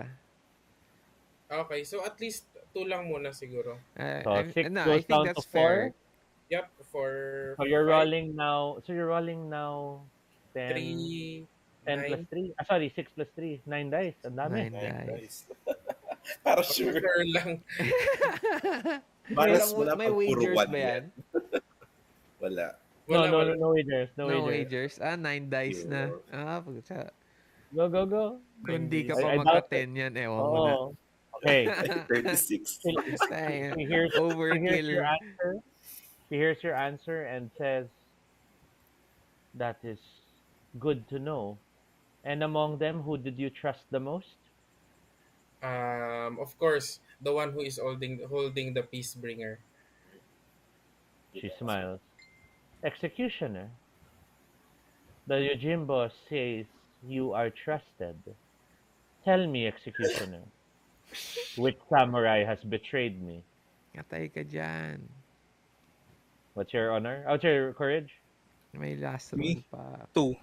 okay, so at least 2 lang muna siguro. So six No, I goes think down to that's four. fair. Yep, for So you're 5, rolling now. So you're rolling now 10, 3, 10 plus 9. 3. Ah, sorry, 6 plus 3. 9 dice. Ang dami. 9 Nine dice. dice. Para Okay, sure. sure lang. Okay. Malas Walang mo na may pag puro wagers one ba yan. yan? Wala. No, Wala, no, wala. no, no wagers. No No wagers. wagers. 9 dice na. Pure. Puta. Go, go, go. Kung 9 di ka days. pa I doubt it. maka-10 yan, ewan ko na. Oo. Okay. 36. She, Tayo, she hears your overkill. answer. She hears your answer and says, "That is good to know." And among them, who did you trust the most? Of course, the one who is holding the peace bringer. Good She answer. smiles. Executioner. The Yojimbo says you are trusted. Tell me, Executioner, which samurai has betrayed me? Katay ka dyan. What's your honor? What's your courage? May last roll Me, pa. 2.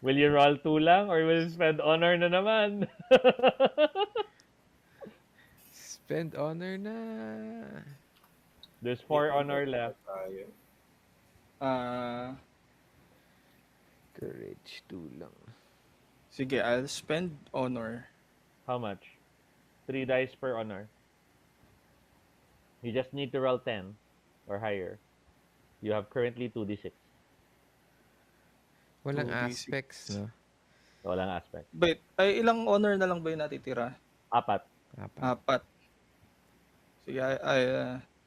Will you roll 2 lang or will you spend honor na naman? Spend honor na. There's May 4 honor honor pa ba left. tayo? Ah, Courage 2 lang. sige, I'll spend honor. How much? 3 dice per honor. You just need to roll 10 or higher. You have currently 2d6. Walang 2d6. aspects, no? Walang aspect. Wait, ay ilang honor na lang ba yung natitira? 4. Apat. 4. Sige,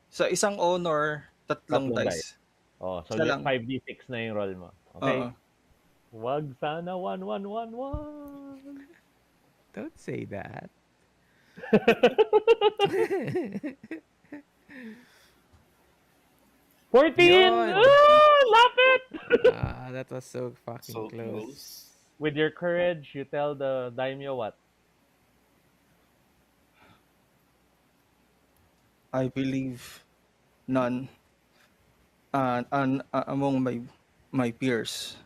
sa isang honor, 3 Tatlong dice. dice. Oh, so Isa just lang. 5d6 na yung roll mo. Oo. Okay? Wag sana 1-1-1-1. Don't say that. 14! Yun! Lapit! That was so fucking So close. close. With your courage, you tell the daimyo what? I believe none among my peers,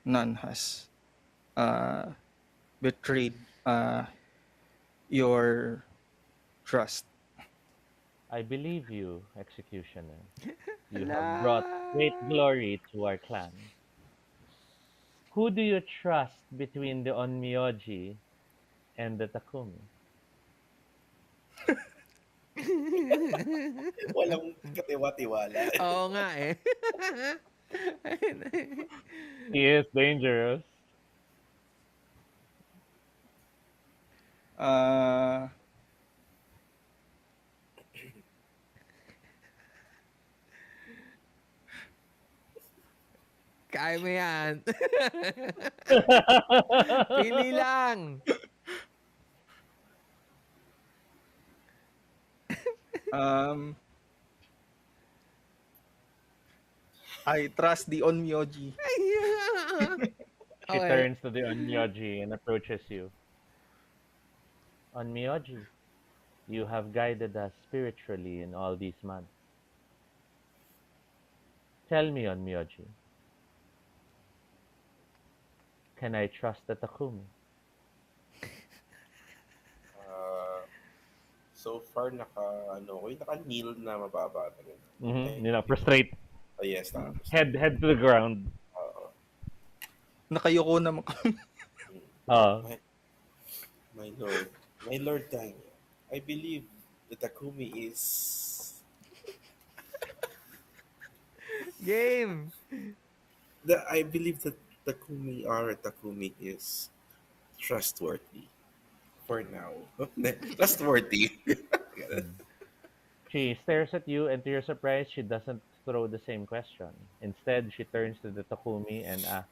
none has betrayed your trust. I believe you, executioner. You have brought great glory to our clan. Who do you trust between the Onmyoji and the Takumi? Walang katiwa-tiwala. Oo nga eh. He is dangerous. Uh, Kaya mo yan. Pili lang. um, I trust the Onmyoji. She Okay. turns to the Onmyoji and approaches you. Onmyoji, you have guided us spiritually in all these months. Tell me, Onmyoji, can I trust the Takumi? So far, naka-kneel na mababa na rin. Mm-hmm. You know, prostrate, Oh, yes, tapos. head to the ground. Nakayoko naman kami. My lord. My lord Daniel, I believe the Takumi is... Game. I believe that Takumi is trustworthy. For now. Trustworthy. She stares at you, and to your surprise, she doesn't throw the same question. Instead, she turns to the Takumi and asks,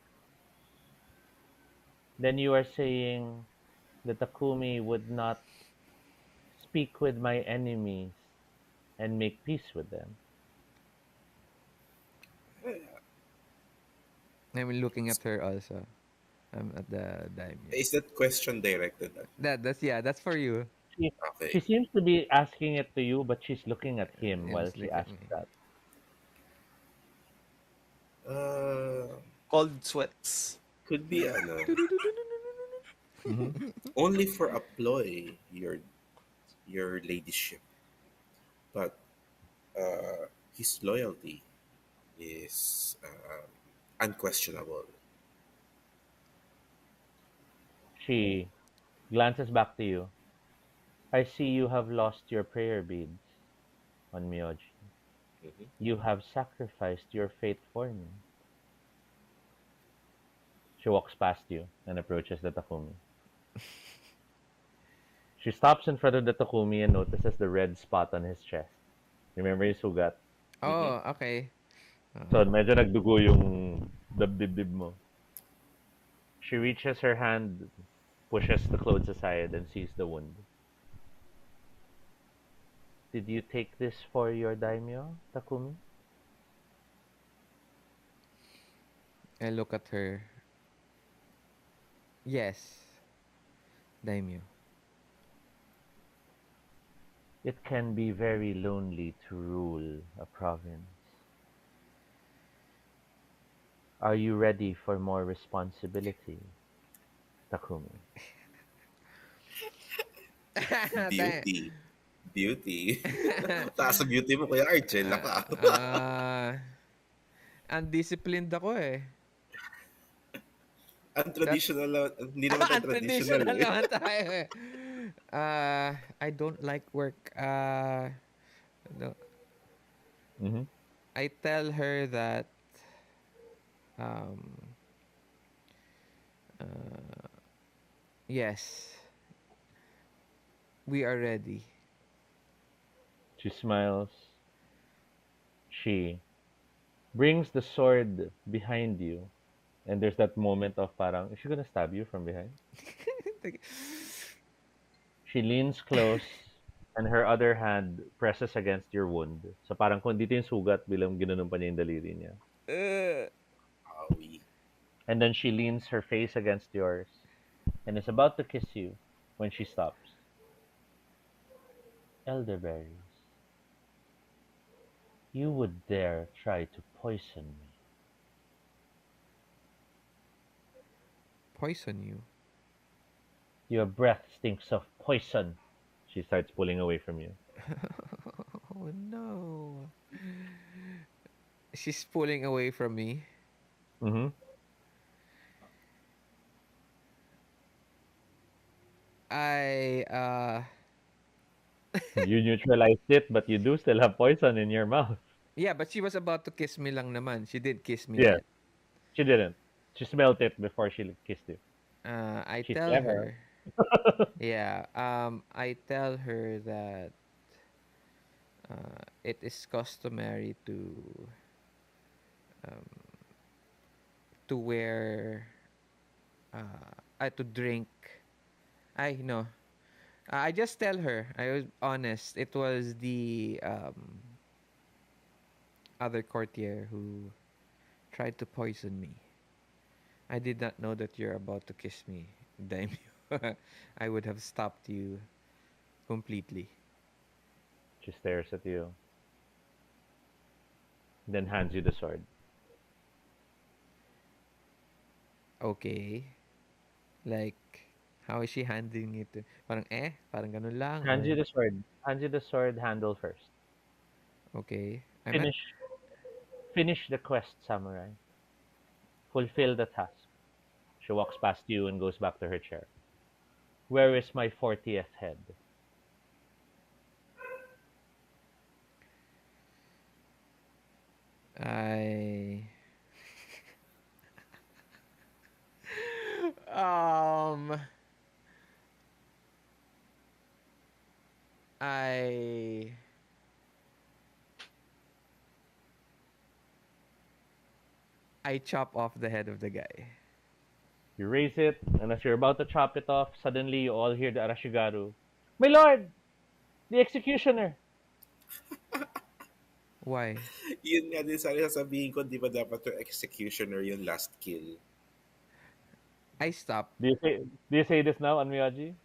then you are saying the Takumi would not speak with my enemies and make peace with them? I'm looking at her also. I'm at the daimyo. Is that question directed at? That's for you. She Okay. seems to be asking it to you, but she's looking at him while Just she look at asks me. that. Cold sweats. Could be only for a ploy, your ladyship. But his loyalty is unquestionable. She glances back to you. I see you have lost your prayer beads on Myoji. Mhm. You have sacrificed your faith for me. She walks past you and approaches the Takumi. She stops in front of the Takumi and notices the red spot on his chest. Remember yung sugat? Oh, okay. So, medyo nagdugo yung dibdib mo. She reaches her hand, pushes the clothes aside, and sees the wound. Did you take this for your daimyo, Takumi? I look at her. Yes. Daimyo. It can be very lonely to rule a province. Are you ready for more responsibility, Takumi? Tang- Beauty. Beauty. Taas sa beauty mo, Kuya Archel. Naka. Ah, undisciplined ako eh. That's Untraditional. Hindi naman tayo traditional untraditional eh. naman tayo eh. I don't like work. No, Mm-hmm. I tell her that um, uh, yes, we are ready. She smiles. She brings the sword behind you, and there's that moment of parang, is she gonna stab you from behind? She leans close, and her other hand presses against your wound. So parang kung dito yung sugat, bilang ginanon pa niya yung daliri niya. Uh, Awi. And then she leans her face against yours, and is about to kiss you when she stops. Elderberries, you would dare try to poison me. poison you. Your breath stinks of poison. She starts pulling away from you. Oh no. She's pulling away from me. Mm-hmm. I You neutralized it, but you do still have poison in your mouth. yeah, but she was about to kiss me lang naman. She did kiss me Yes, yet. she didn't. She smelled it before she kissed you. I She's tell clever. her, yeah, I tell her that it is customary um, to wear to drink. I no. I just tell her. I was honest. It was the other courtier who tried to poison me. I did not know that you're about to kiss me, Daimyo. I would have stopped you completely. She stares at you, then hands you the sword. Okay. Like, how is she handing it? Parang parang ganun lang, Hands you or the sword. Hands you the sword handle first. okay. I'm not. Finish finish the quest, samurai. Fulfill the task. She walks past you and goes back to her chair. Where is my 40th head? I um I I chop off the head of the guy. You raise it, and as you're about to chop it off, suddenly you all hear the Arashigaru. My lord! The executioner! Why? Yun nga din sana sasabihin ko, di ba dapat yung executioner yung last kill? I stop. Do you say this now, Anmiyaji?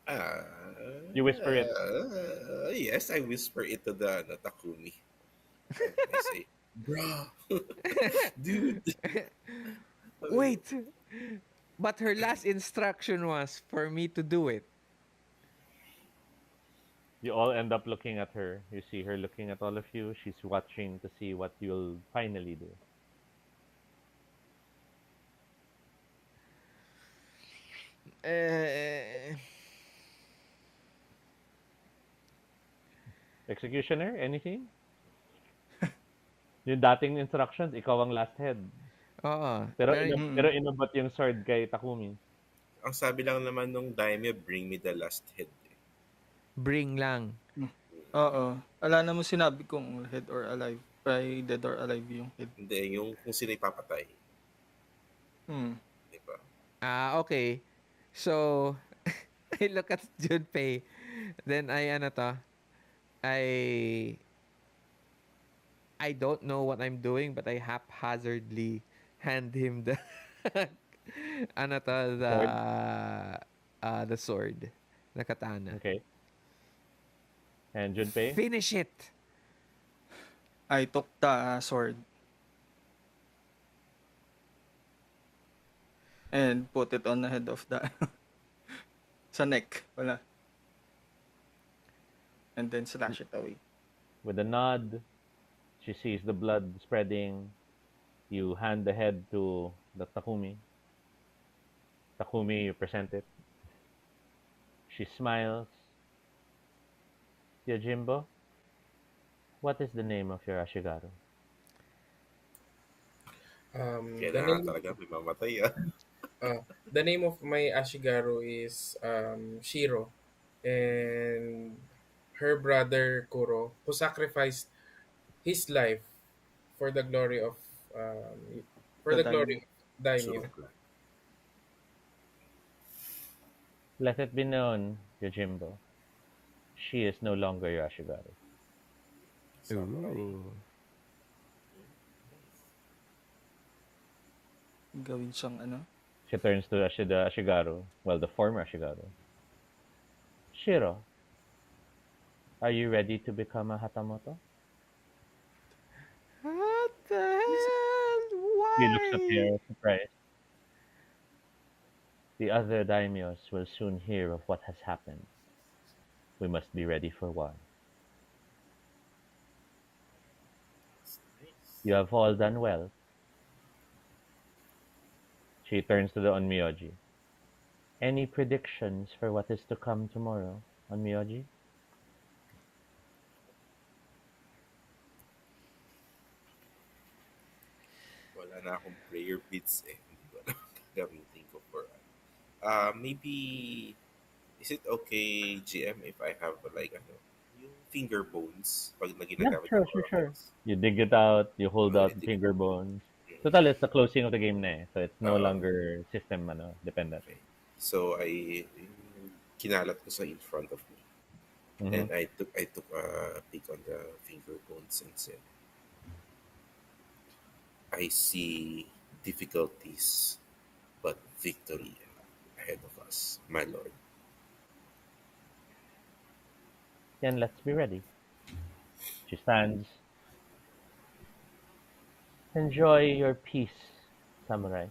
Ah, You whisper it. yes, I whisper it to the Takumi. I say, bro, dude. Wait. But her last instruction was for me to do it. You all end up looking at her. You see her looking at all of you. She's watching to see what you'll finally do. Uh, Executioner, anything? Yung dating instructions, ikaw ang last head. Oo. Pero Pero pero inabot yung sword kay Takumi. Ang sabi lang naman nung daimyo, bring me the last head. bring lang. Oo. Wala namang sinabi kung head or alive. By dead or alive yung head. Hindi, yung kung sino ipapatay. Hmm. Di ba? Okay. So, I look at Junpei. Then I I don't know what I'm doing, but I haphazardly hand him the Sword? the sword, the katana. Okay. And Junpei? Finish it. I took the sword. and put it on the head of the sa neck wala, and then slash it away. With a nod, she sees the blood spreading. You hand the head to the Takumi. Takumi, you present it. She smiles. Yojimbo, what is the name of your Ashigaru? Um, the Kailangan name talaga may mamatay the name of my Ashigaru is Shiro, and her brother Kuro, who sacrificed his life for the glory of um, for The the glory daimyo. of Daimyo. Surong clan. Let it be known, Yojimbo, she is no longer your Ashigaru. Samurai. Ooh. Gawin siyang ano. She turns to the Ashigaru, well, the former Ashigaru. Shiro, are you ready to become a Hatamoto? What the hell? He looks at Why? you surprised. The other daimyos will soon hear of what has happened. We must be ready for war. Nice. You have all done well. She turns to the Onmyoji. Any predictions for what is to come tomorrow, Onmyoji? Wala na akong prayer beads eh. Hindi ko alam gagamitin ko for maybe is it okay, GM, if I have like ano, yung finger bones pag na Yeah, ginagamit ko sure, for sure, sure. offense. You dig it out, you hold out the Hindi finger bones. mm, Total, it's the closing of the game na eh. So it's no uh, longer system dependent. okay. So I kinalat ko sa in front of me. Mm-hmm. And I took a peek on the finger bones and said, I see difficulties but victory ahead of us, my lord. Then let's be ready. She stands. Enjoy your peace, samurai.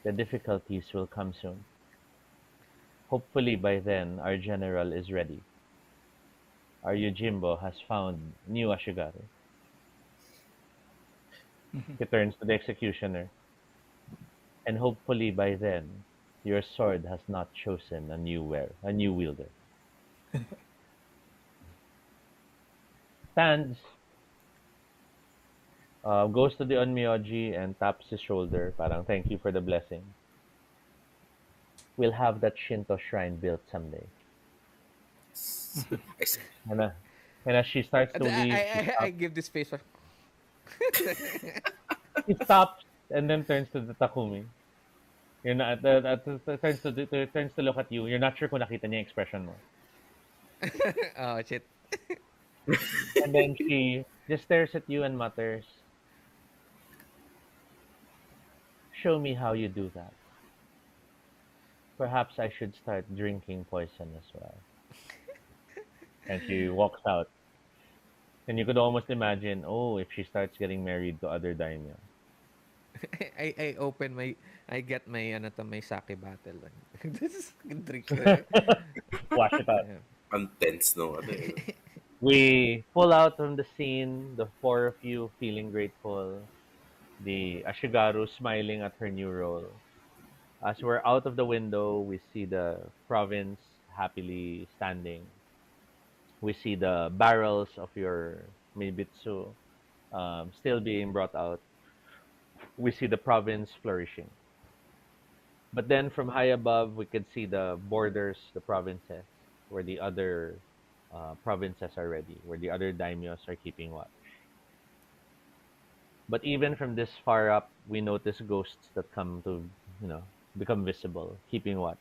The difficulties will come soon. Hopefully by then our general is ready. Our Yojimbo has found new Ashigaru. He turns to the executioner. And hopefully by then your sword has not chosen a new wielder. Stands, goes to the Onmyoji and taps his shoulder. Parang thank you for the blessing. We'll have that Shinto shrine built someday. I said, And, uh, and as she starts to I, leave, I, I give this face. he stops and then turns to the Takumi. You're not, turns to look at you. You're not sure kung nakita niya yung expression mo. Oh shit. And then she just stares at you and mutters, show me how you do that. Perhaps I should start drinking poison as well. And she walks out. And you could almost imagine, oh, if she starts getting married to other daimyo. I open my I get my ano to my sake bottle. This is drink. Wash it out. Yeah. ang tense no, ano eh. No? We pull out from the scene, the four of you feeling grateful, the Ashigaru smiling at her new role. As we're out of the window, we see the province happily standing. We see the barrels of your Meibitsu still being brought out. We see the province flourishing. But then from high above, we could see the borders, the provinces, where the other provinces are ready, where the other daimyos are keeping watch. But even from this far up, we notice ghosts that come to, become visible, keeping watch,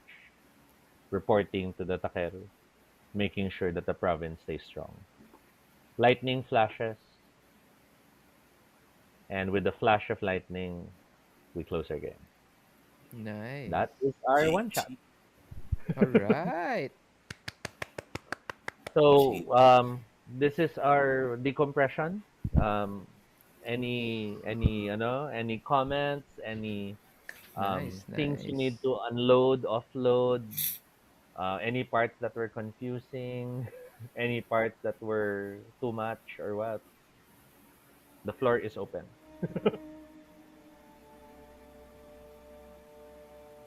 reporting to the Takeru, making sure that the province stays strong. Lightning flashes, and with the flash of lightning, we close our game. Nice. That is our one shot. GG. All right. So GG. this is our decompression. Um, any comments, any Nice, Things you need nice. to unload, offload, any parts that were confusing, any parts that were too much or what. The floor is open.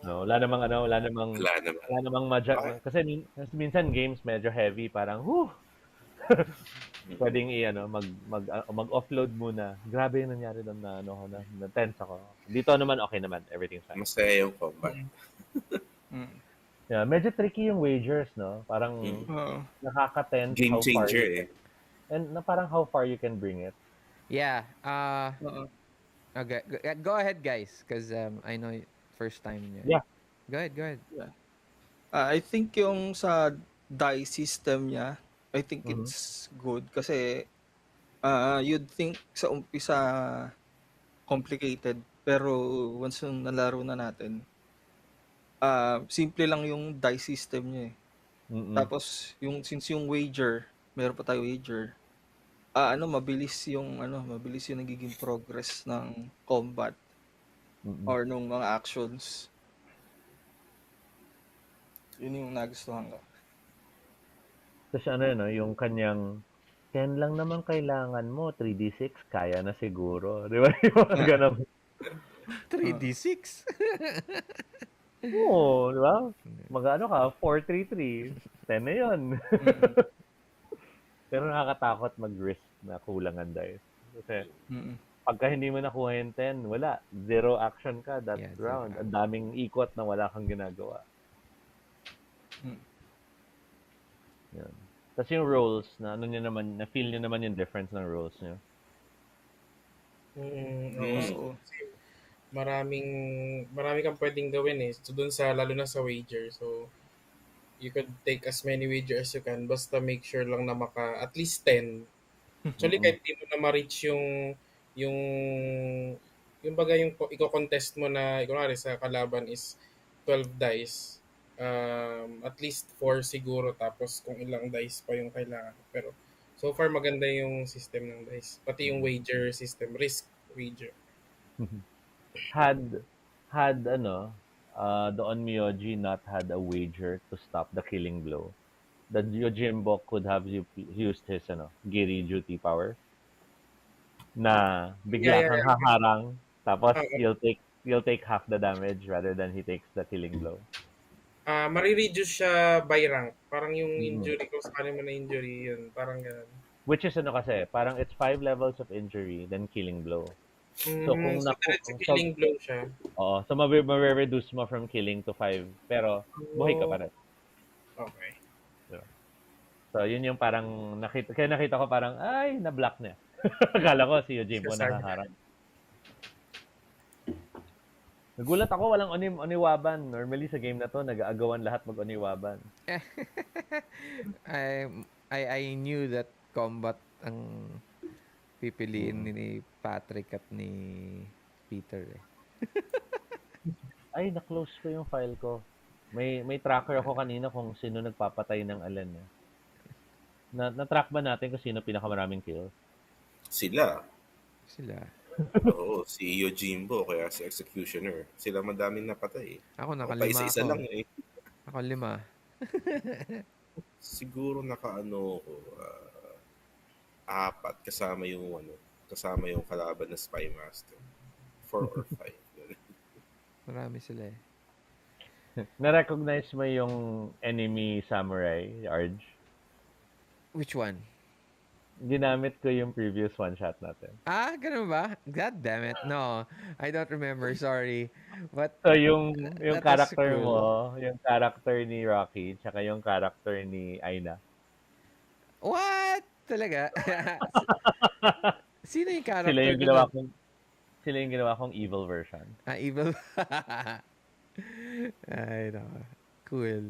No, Wala naman. wala namang Ah, kasi minsan games medyo heavy, parang, whew, mm. pwedeng mag-offload muna. Grabe yung nangyari doon na ano ko na tense ako. Dito naman okay naman, everything's fine. Masaya yung combat. Mm. Mm. Yeah, medyo tricky yung wagers, no? Parang Mm. Oo. nakaka-tense Game how far changer you eh. can and na parang how far you can bring it. Yeah. Oo. Okay. Go ahead, guys, because I know first time niya. Yeah. Go ahead. Go ahead. Yeah. I think yung sa die system niya, I think Mhm. it's good kasi you'd think sa umpisa complicated pero once yung nalaro na natin, simple lang yung die system niya eh. Mm. Tapos yung since yung wager, meron pa tayo wager. Mabilis yung nagiging progress ng combat Mm. or nung mga actions. Yun yung nagustuhan ko. Tapos ano no, yung kanyang 10 lang naman kailangan mo, 3d6 kaya na siguro. Di ba? Yung mga ganun. 3d6. Oo, di ba? Mag-ano ka, 4-3-3. 10 na yun. Mm. Pero nakakatakot mag-risk na kulang ang dice. Kasi Mm. pagka hindi mo nakuha yung 10, wala. Zero action ka that Yeah, zero round. Ang action. daming ikot na wala kang ginagawa. Mm. Yun. Tapos yung rolls, na ano nyo naman, na-feel nyo naman yung difference ng rolls nyo. Oo. Mm. Oo. Maraming marami kang pwedeng gawin eh. So dun sa lalo na sa wager. So you could take as many wager as you can basta make sure lang na maka at least 10. Actually Mm-mm. kahit di mo na ma-reach yung yung baga yung iko-contest mo na kunwari sa kalaban is 12 dice. At least 4 siguro tapos kung ilang dice pa yung kailangan. Pero so far maganda yung system ng dice. Pati yung Mm-mm. wager system, risk wager. had ano, the Onmyoji not had a wager to stop the killing blow, the Yojimbo could have used his ano, Giri duty power na Yeah, bigla yeah, kang yeah. haharang tapos Ah, you'll take half the damage rather than he takes the killing blow. mare-reduce siya by rank. Parang yung Mm. injury ko sa kanya mo na injury yun. Parang ganun. Which is ano kasi, parang it's 5 levels of injury then killing blow. So kung So diretso killing blow siya. so reduce mo from killing to 5 pero buhay ka Oh, pa rin. okay. Diba? So yun yung parang nakita ko parang ay na-block niya. Akala ko si Yojimbo Sasag. nakaharang. Nagulat ako walang oniwaban. Normally sa game na to nag-aagawan lahat mag-oniwaban. I I knew that combat ang pipiliin ni Patrick at ni Peter eh. Ay, na-close ko yung file ko. May tracker ako kanina kung sino nagpapatay ng alin eh. Na-track ba natin kung sino pinakamaraming kills? Sila. Sila. Oo, si Yojimbo kaya si Executioner. Sila madaming napatay. Ako Ako pa nakalima isa-isa ako. lang eh. Ako 5. Siguro nakaano ko, 4 kasama yung kalaban na Spy Master. 4 or 5. Marami sila eh. Na-recognize mo yung enemy samurai, Arj? Which one? Ginamit ko yung previous one-shot natin. Ganun ba? God damn it. No, I don't remember. Sorry. But So yung that was character cool. mo, yung character ni Rocky, tsaka yung character ni Aina. What? Talaga? Sino yung Sila character yung ko ginawa doon? kong sila yung ginawa kong evil version. Evil. Ay, nako. Cool.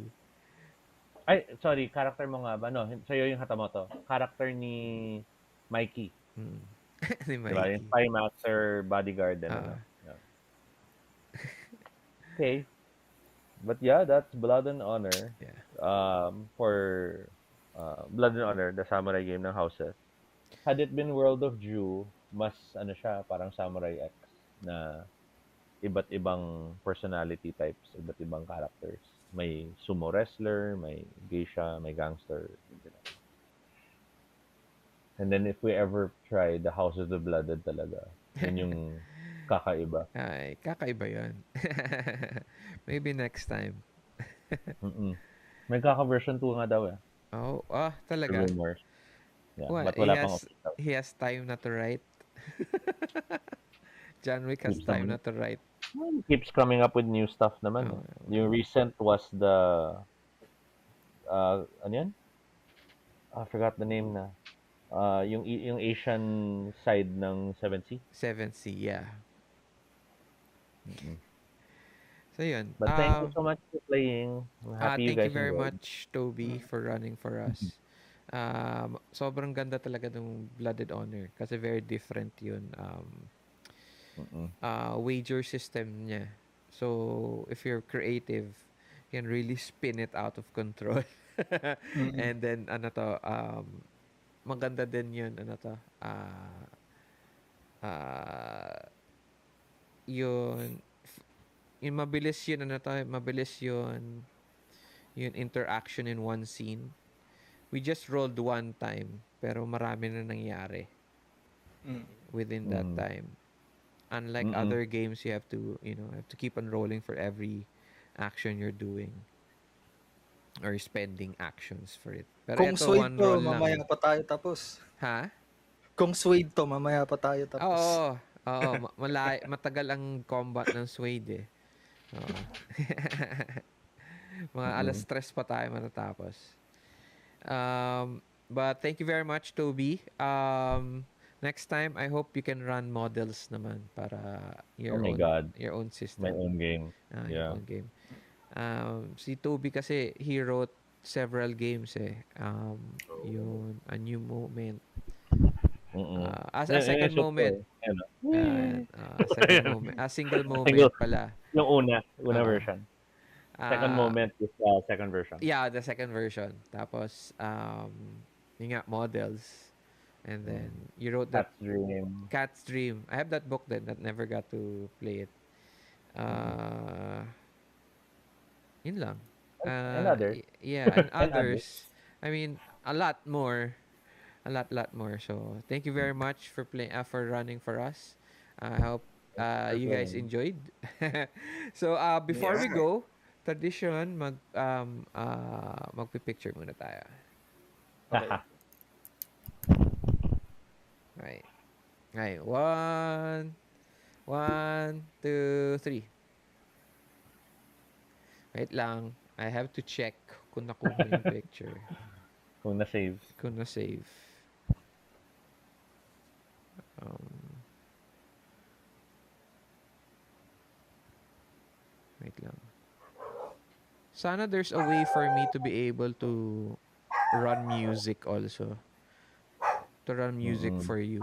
Ay, sorry, character mo nga ba? No, sa'yo yung Hatamoto. Character ni Mikey. Hmm. Si Diba? Yung Mikey. Spy Master Bodyguard and ano. Yeah. Okay. But yeah, that's Blood and Honor. Yeah. For Blood and Honor, the samurai game ng houses. Had it been World of Jew, mas ano siya, parang Samurai X na iba't ibang personality types, iba't ibang characters. May sumo wrestler, may geisha, may gangster. And then if we ever try the House of the Blooded talaga, yun yung kakaiba. Ay, kakaiba yun. Maybe next time. Mm-mm. May kaka-version 2 nga daw eh. Oh, The talaga? rumors. Yeah, Well, but wala pang official. he has time na to write. John Wick has Keeps time naman. na to write. Keeps coming up with new stuff naman Oh, eh. Yung recent was the ano yan? I forgot the name na. Yung Asian side ng 7C. 7C, yeah. Mm-mm. So yun. But thank you so much for playing. I'm happy you Thank you guys very enjoyed. much, Toby, for running for us. Sobrang ganda talaga ng Blooded Honor kasi very different yun. Mm-mm. Wager system niya. So, if you're creative, you can really spin it out of control. Mm. And then, maganda din yun, uh, yun, yung mabilis yun, mabilis yun interaction in one scene. We just rolled one time, pero marami na nangyari Mm. within that Mm. time. Unlike Mm-mm. other games, you have to, have to keep on rolling for every action you're doing or spending actions for it. Pero Kung ito, Suede one to, roll lang mamaya eh. pa tayo tapos. Ha? Kung Suede to, mamaya pa tayo tapos. Oo. Oo. Matagal ang combat ng Suede eh. Oo. Mga alas Mm-mm. 3 pa tayo matatapos. But thank you very much, Toby. Next time, I hope you can run models naman para Oh my God. your own My system. own game. Your Yeah. own game. Si Toby kasi, he wrote several games eh. Oh. Yun, A New Moment. Mm-mm. As a Yung second shoot ko moment. eh. Ano? Second Ayan. moment. Single moment Single. pala. Yung una Uh, version. Second uh, moment is second version. yeah, the second version. Tapos, yun nga, models. And Mm. then, you wrote that Cat's Dream. Cat's Dream. I have that book then that never got to play it. Mm-mm. Yun lang. And others. Yeah, and And others. others. I mean, a lot more. A lot more. So, thank you very much for for running for us. I hope For you guys playing. enjoyed. So, before we Yeah. go, tradition, magpi-picture muna tayo. Okay. Right. Right. One, two, three. Wait lang. I have to check kung nakuha yung picture. Kung na-save. Kung na-save. Um, wait lang. Sana there's a way for me to be able to run music also. To run music Mm-mm. for you.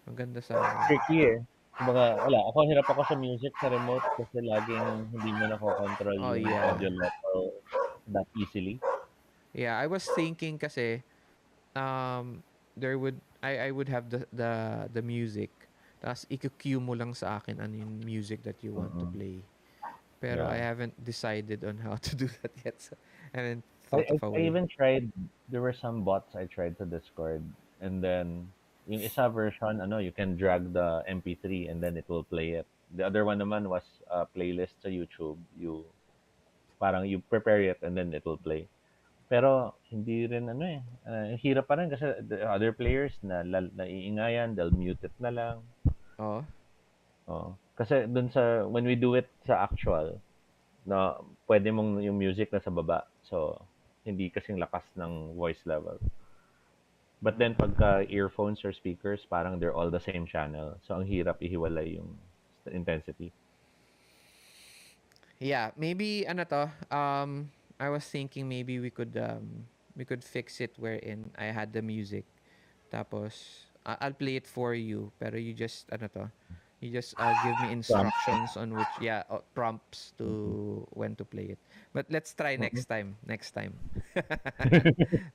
Maganda sana. Tricky eh. Kumbaga, wala. Ako, hirap ako sa music sa remote kasi laging hindi mo nakokontrol Oh yung yeah. audio level that easily. Yeah, I was thinking kasi I would have the music. Tapos i-cue mo lang sa akin ano yung music that you want to Mm-mm. play. Pero I Yeah. haven't decided on how to do that yet. So I haven't I, thought I, of a I way. even tried, there were some bots I tried to Discord, and then yung isa version, you can drag the MP3 and then it will play it. The other one naman was a playlist sa YouTube. Parang you prepare it and then it will play. Pero hindi rin hirap pa rin kasi the other players naiingayan, they'll mute it na lang. Oh. Oh. Kasi dun when we do it sa actual, na pwede mong yung music na sa baba. So, hindi kasing lakas ng voice level. But then, pagka earphones or speakers, parang they're all the same channel. So, ang hirap ihiwalay yung intensity. Yeah, maybe ano to, I was thinking maybe we could fix it wherein I had the music. Tapos I'll play it for you pero you just you just give me Prompt. instructions on which prompts to when to play it. But let's try Mhm. next time.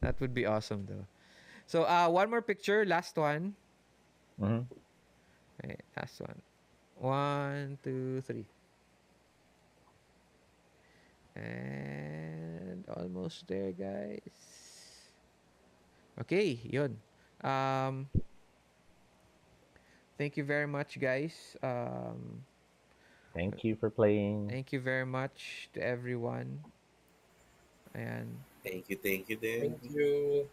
That would be awesome though. So one more picture, last one. Mhm. Okay, last one. One, two, three. And almost there, guys. Okay, yun. Um, thank you very much, guys. Thank you for playing. Thank you very much to everyone. Ayan. Thank you, Thank Dan. you.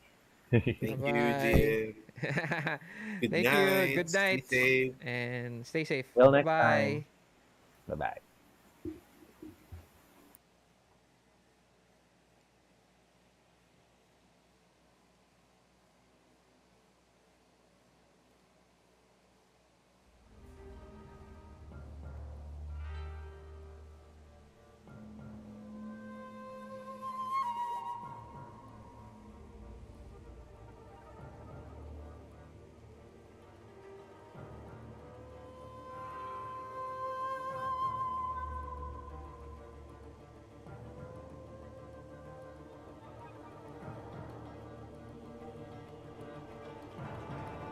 Thank you, Bye-bye. Jim. Good Thank you. night. Good Stay night. safe. And stay safe. Till next time. Bye-bye. Bye bye.